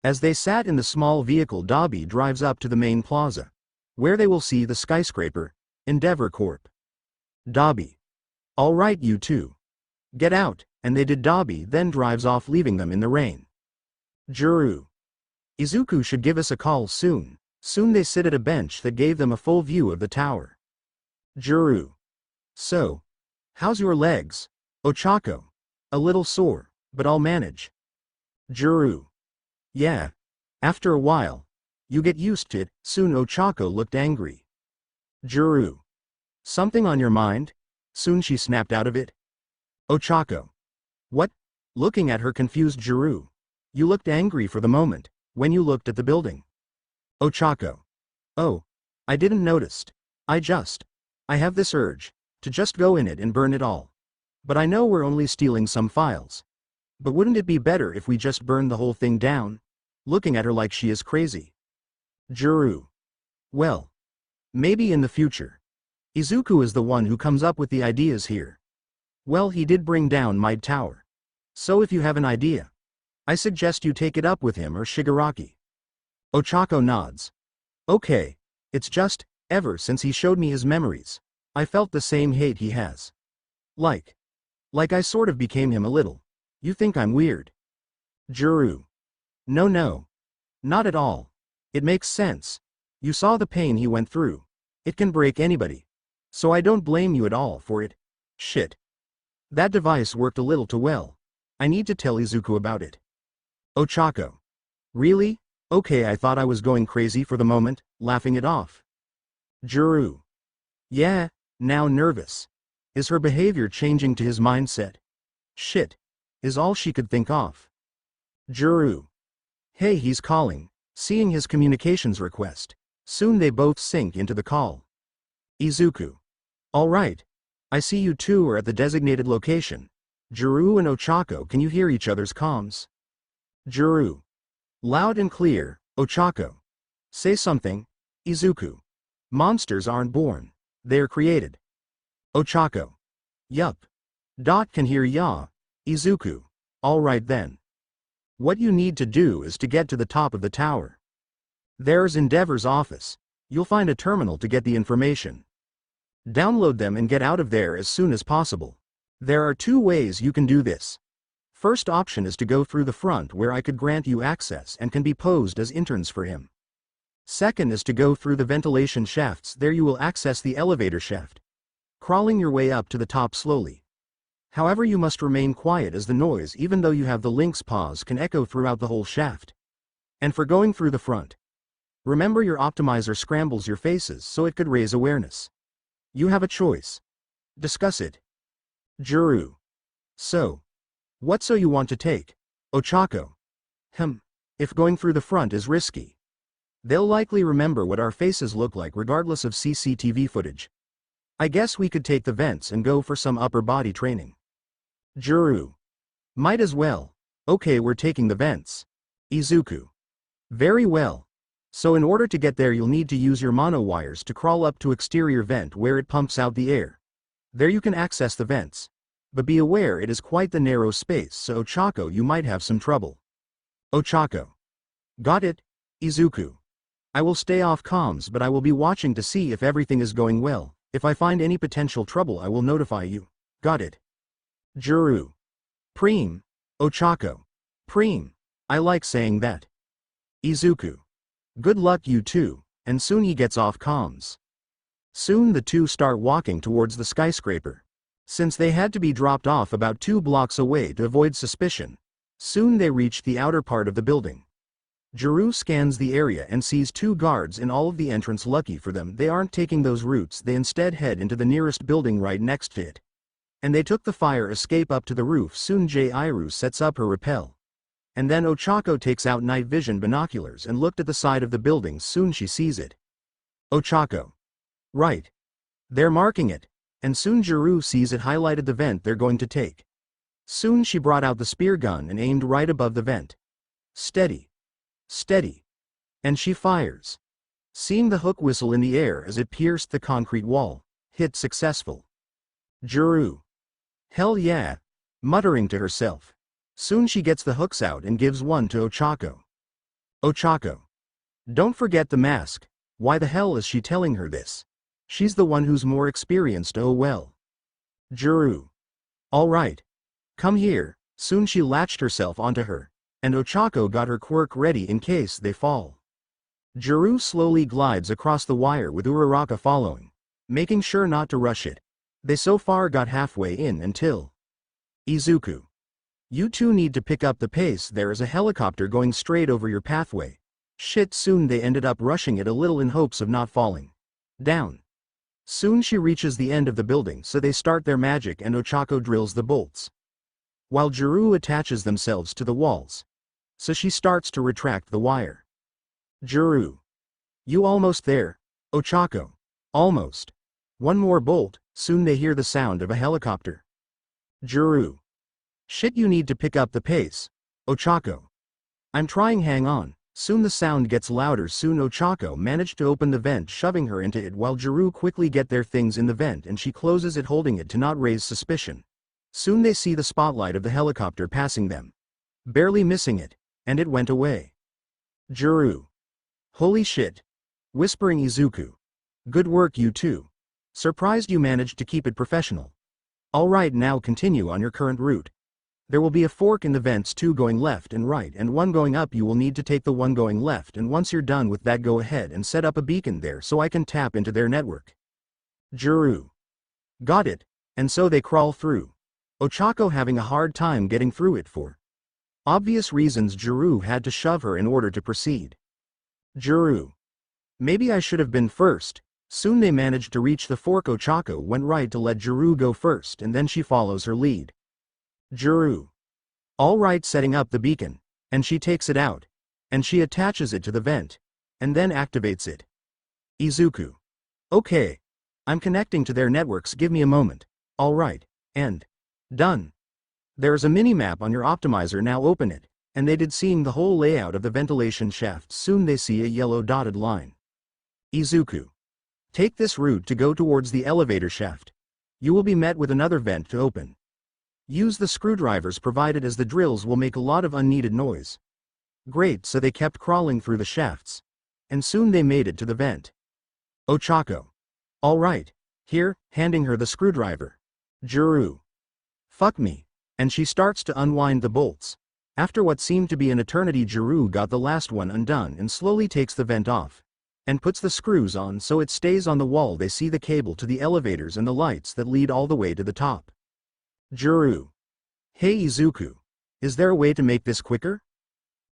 As they sat in the small vehicle, Dabi drives up to the main plaza, where they will see the skyscraper, Endeavor Corp. Dabi. All right, you two. Get out, and they did. Dabi then drives off, leaving them in the rain. Jiro. Izuku should give us a call soon. Soon they sit at a bench that gave them a full view of the tower. Jiro. So. How's your legs? Ochako. A little sore, but I'll manage. Jiro. Yeah. After a while. You get used to it. Soon. Ochako looked angry. Jiro. Something on your mind? Soon she snapped out of it. Ochako. What? Looking at her confused Jiro. You looked angry for the moment, when you looked at the building. Ochako. Oh. I didn't notice. I have this urge, to just go in it and burn it all. But I know we're only stealing some files. But wouldn't it be better if we just burned the whole thing down? Looking at her like she is crazy. Jiro. Well. Maybe in the future. Izuku is the one who comes up with the ideas here. Well, he did bring down my tower. So if you have an idea, I suggest you take it up with him or Shigaraki. Ochako nods. Okay. It's just, ever since he showed me his memories, I felt the same hate he has. Like I sort of became him a little. You think I'm weird? Jiro. No. Not at all. It makes sense. You saw the pain he went through. It can break anybody. So I don't blame you at all for it. Shit. That device worked a little too well. I need to tell Izuku about it. Ochako. Really? Okay, I thought I was going crazy for the moment, laughing it off. Jiro. Yeah, now nervous. Is her behavior changing to his mindset? Shit. Is all she could think of. Jiro. Hey, he's calling. Seeing his communications request. Soon they both sink into the call. Izuku. All right. I see you two are at the designated location. Jiro and Ochako, can you hear each other's comms? Jiro. Loud and clear. Ochako. Say something. Izuku. Monsters aren't born. They're created. Ochako. Yup. Can hear ya. Izuku. All right then. What you need to do is to get to the top of the tower. There's Endeavor's office. You'll find a terminal to get the information. Download them and get out of there as soon as possible. There are two ways you can do this. First option is to go through the front, where I could grant you access and can be posed as interns for him. Second is to go through the ventilation shafts. There you will access the elevator shaft, crawling your way up to the top slowly. However, you must remain quiet, as the noise, even though you have the link's pause, can echo throughout the whole shaft. And for going through the front, remember your optimizer scrambles your faces so it could raise awareness. You have a choice. Discuss it. Jiro. So. What so you want to take? Ochako. If going through the front is risky. They'll likely remember what our faces look like regardless of CCTV footage. I guess we could take the vents and go for some upper body training. Jiro. Might as well. Okay, we're taking the vents. Izuku. Very well. So in order to get there you'll need to use your mono wires to crawl up to exterior vent where it pumps out the air. There you can access the vents. But be aware it is quite the narrow space, so Ochako you might have some trouble. Ochako. Got it, Izuku. I will stay off comms but I will be watching to see if everything is going well. If I find any potential trouble I will notify you. Got it. Jiro. Preem. Ochako. Preem. I like saying that. Izuku. Good luck you two, and soon he gets off comms. Soon the two start walking towards the skyscraper. Since they had to be dropped off about 2 blocks away to avoid suspicion, soon they reach the outer part of the building. Jiro scans the area and sees 2 guards in all of the entrance. Lucky for them they aren't taking those routes, they instead head into the nearest building right next to it. And they took the fire escape up to the roof. Soon Jiro sets up her rappel. And then Ochako takes out night vision binoculars and looked at the side of the building. Soon she sees it. Ochako. Right. They're marking it. And soon Jiro sees it highlighted the vent they're going to take. Soon she brought out the spear gun and aimed right above the vent. Steady. Steady. And she fires. Seeing the hook whistle in the air as it pierced the concrete wall. Hit successful. Jiro. Hell yeah. Muttering to herself. Soon she gets the hooks out and gives one to Ochako. Ochako. Don't forget the mask. Why the hell is she telling her this? She's the one who's more experienced. Oh well. Jiro. Alright. Come here. Soon she latched herself onto her. And Ochako got her quirk ready in case they fall. Jiro slowly glides across the wire with Uraraka following, making sure not to rush it. They so far got halfway in until Izuku. You two need to pick up the pace, there is a helicopter going straight over your pathway. Shit, soon they ended up rushing it a little in hopes of not falling down. Soon she reaches the end of the building, so they start their magic and Ochako drills the bolts, while Jiro attaches themselves to the walls. So she starts to retract the wire. Jiro. You almost there, Ochako. Almost. One more bolt. Soon they hear the sound of a helicopter. Jiro. Shit, you need to pick up the pace, Ochako. I'm trying, hang on. Soon the sound gets louder. Soon Ochako managed to open the vent, shoving her into it while Jiro quickly get their things in the vent and she closes it, holding it to not raise suspicion. Soon they see the spotlight of the helicopter passing them, barely missing it, and it went away. Jiro. Holy shit. Whispering Izuku. Good work you two. Surprised you managed to keep it professional. Alright, now continue on your current route. There will be a fork in the vents, 2 going left and right and 1 going up. You will need to take the one going left, and once you're done with that go ahead and set up a beacon there so I can tap into their network. Jiro. Got it. And so they crawl through. Ochako having a hard time getting through it for obvious reasons. Jiro had to shove her in order to proceed. Jiro. Maybe I should have been first. Soon they managed to reach the fork. Ochako went right to let Jiro go first and then she follows her lead. Jiro. Alright, setting up the beacon. And she takes it out. And she attaches it to the vent. And then activates it. Izuku. Okay. I'm connecting to their networks, give me a moment. Alright. And done. There's a minimap on your optimizer, now open it. And they did, seeing the whole layout of the ventilation shaft. Soon they see a yellow dotted line. Izuku. Take this route to go towards the elevator shaft. You will be met with another vent to open. Use the screwdrivers provided as the drills will make a lot of unneeded noise. Great, so they kept crawling through the shafts. And soon they made it to the vent. Ochako. Alright. Here, handing her the screwdriver. Jiro. Fuck me. And she starts to unwind the bolts. After what seemed to be an eternity, Jiro got the last one undone and slowly takes the vent off. And puts the screws on so it stays on the wall. They see the cable to the elevators and the lights that lead all the way to the top. Jiro. Hey Izuku. Is there a way to make this quicker?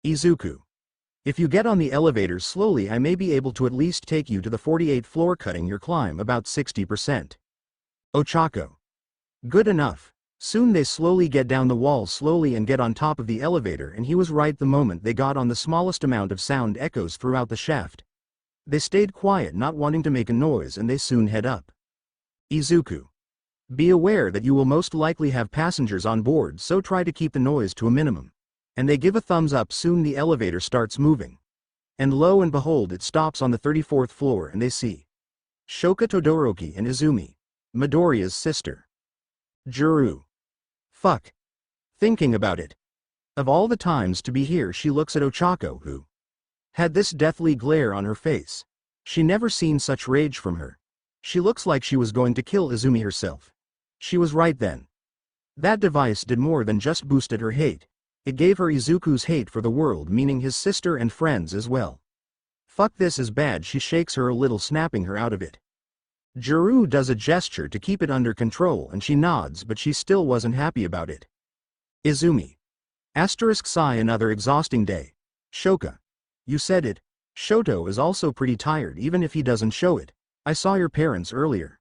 Izuku. If you get on the elevators slowly, I may be able to at least take you to the 48th floor, cutting your climb about 60%. Ochako. Good enough. Soon they slowly get down the wall slowly and get on top of the elevator, and he was right the moment they got on the smallest amount of sound echoes throughout the shaft. They stayed quiet, not wanting to make a noise, and they soon head up. Izuku. Be aware that you will most likely have passengers on board, so try to keep the noise to a minimum. And they give a thumbs up. Soon the elevator starts moving. And lo and behold, it stops on the 34th floor and they see Shoka Todoroki and Izumi, Midoriya's sister. Jiro. Fuck. Thinking about it. Of all the times to be here, she looks at Ochako, who had this deathly glare on her face. She never seen such rage from her. She looks like she was going to kill Izumi herself. She was right then. That device did more than just boosted her hate. It gave her Izuku's hate for the world, meaning his sister and friends as well. Fuck, this is bad. She shakes her a little, snapping her out of it. Jiro does a gesture to keep it under control and she nods, but she still wasn't happy about it. Izumi. Sigh, another exhausting day. Shoka. You said it. Shoto is also pretty tired even if he doesn't show it. I saw your parents earlier.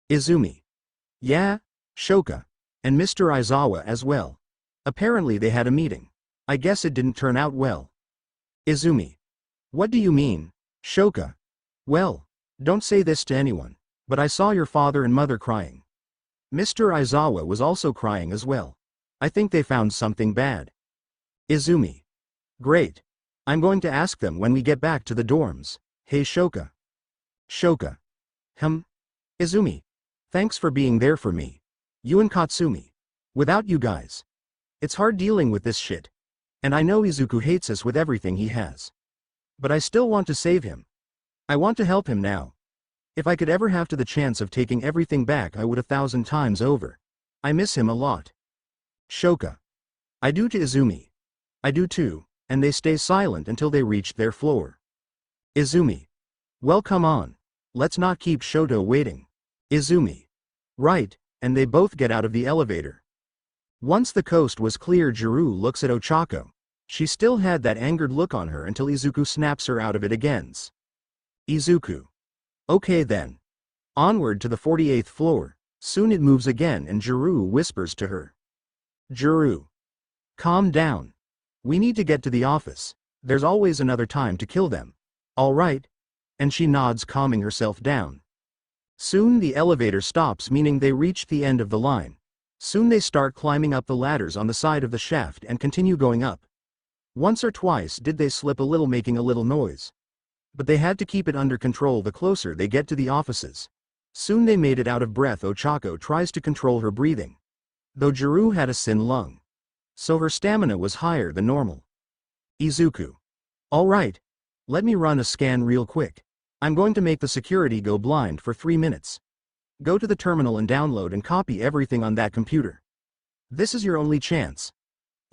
Izumi. Yeah, Shoka. And Mr. Isawa as well. Apparently they had a meeting. I guess it didn't turn out well. Izumi. What do you mean, Shoka? Well, don't say this to anyone, but I saw your father and mother crying. Mr. Isawa was also crying as well. I think they found something bad. Izumi. Great. I'm going to ask them when we get back to the dorms. Hey Shoka. Shoka. Izumi. Thanks for being there for me. You and Katsumi. Without you guys. It's hard dealing with this shit. And I know Izuku hates us with everything he has. But I still want to save him. I want to help him now. If I could ever have to the chance of taking everything back, I would 1,000 times over. I miss him a lot. Shoka. I do to Izumi. I do too, and they stay silent until they reach their floor. Izumi. Well, come on. Let's not keep Shoto waiting. Izumi. Right, and they both get out of the elevator. Once the coast was clear, Jiro looks at Ochako. She still had that angered look on her until Izuku snaps her out of it again. Izuku. Okay then. Onward to the 48th floor. Soon it moves again and Jiro whispers to her. Jiro. Calm down. We need to get to the office. There's always another time to kill them. All right? And she nods, calming herself down. Soon the elevator stops, meaning they reach the end of the line. Soon they start climbing up the ladders on the side of the shaft and continue going up. Once or twice did they slip a little, making a little noise. But they had to keep it under control the closer they get to the offices. Soon they made it. Out of breath, Ochako tries to control her breathing. Though Jiro had a sin lung, so her stamina was higher than normal. Izuku. All right. Let me run a scan real quick. I'm going to make the security go blind for 3 minutes. Go to the terminal and download and copy everything on that computer. This is your only chance.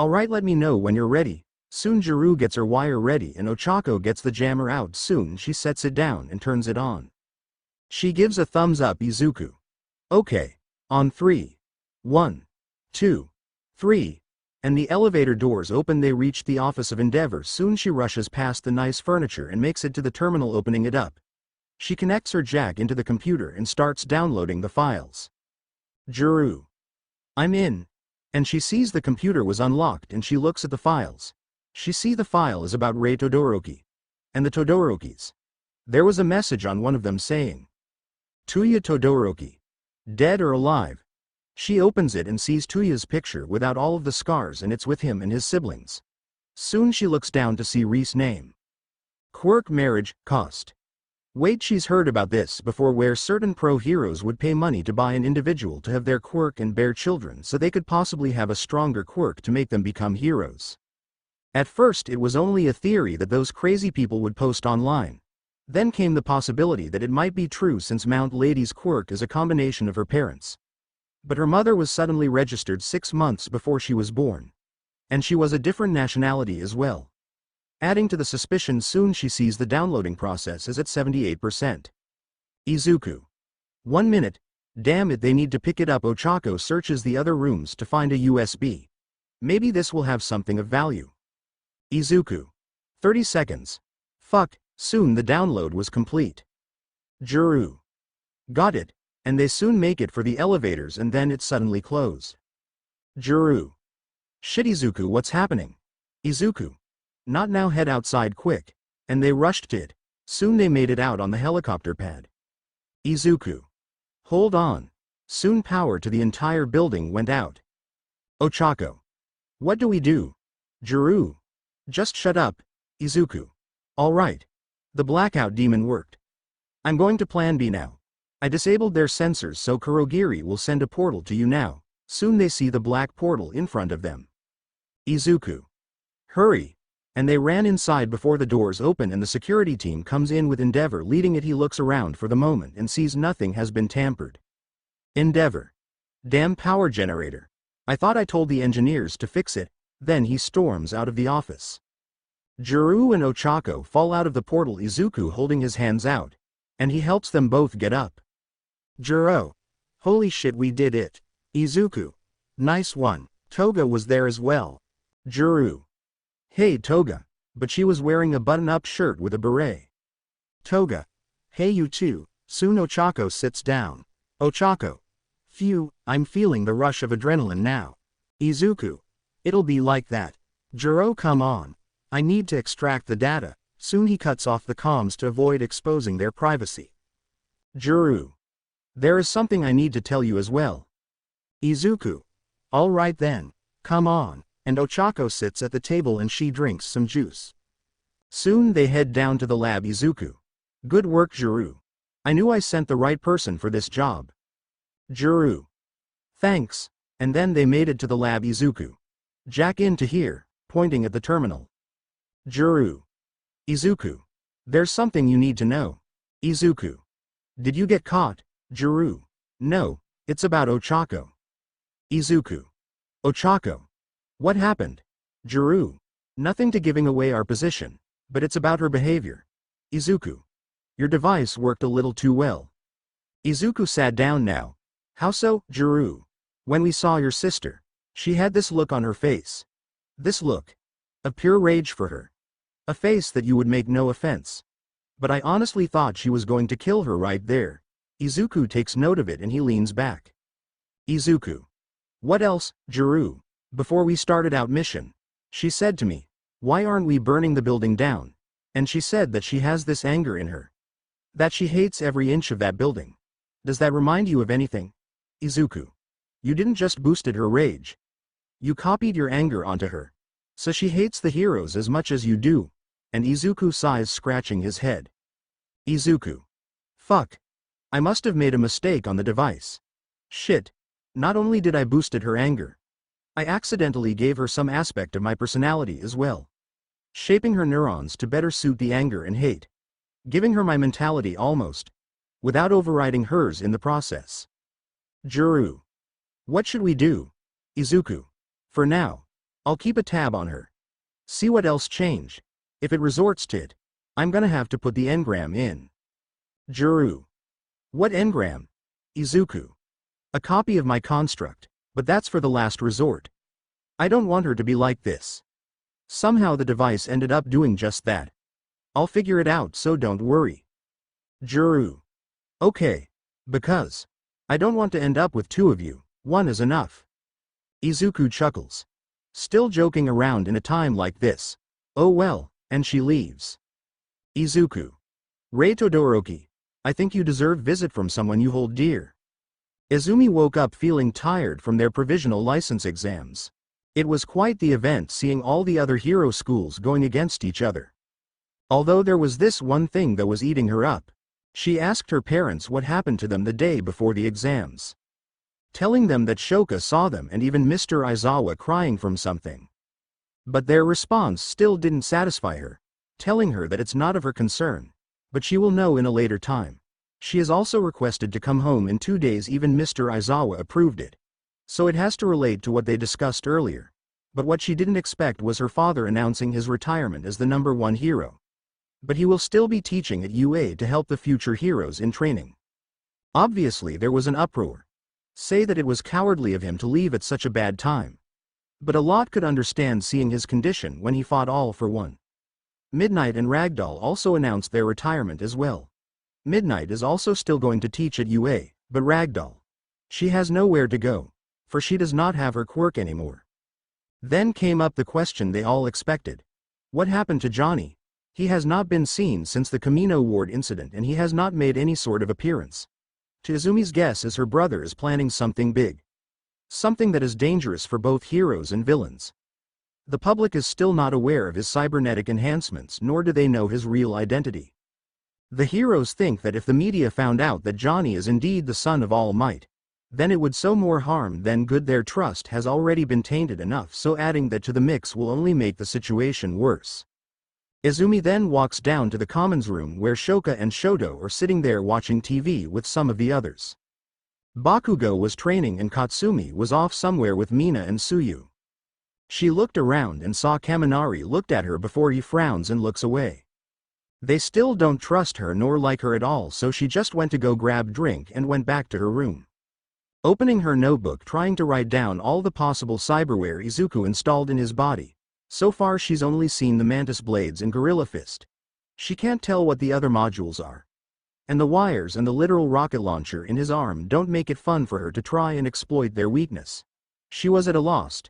Alright, let me know when you're ready. Soon Jiro gets her wire ready and Ochako gets the jammer out. Soon she sets it down and turns it on. She gives a thumbs up. Izuku. Okay. On 3. 1. 2. 3. And the elevator doors open. They reach the office of Endeavor. Soon she rushes past the nice furniture and makes it to the terminal, opening it up. She connects her jack into the computer and starts downloading the files. Jiro. I'm in. And she sees the computer was unlocked and she looks at the files. She see the file is about Rei Todoroki. And the Todorokis. There was a message on one of them saying, Tuya Todoroki. Dead or alive? She opens it and sees Tuya's picture without all of the scars, and it's with him and his siblings. Soon she looks down to see Ree's name. Quirk marriage, cost. Wait, she's heard about this before, where certain pro heroes would pay money to buy an individual to have their quirk and bear children so they could possibly have a stronger quirk to make them become heroes. At first it was only a theory that those crazy people would post online. Then came the possibility that it might be true, since Mount Lady's quirk is a combination of her parents. But her mother was suddenly registered 6 months before she was born. And she was a different nationality as well. Adding to the suspicion, soon she sees the downloading process is at 78%. Izuku. 1 minute. Damn it, they need to pick it up. Ochako searches the other rooms to find a USB. Maybe this will have something of value. Izuku. 30 seconds. Fuck. Soon the download was complete. Jiro. Got it. And they soon make it for the elevators, and then it suddenly closed. Jiro. Shit Izuku, what's happening? Izuku. Not now, head outside quick. And they rushed to it. Soon they made it out on the helicopter pad. Izuku. Hold on. Soon power to the entire building went out. Ochako. What do we do? Jiro. Just shut up, Izuku. Alright. The blackout demon worked. I'm going to plan B now. I disabled their sensors so Kurogiri will send a portal to you now. Soon they see the black portal in front of them. Izuku. Hurry. And they ran inside before the doors open and the security team comes in with Endeavor leading it. He looks around for the moment and sees nothing has been tampered. Endeavor. Damn power generator. I thought I told the engineers to fix it. Then he storms out of the office. Jiro and Ochako fall out of the portal, Izuku holding his hands out. And he helps them both get up. Jiro. Holy shit, we did it. Izuku. Nice one. Toga was there as well. Jiro. Hey Toga. But she was wearing a button-up shirt with a beret. Toga. Hey you too. Soon Ochako sits down. Ochako. Phew, I'm feeling the rush of adrenaline now. Izuku. It'll be like that. Jiro, come on. I need to extract the data. Soon he cuts off the comms to avoid exposing their privacy. Jiro. There is something I need to tell you as well. Izuku. Alright then. Come on. And Ochako sits at the table and she drinks some juice. Soon they head down to the lab. Izuku. Good work, Jiro. I knew I sent the right person for this job. Jiro. Thanks. And then they made it to the lab. Izuku. Jack in to here, pointing at the terminal. Jiro. Izuku. There's something you need to know. Izuku. Did you get caught? Jiro. No, it's about Ochako. Izuku. Ochako. What happened? Jiro. Nothing to giving away our position, but it's about her behavior. Izuku. Your device worked a little too well. Izuku sat down now. How so, Jiro? When we saw your sister, she had this look on her face. This look. Of pure rage for her. A face that you would make no offense. But I honestly thought she was going to kill her right there. Izuku takes note of it and he leans back. Izuku. What else, Jiro? Before we started out mission, she said to me, why aren't we burning the building down? And she said that she has this anger in her. That she hates every inch of that building. Does that remind you of anything? Izuku. You didn't just boosted her rage. You copied your anger onto her. So she hates the heroes as much as you do. And Izuku sighs, scratching his head. Izuku. Fuck. I must have made a mistake on the device. Shit. Not only did I boosted her anger, I accidentally gave her some aspect of my personality as well. Shaping her neurons to better suit the anger and hate. Giving her my mentality almost. Without overriding hers in the process. Jiro. What should we do? Izuku. For now, I'll keep a tab on her. See what else change. If it resorts to it, I'm gonna have to put the engram in. Jiro. What engram? Izuku. A copy of my construct, but that's for the last resort. I don't want her to be like this. Somehow the device ended up doing just that. I'll figure it out, so don't worry. Jiro. Okay. Because I don't want to end up with two of you, one is enough. Izuku chuckles. Still joking around in a time like this. Oh well, and she leaves. Izuku. Rei Todoroki. I think you deserve visit from someone you hold dear. Izumi woke up feeling tired from their provisional license exams. It was quite the event seeing all the other hero schools going against each other. Although there was this one thing that was eating her up. She asked her parents what happened to them the day before the exams. Telling them that Shoka saw them and even Mr. Isawa crying from something. But their response still didn't satisfy her, telling her that it's not of her concern, but she will know in a later time. She is also requested to come home in 2 days. Even Mr. Isawa approved it. So it has to relate to what they discussed earlier. But what she didn't expect was her father announcing his retirement as the #1 hero. But he will still be teaching at UA to help the future heroes in training. Obviously there was an uproar. Say that it was cowardly of him to leave at such a bad time. But a lot could understand seeing his condition when he fought all for one. Midnight and Ragdoll also announced their retirement as well. Midnight is also still going to teach at UA, but Ragdoll. She has nowhere to go. for she does not have her quirk anymore. Then came up the question they all expected. What happened to Johnny? He has not been seen since the Camino Ward incident and he has not made any sort of appearance. To Izumi's guess is her brother is planning something big. Something that is dangerous for both heroes and villains. The public is still not aware of his cybernetic enhancements nor do they know his real identity. The heroes think that if the media found out that Johnny is indeed the son of All Might, then it would so more harm than good. Their trust has already been tainted enough, so adding that to the mix will only make the situation worse. Izumi then walks down to the commons room where Shoka and Shoto are sitting there watching TV with some of the others. Bakugo was training and Katsumi was off somewhere with Mina and Tsuyu. She looked around and saw Kaminari looked at her before he frowns and looks away. They still don't trust her nor like her at all, so she just went to go grab drink and went back to her room. Opening her notebook trying to write down all the possible cyberware Izuku installed in his body. So far she's only seen the Mantis Blades and Gorilla Fist. She can't tell what the other modules are. And the wires and the literal rocket launcher in his arm don't make it fun for her to try and exploit their weakness. She was at a loss.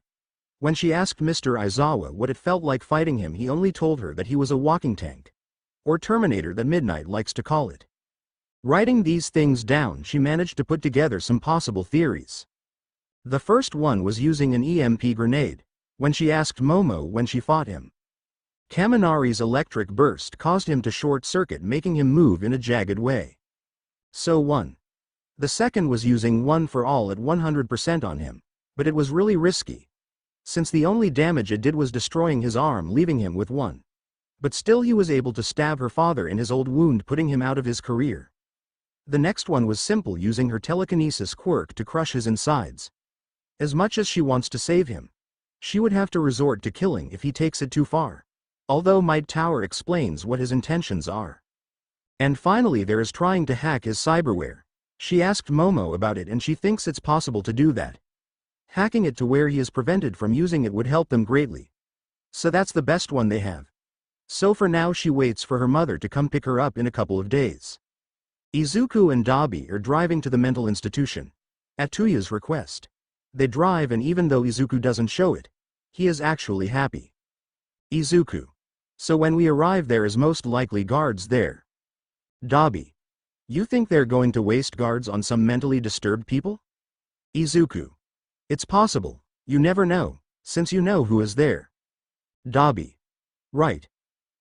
When she asked Mr. Isawa what it felt like fighting him, he only told her that he was a walking tank. Or Terminator that Midnight likes to call it. Writing these things down, she managed to put together some possible theories. The first one was using an EMP grenade, when she asked Momo when she fought him. Kaminari's electric burst caused him to short-circuit, making him move in a jagged way. So one. The second was using one for all at 100% on him, but it was really risky, since the only damage it did was destroying his arm, leaving him with one. But still he was able to stab her father in his old wound, putting him out of his career. The next one was simple, using her telekinesis quirk to crush his insides. As much as she wants to save him, she would have to resort to killing if he takes it too far. Although Might Tower explains what his intentions are. And finally there is trying to hack his cyberware. She asked Momo about it and she thinks it's possible to do that. Hacking it to where he is prevented from using it would help them greatly. So that's the best one they have. So for now she waits for her mother to come pick her up in a couple of days. Izuku and Dabi are driving to the mental institution. At Tuya's request. They drive, and even though Izuku doesn't show it, he is actually happy. Izuku. So when we arrive there is most likely guards there. Dabi. You think they're going to waste guards on some mentally disturbed people? Izuku. It's possible, you never know, since you know who is there. Dabi. Right.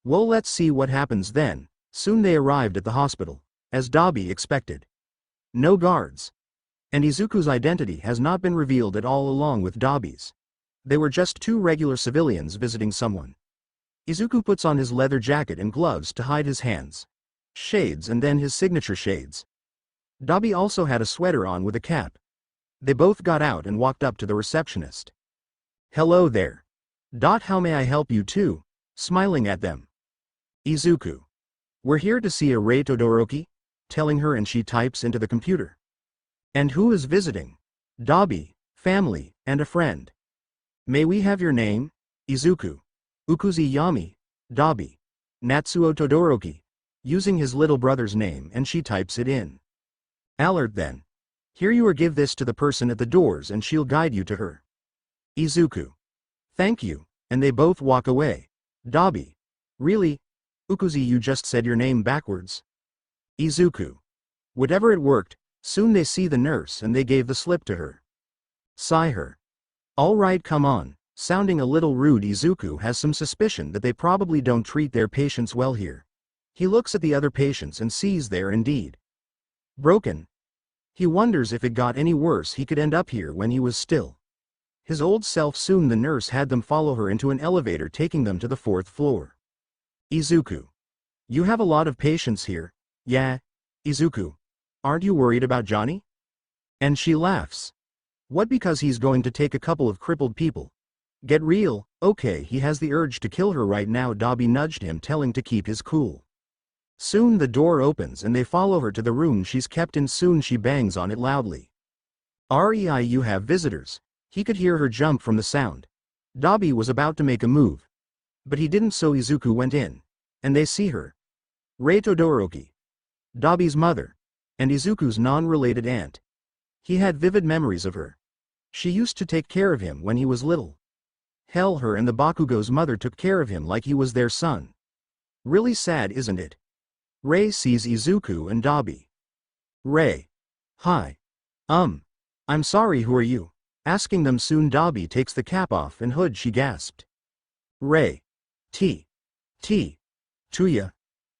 Well, let's see what happens then. Soon they arrived at the hospital, as Dabi expected. No guards. And Izuku's identity has not been revealed at all along with Dabi's. They were just two regular civilians visiting someone. Izuku puts on his leather jacket and gloves to hide his hands. Shades and then his signature shades. Dabi also had a sweater on with a cap. They both got out and walked up to the receptionist. Hello there. How may I help you too? Smiling at them. Izuku. We're here to see a Rei Todoroki, telling her, and she types into the computer. And who is visiting? Dabi, family, and a friend. May we have your name? Izuku. Ukuzi Yami, Dabi. Natsuo Todoroki. Using his little brother's name, and she types it in. Alert then. Here you are, give this to the person at the doors and she'll guide you to her. Izuku. Thank you, and they both walk away. Dabi. Really? Ukuzi, you just said your name backwards. Izuku. Whatever, it worked. Soon they see the nurse and they gave the slip to her. Sigh her. All right, come on. Sounding a little rude, Izuku has some suspicion that they probably don't treat their patients well here. He looks at the other patients and sees they're indeed broken. He wonders if it got any worse he could end up here when he was still his old self. Soon the nurse had them follow her into an elevator taking them to the 4th floor. Izuku. You have a lot of patients here. Yeah. Izuku. Aren't you worried about Johnny? And she laughs. What, because he's going to take a couple of crippled people? Get real. Okay, he has the urge to kill her right now. Dabi nudged him, telling to keep his cool. Soon the door opens and they follow her to the room she's kept in. Soon she bangs on it loudly. Rei, you have visitors. He could hear her jump from the sound. Dabi was about to make a move. But he didn't, so Izuku went in. And they see her. Rei Todoroki. Dabi's mother. And Izuku's non-related aunt. He had vivid memories of her. She used to take care of him when he was little. Hell, her and the Bakugo's mother took care of him like he was their son. Really sad, isn't it? Rei sees Izuku and Dabi. Rei. Hi. I'm sorry, who are you? Asking them soon, Dabi takes the cap off and hood, she gasped. Rei. Tuya.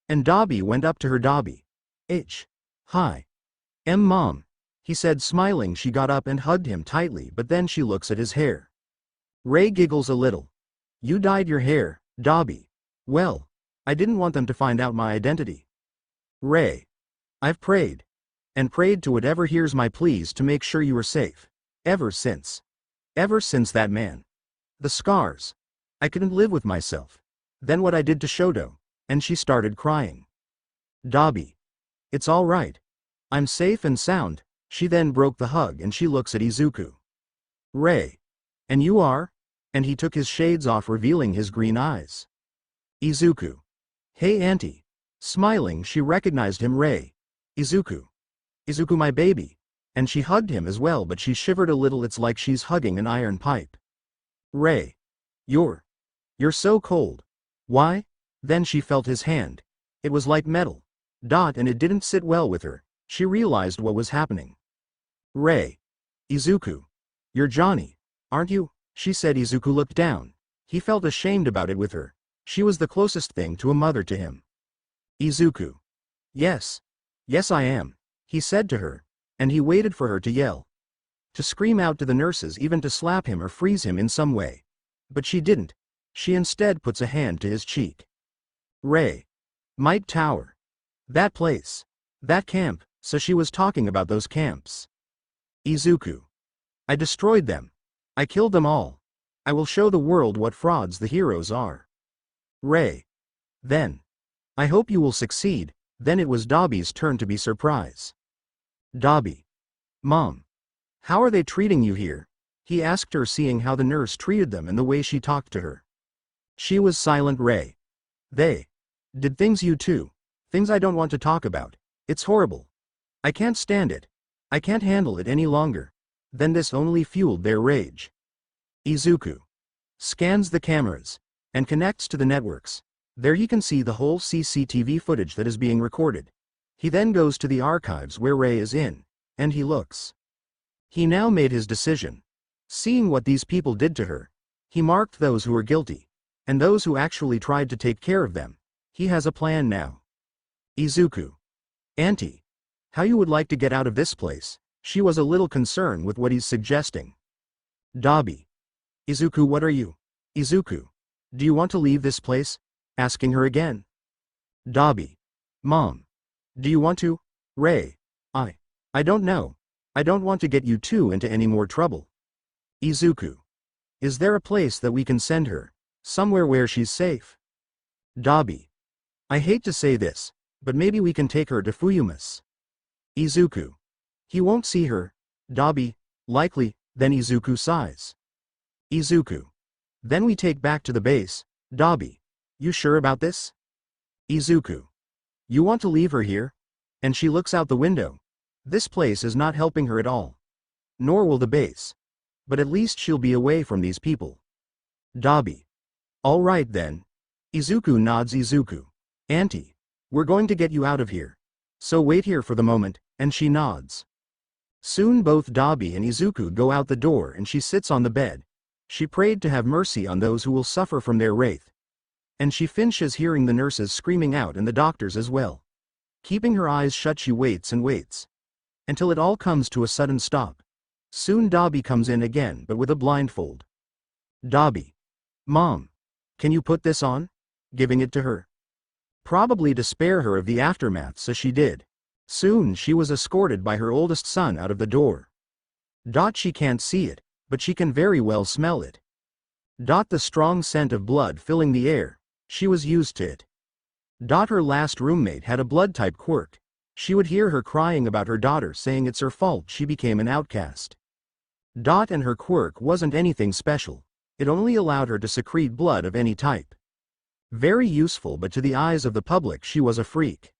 And Dabi went up to her. Dabi. Hi. Mom. He said, smiling. She got up and hugged him tightly, but then she looks at his hair. Rei giggles a little. You dyed your hair, Dabi. Well, I didn't want them to find out my identity. Rei. I've prayed. And prayed to whatever hears my pleas to make sure you are safe. Ever since that man. The scars. I couldn't live with myself. Then what I did to Shoto. And she started crying. Dabi. It's all right. I'm safe and sound. She then broke the hug and she looks at Izuku. Rei. And you are? And he took his shades off, revealing his green eyes. Izuku. Hey, auntie. Smiling, she recognized him. Rei. Izuku, my baby. And she hugged him as well, but she shivered a little. It's like she's hugging an iron pipe. Rei. You're so cold. Why? Then she felt his hand. It was like metal. And it didn't sit well with her. She realized what was happening. Rei. Izuku. You're Johnny, aren't you? She said. Izuku looked down. He felt ashamed about it with her. She was the closest thing to a mother to him. Izuku. Yes, I am, he said to her. And he waited for her to yell. To scream out to the nurses, even to slap him or freeze him in some way. But she didn't. She instead puts a hand to his cheek. Rei. Might Tower. That place. That camp. So she was talking about those camps. Izuku. I destroyed them. I killed them all. I will show the world what frauds the heroes are. Rei. Then. I hope you will succeed. Then it was Dabi's turn to be surprised. Dabi. Mom. How are they treating you here? He asked her, seeing how the nurse treated them and the way she talked to her. She was silent. Rei. They did things, you too. Things I don't want to talk about. It's horrible. I can't stand it. I can't handle it any longer. Then this only fueled their rage. Izuku. Scans the cameras. And connects to the networks. There he can see the whole CCTV footage that is being recorded. He then goes to the archives where Rei is in. And he looks. He now made his decision. Seeing what these people did to her. He marked those who were guilty. And those who actually tried to take care of them. He has a plan now. Izuku. Auntie. How you would like to get out of this place? She was a little concerned with what he's suggesting. Dabi. Izuku, what are you? Izuku. Do you want to leave this place? Asking her again. Dabi. Mom. Do you want to? Rei. I don't know. I don't want to get you two into any more trouble. Izuku. Is there a place that we can send her? Somewhere where she's safe? Dabi. I hate to say this, but maybe we can take her to Fuyumas. Izuku. He won't see her. Dabi. Likely. Then Izuku sighs. Izuku. Then we take back to the base. Dabi. You sure about this? Izuku. You want to leave her here? And she looks out the window. This place is not helping her at all. Nor will the base. But at least she'll be away from these people. Dabi. All right then. Izuku nods. Izuku. Auntie. We're going to get you out of here. So wait here for the moment, and she nods. Soon both Dabi and Izuku go out the door and she sits on the bed. She prayed to have mercy on those who will suffer from their wraith. And she finishes hearing the nurses screaming out and the doctors as well. Keeping her eyes shut, she waits and waits. Until it all comes to a sudden stop. Soon Dabi comes in again, but with a blindfold. Dabi. Mom. Can you put this on? Giving it to her. Probably to spare her of the aftermath, so she did. Soon she was escorted by her oldest son out of the door. She can't see it, but she can very well smell it. The strong scent of blood filling the air. She was used to it. Her last roommate had a blood-type quirk. She would hear her crying about her daughter, saying it's her fault she became an outcast. And her quirk wasn't anything special. It only allowed her to secrete blood of any type. Very useful, but to the eyes of the public she was a freak.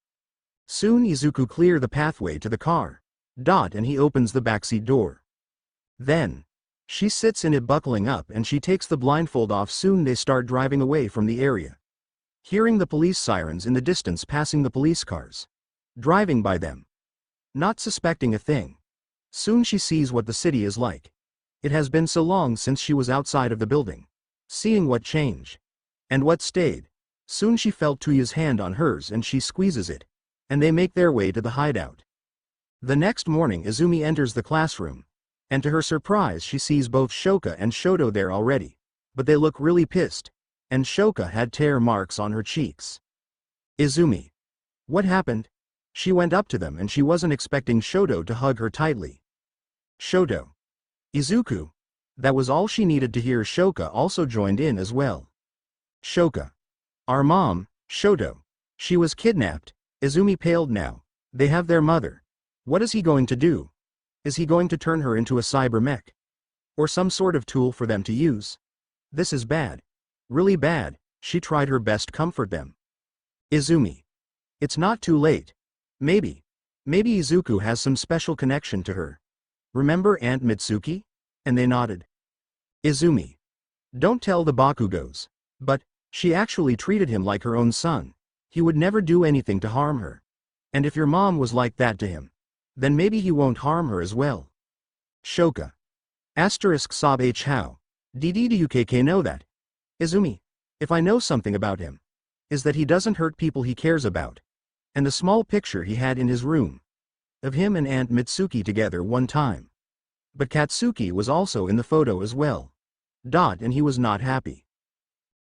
Soon Izuku clears the pathway to the car. And he opens the backseat door. Then, She sits in it buckling up and she takes the blindfold off. Soon they start driving away from the area. Hearing the police sirens in the distance, passing the police cars. Driving by them. Not suspecting a thing. Soon she sees what the city is like. It has been so long since she was outside of the building. Seeing what changed. And what stayed. Soon she felt Tuya's hand on hers and she squeezes it. And they make their way to the hideout. The next morning Izumi enters the classroom. And to her surprise she sees both Shoka and Shoto there already. But they look really pissed. And Shoka had tear marks on her cheeks. Izumi. What happened? She went up to them and she wasn't expecting Shoto to hug her tightly. Shoto. Izuku. That was all she needed to hear. Shoka also joined in as well. Shoka. Our mom, Shoto. She was kidnapped. Izumi paled now. They have their mother. What is he going to do? Is he going to turn her into a cybermech? Or some sort of tool for them to use? This is bad. Really bad. She tried her best to comfort them. Izumi. It's not too late. Maybe Izuku has some special connection to her. Remember Aunt Mitsuki? And they nodded. Izumi. Don't tell the Bakugos. But she actually treated him like her own son. He would never do anything to harm her. And if your mom was like that to him, then maybe he won't harm her as well. Shoka. Asterisk sob h how. Ddukk know that. Izumi. If I know something about him, is that he doesn't hurt people he cares about. And the small picture he had in his room. Of him and Aunt Mitsuki together one time. But Katsuki was also in the photo as well. And he was not happy.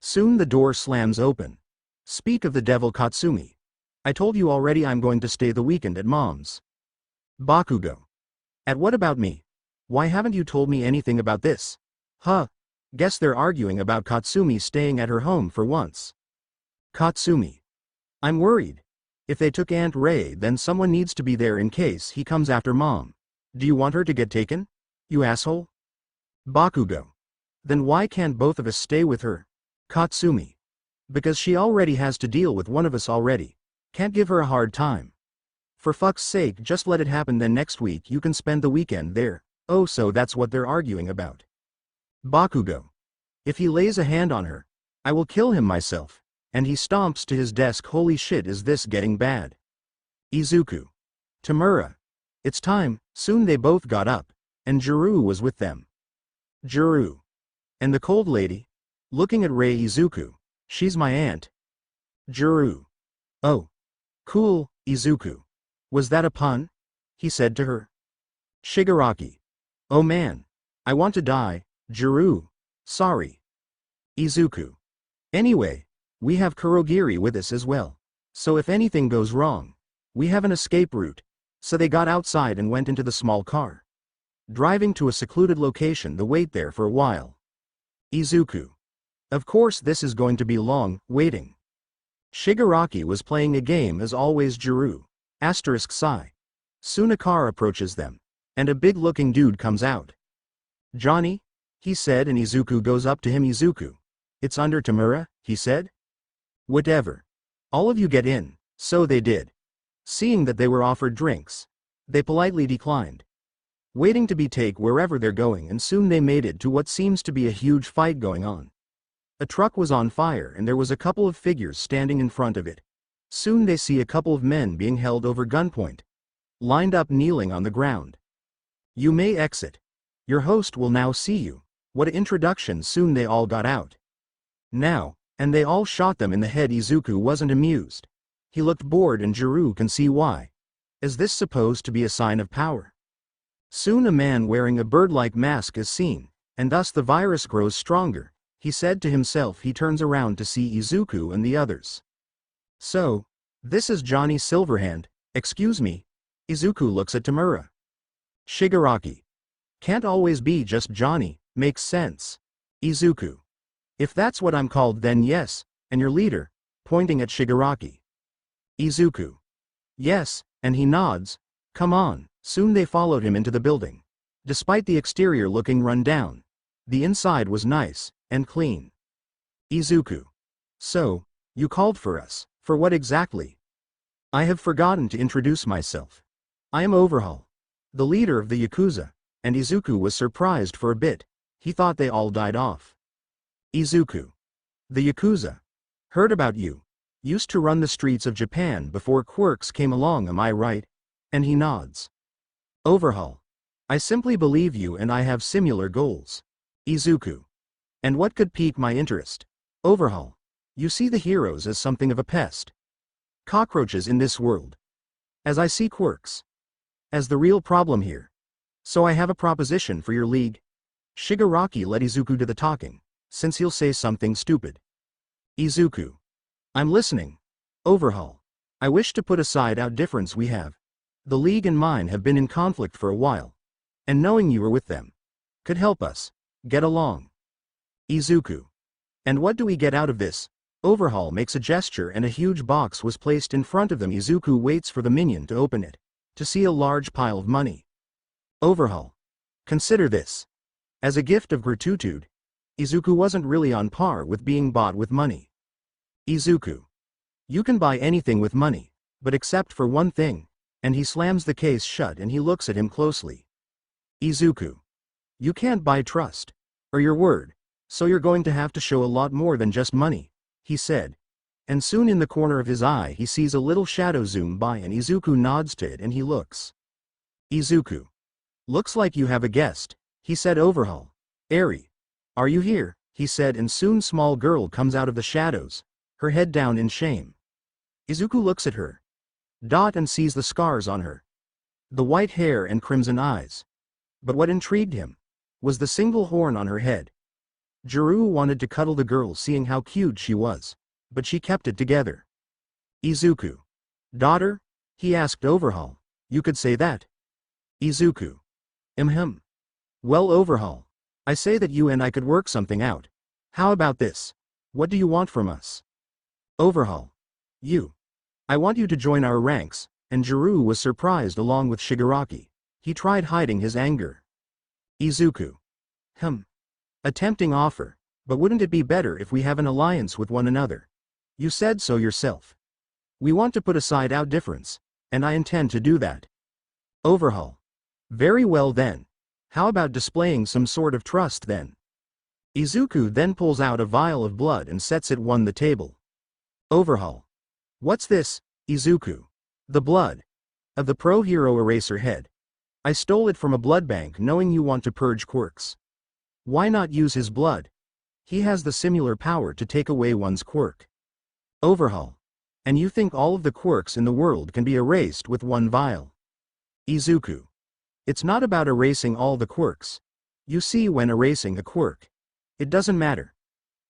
Soon the door slams open. Speak of the devil, Katsumi. I told you already I'm going to stay the weekend at mom's. Bakugo. And what about me? Why haven't you told me anything about this? Huh. Guess they're arguing about Katsumi staying at her home for once. Katsumi. I'm worried. If they took Aunt Ray, then someone needs to be there in case he comes after mom. Do you want her to get taken? You asshole? Bakugo. Then why can't both of us stay with her? Katsumi. Because she already has to deal with one of us already. Can't give her a hard time. For fuck's sake, just let it happen, then next week you can spend the weekend there. Oh, so that's what they're arguing about. Bakugo. If he lays a hand on her, I will kill him myself. And he stomps to his desk. Holy shit, is this getting bad? Izuku. Tamura. It's time. Soon they both got up. And Jiro was with them. Jiro. And the cold lady? Looking at Rei. Izuku. She's my aunt. Jiro. Oh. Cool, Izuku. Was that a pun? He said to her. Shigaraki. Oh man. I want to die. Jiro. Sorry. Izuku. Anyway, we have Kurogiri with us as well. So if anything goes wrong, we have an escape route. So they got outside and went into the small car. Driving to a secluded location, they wait there for a while. Izuku. Of course this is going to be long, waiting. Shigaraki was playing a game as always. Jiro. Asterisk sigh. Soon a car approaches them. And a big-looking dude comes out. Johnny? He said, and Izuku goes up to him. Izuku. It's under Tamura, he said. Whatever. All of you get in. So they did. Seeing that they were offered drinks, they politely declined. Waiting to be taken wherever they're going, and soon they made it to what seems to be a huge fight going on. A truck was on fire and there was a couple of figures standing in front of it. Soon they see a couple of men being held over gunpoint. Lined up, kneeling on the ground. You may exit. Your host will now see you. What an introduction. Soon they all got out. Now, and they all shot them in the head. Izuku wasn't amused. He looked bored, and Jiro can see why. Is this supposed to be a sign of power? Soon a man wearing a bird-like mask is seen, and thus the virus grows stronger, he said to himself. He turns around to see Izuku and the others. So, this is Johnny Silverhand. Excuse me. Izuku looks at Tamura. Shigaraki. Can't always be just Johnny, makes sense. Izuku. If that's what I'm called, then yes, and your leader, pointing at Shigaraki. Izuku. Yes, and he nods. Come on. Soon they followed him into the building. Despite the exterior looking run down, the inside was nice and clean. Izuku. So, you called for us, for what exactly? I have forgotten to introduce myself. I am Overhaul, the leader of the Yakuza, and Izuku was surprised for a bit. He thought they all died off. Izuku. The Yakuza. Heard about you. Used to run the streets of Japan before quirks came along, am I right? And he nods. Overhaul. I simply believe you and I have similar goals. Izuku. And what could pique my interest? Overhaul. You see the heroes as something of a pest. Cockroaches in this world. As I see quirks. As the real problem here. So I have a proposition for your league. Shigaraki led Izuku to the talking, since he'll say something stupid. Izuku. I'm listening. Overhaul. I wish to put aside our difference we have. The league and mine have been in conflict for a while. And knowing you were with them could help us get along. Izuku. And what do we get out of this? Overhaul makes a gesture and a huge box was placed in front of them. Izuku waits for the minion to open it, to see a large pile of money. Overhaul. Consider this. As a gift of gratitude. Izuku wasn't really on par with being bought with money. Izuku. You can buy anything with money, but except for one thing. And he slams the case shut and he looks at him closely. Izuku. You can't buy trust. Or your word. So you're going to have to show a lot more than just money, he said. And soon in the corner of his eye he sees a little shadow zoom by and Izuku nods to it and he looks. Izuku. Looks like you have a guest, he said. Overhaul. Eri. Are you here? He said, and soon small girl comes out of the shadows, her head down in shame. Izuku looks at her. And sees the scars on her. The white hair and crimson eyes. But what intrigued him was the single horn on her head. Jiro wanted to cuddle the girl seeing how cute she was, but she kept it together. Izuku. Daughter? He asked. Overhaul. You could say that. Izuku. Well, Overhaul. I say that you and I could work something out. How about this? What do you want from us? Overhaul. You. I want you to join our ranks, and Jiro was surprised along with Shigaraki. He tried hiding his anger. Izuku. A tempting offer, but wouldn't it be better if we have an alliance with one another? You said so yourself. We want to put aside our difference, and I intend to do that. Overhaul. Very well then. How about displaying some sort of trust then? Izuku then pulls out a vial of blood and sets it on the table. Overhaul. What's this, Izuku? The blood of the pro hero eraser head. I stole it from a blood bank knowing you want to purge quirks. Why not use his blood? He has the similar power to take away one's quirk. Overhaul. And you think all of the quirks in the world can be erased with one vial? Izuku. It's not about erasing all the quirks. You see, when erasing a quirk, it doesn't matter.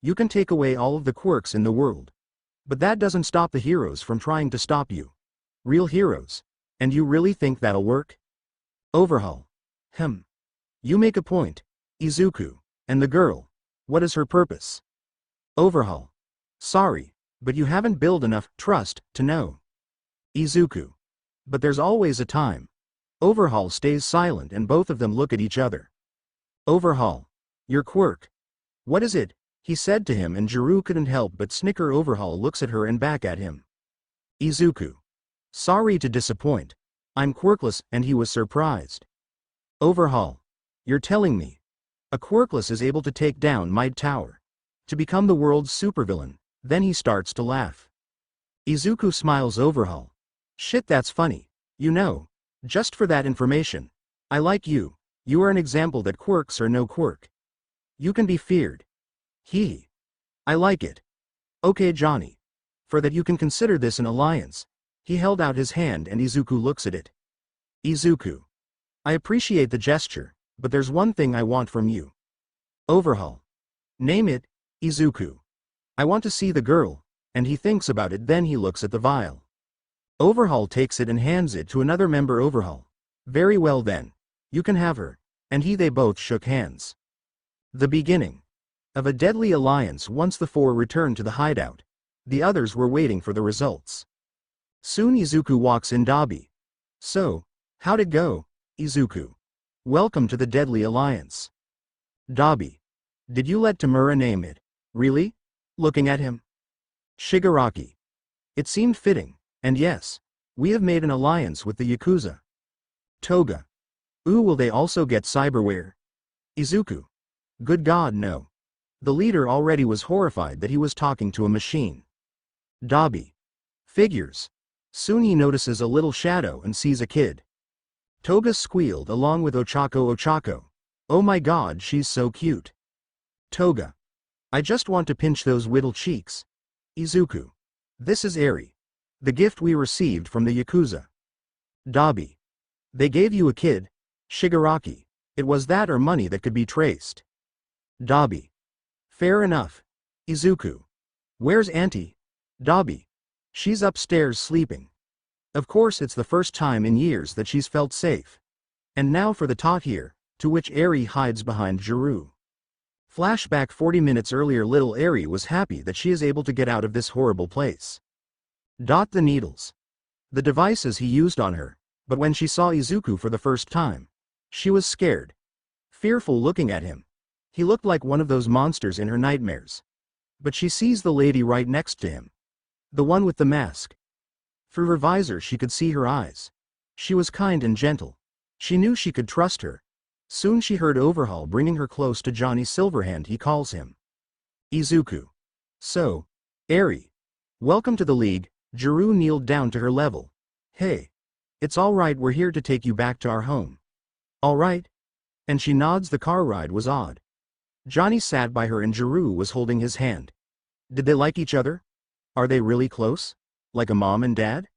You can take away all of the quirks in the world. But that doesn't stop the heroes from trying to stop you. Real heroes. And you really think that'll work? Overhaul. You make a point. Izuku. And the girl. What is her purpose? Overhaul. Sorry, but you haven't built enough trust to know. Izuku. But there's always a time. Overhaul stays silent and both of them look at each other. Overhaul. Your quirk. What is it? He said to him, and Jiro couldn't help but snicker. Overhaul looks at her and back at him. Izuku. Sorry to disappoint. I'm quirkless, and he was surprised. Overhaul. You're telling me a quirkless is able to take down my tower, to become the world's supervillain? Then he starts to laugh. Izuku smiles. Overhaul. Shit, that's funny. You know, just for that information, I like you. You are an example that quirks are no quirk. You can be feared. Hee. I like it. Okay, Johnny. For that you can consider this an alliance. He held out his hand and Izuku looks at it. Izuku. I appreciate the gesture, but there's one thing I want from you. Overhaul. Name it, Izuku. I want to see the girl, and he thinks about it, then he looks at the vial. Overhaul takes it and hands it to another member. Overhaul. Very well then. You can have her. And they both shook hands. The beginning of a deadly alliance. Once the four returned to the hideout, the others were waiting for the results. Soon Izuku walks in. Dabi. So, how'd it go, Izuku? Welcome to the deadly alliance. Dabi. Did you let Tamura name it? Really? Looking at him. Shigaraki. It seemed fitting. And yes, we have made an alliance with the Yakuza. Toga. Ooh, will they also get cyberware? Izuku. Good God, no. The leader already was horrified that he was talking to a machine. Dabi. Figures. Soon he notices a little shadow and sees a kid. Toga squealed along with Ochako. Oh my God, she's so cute. Toga. I just want to pinch those little cheeks. Izuku. This is Eri. The gift we received from the Yakuza. Dabi. They gave you a kid? Shigaraki. It was that or money that could be traced. Dabi. Fair enough. Izuku. Where's Auntie? Dabi. She's upstairs sleeping. Of course it's the first time in years that she's felt safe. And now for the tot here, to which Eri hides behind Jiro. Flashback 40 minutes earlier, little Eri was happy that she is able to get out of this horrible place. The needles. The devices he used on her, but when she saw Izuku for the first time, she was scared. Fearful looking at him. He looked like one of those monsters in her nightmares. But she sees the lady right next to him. The one with the mask. Through her visor she could see her eyes. She was kind and gentle. She knew she could trust her. Soon she heard Overhaul bringing her close to Johnny Silverhand, he calls him. Izuku. So, Eri. Welcome to the league. Jiro kneeled down to her level. Hey. It's alright, we're here to take you back to our home. Alright? And she nods. The car ride was odd. Johnny sat by her and Jiro was holding his hand. Did they like each other? Are they really close? Like a mom and dad?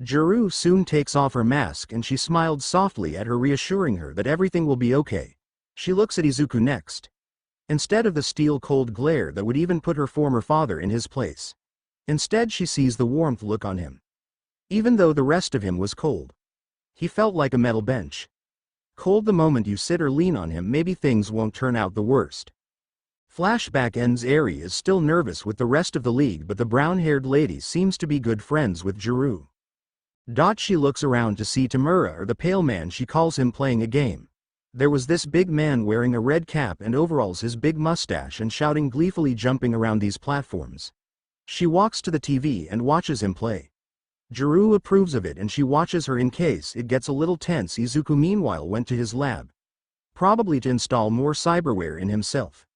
Jiro soon takes off her mask and she smiled softly at her, reassuring her that everything will be okay. She looks at Izuku next. Instead of the steel-cold glare that would even put her former father in his place. Instead she sees the warmth look on him. Even though the rest of him was cold. He felt like a metal bench. Cold the moment you sit or lean on him, maybe things won't turn out the worst. Flashback ends. Eri is still nervous with the rest of the league, but the brown-haired lady seems to be good friends with Jiro. She looks around to see Tamura, or the pale man she calls him, playing a game. There was this big man wearing a red cap and overalls, his big mustache, and shouting gleefully, jumping around these platforms. She walks to the TV and watches him play. Jiro approves of it and she watches her in case it gets a little tense. Izuku meanwhile went to his lab. Probably to install more cyberware in himself.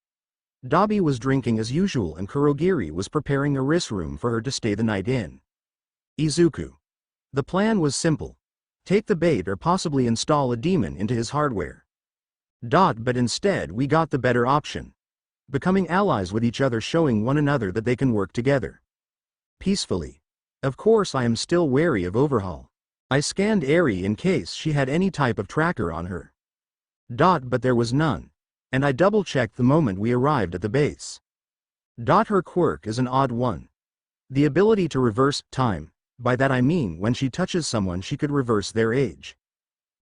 Dabi was drinking as usual and Kurogiri was preparing a wrist room for her to stay the night in. Izuku. The plan was simple. Take the bait or possibly install a demon into his hardware. But instead we got the better option. Becoming allies with each other, showing one another that they can work together. Peacefully. Of course I am still wary of Overhaul. I scanned Eri in case she had any type of tracker on her. But there was none. And I double-checked the moment we arrived at the base. Her quirk is an odd one. The ability to reverse time. By that I mean when she touches someone she could reverse their age.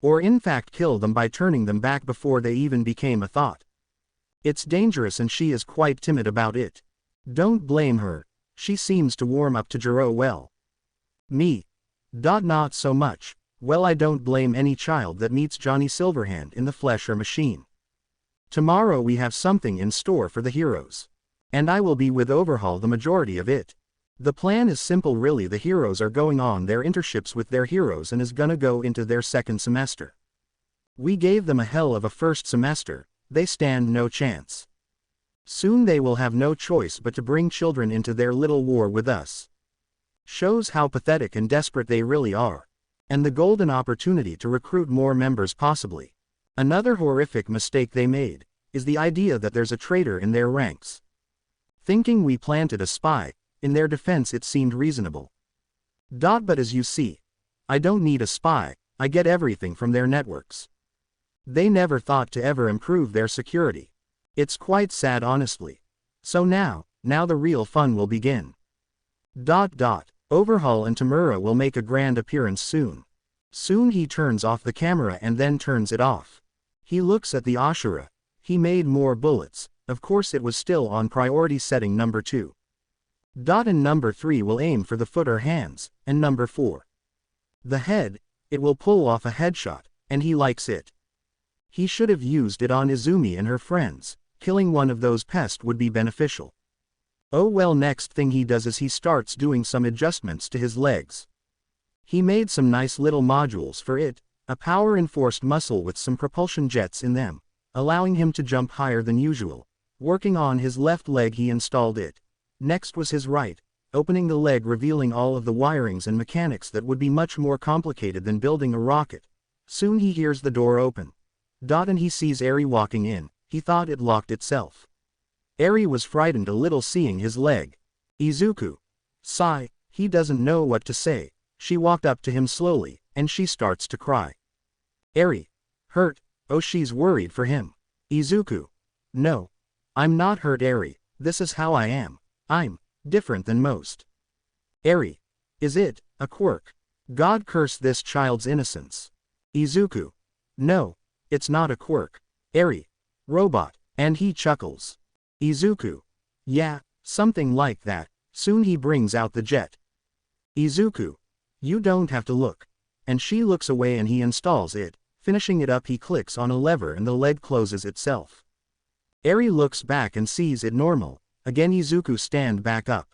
Or in fact kill them by turning them back before they even became a thought. It's dangerous and she is quite timid about it. Don't blame her. She seems to warm up to Jiro well. Me. Not so much. Well, I don't blame any child that meets Johnny Silverhand in the flesh or machine. Tomorrow we have something in store for the heroes. And I will be with Overhaul the majority of it. The plan is simple really. The heroes are going on their internships with their heroes and is gonna go into their second semester. We gave them a hell of a first semester, they stand no chance. Soon they will have no choice but to bring children into their little war with us. Shows how pathetic and desperate they really are. And the golden opportunity to recruit more members possibly. Another horrific mistake they made, is the idea that there's a traitor in their ranks. Thinking we planted a spy, in their defense it seemed reasonable. But as you see, I don't need a spy, I get everything from their networks. They never thought to ever improve their security. It's quite sad honestly. So now the real fun will begin. Overhaul and Tamura will make a grand appearance soon. Soon he turns off the camera and then turns it off. He looks at the Ashura. He made more bullets. Of course it was still on priority setting number 2. And number 3 will aim for the foot or hands, and number 4. The head, it will pull off a headshot, and he likes it. He should have used it on Izumi and her friends. Killing one of those pests would be beneficial. Oh well, next thing he does is he starts doing some adjustments to his legs. He made some nice little modules for it, a power-enforced muscle with some propulsion jets in them, allowing him to jump higher than usual. Working on his left leg, he installed it. Next was his right, opening the leg, revealing all of the wirings and mechanics that would be much more complicated than building a rocket. Soon he hears the door open. And he sees Eri walking in. He thought it locked itself. Eri was frightened a little seeing his leg. Izuku. Sigh, he doesn't know what to say. She walked up to him slowly, and she starts to cry. Eri. Hurt? Oh, she's worried for him. Izuku. No. I'm not hurt, Eri. This is how I am. I'm different than most. Eri. Is it a quirk? God curse this child's innocence. Izuku. No. It's not a quirk. Eri. Robot. And he chuckles. Izuku. Yeah, something like that. Soon he brings out the jet. Izuku. You don't have to look. And she looks away and he installs it. Finishing it up, he clicks on a lever and the leg closes itself. Eri looks back and sees it normal. Again Izuku stand back up.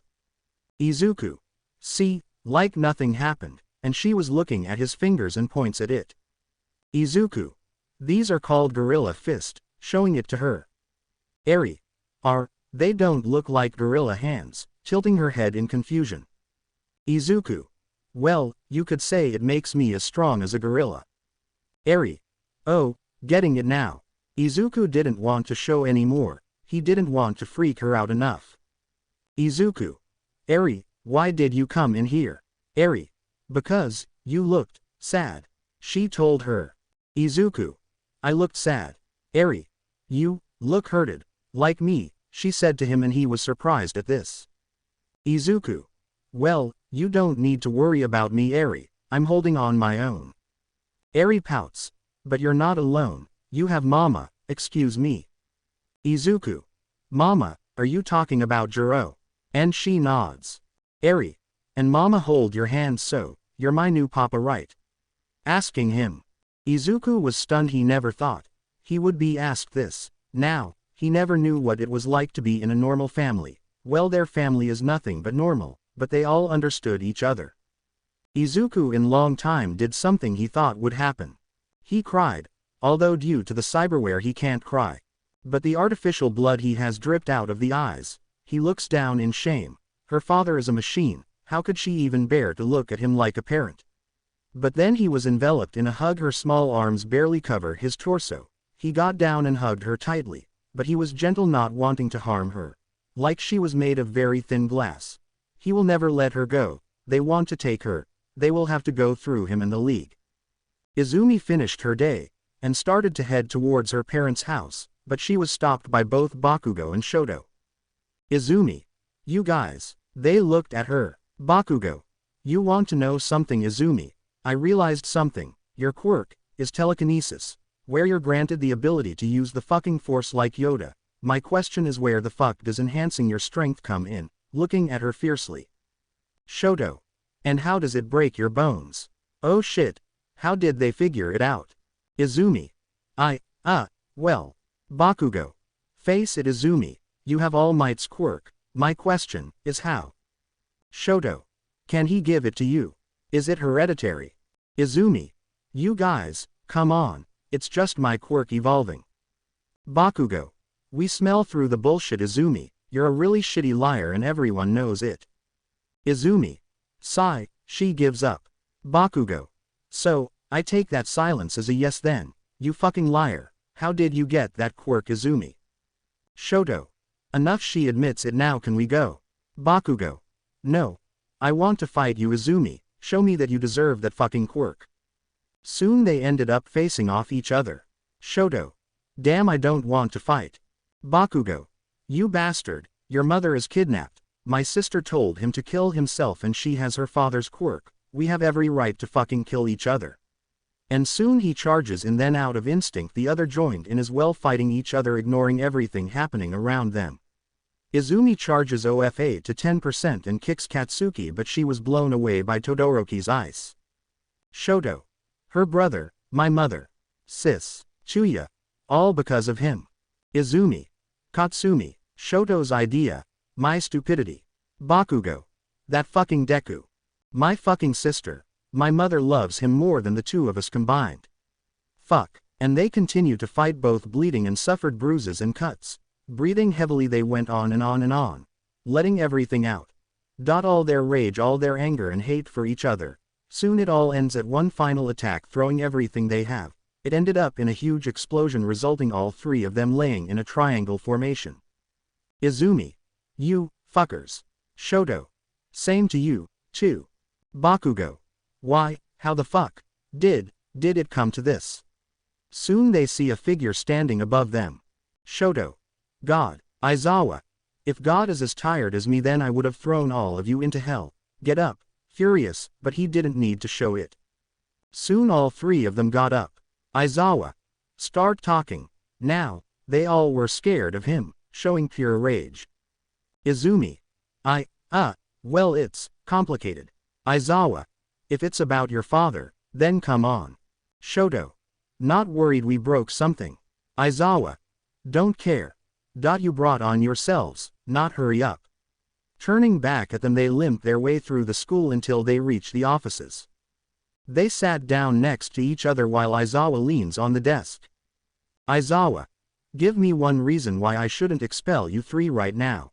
Izuku. See, like nothing happened, and she was looking at his fingers and points at it. Izuku. These are called gorilla fist, showing it to her. Eri. They don't look like gorilla hands, tilting her head in confusion. Izuku. Well, you could say it makes me as strong as a gorilla. Eri. Oh, getting it now. Izuku didn't want to show any more. He didn't want to freak her out enough. Izuku. Eri, why did you come in here? Eri. Because, you looked sad. She told her. Izuku. I looked sad. Eri. You look hurted. Like me, she said to him, and he was surprised at this. Izuku. Well, you don't need to worry about me, Eri. I'm holding on my own. Eri pouts. But you're not alone. You have Mama. Excuse me. Izuku. Mama, are you talking about Jiro? And she nods. Eri. And Mama, hold your hand, so you're my new papa, right? Asking him. Izuku was stunned. He never thought he would be asked this. Now, he never knew what it was like to be in a normal family. Well, their family is nothing but normal, but they all understood each other. Izuku in long time did something he thought would happen. He cried, although due to the cyberware he can't cry. But the artificial blood he has dripped out of the eyes. He looks down in shame. Her father is a machine. How could she even bear to look at him like a parent? But then he was enveloped in a hug. Her small arms barely cover his torso. He got down and hugged her tightly, but he was gentle, not wanting to harm her. Like she was made of very thin glass. He will never let her go. They want to take her. They will have to go through him and the League. Izumi finished her day, and started to head towards her parents' house, but she was stopped by both Bakugo and Shoto. Izumi. You guys. They looked at her. Bakugo. You want to know something, Izumi? I realized something. Your quirk is telekinesis, where you're granted the ability to use the fucking force like Yoda. My question is, where the fuck does enhancing your strength come in? Looking at her fiercely. Shoto. And how does it break your bones? Oh shit. How did they figure it out? Izumi. Well. Bakugo. Face it, Izumi. You have All Might's quirk. My question is how? Shoto. Can he give it to you? Is it hereditary? Izumi. You guys, come on. It's just my quirk evolving. Bakugo. We smell through the bullshit, Izumi. You're a really shitty liar and everyone knows it. Izumi. Sigh, she gives up. Bakugo. So, I take that silence as a yes then. You fucking liar. How did you get that quirk, Izumi? Shoto. Enough, she admits it now. Can we go? Bakugo. No. I want to fight you, Izumi. Show me that you deserve that fucking quirk. Soon they ended up facing off each other. Shoto. Damn, I don't want to fight. Bakugo. You bastard. Your mother is kidnapped. My sister told him to kill himself and she has her father's quirk. We have every right to fucking kill each other. And soon he charges in, then out of instinct the other joined in as well, fighting each other, ignoring everything happening around them. Izumi charges OFA to 10% and kicks Katsuki, but she was blown away by Todoroki's ice. Shoto. Her brother, my mother. Sis. Chuya. All because of him. Izumi. Katsumi. Shoto's idea. My stupidity. Bakugo. That fucking Deku. My fucking sister. My mother loves him more than the two of us combined. Fuck. And they continued to fight, both bleeding and suffered bruises and cuts. Breathing heavily they went on and on and on, letting everything out. All their rage, all their anger and hate for each other. Soon it all ends at one final attack, throwing everything they have. It ended up in a huge explosion, resulting all three of them laying in a triangle formation. Izumi. You fuckers. Shoto. Same to you, too. Bakugo. Why, how the fuck did it come to this? Soon they see a figure standing above them. Shoto. God. Isawa. If God is as tired as me, then I would have thrown all of you into hell. Get up. Furious, but he didn't need to show it. Soon all three of them got up. Isawa. Start talking. Now, they all were scared of him, showing pure rage. Izumi. Well, it's complicated. Isawa. If it's about your father, then come on. Shoto. Not worried we broke something. Isawa. Don't care. You brought on yourselves, not hurry up. Turning back at them, they limped their way through the school until they reached the offices. They sat down next to each other while Isawa leans on the desk. Isawa. Give me one reason why I shouldn't expel you three right now.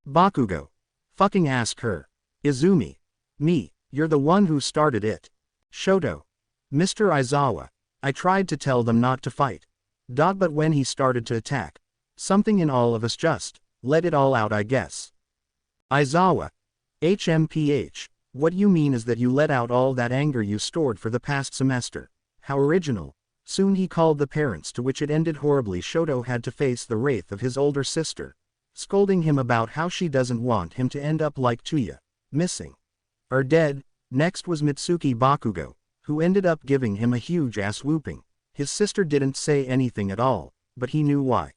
Bakugo. Fucking ask her. Izumi. Me, you're the one who started it. Shoto. Mr. Isawa. I tried to tell them not to fight. But when he started to attack, something in all of us just let it all out, I guess. Isawa. HMPH. What you mean is that you let out all that anger you stored for the past semester. How original. Soon he called the parents, to which it ended horribly. Shoto had to face the wraith of his older sister, scolding him about how she doesn't want him to end up like Tuya, missing or dead. Next was Mitsuki Bakugo, who ended up giving him a huge ass whooping. His sister didn't say anything at all, but he knew why.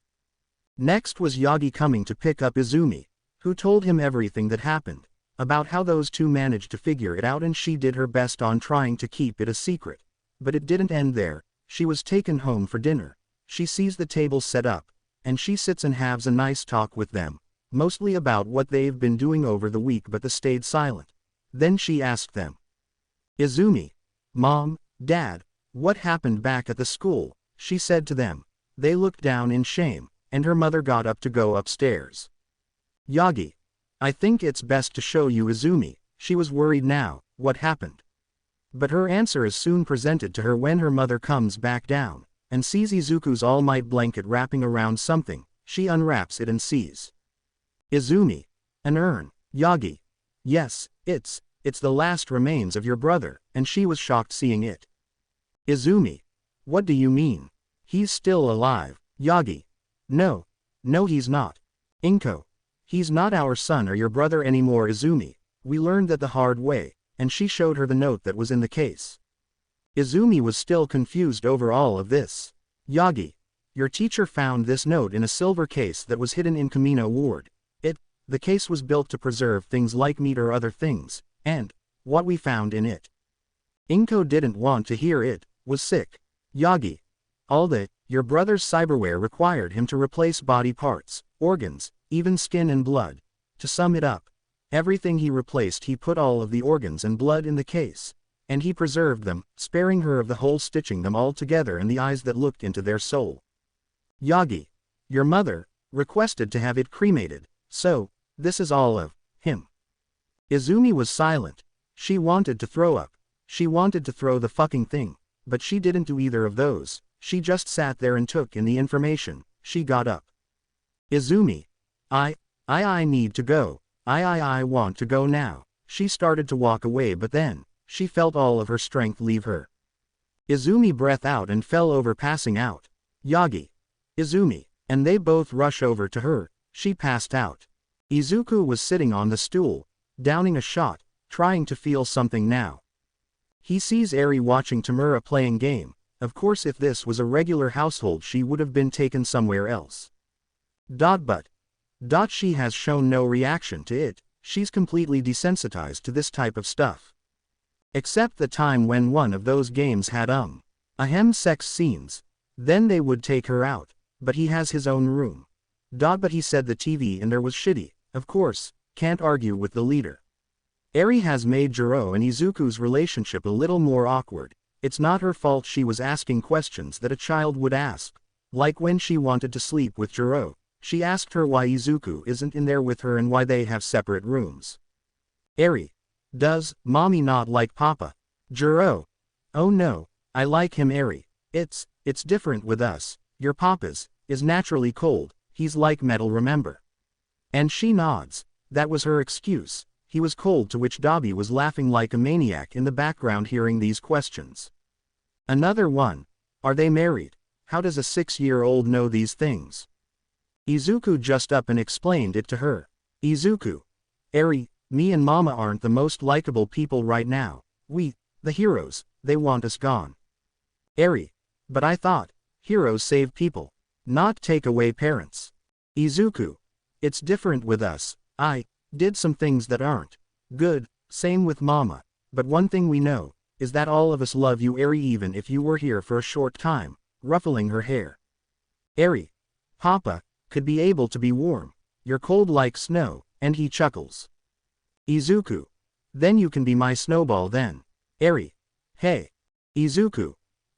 Next was Yagi, coming to pick up Izumi, who told him everything that happened, about how those two managed to figure it out, and she did her best on trying to keep it a secret. But it didn't end there. She was taken home for dinner. She sees the table set up, and she sits and has a nice talk with them, mostly about what they've been doing over the week, but they stayed silent. Then she asked them. Izumi. Mom, Dad, what happened back at the school? She said to them. They looked down in shame, and her mother got up to go upstairs. Yagi. I think it's best to show you Izumi. She was worried now. What happened? But her answer is soon presented to her when her mother comes back down, and sees Izuku's All Might blanket wrapping around something. She unwraps it and sees Izumi. An urn. Yagi. Yes, it's the last remains of your brother, and she was shocked seeing it. Izumi. What do you mean? He's still alive. Yagi. No, he's not. Inko. He's not our son or your brother anymore, Izumi. We learned that the hard way, and she showed her the note that was in the case. Izumi was still confused over all of this. Yagi. Your teacher found this note in a silver case that was hidden in Kamino Ward. The case was built to preserve things like meat or other things, and what we found in it. Inko didn't want to hear it, was sick. Yagi. Your brother's cyberware required him to replace body parts, organs, even skin and blood. To sum it up, everything he replaced, he put all of the organs and blood in the case, and he preserved them, sparing her of the hole, stitching them all together and the eyes that looked into their soul. Yagi. Your mother requested to have it cremated, so this is all of him. Izumi was silent. She wanted to throw up. She wanted to throw the fucking thing, but she didn't do either of those. She just sat there and took in the information. She got up. Izumi. I need to go. I want to go now. She started to walk away, but then she felt all of her strength leave her. Izumi breathed out and fell over, passing out. Yagi. Izumi. And they both rush over to her. She passed out. Izuku was sitting on the stool, downing a shot, trying to feel something now. He sees Eri watching Tamura playing game. Of course, if this was a regular household, she would have been taken somewhere else. But she has shown no reaction to it. She's completely desensitized to this type of stuff. Except the time when one of those games had sex scenes. Then they would take her out. But he has his own room. But he said the TV in there was shitty. Of course, can't argue with the leader. Eri has made Jiro and Izuku's relationship a little more awkward. It's not her fault she was asking questions that a child would ask. Like when she wanted to sleep with Jiro, she asked her why Izuku isn't in there with her and why they have separate rooms. Eri. Does mommy not like papa? Jiro. Oh no, I like him Eri. It's different with us. Your papa's is naturally cold, he's like metal remember. And she nods. That was her excuse. He was cold, to which Dabi was laughing like a maniac in the background hearing these questions. Another one. Are they married? How does a 6-year-old know these things? Izuku just up and explained it to her. Izuku. Eri, me and mama aren't the most likable people right now. We, the heroes, they want us gone. Eri. But I thought, heroes save people, not take away parents. Izuku. It's different with us. I did some things that aren't good, same with mama, but one thing we know, is that all of us love you Eri even if you were here for a short time, ruffling her hair. Eri. Papa, could be able to be warm. You're cold like snow, and he chuckles. Izuku. Then you can be my snowball then. Eri. Hey. Izuku.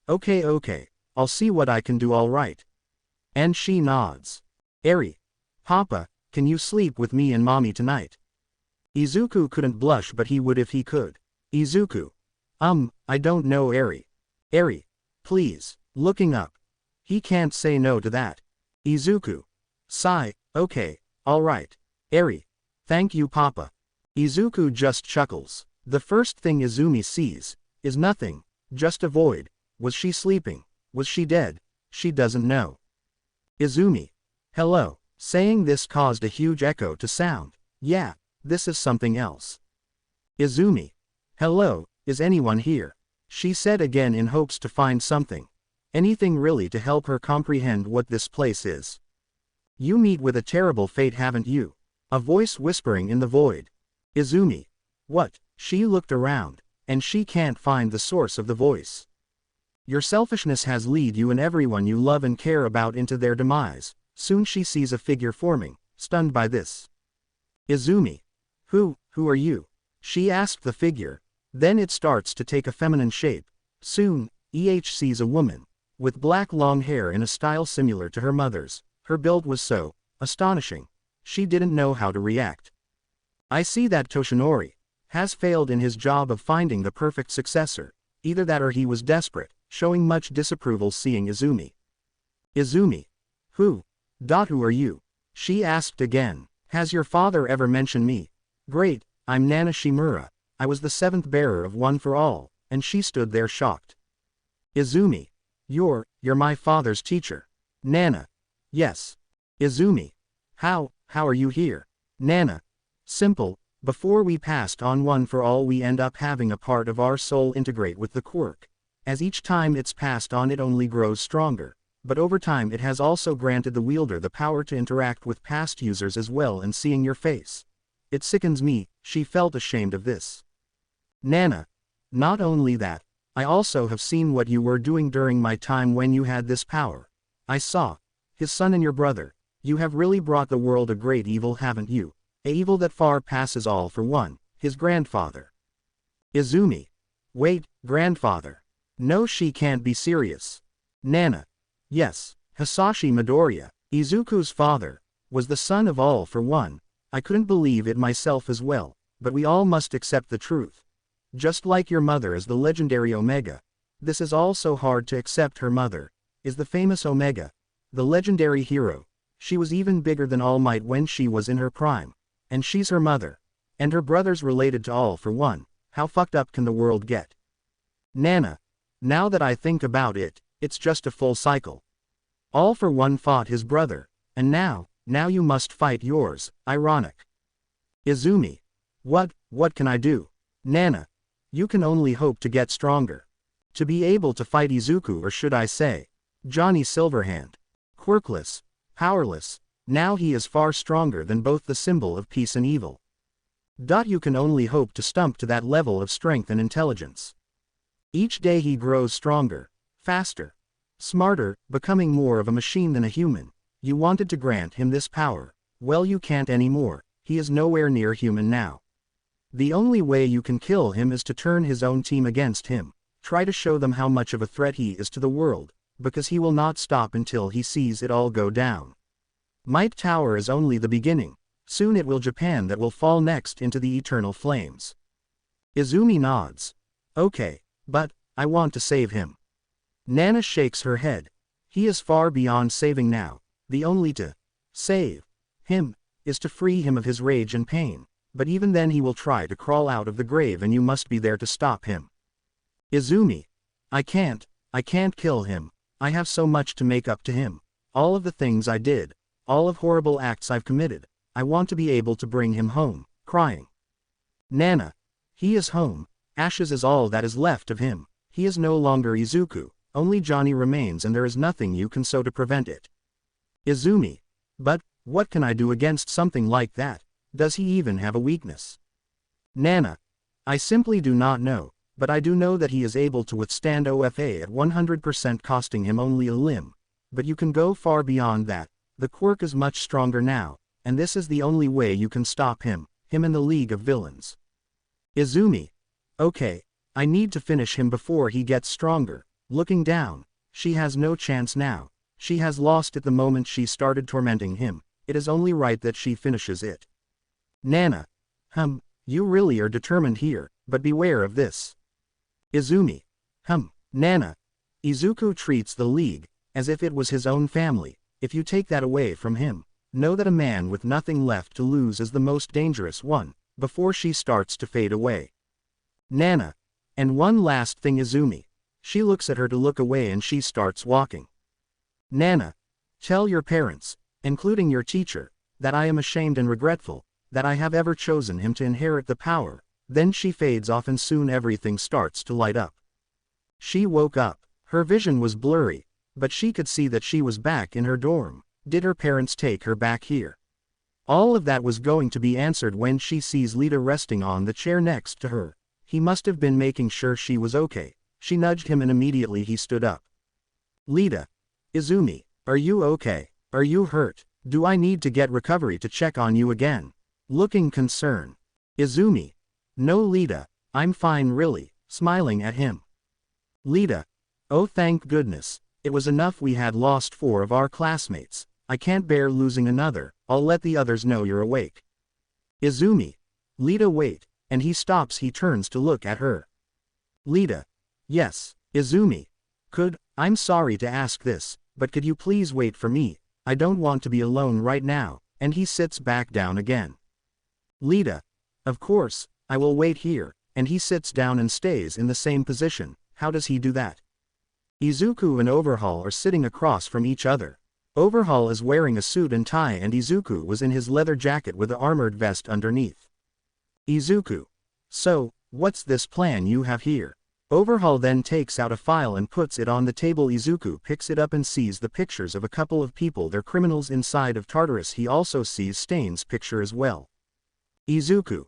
Okay, I'll see what I can do alright. And she nods. Eri. Papa, can you sleep with me and mommy tonight? Izuku couldn't blush but he would if he could. Izuku. I don't know Eri. Eri. Please. Looking up. He can't say no to that. Izuku. Sigh. Okay, alright. Eri. Thank you papa. Izuku just chuckles. The first thing Izumi sees is nothing, just a void. Was she sleeping? Was she dead? She doesn't know. Izumi. Hello. Saying this caused a huge echo to sound. Yeah, this is something else. Izumi. Hello, is anyone here? She said again in hopes to find something. Anything really to help her comprehend what this place is. You meet with a terrible fate haven't you? A voice whispering in the void. Izumi. What? She looked around, and she can't find the source of the voice. Your selfishness has led you and everyone you love and care about into their demise. Soon she sees a figure forming, stunned by this. Izumi. Who are you? She asked the figure. Then it starts to take a feminine shape. Soon, sees a woman, with black long hair in a style similar to her mother's. Her build was so astonishing. She didn't know how to react. I see that Toshinori has failed in his job of finding the perfect successor. Either that or he was desperate, showing much disapproval seeing Izumi. Izumi. Who are you? She asked again. Has your father ever mentioned me? Great, I'm Nana Shimura. I was the 7th bearer of One for All, and she stood there shocked. Izumi. You're my father's teacher. Nana. Yes. Izumi. How are you here? Nana. Simple. Before we passed on One for All we end up having a part of our soul integrate with the quirk. As each time it's passed on it only grows stronger. But over time it has also granted the wielder the power to interact with past users as well and seeing your face. It sickens me, she felt ashamed of this. Nana. Not only that, I also have seen what you were doing during my time when you had this power. I saw. His son and your brother. You have really brought the world a great evil haven't you? A evil that far passes all for one, his grandfather. Izumi. Wait, grandfather. No she can't be serious. Nana. Yes, Hisashi Midoriya, Izuku's father, was the son of All for One. I couldn't believe it myself as well, but we all must accept the truth. Just like your mother is the legendary Omega. This is all so hard to accept. Her mother is the famous Omega, the legendary hero. She was even bigger than All Might when she was in her prime. And she's her mother. And her brother's related to All for One. How fucked up can the world get? Nana. Now that I think about it, it's just a full cycle. All for One fought his brother, and now you must fight yours. Ironic. Izumi. What can I do? Nana. You can only hope to get stronger. To be able to fight Izuku, or should I say, Johnny Silverhand. Quirkless, powerless, now he is far stronger than both the symbol of peace and evil. You can only hope to stump to that level of strength and intelligence. Each day he grows stronger, faster, smarter, becoming more of a machine than a human. You wanted to grant him this power. Well, you can't anymore. He is nowhere near human now. The only way you can kill him is to turn his own team against him. Try to show them how much of a threat he is to the world, because he will not stop until he sees it all go down. Might Tower is only the beginning. Soon it will Japan that will fall next into the eternal flames. Izumi nods. Okay, but, I want to save him. Nana shakes her head. He is far beyond saving now. The only to save him is to free him of his rage and pain, but even then he will try to crawl out of the grave and you must be there to stop him. Izumi. I can't kill him. I have so much to make up to him. All of the things I did, all of horrible acts I've committed. I want to be able to bring him home, crying. Nana. He is home. Ashes is all that is left of him. He is no longer Izuku, only Johnny remains and there is nothing you can so to prevent it. Izumi. But, what can I do against something like that? Does he even have a weakness? Nana. I simply do not know, but I do know that he is able to withstand OFA at 100% costing him only a limb. But you can go far beyond that. The quirk is much stronger now, and this is the only way you can stop him and the League of Villains. Izumi. Okay, I need to finish him before he gets stronger. Looking down, she has no chance now. She has lost it the moment she started tormenting him. It is only right that she finishes it. Nana. You really are determined here, but beware of this. Izumi. Nana. Izuku treats the League as if it was his own family. If you take that away from him, know that a man with nothing left to lose is the most dangerous one, before she starts to fade away. Nana. And one last thing, Izumi. She looks at her to look away and she starts walking. Nana. Tell your parents, including your teacher, that I am ashamed and regretful, that I have ever chosen him to inherit the power. Then she fades off and soon everything starts to light up. She woke up. Her vision was blurry, but she could see that she was back in her dorm. Did her parents take her back here? All of that was going to be answered when she sees Lita resting on the chair next to her. He must have been making sure she was okay. She nudged him and immediately he stood up. Lita. Izumi, are you okay? Are you hurt? Do I need to get recovery to check on you again? Looking concerned. Izumi. No Lita, I'm fine really, smiling at him. Lita. Oh thank goodness, it was enough we had lost 4 of our classmates. I can't bear losing another, I'll let the others know you're awake. Izumi. Lita wait, and he stops. He turns to look at her. Lita. Yes, Izumi. I'm sorry to ask this, but could you please wait for me? I don't want to be alone right now, and he sits back down again. Lita. Of course, I will wait here, and he sits down and stays in the same position. How does he do that? Izuku and Overhaul are sitting across from each other. Overhaul is wearing a suit and tie and Izuku was in his leather jacket with the armored vest underneath. Izuku. So, what's this plan you have here? Overhaul then takes out a file and puts it on the table. Izuku picks it up and sees the pictures of a couple of people. They're criminals inside of Tartarus. He also sees Stain's picture as well. Izuku.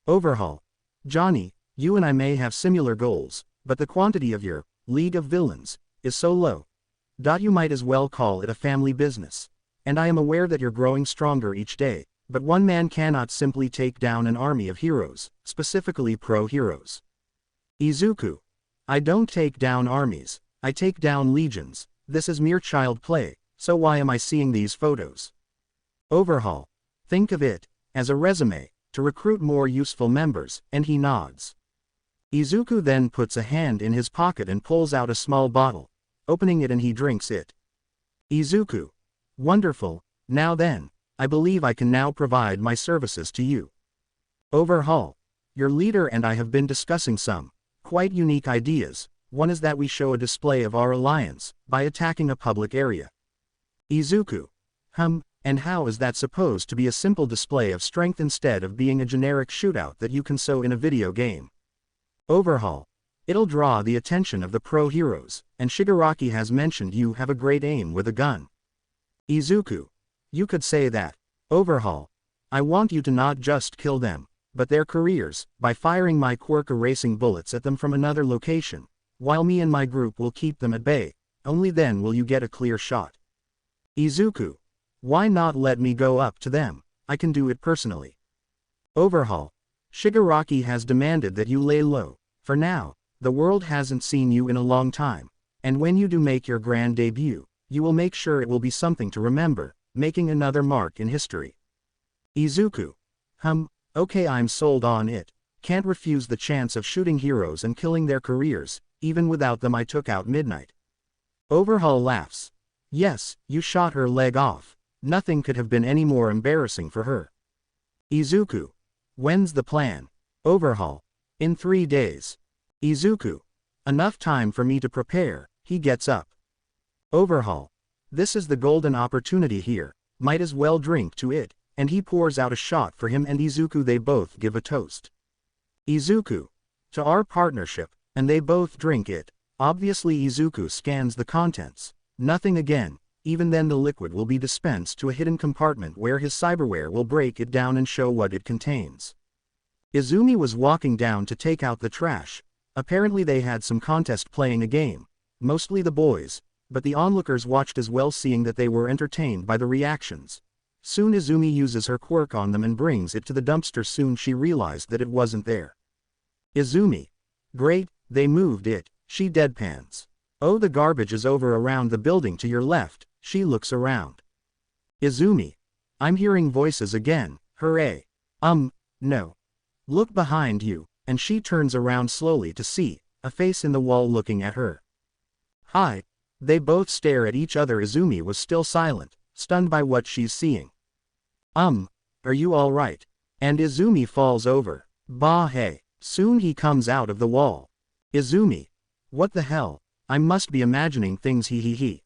Overhaul. Johnny, you and I may have similar goals, but the quantity of your League of Villains is so low. You might as well call it a family business. And I am aware that you're growing stronger each day, but one man cannot simply take down an army of heroes, specifically pro-heroes. Izuku. I don't take down armies, I take down legions. This is mere child play, so why am I seeing these photos? Overhaul. Think of it as a resume, to recruit more useful members, and he nods. Izuku then puts a hand in his pocket and pulls out a small bottle, opening it and he drinks it. Izuku. Wonderful, now then, I believe I can now provide my services to you. Overhaul. Your leader and I have been discussing some quite unique ideas. One is that we show a display of our alliance by attacking a public area. Izuku. And how is that supposed to be a simple display of strength instead of being a generic shootout that you can sew in a video game? Overhaul. It'll draw the attention of the pro-heroes, and Shigaraki has mentioned you have a great aim with a gun. Izuku. You could say that. Overhaul. I want you to not just kill them, but their careers, by firing my quirk erasing bullets at them from another location, while me and my group will keep them at bay. Only then will you get a clear shot. Izuku. Why not let me go up to them? I can do it personally. Overhaul. Shigaraki has demanded that you lay low, for now, the world hasn't seen you in a long time, and when you do make your grand debut, you will make sure it will be something to remember, making another mark in history. Izuku. Okay, I'm sold on it. Can't refuse the chance of shooting heroes and killing their careers, even without them I took out Midnight. Overhaul laughs. Yes, you shot her leg off. Nothing could have been any more embarrassing for her. Izuku. When's the plan? Overhaul. In 3 days. Izuku. Enough time for me to prepare. He gets up. Overhaul. This is the golden opportunity here, might as well drink to it, and he pours out a shot for him and Izuku. They both give a toast. Izuku. To our partnership, and they both drink it. Obviously Izuku scans the contents. Nothing again. Even then the liquid will be dispensed to a hidden compartment where his cyberware will break it down and show what it contains. Izumi was walking down to take out the trash. Apparently they had some contest playing a game. Mostly the boys, but the onlookers watched as well, seeing that they were entertained by the reactions. Soon Izumi uses her quirk on them and brings it to the dumpster. Soon she realized that it wasn't there. Izumi. Great, they moved it, she deadpans. Oh, the garbage is over around the building to your left. She looks around. Izumi. I'm hearing voices again, hooray. No. Look behind you, and she turns around slowly to see a face in the wall looking at her. Hi. They both stare at each other. Izumi was still silent, stunned by what she's seeing. Are you alright? And Izumi falls over. Bah hey. Soon he comes out of the wall. Izumi. What the hell? I must be imagining things, he.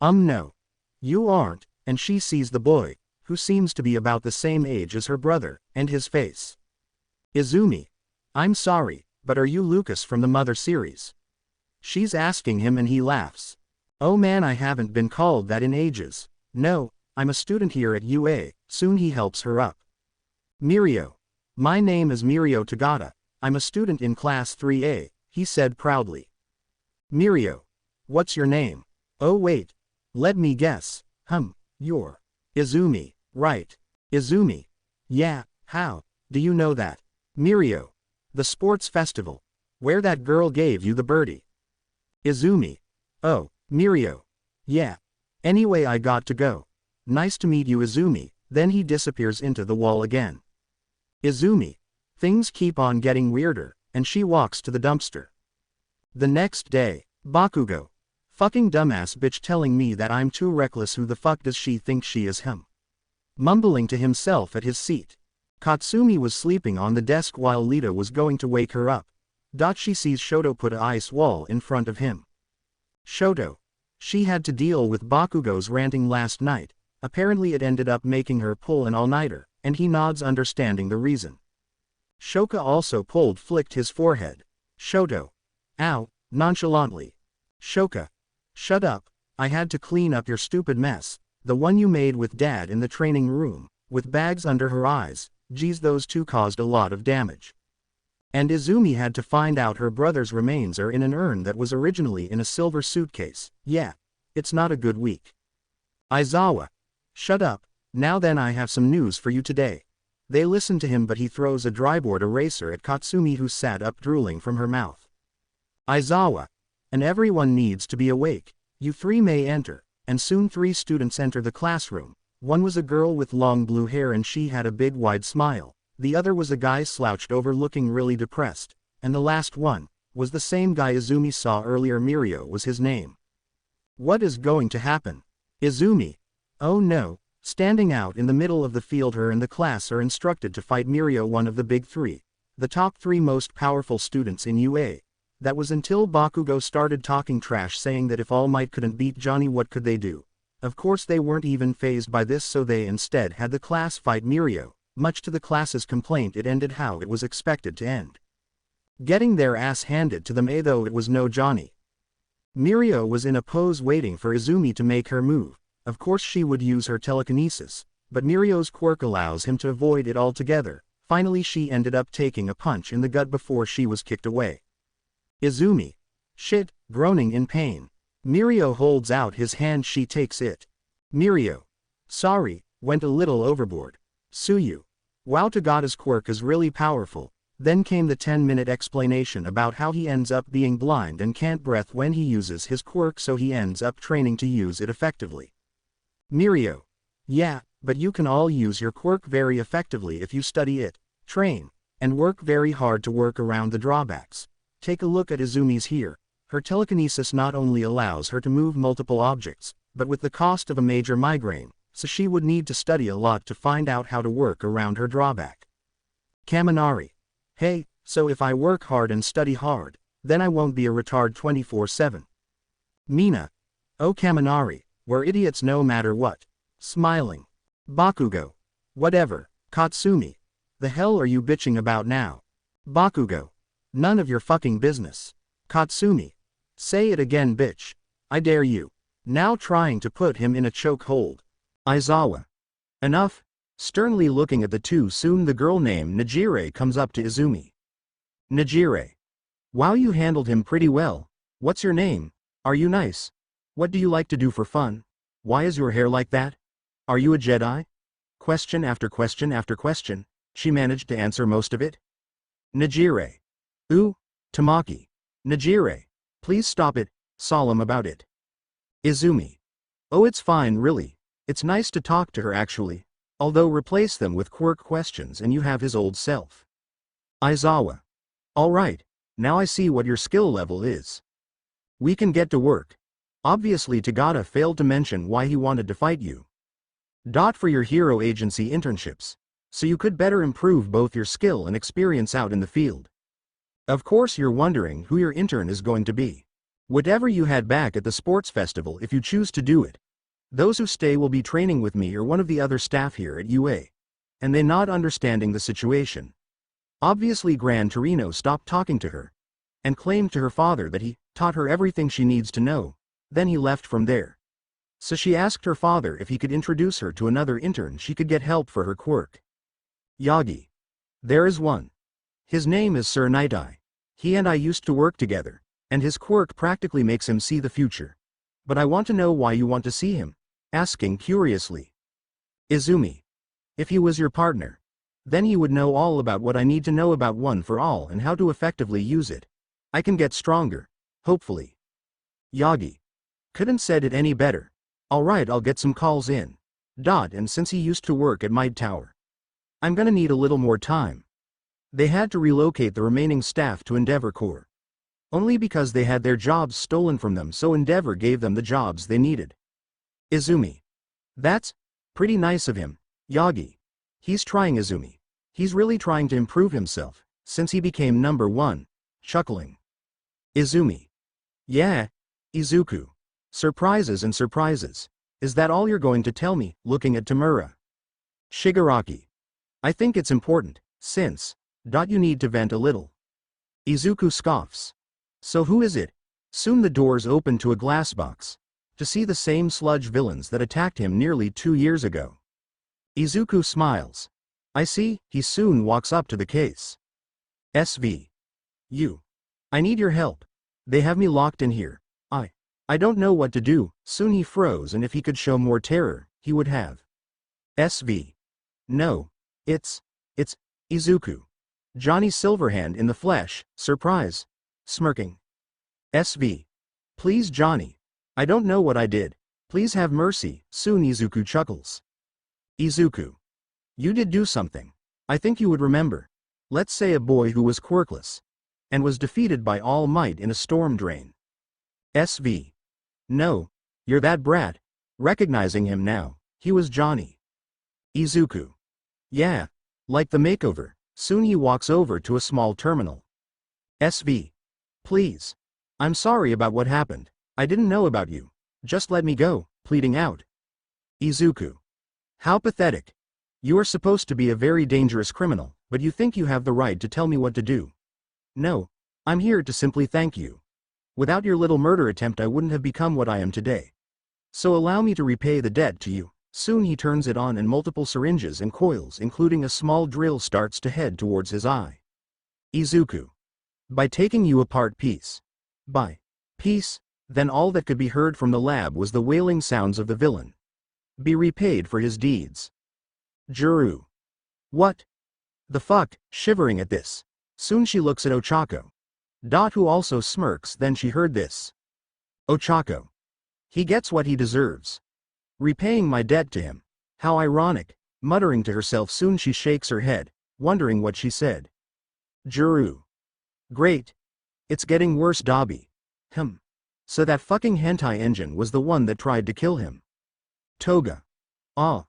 No. You aren't, and she sees the boy, who seems to be about the same age as her brother, and his face. Izumi. I'm sorry, but are you Lucas from the Mother series? She's asking him and he laughs. Oh man, I haven't been called that in ages. No, I'm a student here at UA. Soon he helps her up. Mirio. My name is Mirio Tagata. I'm a student in class 3A, he said proudly. Mirio. What's your name? Oh wait. Let me guess. You're Izumi, right? Izumi. Yeah, how do you know that? Mirio. The sports festival. Where that girl gave you the birdie. Izumi. Oh, Mirio. Yeah. Anyway, I got to go. Nice to meet you, Izumi. Then he disappears into the wall again. Izumi. Things keep on getting weirder, and she walks to the dumpster. The next day, Bakugo. Fucking dumbass bitch telling me that I'm too reckless. Who the fuck does she think she is? Mumbling to himself at his seat. Katsumi was sleeping on the desk while Lita was going to wake her up. She sees Shoto put an ice wall in front of him. Shoto. She had to deal with Bakugo's ranting last night. Apparently it ended up making her pull an all-nighter, and he nods, understanding the reason. Shoka also flicked his forehead. Shoto. Ow, nonchalantly. Shoka. Shut up, I had to clean up your stupid mess, the one you made with Dad in the training room, with bags under her eyes. Geez, those two caused a lot of damage. And Izumi had to find out her brother's remains are in an urn that was originally in a silver suitcase. Yeah, it's not a good week. Isawa. Shut up, now then, I have some news for you today. They listen to him, but he throws a dryboard eraser at Katsumi, who sat up drooling from her mouth. Isawa. And everyone needs to be awake. You 3 may enter. And soon 3 students enter the classroom. One was a girl with long blue hair and she had a big wide smile. The other was a guy slouched over looking really depressed. And the last one was the same guy Izumi saw earlier. Mirio was his name. What is going to happen? Izumi. Oh no. Standing out in the middle of the field, her and the class are instructed to fight Mirio, one of the big 3. The top 3 most powerful students in UA. That was until Bakugo started talking trash, saying that if All Might couldn't beat Johnny, what could they do? Of course they weren't even fazed by this, so they instead had the class fight Mirio. Much to the class's complaint, it ended how it was expected to end. Getting their ass handed to them, though it was no Johnny. Mirio was in a pose waiting for Izumi to make her move. Of course she would use her telekinesis, but Mirio's quirk allows him to avoid it altogether. Finally she ended up taking a punch in the gut before she was kicked away. Izumi. Shit, groaning in pain. Mirio holds out his hand, she takes it. Mirio. Sorry, went a little overboard. Suyu. Wow, Tagata's quirk is really powerful. Then came the 10-minute explanation about how he ends up being blind and can't breathe when he uses his quirk, so he ends up training to use it effectively. Mirio. Yeah, but you can all use your quirk very effectively if you study it, train, and work very hard to work around the drawbacks. Take a look at Izumi's here. Her telekinesis not only allows her to move multiple objects, but with the cost of a major migraine, so she would need to study a lot to find out how to work around her drawback. Kaminari. Hey, so if I work hard and study hard, then I won't be a retard 24/7. Mina. Oh Kaminari, we're idiots no matter what. Smiling. Bakugo. Whatever. Katsumi. The hell are you bitching about now? Bakugo. None of your fucking business. Katsumi. Say it again, bitch. I dare you. Now trying to put him in a chokehold. Isawa. Enough. Sternly looking at the two, soon the girl named Najire comes up to Izumi. Najire. Wow, you handled him pretty well. What's your name? Are you nice? What do you like to do for fun? Why is your hair like that? Are you a Jedi? Question after question after question, she managed to answer most of it. Najire. Ooh, Tamaki. Najire. Please stop it, solemn about it. Izumi. Oh, it's fine really. It's nice to talk to her actually. Although replace them with quirk questions and you have his old self. Isawa. Alright, now I see what your skill level is. We can get to work. Obviously Tagada failed to mention why he wanted to fight you. For your hero agency internships. So you could better improve both your skill and experience out in the field. Of course you're wondering who your intern is going to be. Whatever you had back at the sports festival if you choose to do it. Those who stay will be training with me or one of the other staff here at UA. And they not understanding the situation. Obviously Gran Torino stopped talking to her. And claimed to her father that he taught her everything she needs to know. Then he left from there. So she asked her father if he could introduce her to another intern she could get help for her quirk. Yagi. There is one. His name is Sir Night-Eye. He and I used to work together, and his quirk practically makes him see the future. But I want to know why you want to see him, asking curiously. Izumi. If he was your partner, then he would know all about what I need to know about One for All and how to effectively use it. I can get stronger, hopefully. Yagi. Couldn't said it any better. Alright, I'll get some calls in. And since he used to work at Might Tower, I'm gonna need a little more time. They had to relocate the remaining staff to Endeavor Corps. Only because they had their jobs stolen from them, so Endeavor gave them the jobs they needed. Izumi. That's pretty nice of him, Yagi. He's trying, Izumi. He's really trying to improve himself, since he became number 1, chuckling. Izumi. Yeah, Izuku. Surprises and surprises. Is that all you're going to tell me, looking at Tamura? Shigaraki. I think it's important, since you need to vent a little. Izuku scoffs. So who is it? Soon the doors open to a glass box. To see the same sludge villains that attacked him nearly 2 years ago. Izuku smiles. I see, he soon walks up to the case. SV. You. I need your help. They have me locked in here. I don't know what to do. Soon he froze, and if he could show more terror, he would have. SV. No. It's Izuku. Johnny Silverhand in the flesh, surprise. Smirking. SV. Please Johnny. I don't know what I did. Please have mercy. Soon Izuku chuckles. Izuku. You did do something. I think you would remember. Let's say a boy who was quirkless. And was defeated by All Might in a storm drain. SV. No. You're that brat. Recognizing him now, he was Johnny. Izuku. Yeah. Like the makeover. Soon he walks over to a small terminal. SV. Please. I'm sorry about what happened. I didn't know about you. Just let me go, pleading out. Izuku. How pathetic. You are supposed to be a very dangerous criminal, but you think you have the right to tell me what to do. No. I'm here to simply thank you. Without your little murder attempt I wouldn't have become what I am today. So allow me to repay the debt to you. Soon he turns it on and multiple syringes and coils including a small drill starts to head towards his eye. Izuku. By taking you apart piece by piece, then all that could be heard from the lab was the wailing sounds of the villain. Be repaid for his deeds. Jiro. What? The fuck, shivering at this. Soon she looks at Ochako. Who also smirks, then she heard this. Ochako. He gets what he deserves. Repaying my debt to him. How ironic, muttering to herself. Soon she shakes her head, wondering what she said. Jiro. Great. It's getting worse. Dabi. So that fucking hentai engine was the one that tried to kill him. Toga. Ah.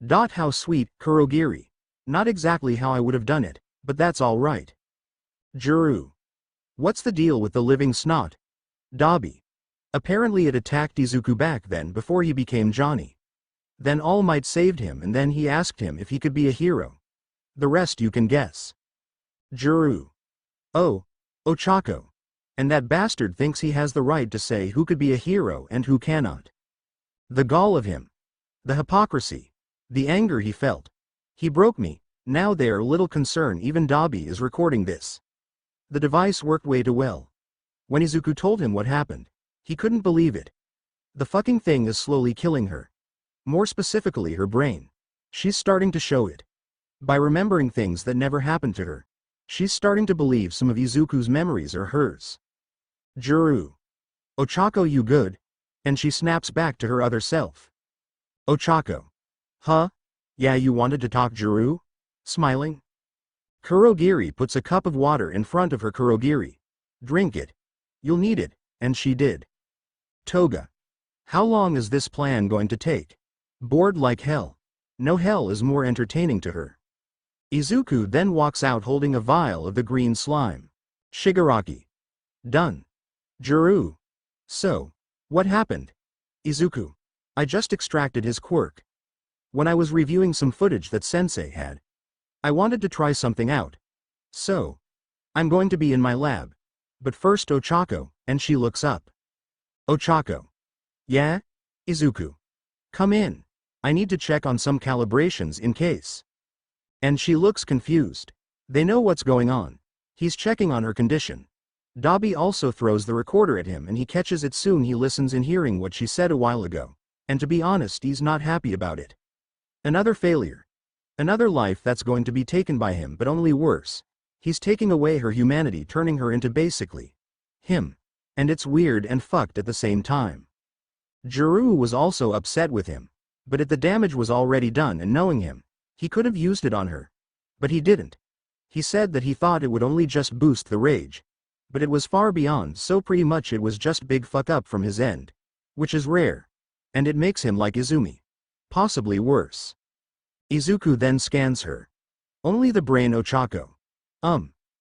How sweet, Kurogiri. Not exactly how I would have done it, but that's alright. Jiro. What's the deal with the living snot? Dabi. Apparently it attacked Izuku back then before he became Johnny. Then All Might saved him and then he asked him if he could be a hero. The rest you can guess. Jiro. Oh. Ochako. And that bastard thinks he has the right to say who could be a hero and who cannot. The gall of him. The hypocrisy. The anger he felt. He broke me. Now they're little concern even Dabi is recording this. The device worked way too well. When Izuku told him what happened, he couldn't believe it. The fucking thing is slowly killing her. More specifically her brain. She's starting to show it. By remembering things that never happened to her, she's starting to believe some of Izuku's memories are hers. Jiro. Ochako, you good? And she snaps back to her other self. Ochako. Huh? Yeah, you wanted to talk, Jiro? Smiling. Kurogiri puts a cup of water in front of her. Kurogiri. Drink it. You'll need it, and she did. Toga. How long is this plan going to take? Bored like hell. No hell is more entertaining to her. Izuku then walks out holding a vial of the green slime. Shigaraki. Done. Jiro. So, what happened? Izuku. I just extracted his quirk. When I was reviewing some footage that Sensei had, I wanted to try something out. So, I'm going to be in my lab. But first Ochako, and she looks up. Ochako. Yeah? Izuku. Come in. I need to check on some calibrations in case. And she looks confused. They know what's going on. He's checking on her condition. Dabi also throws the recorder at him and he catches it. Soon he listens in, hearing what she said a while ago. And to be honest, he's not happy about it. Another failure. Another life that's going to be taken by him, but only worse. He's taking away her humanity, turning her into basically him. And it's weird and fucked at the same time. Jiro was also upset with him. But the damage was already done, and knowing him, he could have used it on her. But he didn't. He said that he thought it would only just boost the rage. But it was far beyond, so pretty much it was just big fuck up from his end. Which is rare. And it makes him like Izumi. Possibly worse. Izuku then scans her. Only the brain. Ochako.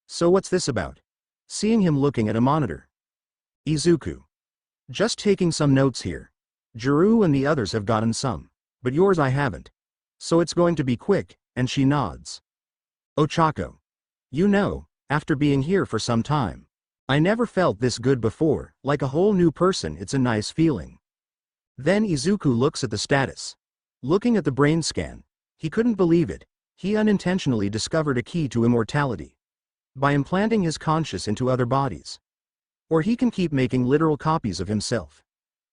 So what's this about? Seeing him looking at a monitor. Izuku. Just taking some notes here. Jiro and the others have gotten some. But yours I haven't. So it's going to be quick, and she nods. Ochako. You know, after being here for some time, I never felt this good before, like a whole new person. It's a nice feeling. Then Izuku looks at the status. Looking at the brain scan, he couldn't believe it. He unintentionally discovered a key to immortality. By implanting his conscious into other bodies. Or he can keep making literal copies of himself.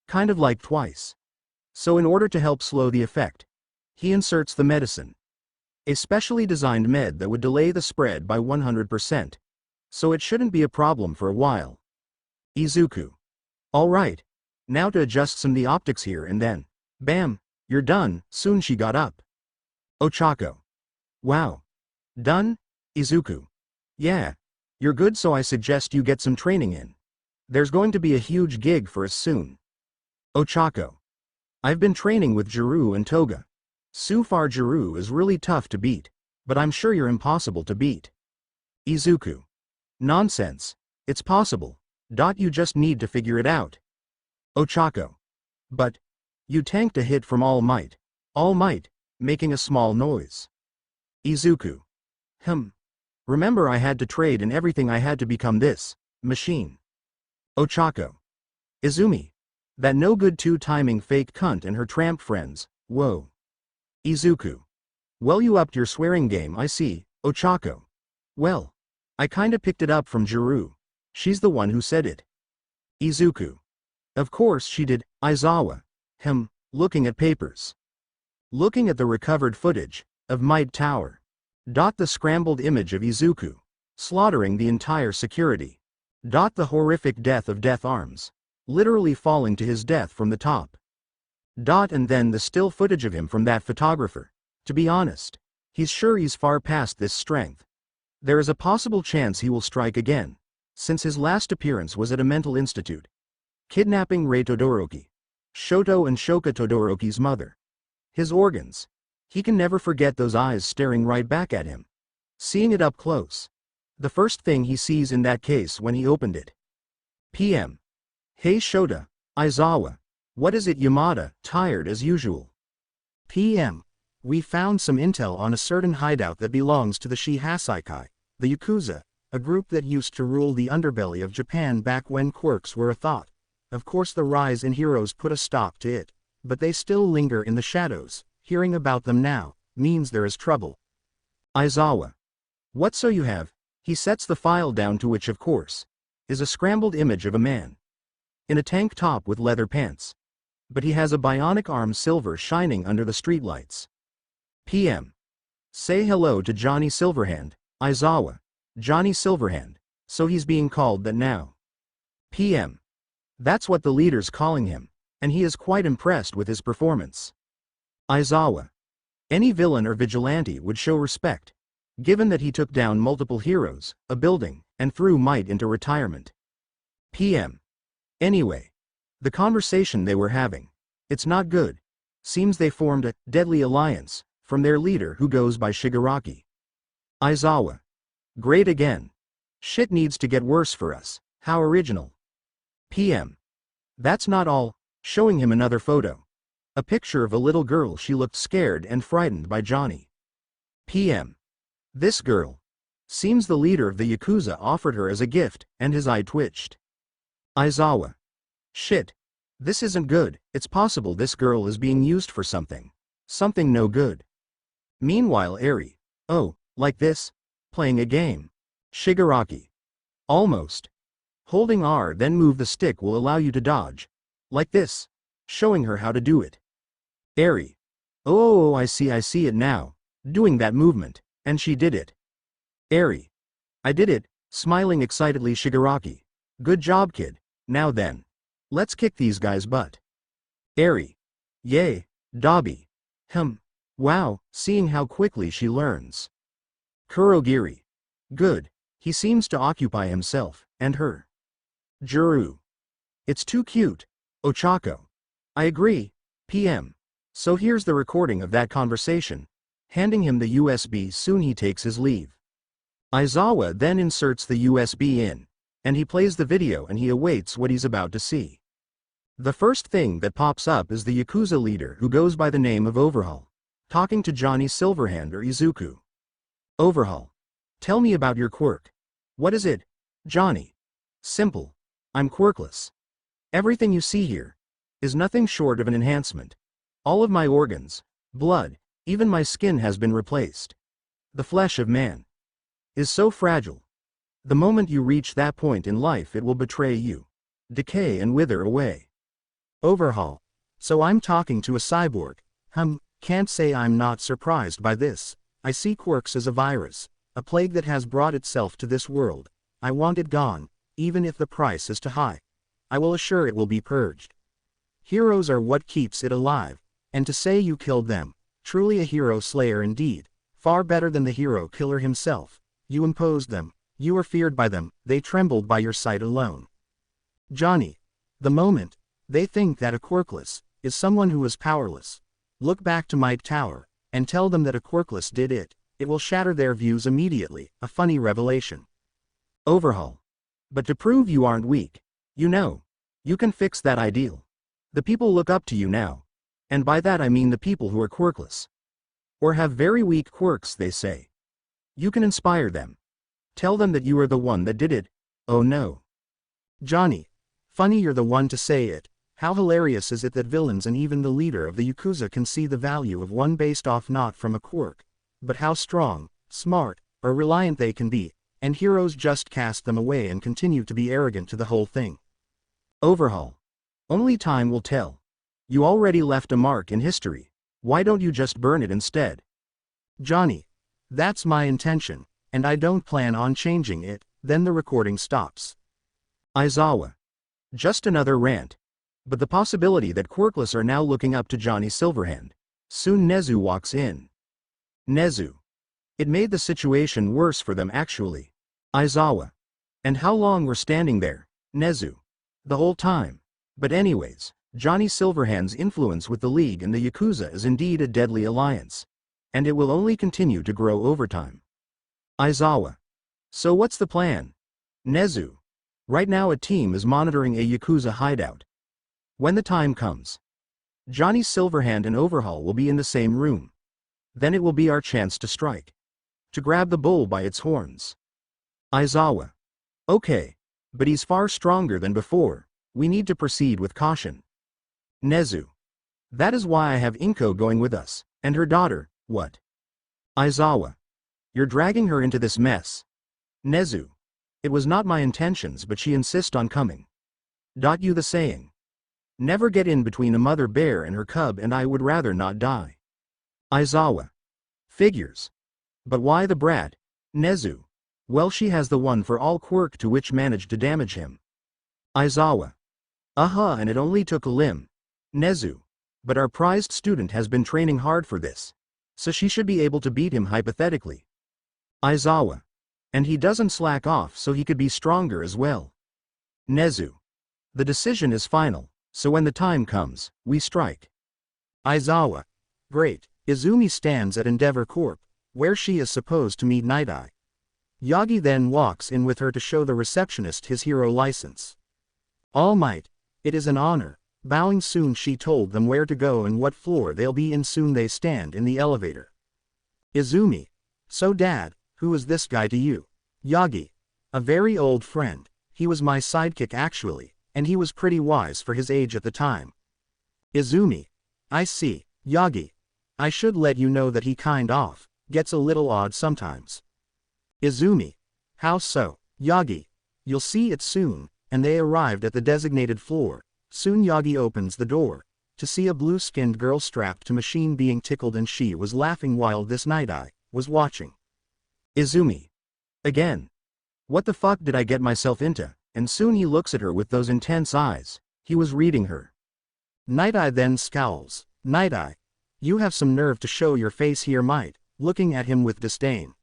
Kind of like twice. So in order to help slow the effect, he inserts the medicine. A specially designed med that would delay the spread by 100%. So it shouldn't be a problem for a while. Izuku. Alright. Now to adjust some of the optics here and then. Bam, you're done. Soon she got up. Ochako. Wow. Done? Izuku. Yeah. You're good, so I suggest you get some training in. There's going to be a huge gig for us soon. Ochako. I've been training with Jiro and Toga. So far Jiro is really tough to beat, but I'm sure you're impossible to beat. Izuku. Nonsense. It's possible. You just need to figure it out. Ochako. But you tanked a hit from All Might. All Might, making a small noise. Izuku. Remember, I had to trade and everything. I had to become this machine. Ochako. Izumi. That no good two-timing fake cunt and her tramp friends. Whoa. Izuku. Well, you upped your swearing game, I see. Ochako. Well, I kinda picked it up from Jiro. She's the one who said it. Izuku. Of course she did. Isawa. Looking at papers. Looking at the recovered footage of Might Tower. The scrambled image of Izuku. slaughtering the entire security. The horrific death of Death Arms. Literally falling to his death from the top. And then the still footage of him from that photographer. To be honest, he's sure he's far past this strength. There is a possible chance he will strike again, since his last appearance was at a mental institute. Kidnapping Rei Todoroki. Shoto and Shoka Todoroki's mother. His organs. He can never forget those eyes staring right back at him. Seeing it up close. The first thing he sees in that case when he opened it. PM. Hey Shota, Isawa. What is it Yamada? Tired as usual. PM. We found some intel on a certain hideout that belongs to the Shihasaikai, the Yakuza, a group that used to rule the underbelly of Japan back when quirks were a thought. Of course the rise in heroes put a stop to it, but they still linger in the shadows. Hearing about them now means there is trouble. Isawa. What so you have? He sets the file down, to which of course is a scrambled image of a man in a tank top with leather pants. But he has a bionic arm, silver shining under the streetlights. PM. Say hello to Johnny Silverhand, Isawa. Johnny Silverhand, so he's being called that now. PM. That's what the leader's calling him, and he is quite impressed with his performance. Isawa. Any villain or vigilante would show respect, given that he took down multiple heroes, a building, and threw Might into retirement. PM. Anyway, the conversation they were having, it's not good. Seems they formed a deadly alliance from their leader who goes by Shigaraki. Isawa. Great again. Shit needs to get worse for us. How original. PM. That's not all, showing him another photo. A picture of a little girl. She looked scared and frightened by Johnny. PM. This girl. Seems the leader of the Yakuza offered her as a gift, and his eye twitched. Isawa. Shit. This isn't good. It's possible this girl is being used for something. Something no good. Meanwhile Eri. Oh, like this? Playing a game. Shigaraki. Almost. Holding R then move the stick will allow you to dodge. Like this. Showing her how to do it. Eri. Oh, I see it now. Doing that movement. And she did it. Eri. I did it, smiling excitedly. Shigaraki. Good job, kid. Now then. Let's kick these guys' butt. Eri. Yay, Dobby. Wow, seeing how quickly she learns. Kurogiri. Good. He seems to occupy himself, and her. Jiro. It's too cute. Ochako. I agree, PM. So here's the recording of that conversation. Handing him the USB. Soon he takes his leave. Isawa then inserts the USB in, and he plays the video and he awaits what he's about to see. The first thing that pops up is the Yakuza leader who goes by the name of Overhaul, talking to Johnny Silverhand or Izuku. Overhaul. Tell me about your quirk. What is it, Johnny? Simple. I'm quirkless. Everything you see here is nothing short of an enhancement. All of my organs, blood, even my skin has been replaced. The flesh of man is so fragile. The moment you reach that point in life it will betray you, decay and wither away. Overhaul. So I'm talking to a cyborg. Can't say I'm not surprised by this. I see quirks as a virus, a plague that has brought itself to this world. I want it gone, even if the price is too high. I will assure it will be purged. Heroes are what keeps it alive, and to say you killed them, truly a hero slayer indeed, far better than the hero killer himself. You imposed them, you were feared by them, they trembled by your sight alone. Johnny. The moment they think that a quirkless is someone who is powerless, look back to Might Tower, and tell them that a quirkless did it. It will shatter their views immediately. A funny revelation. Overhaul. But to prove you aren't weak, you can fix that ideal. The people look up to you now. And by that I mean the people who are quirkless. Or have very weak quirks, they say. You can inspire them. Tell them that you are the one that did it. Oh no. Johnny. Funny you're the one to say it. How hilarious is it that villains and even the leader of the Yakuza can see the value of one based off not from a quirk, but how strong, smart, or reliant they can be, and heroes just cast them away and continue to be arrogant to the whole thing. Overhaul. Only time will tell. You already left a mark in history. Why don't you just burn it instead? Johnny. That's my intention. and I don't plan on changing it. Then the recording stops. Isawa. Just another rant. But the possibility that Quirkless are now looking up to Johnny Silverhand. Soon Nezu walks in. Nezu. It made the situation worse for them actually. Isawa. And how long we're standing there, Nezu? The whole time. But anyways, Johnny Silverhand's influence with the League and the Yakuza is indeed a deadly alliance. And it will only continue to grow over time. Isawa. So what's the plan? Nezu. Right now a team is monitoring a Yakuza hideout. When the time comes, Johnny Silverhand and Overhaul will be in the same room. Then it will be our chance to strike. To grab the bull by its horns. Isawa. Okay. But he's far stronger than before. We need to proceed with caution. Nezu. That is why I have Inko going with us, and her daughter. What? Isawa. You're dragging her into this mess. Nezu. It was not my intentions, but she insists on coming. You the saying. Never get in between a mother bear and her cub, and I would rather not die. Isawa. Figures. But why the brat? Nezu. Well, she has the one for all quirk to which managed to damage him. Isawa. And it only took a limb. Nezu. But our prized student has been training hard for this. So she should be able to beat him hypothetically. Isawa. And he doesn't slack off, so he could be stronger as well. Nezu. The decision is final, so when the time comes, we strike. Isawa. Great. Izumi stands at Endeavor Corp, where she is supposed to meet Night Eye. Yagi then walks in with her to show the receptionist his hero license. All Might. It is an honor. Bowing soon she told them where to go and what floor they'll be in. Soon they stand in the elevator. Izumi. So Dad, who is this guy to you? Yagi. A very old friend. He was my sidekick actually, and he was pretty wise for his age at the time. Izumi. I see. Yagi. I should let you know that he kind of gets a little odd sometimes. Izumi. How so? Yagi. You'll see it soon. And they arrived at the designated floor. Soon Yagi opens the door to see a blue-skinned girl strapped to machine being tickled, and she was laughing while this Night Eye was watching. Izumi. Again. What the fuck did I get myself into? And soon he looks at her with those intense eyes. He was reading her. Night Eye then scowls. Night Eye. You have some nerve to show your face here, Might, looking at him with disdain.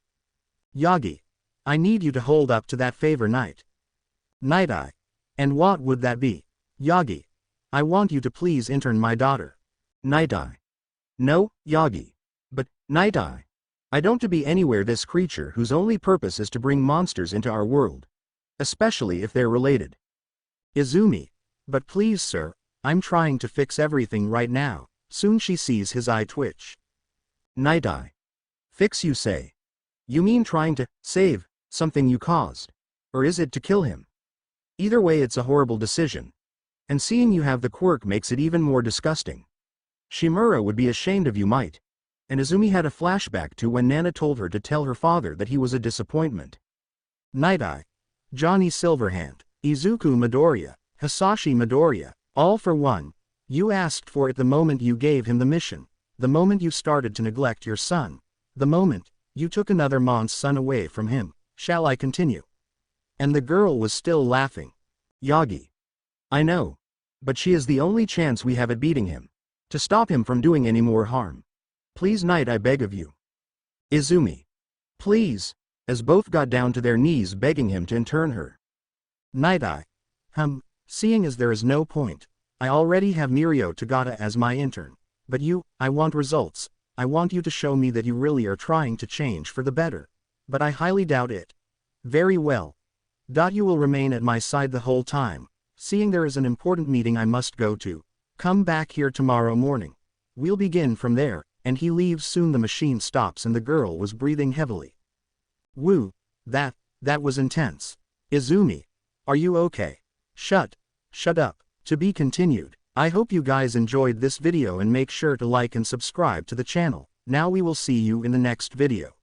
Yagi. I need you to hold up to that favor, Night Eye. And what would that be? Yagi. I want you to please intern my daughter. Night Eye. No, Yagi. But, Night Eye. I don't to be anywhere this creature whose only purpose is to bring monsters into our world. Especially if they're related. Izumi. But please sir, I'm trying to fix everything right now. Soon she sees his eye twitch. Night Eye. Fix, you say? You mean trying to save something you caused? Or is it to kill him? Either way it's a horrible decision. And seeing you have the quirk makes it even more disgusting. Shimura would be ashamed of you, Might. And Izumi had a flashback to when Nana told her to tell her father that he was a disappointment. Night Eye. Johnny Silverhand, Izuku Midoriya, Hisashi Midoriya, all for one. You asked for it the moment you gave him the mission, the moment you started to neglect your son, the moment you took another mon's son away from him. Shall I continue? And the girl was still laughing. Yagi. I know. But she is the only chance we have at beating him. To stop him from doing any more harm. Please, Night, I beg of you. Izumi. Please. As both got down to their knees begging him to intern her. Night Eye. Seeing as there is no point. I already have Mirio Tagata as my intern. But you, I want results. I want you to show me that you really are trying to change for the better. But I highly doubt it. Very well. You will remain at my side the whole time. Seeing there is an important meeting I must go to. Come back here tomorrow morning. We'll begin from there. And he leaves. Soon the machine stops and the girl was breathing heavily. Woo. That was intense. Izumi. Are you okay? Shut up. To be continued. I hope you guys enjoyed this video and make sure to like and subscribe to the channel. Now we will see you in the next video.